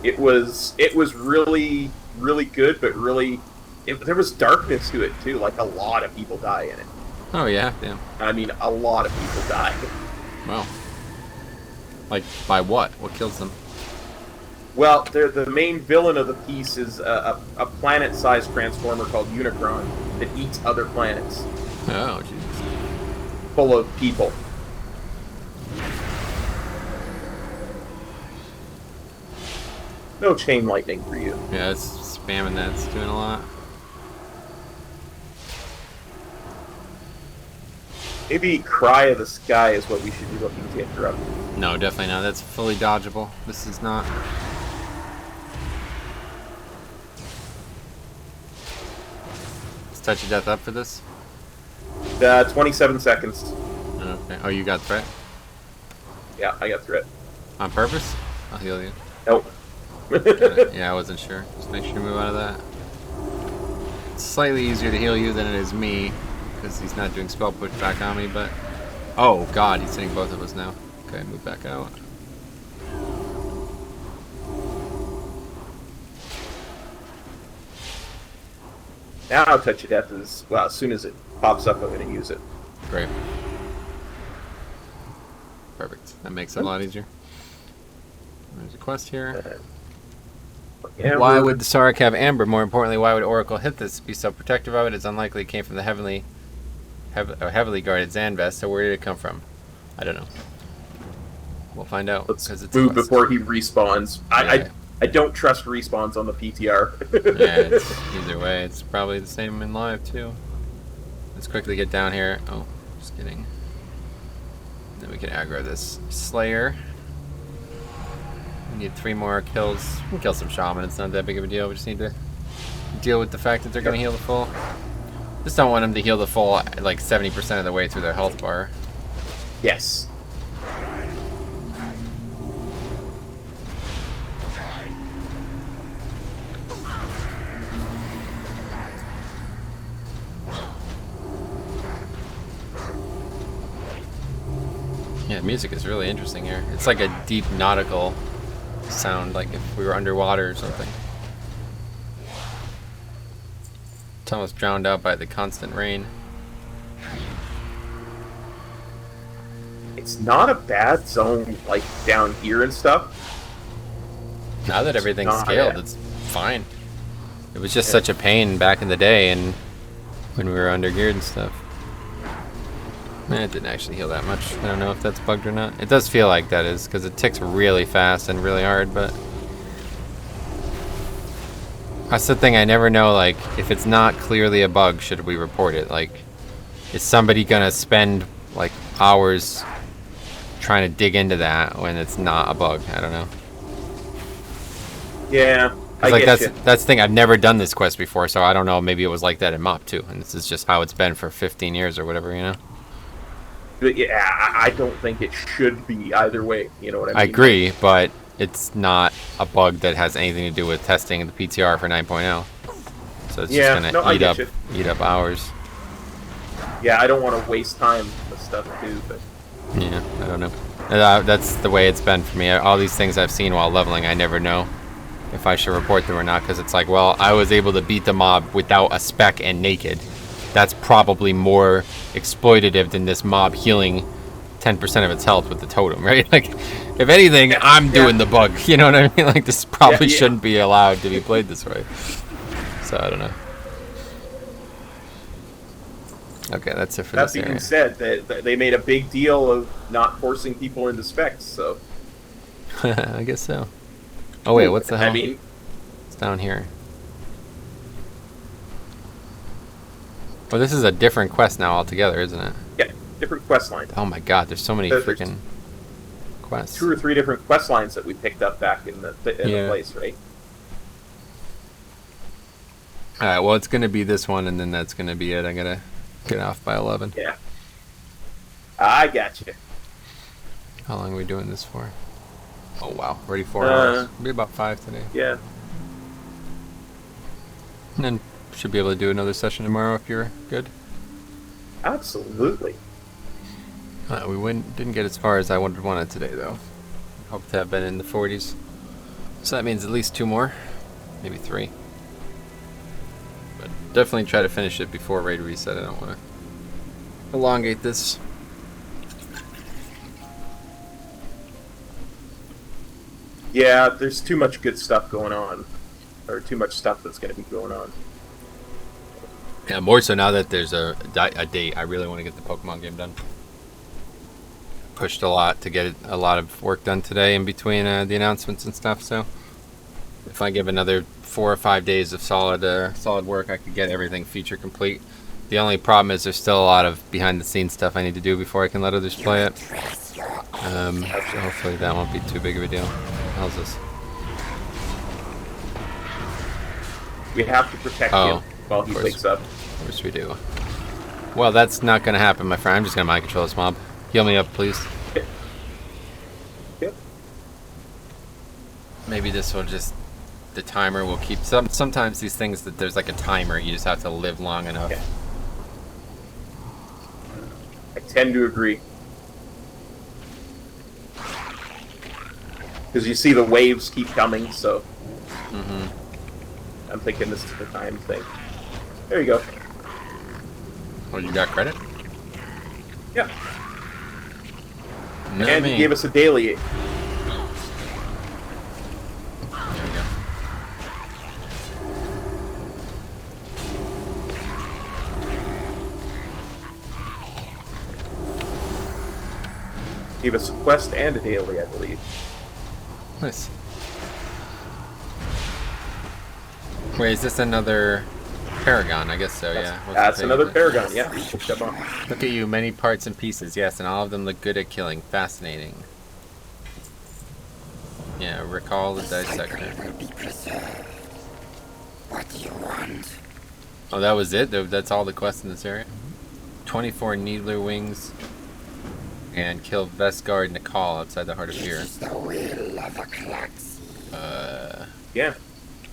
it was really, really good, but really there was darkness to it too. Like a lot of people die in it. Oh yeah, damn. I mean, a lot of people die. Wow. Like by what? What kills them? Well, the main villain of the piece is a planet-sized transformer called Unicron that eats other planets. Oh, jeez. Full of people. No chain lightning for you. Yeah, it's spamming that. It's doing a lot. Maybe Cry of the Sky is what we should be looking to interrupt. No, definitely not. That's fully dodgeable. This is not. Is Touch of Death up for this? 27 seconds. Okay. Oh, you got threat? Yeah, I got threat. On purpose? I'll heal you. Nope. Yeah, I wasn't sure. Just make sure you move out of that. It's slightly easier to heal you than it is me, because he's not doing spell push back on me, but... Oh, God, he's hitting both of us now. Okay, move back out. Now Touch of Death is, well, as soon as it pops up, I'm going to use it. Great. Perfect. That makes it a lot easier. There's a quest here. Why would the Sarek have Amber? More importantly, why would Oracle hit this? Be so protective of it? It's unlikely it came from the heavily guarded Zanvest, so where did it come from? I don't know. We'll find out. Let's it's move before he respawns. Yeah. I don't trust respawns on the PTR. Yeah, either way, it's probably the same in live, too. Let's quickly get down here. Oh, just kidding. Then we can aggro this Slayer. We need 3 more kills. We can kill some Shaman, it's not that big of a deal. We just need to deal with the fact that they're going to heal the full. Just don't want them to heal the full, like, 70% of the way through their health bar. Yes. Yeah, music is really interesting here. It's like a deep nautical sound, like if we were underwater or something. It's almost drowned out by the constant rain. It's not a bad zone, like, down here and stuff. Now that everything's not scaled, bad. it's fine. It was just such a pain back in the day and when we were under geared and stuff. It didn't actually heal that much. I don't know if that's bugged or not. It does feel like that is, because it ticks really fast and really hard, but... That's the thing, I never know, like, if it's not clearly a bug, should we report it? Like, is somebody gonna spend, like, hours trying to dig into that when it's not a bug? I don't know. Yeah, I Like, get that's the thing, I've never done this quest before, so I don't know, maybe it was like that in MoP too, and this is just how it's been for 15 years or whatever, you know? But yeah, I don't think it should be either way. You know what I mean? I agree, but it's not a bug that has anything to do with testing the PTR for 9.0. So it's Yeah, just no, I gonna get eat up hours. Yeah, I don't want to waste time with stuff too. But Yeah, I don't know. That's the way it's been for me. All these things I've seen while leveling, I never know if I should report them or not, because it's like, well, I was able to beat the mob without a spec and naked. That's probably more exploitative than this mob healing 10% of its health with the totem, right? Like, if anything, I'm doing the bug. You know what I mean? Like, this probably shouldn't be allowed to be played this way. So, I don't know. Okay, that's it for this that being area. said, they made a big deal of not forcing people into specs. So I guess so. Oh, wait, what's the hell? I mean, It's down here. Oh, this is a different quest now altogether, isn't it? yeah, different quest lines. Oh my god, there's so many There's freaking quests. 2 or 3 different quest lines that we picked up back in the place, right? Alright, well, it's going to be this one, and then that's going to be it. I got to get off by 11. Yeah. I got you. How long are we doing this for? Oh, wow. Already 4 hours. Maybe about 5 today. Yeah. And then should be able to do another session tomorrow if you're good. Absolutely. We didn't get as far as I wanted today, though. Hope to have been in the 40s. So that means at least 2 more. Maybe 3. But definitely try to finish it before raid reset. I don't want to elongate this. Yeah, there's too much good stuff going on. Or too much stuff that's going to be going on. Yeah, more so now that there's a date. I really want to get the Pokemon game done. Pushed a lot to get a lot of work done today in between the announcements and stuff. So if I give another 4 or 5 days of solid work, I could get everything feature complete. The only problem is there's still a lot of behind the scenes stuff I need to do before I can let others play it. So hopefully that won't be too big of a deal. How's this? We have to protect him while he wakes up. Of course we do. Well, that's not going to happen, my friend. I'm just going to mind control this mob. Heal me up, please. Yep. Maybe this will just... The timer will keep... Sometimes these things, that there's like a timer. You just have to live long enough. Okay. I tend to agree. Because you see the waves keep coming, so... I'm thinking this is the time thing. There you go. Oh, you got credit? Yeah. Not And me. he gave us a daily. There we go. Gave us a quest and a daily, I believe. Nice. Wait, is this another Paragon? I guess so, yeah. What's That's the another page? Paragon, yeah. Picked up on. Look at you, many parts and pieces, yes, and all of them look good at killing. Fascinating. Yeah, recall the dissector. What do you want? Oh, that was it? That's all the quests in this area? 24 Needler Wings. And kill Vestguard Nikal outside the Heart of Fear. The will of a Klaxi. Yeah.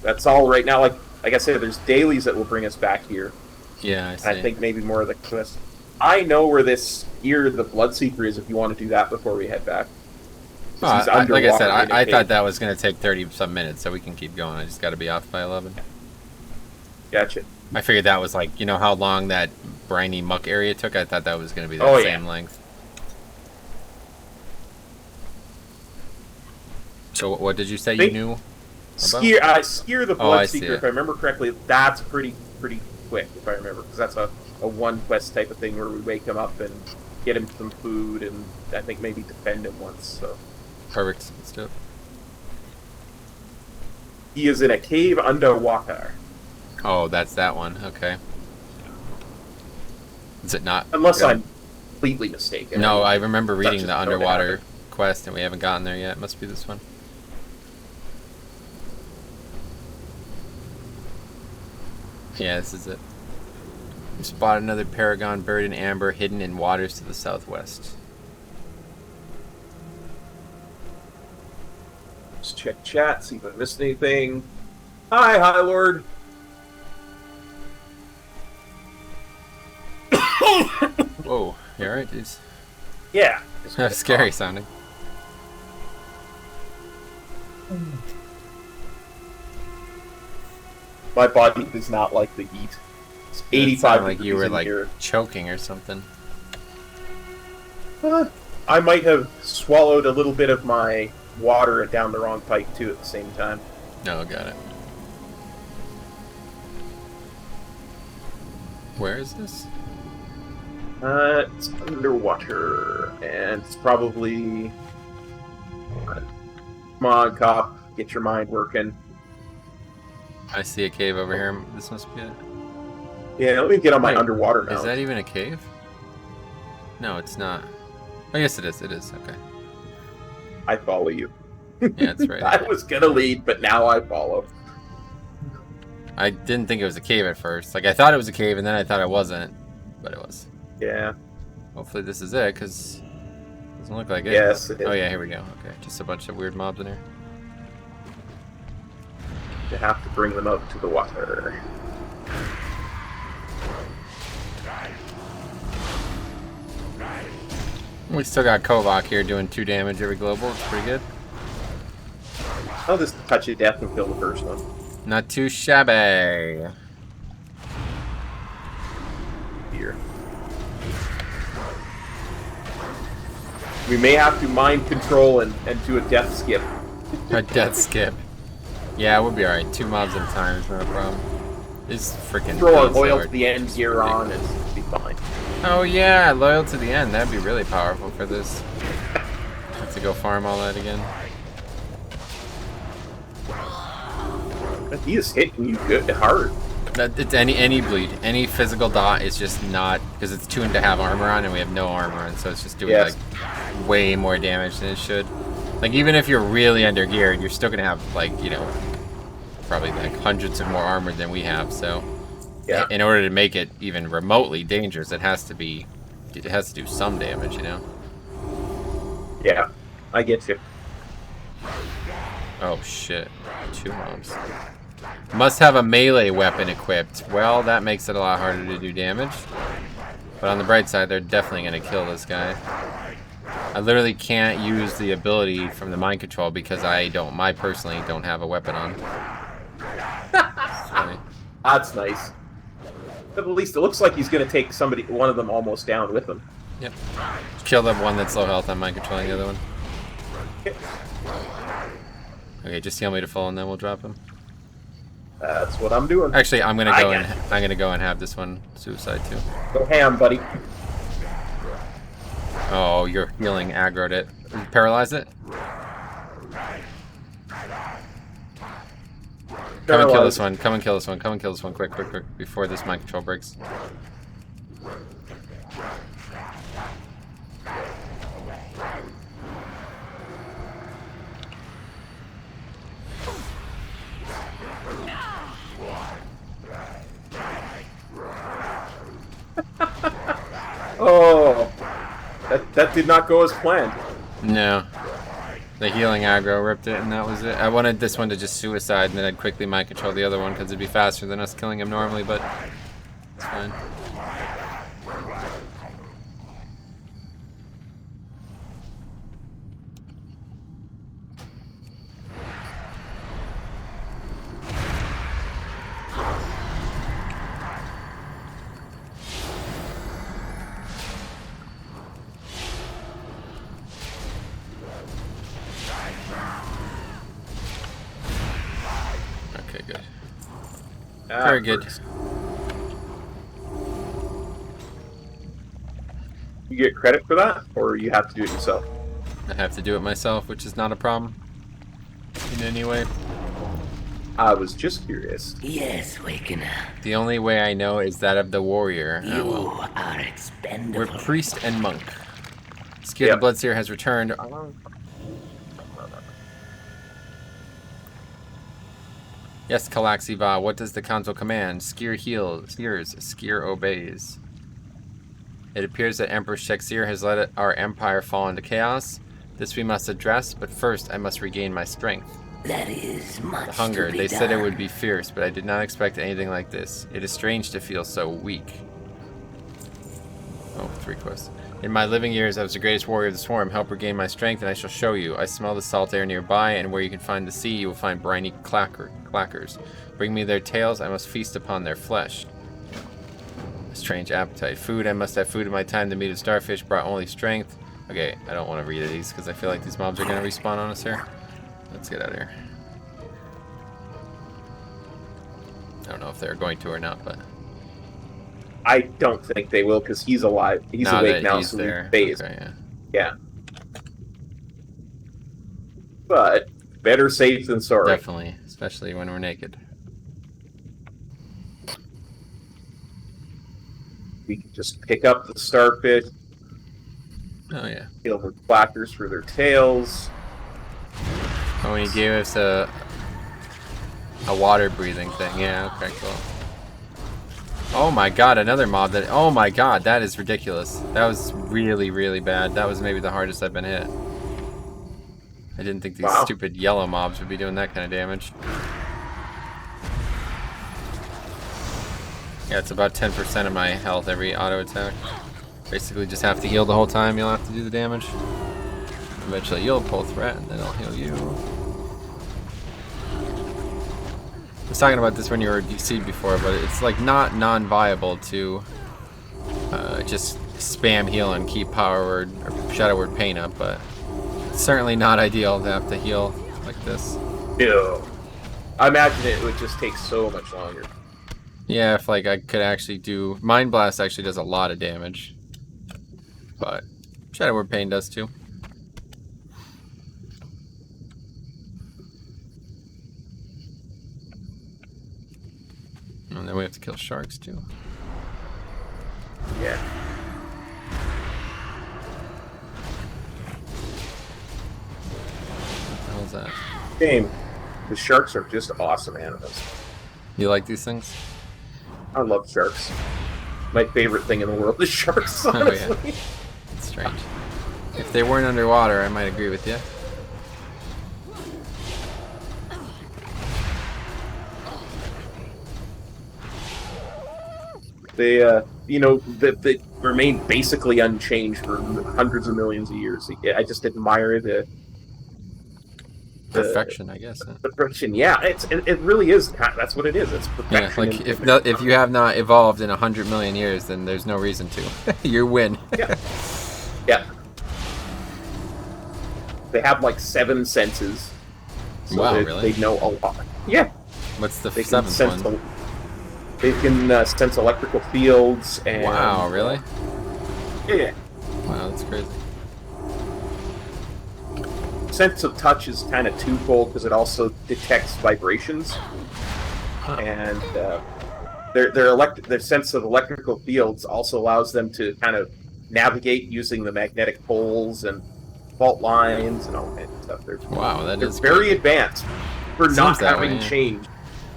That's all right now. Like I said, there's dailies that will bring us back here. Yeah, I see. I think maybe more of the quest. I know where this ear of the Bloodseeker is if you want to do that before we head back. Well, He's like I underwater said, in a I cave. thought that was going to take 30-some minutes, so we can keep going. I just got to be off by 11. Gotcha. I figured that was like, you know how long that briny muck area took? I thought that was going to be the Oh, same yeah. length. So what did you say you knew? Skier the Oh, I see Bloodseeker, it. if I remember correctly, that's pretty quick, if I remember, because that's a one quest type of thing where we wake him up and get him some food and I think maybe defend him once. So Perfect. Let's do it. he is in a cave underwater, Oh, that's that one. Okay. Is it not? unless Yeah. I'm completely mistaken. No, I remember reading just the don't underwater happen. quest, and we haven't gotten there yet. It must be this one. Yeah, this is it. We spot another Paragon buried in amber, hidden in waters to the southwest. Let's check chat, see if I missed anything. Hi, High Lord. Whoa, you alright, dudes? Yeah. That's scary sounding. My body does not like the heat. It's It 85 sounded like you degrees were in like here. choking or something. I might have swallowed a little bit of my water down the wrong pipe too at the same time. No, got it. Where is this? It's underwater, and it's probably... Come on, cop. Get your mind working. I see a cave over here. This must be it. Yeah, let me get on my Wait, underwater mount. Is that even a cave? No, it's not. Oh, yes, it is. It is. Okay. I follow you. Yeah, it's right. I was gonna lead, but now I follow. I didn't think it was a cave at first. Like, I thought it was a cave, and then I thought it wasn't. But it was. Yeah. Hopefully this is it, because it doesn't look like it. Yes, it is. Oh, yeah, here we go. Okay, just a bunch of weird mobs in here. You have to bring them up to the water. We still got Kovak here doing 2 damage every global. It's pretty good. I'll just touch of death and kill the first one. Not too shabby. Here. We may have to mind control and do a death skip A death skip. Yeah, we'll be alright. 2 mobs at a time is not a problem. This freaking Throw our beats loyal are to the end gear on and it'll be fine. Oh yeah, loyal to the end. That'd be really powerful for this. Have to go farm all that again. But he is hitting you good hard. It's any bleed, any physical dot is just not, because it's tuned to have armor on and we have no armor on, so it's just doing like way more damage than it should. Like even if you're really under geared, you're still gonna have like, you know, probably like hundreds of more armor than we have. So yeah, in order to make it even remotely dangerous, it has to do some damage, you know. Yeah, I get you. Oh shit, 2 mobs. Must have a melee weapon equipped. Well, that makes it a lot harder to do damage. But on the bright side, they're definitely going to kill this guy. I literally can't use the ability from the mind control because I personally don't have a weapon on. That's nice. But at least it looks like he's going to take one of them almost down with him. Yep. Kill the one that's low health. I'm mind controlling the other one. Okay, just heal me to full and then we'll drop him. That's what I'm doing. Actually, I'm gonna go and have this one suicide too. Go ham, buddy. Oh, your healing aggroed it. Paralyze it. Come and kill this one. Come and kill this one. Come and kill this one. Quick, quick, quick! Before this mind control breaks. Oh, that did not go as planned. No. The healing aggro ripped it, and that was it. I wanted this one to just suicide, and then I'd quickly mind control the other one, because it'd be faster than us killing him normally, but it's fine. Okay, good. Very good. You get credit for that, or you have to do it yourself? I have to do it myself, which is not a problem in any way. I was just curious. Yes, Wakener. The only way I know is that of the warrior. You Well. are expendable. We're priest and monk. Skill the Bloodseer has returned. Yes, Calaxiva, what does the console command? Skier heals, Skier obeys. It appears that Emperor Shexir has let our empire fall into chaos. This we must address, but first I must regain my strength. That is much The hunger, to be they said it done. would be fierce, but I did not expect anything like this. It is strange to feel so weak. Oh, 3 quests. In my living years, I was the greatest warrior of the swarm. Help regain my strength, and I shall show you. I smell the salt air nearby, and where you can find the sea, you will find briny clackers. Bring me their tails, I must feast upon their flesh. A strange appetite. Food, I must have food in my time. The meat of starfish brought only strength. Okay, I don't want to read these, because I feel like these mobs are going to respawn on us here. Let's get out of here. I don't know if they're going to or not, but... I don't think they will, because he's alive. He's awake now, so he's phased. Okay, yeah. Yeah. But better safe than sorry. Definitely, especially when we're naked. We can just pick up the starfish, Oh yeah. kill the clackers for their tails. Oh, and he gave us a water breathing thing. Yeah, okay, cool. Oh my god, another mob that... Oh my god, that is ridiculous. That was really, really bad. That was maybe the hardest I've been hit. I didn't think these stupid yellow mobs would be doing that kind of damage. Yeah, it's about 10% of my health every auto attack. Basically just have to heal the whole time, you'll have to do the damage. Eventually you'll pull threat and then I'll heal you. I was talking about this when you were DC'd before, but it's like not non-viable to just spam heal and keep power word or shadow word pain up, but it's certainly not ideal to have to heal like this. No. I imagine it would just take so much longer. Yeah, if like I could actually do Mind Blast actually does a lot of damage. But Shadow Word Pain does too. And then we have to kill sharks too. Yeah. What was that? Game. The sharks are just awesome animals. You like these things? I love sharks. My favorite thing in the world is sharks, Oh, honestly. yeah. It's strange. If they weren't underwater, I might agree with you. They, they remain basically unchanged for hundreds of millions of years. I just admire the Perfection, I guess. Huh? the perfection. Yeah, it really is. That's what it is. It's perfection. Yeah, like if you have not evolved in 100 million years, then there's no reason to. You win. Yeah. Yeah. They have like 7 senses. So Wow, they, really? They know a lot. Yeah. What's the They can seventh sense. one? They can sense electrical fields and. Wow, really? Yeah. Wow, that's crazy. Sense of touch is kind of twofold because it also detects vibrations, and their sense of electrical fields also allows them to kind of navigate using the magnetic poles and fault lines and all that stuff. Wow, They're is very crazy. advanced for Seems not that having way, yeah. changed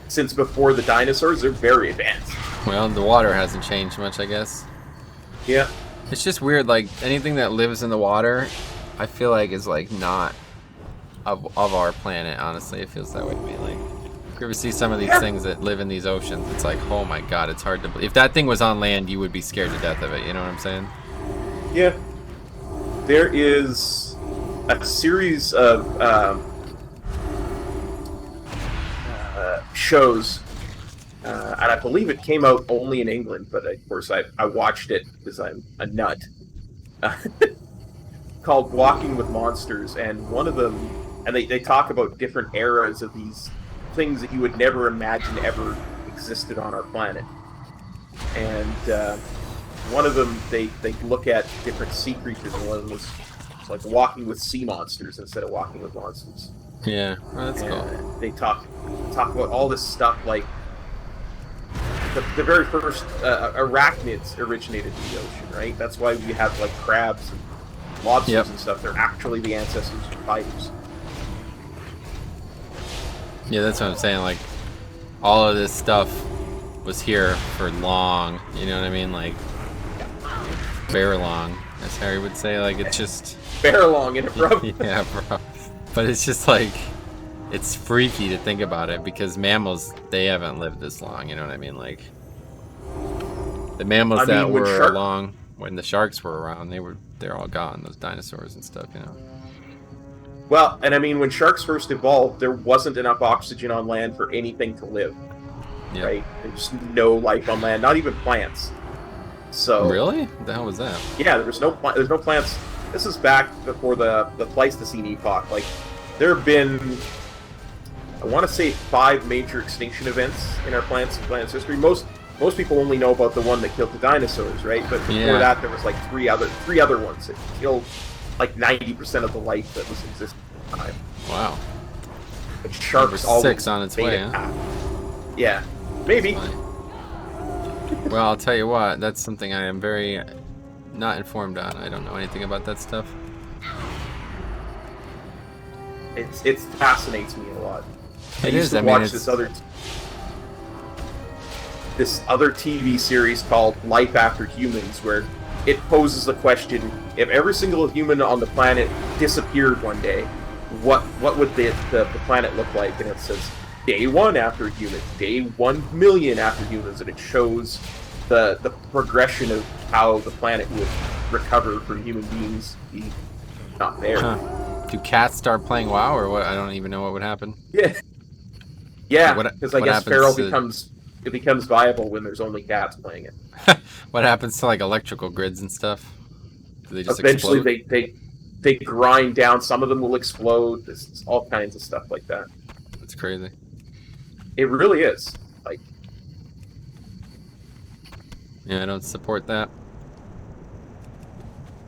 since before the dinosaurs. They're very advanced. Well, the water hasn't changed much, I guess. Yeah. It's just weird, like, anything that lives in the water, I feel like is, like, not of our planet, honestly. It feels that way to me. Like, if you ever see some of these things that live in these oceans, it's like, oh my god, it's hard to believe. If that thing was on land, you would be scared to death of it, you know what I'm saying? Yeah. There is a series of shows, and I believe it came out only in England, but of course I watched it because I'm a nut, called Walking with Monsters, and one of them, and they talk about different eras of these things that you would never imagine ever existed on our planet. And one of them, they look at different sea creatures, and one of them was like walking with sea monsters instead of walking with monsters. Yeah, well, that's And cool. they talk about all this stuff, like the very first arachnids originated in the ocean, right? That's why we have like crabs and lobsters Yep. and stuff. They're actually the ancestors of spiders. Yeah, that's what I'm saying. Like, all of this stuff was here for long. You know what I mean? Like, very long, as Harry would say. Like, it's just. Bear long in it, bro. Yeah, bro. But it's just like, it's freaky to think about it because mammals, they haven't lived this long. You know what I mean? Like, the mammals when that were shark- along when the sharks were around, they're all gone. Those dinosaurs and stuff. You know. Well, and I mean, when sharks first evolved, there wasn't enough oxygen on land for anything to live. Yeah. Right? There's no life on land, not even plants. So Really? What the hell was that? yeah, there's no plants. This is back before the Pleistocene epoch. Like, there have been, I want to say, 5 major extinction events in our planet's history. Most people only know about the one that killed the dinosaurs, right? But before Yeah. that, there was like three other ones that killed like 90% of the life that was existing at the time. Wow. But sharks Number always 6 on its made way, it huh? happen. Yeah, maybe. Fine. Well, I'll tell you what, that's something I am very not informed on. I don't know anything about that stuff. It fascinates me a lot. I It used is, to I mean, watch it's- this other TV series called Life After Humans, where it poses the question: if every single human on the planet disappeared one day, what would the planet look like? And it says day 1 after humans, day 1,000,000 after humans, and it shows the progression of how the planet would recover from human beings being not there. Huh. Do cats start playing WoW or what? I don't even know what would happen. Yeah. Yeah, What- because I what guess happens feral to- becomes viable when there's only cats playing it. What happens to like electrical grids and stuff? Do they just Eventually, explode? they grind down. Some of them will explode. There's all kinds of stuff like that. It's crazy. It really is. Like, Yeah, I don't support that.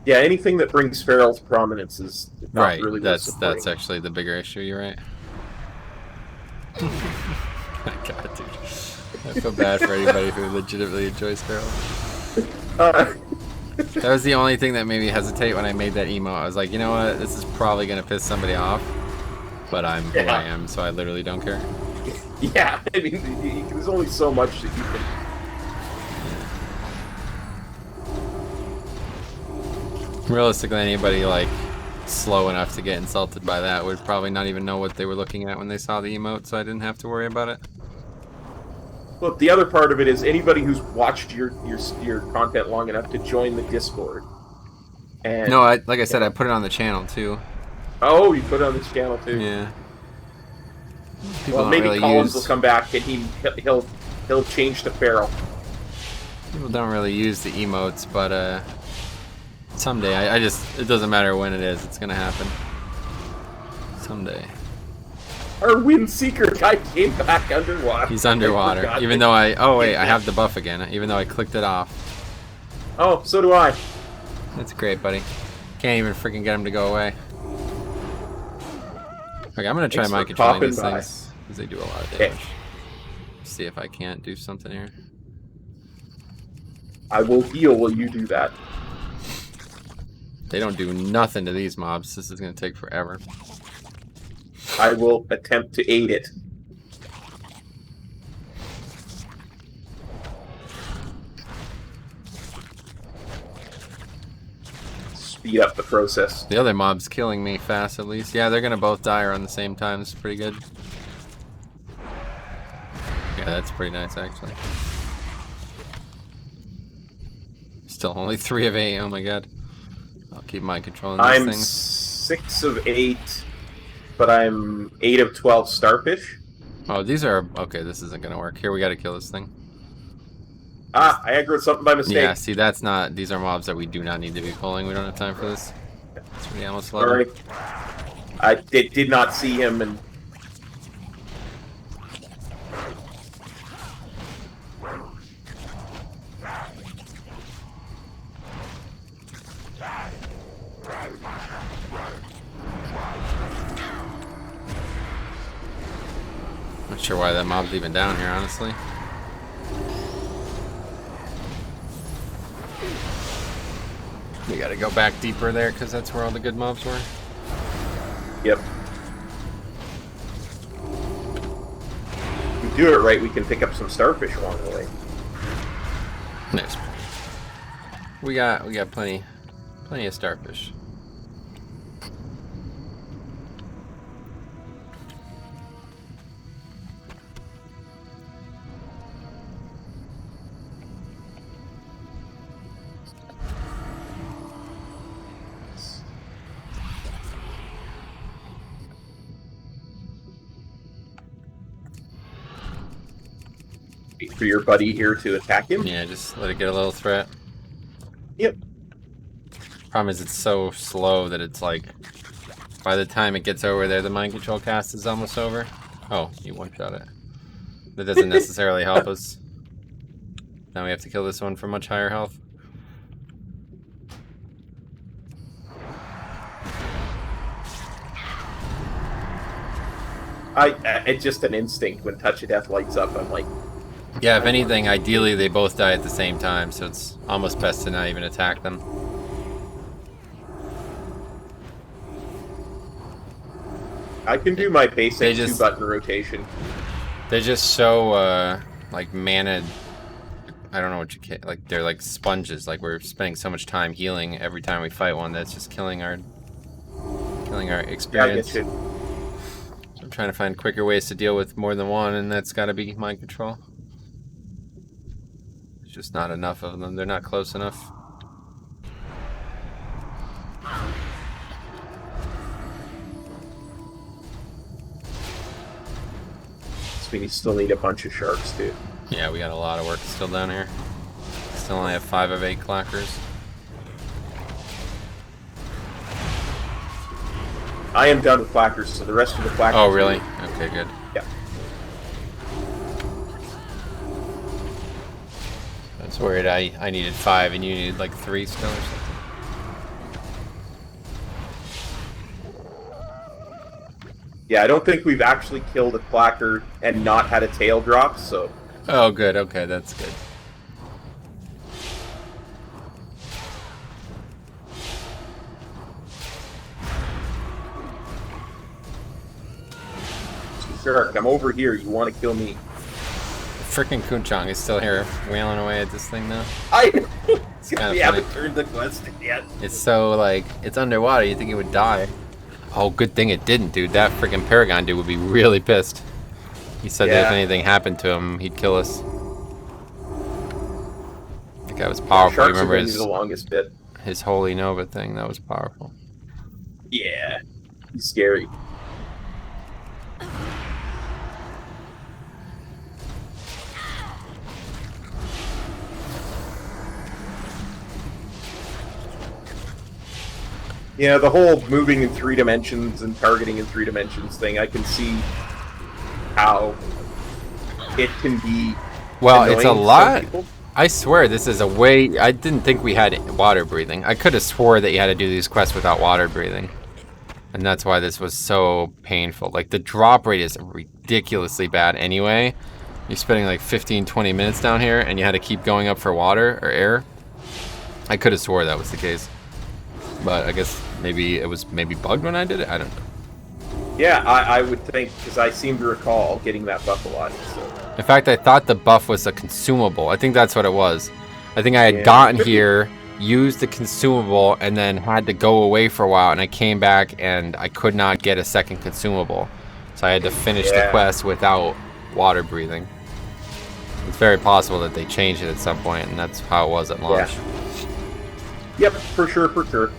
yeah, anything that brings feral to prominence is not Right. really worth That's supporting. actually the bigger issue. You're right. God, dude. I feel bad for anybody who legitimately enjoys feral. That was the only thing that made me hesitate when I made that emo. I was like, you know what? This is probably gonna piss somebody off, but I'm who I am, so I literally don't care. Yeah, I mean, there's only so much that you can. Realistically, anybody like slow enough to get insulted by that would probably not even know what they were looking at when they saw the emote, so I didn't have to worry about it. Look, the other part of it is anybody who's watched your content long enough to join the Discord. And No, like I said, I put it on the channel too. oh, you put it on this channel too. Yeah. People Well, don't maybe really Collins will use. come back and he'll change to feral. People don't really use the emotes, but someday. I just it doesn't matter when it is. It's gonna happen. Someday. Our Windseeker guy came back underwater. He's underwater. I Even though I I have the buff again. Even though I clicked it off. Oh, so do I. That's great, buddy. Can't even freaking get him to go away. Okay, I'm gonna try Thanks mind for controlling popping these by. things because they do a lot of Okay. damage. See if I can't do something here. I will heal while you do that. They don't do nothing to these mobs. This is gonna take forever. I will attempt to aid it. Speed up the process. The other mob's killing me fast, at least. Yeah, they're gonna both die around the same time. It's pretty good. Yeah, that's pretty nice, actually. Still only 3 of 8. Oh my god. I'll keep mind controlling these I'm things. 6 of 8, but I'm 8 of 12 starfish. Oh, these are okay. This isn't gonna work. Here, we gotta kill this thing. Ah, I aggroed something by mistake. Yeah, see, that's not. These are mobs that we do not need to be pulling. We don't have time for this. It's pretty almost level. Sorry. I did not see him, and Not sure why that mob's even down here, honestly. We gotta go back deeper there because that's where all the good mobs were. yep. If we do it right, we can pick up some starfish along the way. Nice. We got plenty of starfish. Wait for your buddy here to attack him. Yeah, just let it get a little threat. Yep. Problem is it's so slow that it's like by the time it gets over there the mind control cast is almost over. Oh, you one-shot it. That doesn't necessarily help us. Now we have to kill this one for much higher health. It's just an instinct when Touch of Death lights up. I'm like, Yeah, if anything, ideally they both die at the same time, so it's almost best to not even attack them. I can do my They basic just- 2-button rotation. They're just so like mana. I don't know what you can like. They're like sponges. Like we're spending so much time healing every time we fight one that's just killing our Yeah, I experience. get you. So I'm trying to find quicker ways to deal with more than one, and that's got to be mind control. There's just not enough of them. They're not close enough. So we still need a bunch of sharks too. Yeah, we got a lot of work still down here. Still only have 5 of 8 clockers. I am done with clackers, so the rest of the clackers... Oh, really? Okay, good. Yeah. I was worried I needed 5 and you needed like 3 still or something. Yeah, I don't think we've actually killed a clacker and not had a tail drop, so... Oh, good. Okay, that's good. Shark, I'm over here. You want to kill me? Frickin' Kunchong is still here, wailing away at this thing now. We haven't turned the quest in yet. It's so, like, it's underwater. You think it would die. Oh, good thing it didn't, dude. That frickin' Paragon dude would be really pissed. He said that if anything happened to him, he'd kill us. That guy was powerful. You remember the longest bit. His Holy Nova thing? That was powerful. Yeah. He's scary. Yeah, the whole moving in 3 dimensions and targeting in 3 dimensions thing, I can see how it can be well, it's a lot. people. I swear this is a way... I didn't think we had water breathing. I could have swore that you had to do these quests without water breathing. And that's why this was so painful. Like, the drop rate is ridiculously bad anyway. You're spending like 15-20 minutes down here and you had to keep going up for water or air. I could have swore that was the case. But I guess maybe it was bugged when I did it. I don't know. Yeah, I would think, because I seem to recall getting that buff a lot. So. In fact, I thought the buff was a consumable. I think that's what it was. I think I had gotten here, used the consumable, and then had to go away for a while. And I came back and I could not get a second consumable. So I had to finish the quest without water breathing. It's very possible that they changed it at some point, and that's how it was at launch. Yep, for sure, for sure.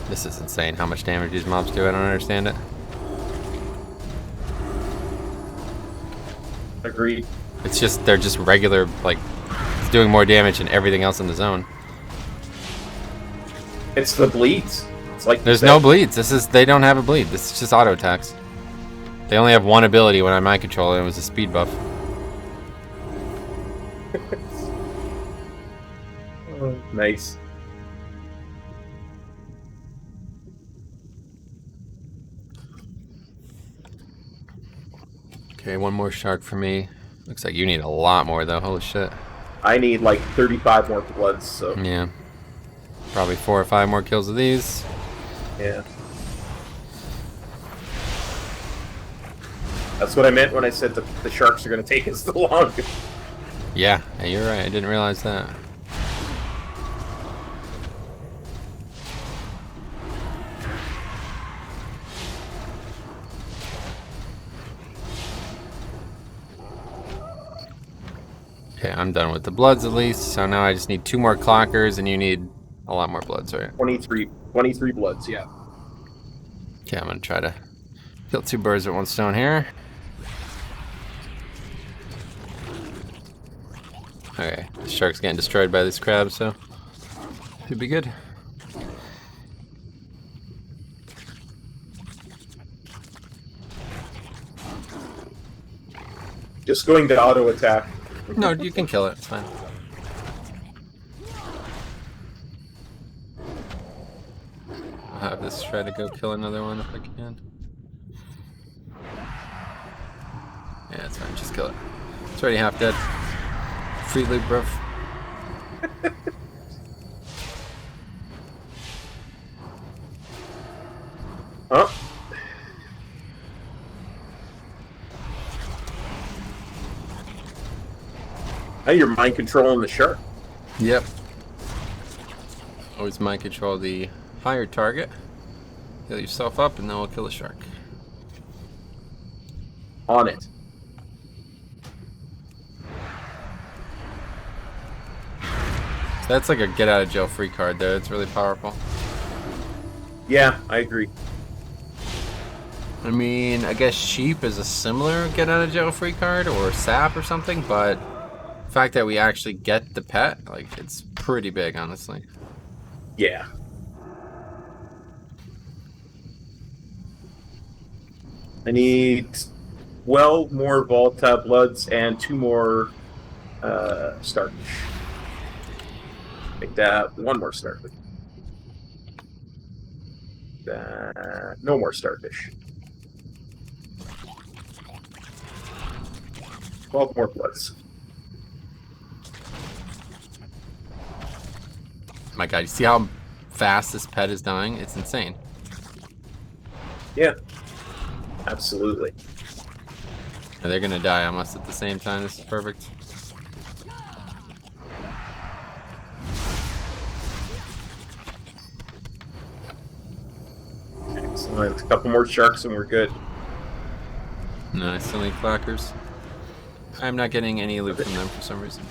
This is insane how much damage these mobs do. I don't understand it. Agreed. It's just, they're just regular, like, it's doing more damage than everything else in the zone. It's the bleeds. It's like there's no bleeds. They don't have a bleed. This is just auto attacks. They only have one ability when I mind control, and it was a speed buff. Nice. Okay, one more shark for me. Looks like you need a lot more, though. Holy shit. I need like 35 more bloods, so... Yeah. Probably 4 or 5 more kills of these. Yeah. That's what I meant when I said the sharks are going to take us the longest. Yeah, you're right. I didn't realize that. Okay, I'm done with the bloods at least, so now I just need 2 more clockers, and you need a lot more bloods, right? 23 bloods, yeah. Okay, I'm gonna try to kill 2 birds with 1 stone here. Okay, the shark's getting destroyed by these crabs, so should be good. Just going to auto attack. No, you can kill it. It's fine. I'll have this try to go kill another one if I can. Yeah, it's fine. Just kill it. It's already half dead. Free loot, bruv. Huh? Now you're mind controlling the shark. Yep. Always mind control the higher target. Heal yourself up, and then we'll kill the shark. On it. So that's like a get out of jail free card there. It's really powerful. Yeah, I agree. I mean, I guess sheep is a similar get out of jail free card, or sap or something, but The fact that we actually get the pet, like, it's pretty big, honestly. Yeah. I need 12 more Volta Bloods and 2 more Starfish. Make that 1 more Starfish. No more Starfish. 12 more Bloods. My God, you see how fast this pet is dying? It's insane. Yeah. Absolutely. They're gonna die almost at the same time. This is perfect. Excellent. A couple more sharks and we're good. No, I still need clackers. I'm not getting any loot from them for some reason.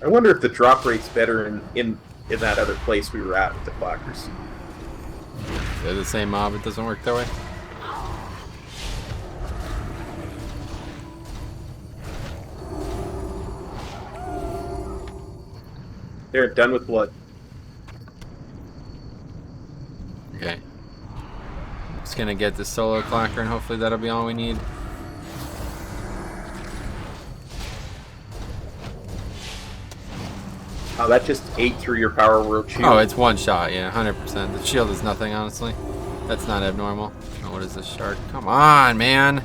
I wonder if the drop rate's better in that other place we were at with the clackers. They're the same mob. It doesn't work that way. They're done with blood. Okay. Just gonna get the solo clacker and hopefully that'll be all we need. Oh, that just ate through your power world shield. Oh, it's one shot, yeah, 100%. The shield is nothing, honestly. That's not abnormal. Oh, what is this shark? Come on, man!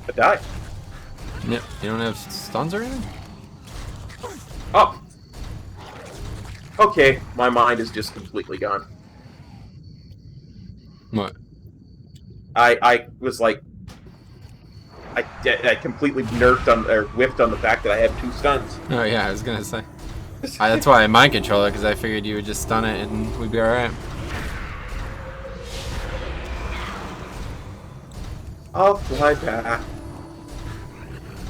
I died. Yep, you don't have stuns or anything? Oh. Okay, my mind is just completely gone. What? I was like, I completely nerfed on or whiffed on the fact that I had 2 stuns. Oh yeah, I was gonna say. That's why I mind control it, because I figured you would just stun it and we'd be alright. I'll fly back.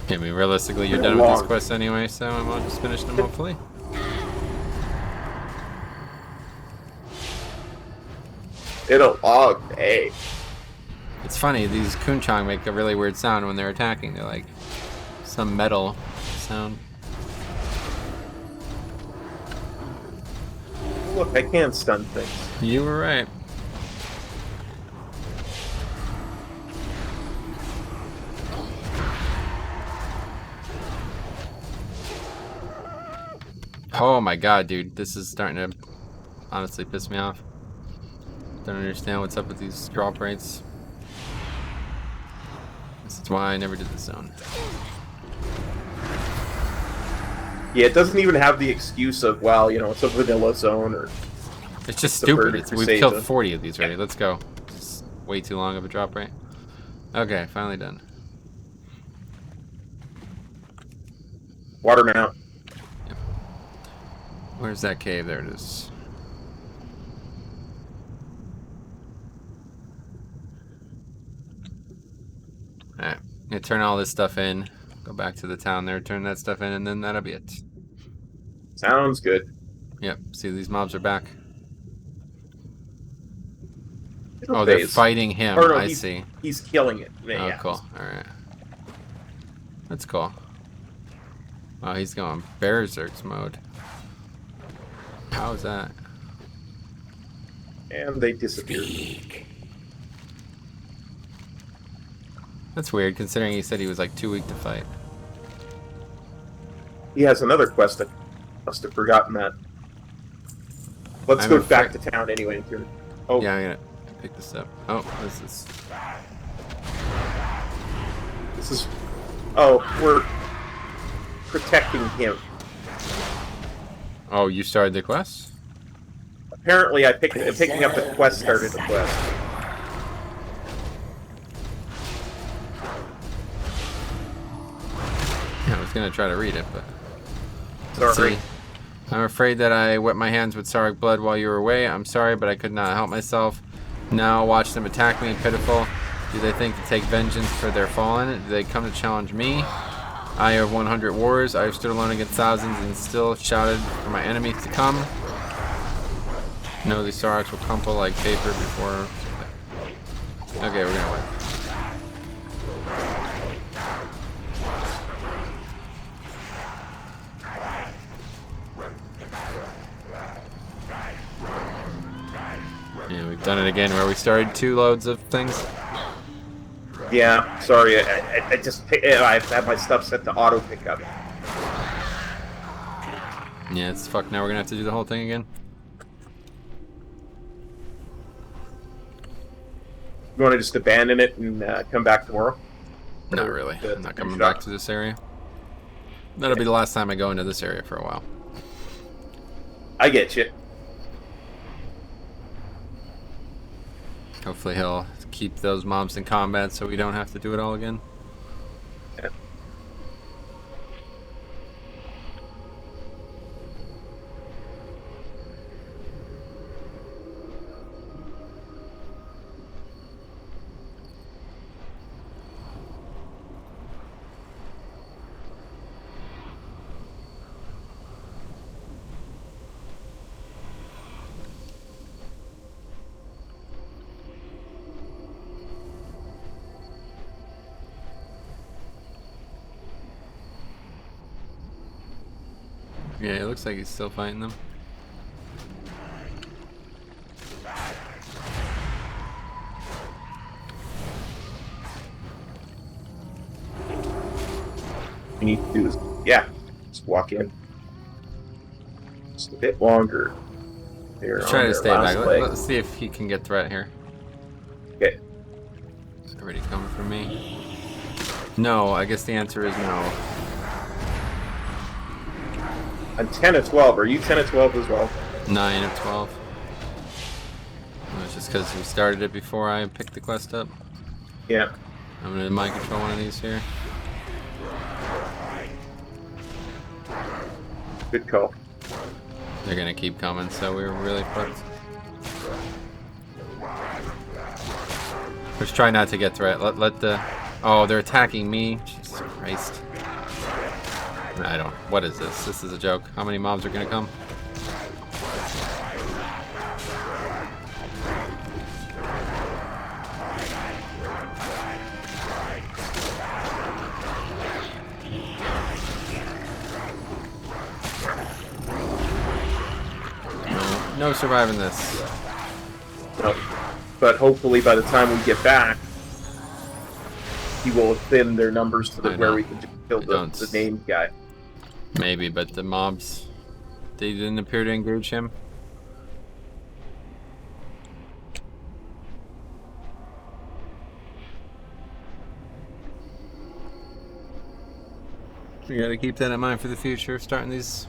I mean, realistically, you're done with these quests anyway, so I might just finish them hopefully. It'll log, hey. It's funny, these Kunchang make a really weird sound when they're attacking. They're like some metal sound. Look, I can stun things. You were right. Oh my God, dude, this is starting to honestly piss me off. Don't understand what's up with these drop rates. This is why I never did this zone. Yeah, it doesn't even have the excuse of, well, you know, it's a vanilla zone or... It's just the stupid. Burning We've Crusade killed zone. 40 of these already. Let's go. It's way too long of a drop rate. Okay, finally done. Water mount. Where's that cave? There it is. Alright, I'm gonna turn all this stuff in. Go back to the town there, turn that stuff in, and then that'll be it. Sounds good. Yep, see these mobs are back. It'll Oh, they're phase. fighting him. Or no, I he's- see. He's killing it. Oh, Yeah. cool. Alright. That's cool. Oh, he's going Berserk's mode. How is that? And they disappeared. That's weird, considering he said he was like too weak to fight. He has another quest that must have forgotten that. Let's I'm go back afraid- to town anyway. Oh, Yeah, I'm gonna pick this up. Oh, what is this? this is... Oh, we're protecting him. Oh, you started the quest? Apparently, picking up the quest started the quest. Yeah, I was gonna try to read it, but... Sorry. See. I'm afraid that I wet my hands with Sarek blood while you were away. I'm sorry, but I could not help myself. Now watch them attack me, pitiful. Do they think the take vengeance for their fallen. They come to challenge me. I have 100 wars. I have stood alone against thousands and still shouted for my enemies to come. No, these Saraks will crumple like paper before. Okay, we're gonna win. Yeah, we've done it again where we started 2 loads of things. Yeah, sorry, I just I have my stuff set to auto pickup. Yeah, it's fuck. Now we're gonna have to do the whole thing again. You want to just abandon it and come back tomorrow? Not really. I'm not coming back to this area. That'll be the last time I go into this area for a while. I get you. Hopefully he'll keep those mobs in combat so we don't have to do it all again. Yeah. Yeah, it looks like he's still fighting them. We need to do this. Yeah, just walk in. Just a bit longer. They're Try to stay back. leg. Let's see if he can get threat here. Okay. It's already coming from me. No, I guess the answer is no. I'm 10 of 12. Are you 10 of 12 as well? 9 of 12. Well, it's just because we started it before I picked the quest up. Yeah. I'm gonna mind control one of these here. Good call. They're gonna keep coming, so we're really fucked. Let's try not to get threat. Let the. Oh, they're attacking me. Jesus Christ. I don't. What is this? This is a joke. How many mobs are gonna come? No surviving this. No. But hopefully by the time we get back, he will have thinned their numbers to the where we can just kill the named guy. Maybe, but the mobs, they didn't appear to engage him. We gotta keep that in mind for the future. Starting these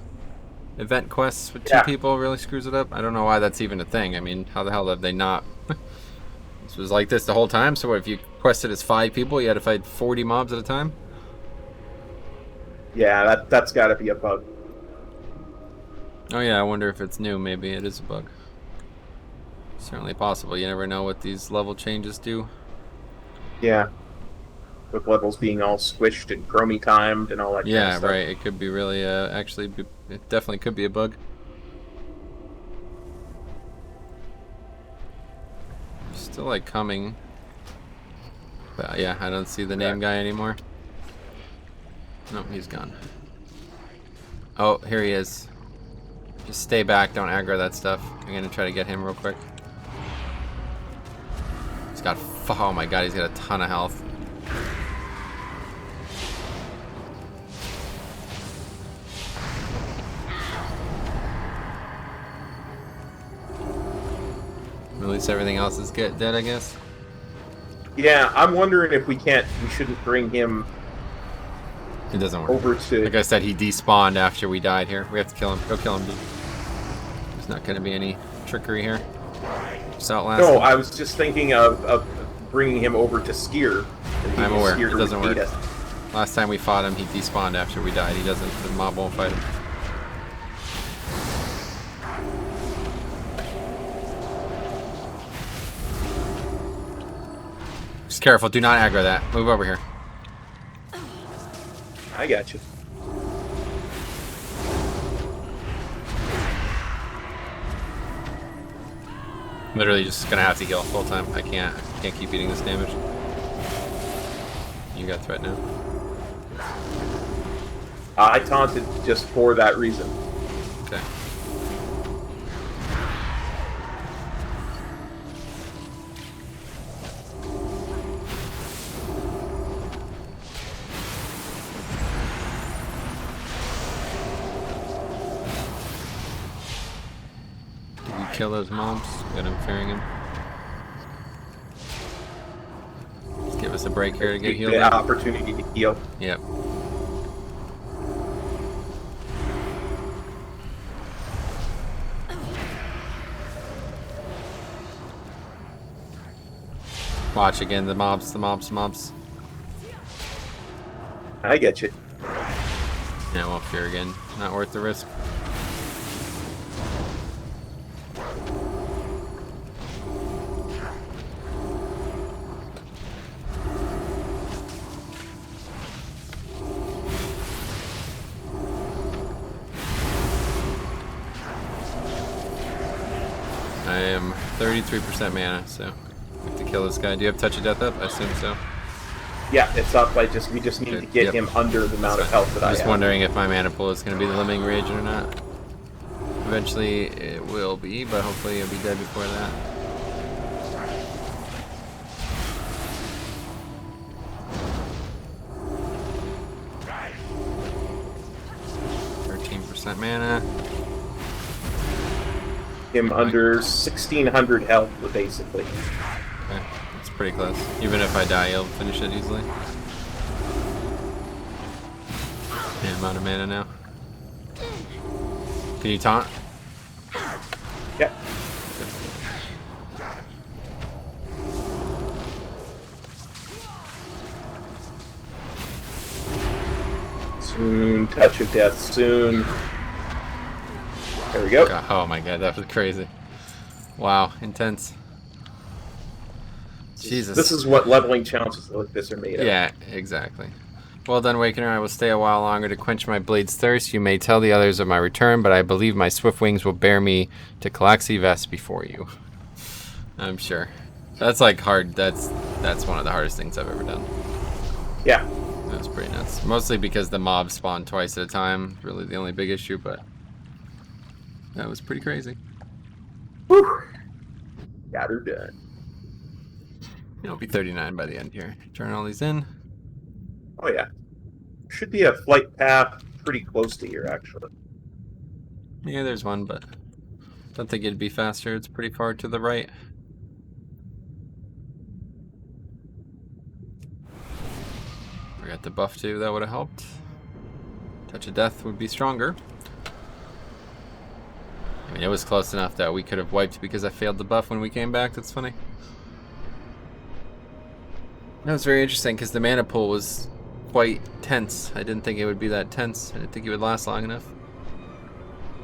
event quests with 2 people really screws it up. I don't know why that's even a thing. I mean, how the hell have they not? This was like this the whole time, so what, if you quested as 5 people, you had to fight 40 mobs at a time? Yeah, that's gotta be a bug. Oh yeah, I wonder if it's new. Maybe it is a bug. Certainly possible. You never know what these level changes do. Yeah. With levels being all squished and Chromie timed and all that kind of stuff. Yeah, right. It could be really, it definitely could be a bug. Still like coming. But yeah, I don't see the name guy anymore. Nope, he's gone. Oh, here he is. Just stay back, don't aggro that stuff. I'm gonna try to get him real quick. He's got, oh my god, he's got a ton of health. At least everything else is dead, I guess. Yeah, I'm wondering if we shouldn't bring him. It doesn't work. Over to. Like I said, he despawned after we died here. We have to kill him. Go kill him, dude. There's not going to be any trickery here. Just outlast No, him. I was just thinking of bringing him over to Skier. I'm aware. It doesn't work. Last time we fought him, he despawned after we died. He doesn't. The mob won't fight him. careful. Do not aggro that. Move over here. I got you. Literally just gonna have to heal full time. I can't keep eating this damage. You got threat now. I taunted just for that reason. Okay. Did you kill those mobs? Got him fearing him. Let's give us a break here to get healed The up. opportunity to heal. Yep. Watch again, the mobs. I get you. Yeah, won't fear again. Not worth the risk. I am 33% mana, so I have to kill this guy. Do you have Touch of Death up? I assume so. Yeah, it's up. We just need to get him under the amount of health that I have. Just wondering if my mana pool is going to be the limiting reagent or not. Eventually it will be, but hopefully it'll be dead before that. Mana. Him under 1600 health, basically. Okay, that's pretty close. Even if I die, he'll finish it easily. Yeah, I'm out of mana now. Can you taunt? Yep. Soon, Touch of Death soon. There we go. God, oh my god, that was crazy. Wow, intense. Jesus. This is what leveling challenges like this are made of. Yeah, exactly. Well done, Wakener. I will stay a while longer to quench my blade's thirst. You may tell the others of my return, but I believe my swift wings will bear me to Calaxy Vest before you. I'm sure. That's like hard. That's one of the hardest things I've ever done. Yeah. That was pretty nuts. Mostly because the mobs spawn twice at a time. Really the only big issue, but that was pretty crazy. Whew. Got her done. It'll be 39 by the end here. Turn all these in. Oh yeah. Should be a flight path pretty close to here, actually. Yeah, there's one, but don't think it'd be faster. It's pretty far to the right. We got the buff too. That would have helped. Touch of Death would be stronger. I mean, it was close enough that we could have wiped because I failed the buff when we came back. That's funny. That was very interesting because the mana pool was quite tense. I didn't think it would be that tense. I didn't think it would last long enough.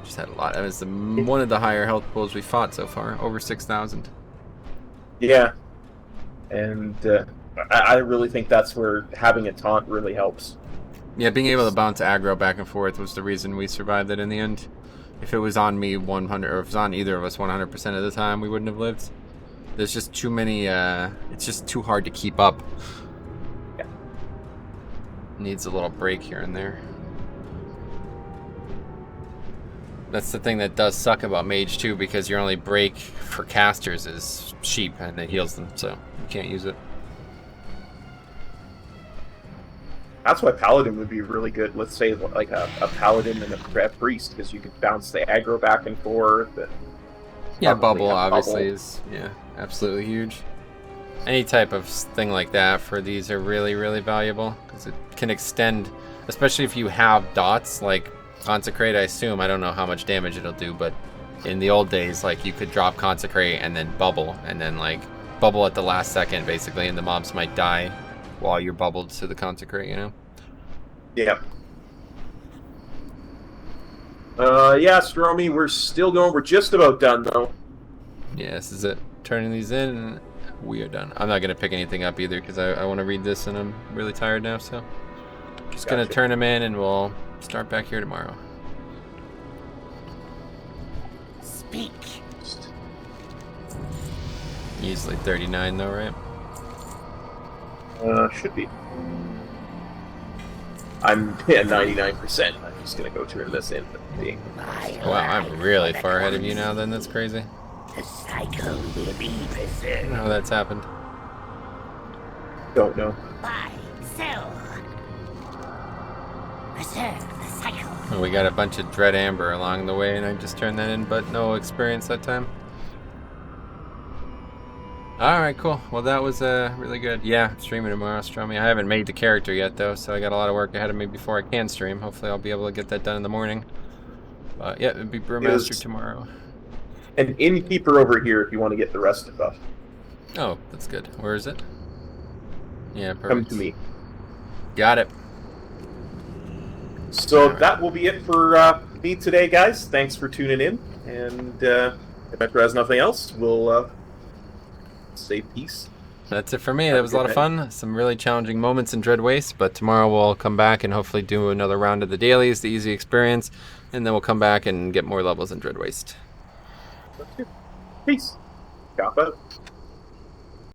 Just had a lot. It was one of the higher health pools we fought so far, over 6,000. Yeah. And I really think that's where having a taunt really helps. Yeah, being able to bounce aggro back and forth was the reason we survived it in the end. If it was on me 100, or if it was on either of us 100% of the time, we wouldn't have lived. There's just too many, it's just too hard to keep up. Yeah. Needs a little break here and there. That's the thing that does suck about Mage too, because your only break for casters is Sheep, and it heals them, so you can't use it. That's why Paladin would be really good. Let's say like a Paladin and a Priest, because you could bounce the aggro back and forth. And yeah, bubble obviously is, yeah, absolutely huge. Any type of thing like that for these are really, really valuable, because it can extend, especially if you have dots like Consecrate. I assume, I don't know how much damage it'll do, but in the old days, like, you could drop Consecrate and then bubble, and then like bubble at the last second basically, and the mobs might die while you're bubbled to the Consecrate, you know? Yeah. Yeah, Stromy, we're still going. We're just about done, though. Yeah, this is it. Turning these in, and we are done. I'm not going to pick anything up either because I want to read this and I'm really tired now, so just going to turn them in and we'll start back here tomorrow. Speak. Easily 39 though, right? Should be. I'm at 99%. I'm just gonna go turn this in. Wow, I'm really far ahead of you now then, that's crazy. The cycle will be I preserved. don't know how that's happened. Don't know. Buy, sell. Preserve the cycle. Oh, we got a bunch of Dread Amber along the way and I just turned that in, but no experience that time. Alright, cool. Well, that was really good. Yeah, streaming tomorrow, Chromie. I haven't made the character yet, though, so I got a lot of work ahead of me before I can stream. Hopefully I'll be able to get that done in the morning. But yeah, it'll be Brewmaster tomorrow. An innkeeper over here if you want to get the rest of stuff. Oh, that's good. Where is it? Yeah, perfect. Come to me. Got it. So that will be it for me today, guys. Thanks for tuning in. And if Metro has nothing else, we'll say peace. That's it for me. That was a lot of fun. Some really challenging moments in Dread Waste, but tomorrow we'll come back and hopefully do another round of the dailies, the easy experience, and then we'll come back and get more levels in Dread Waste. Peace. Chop out.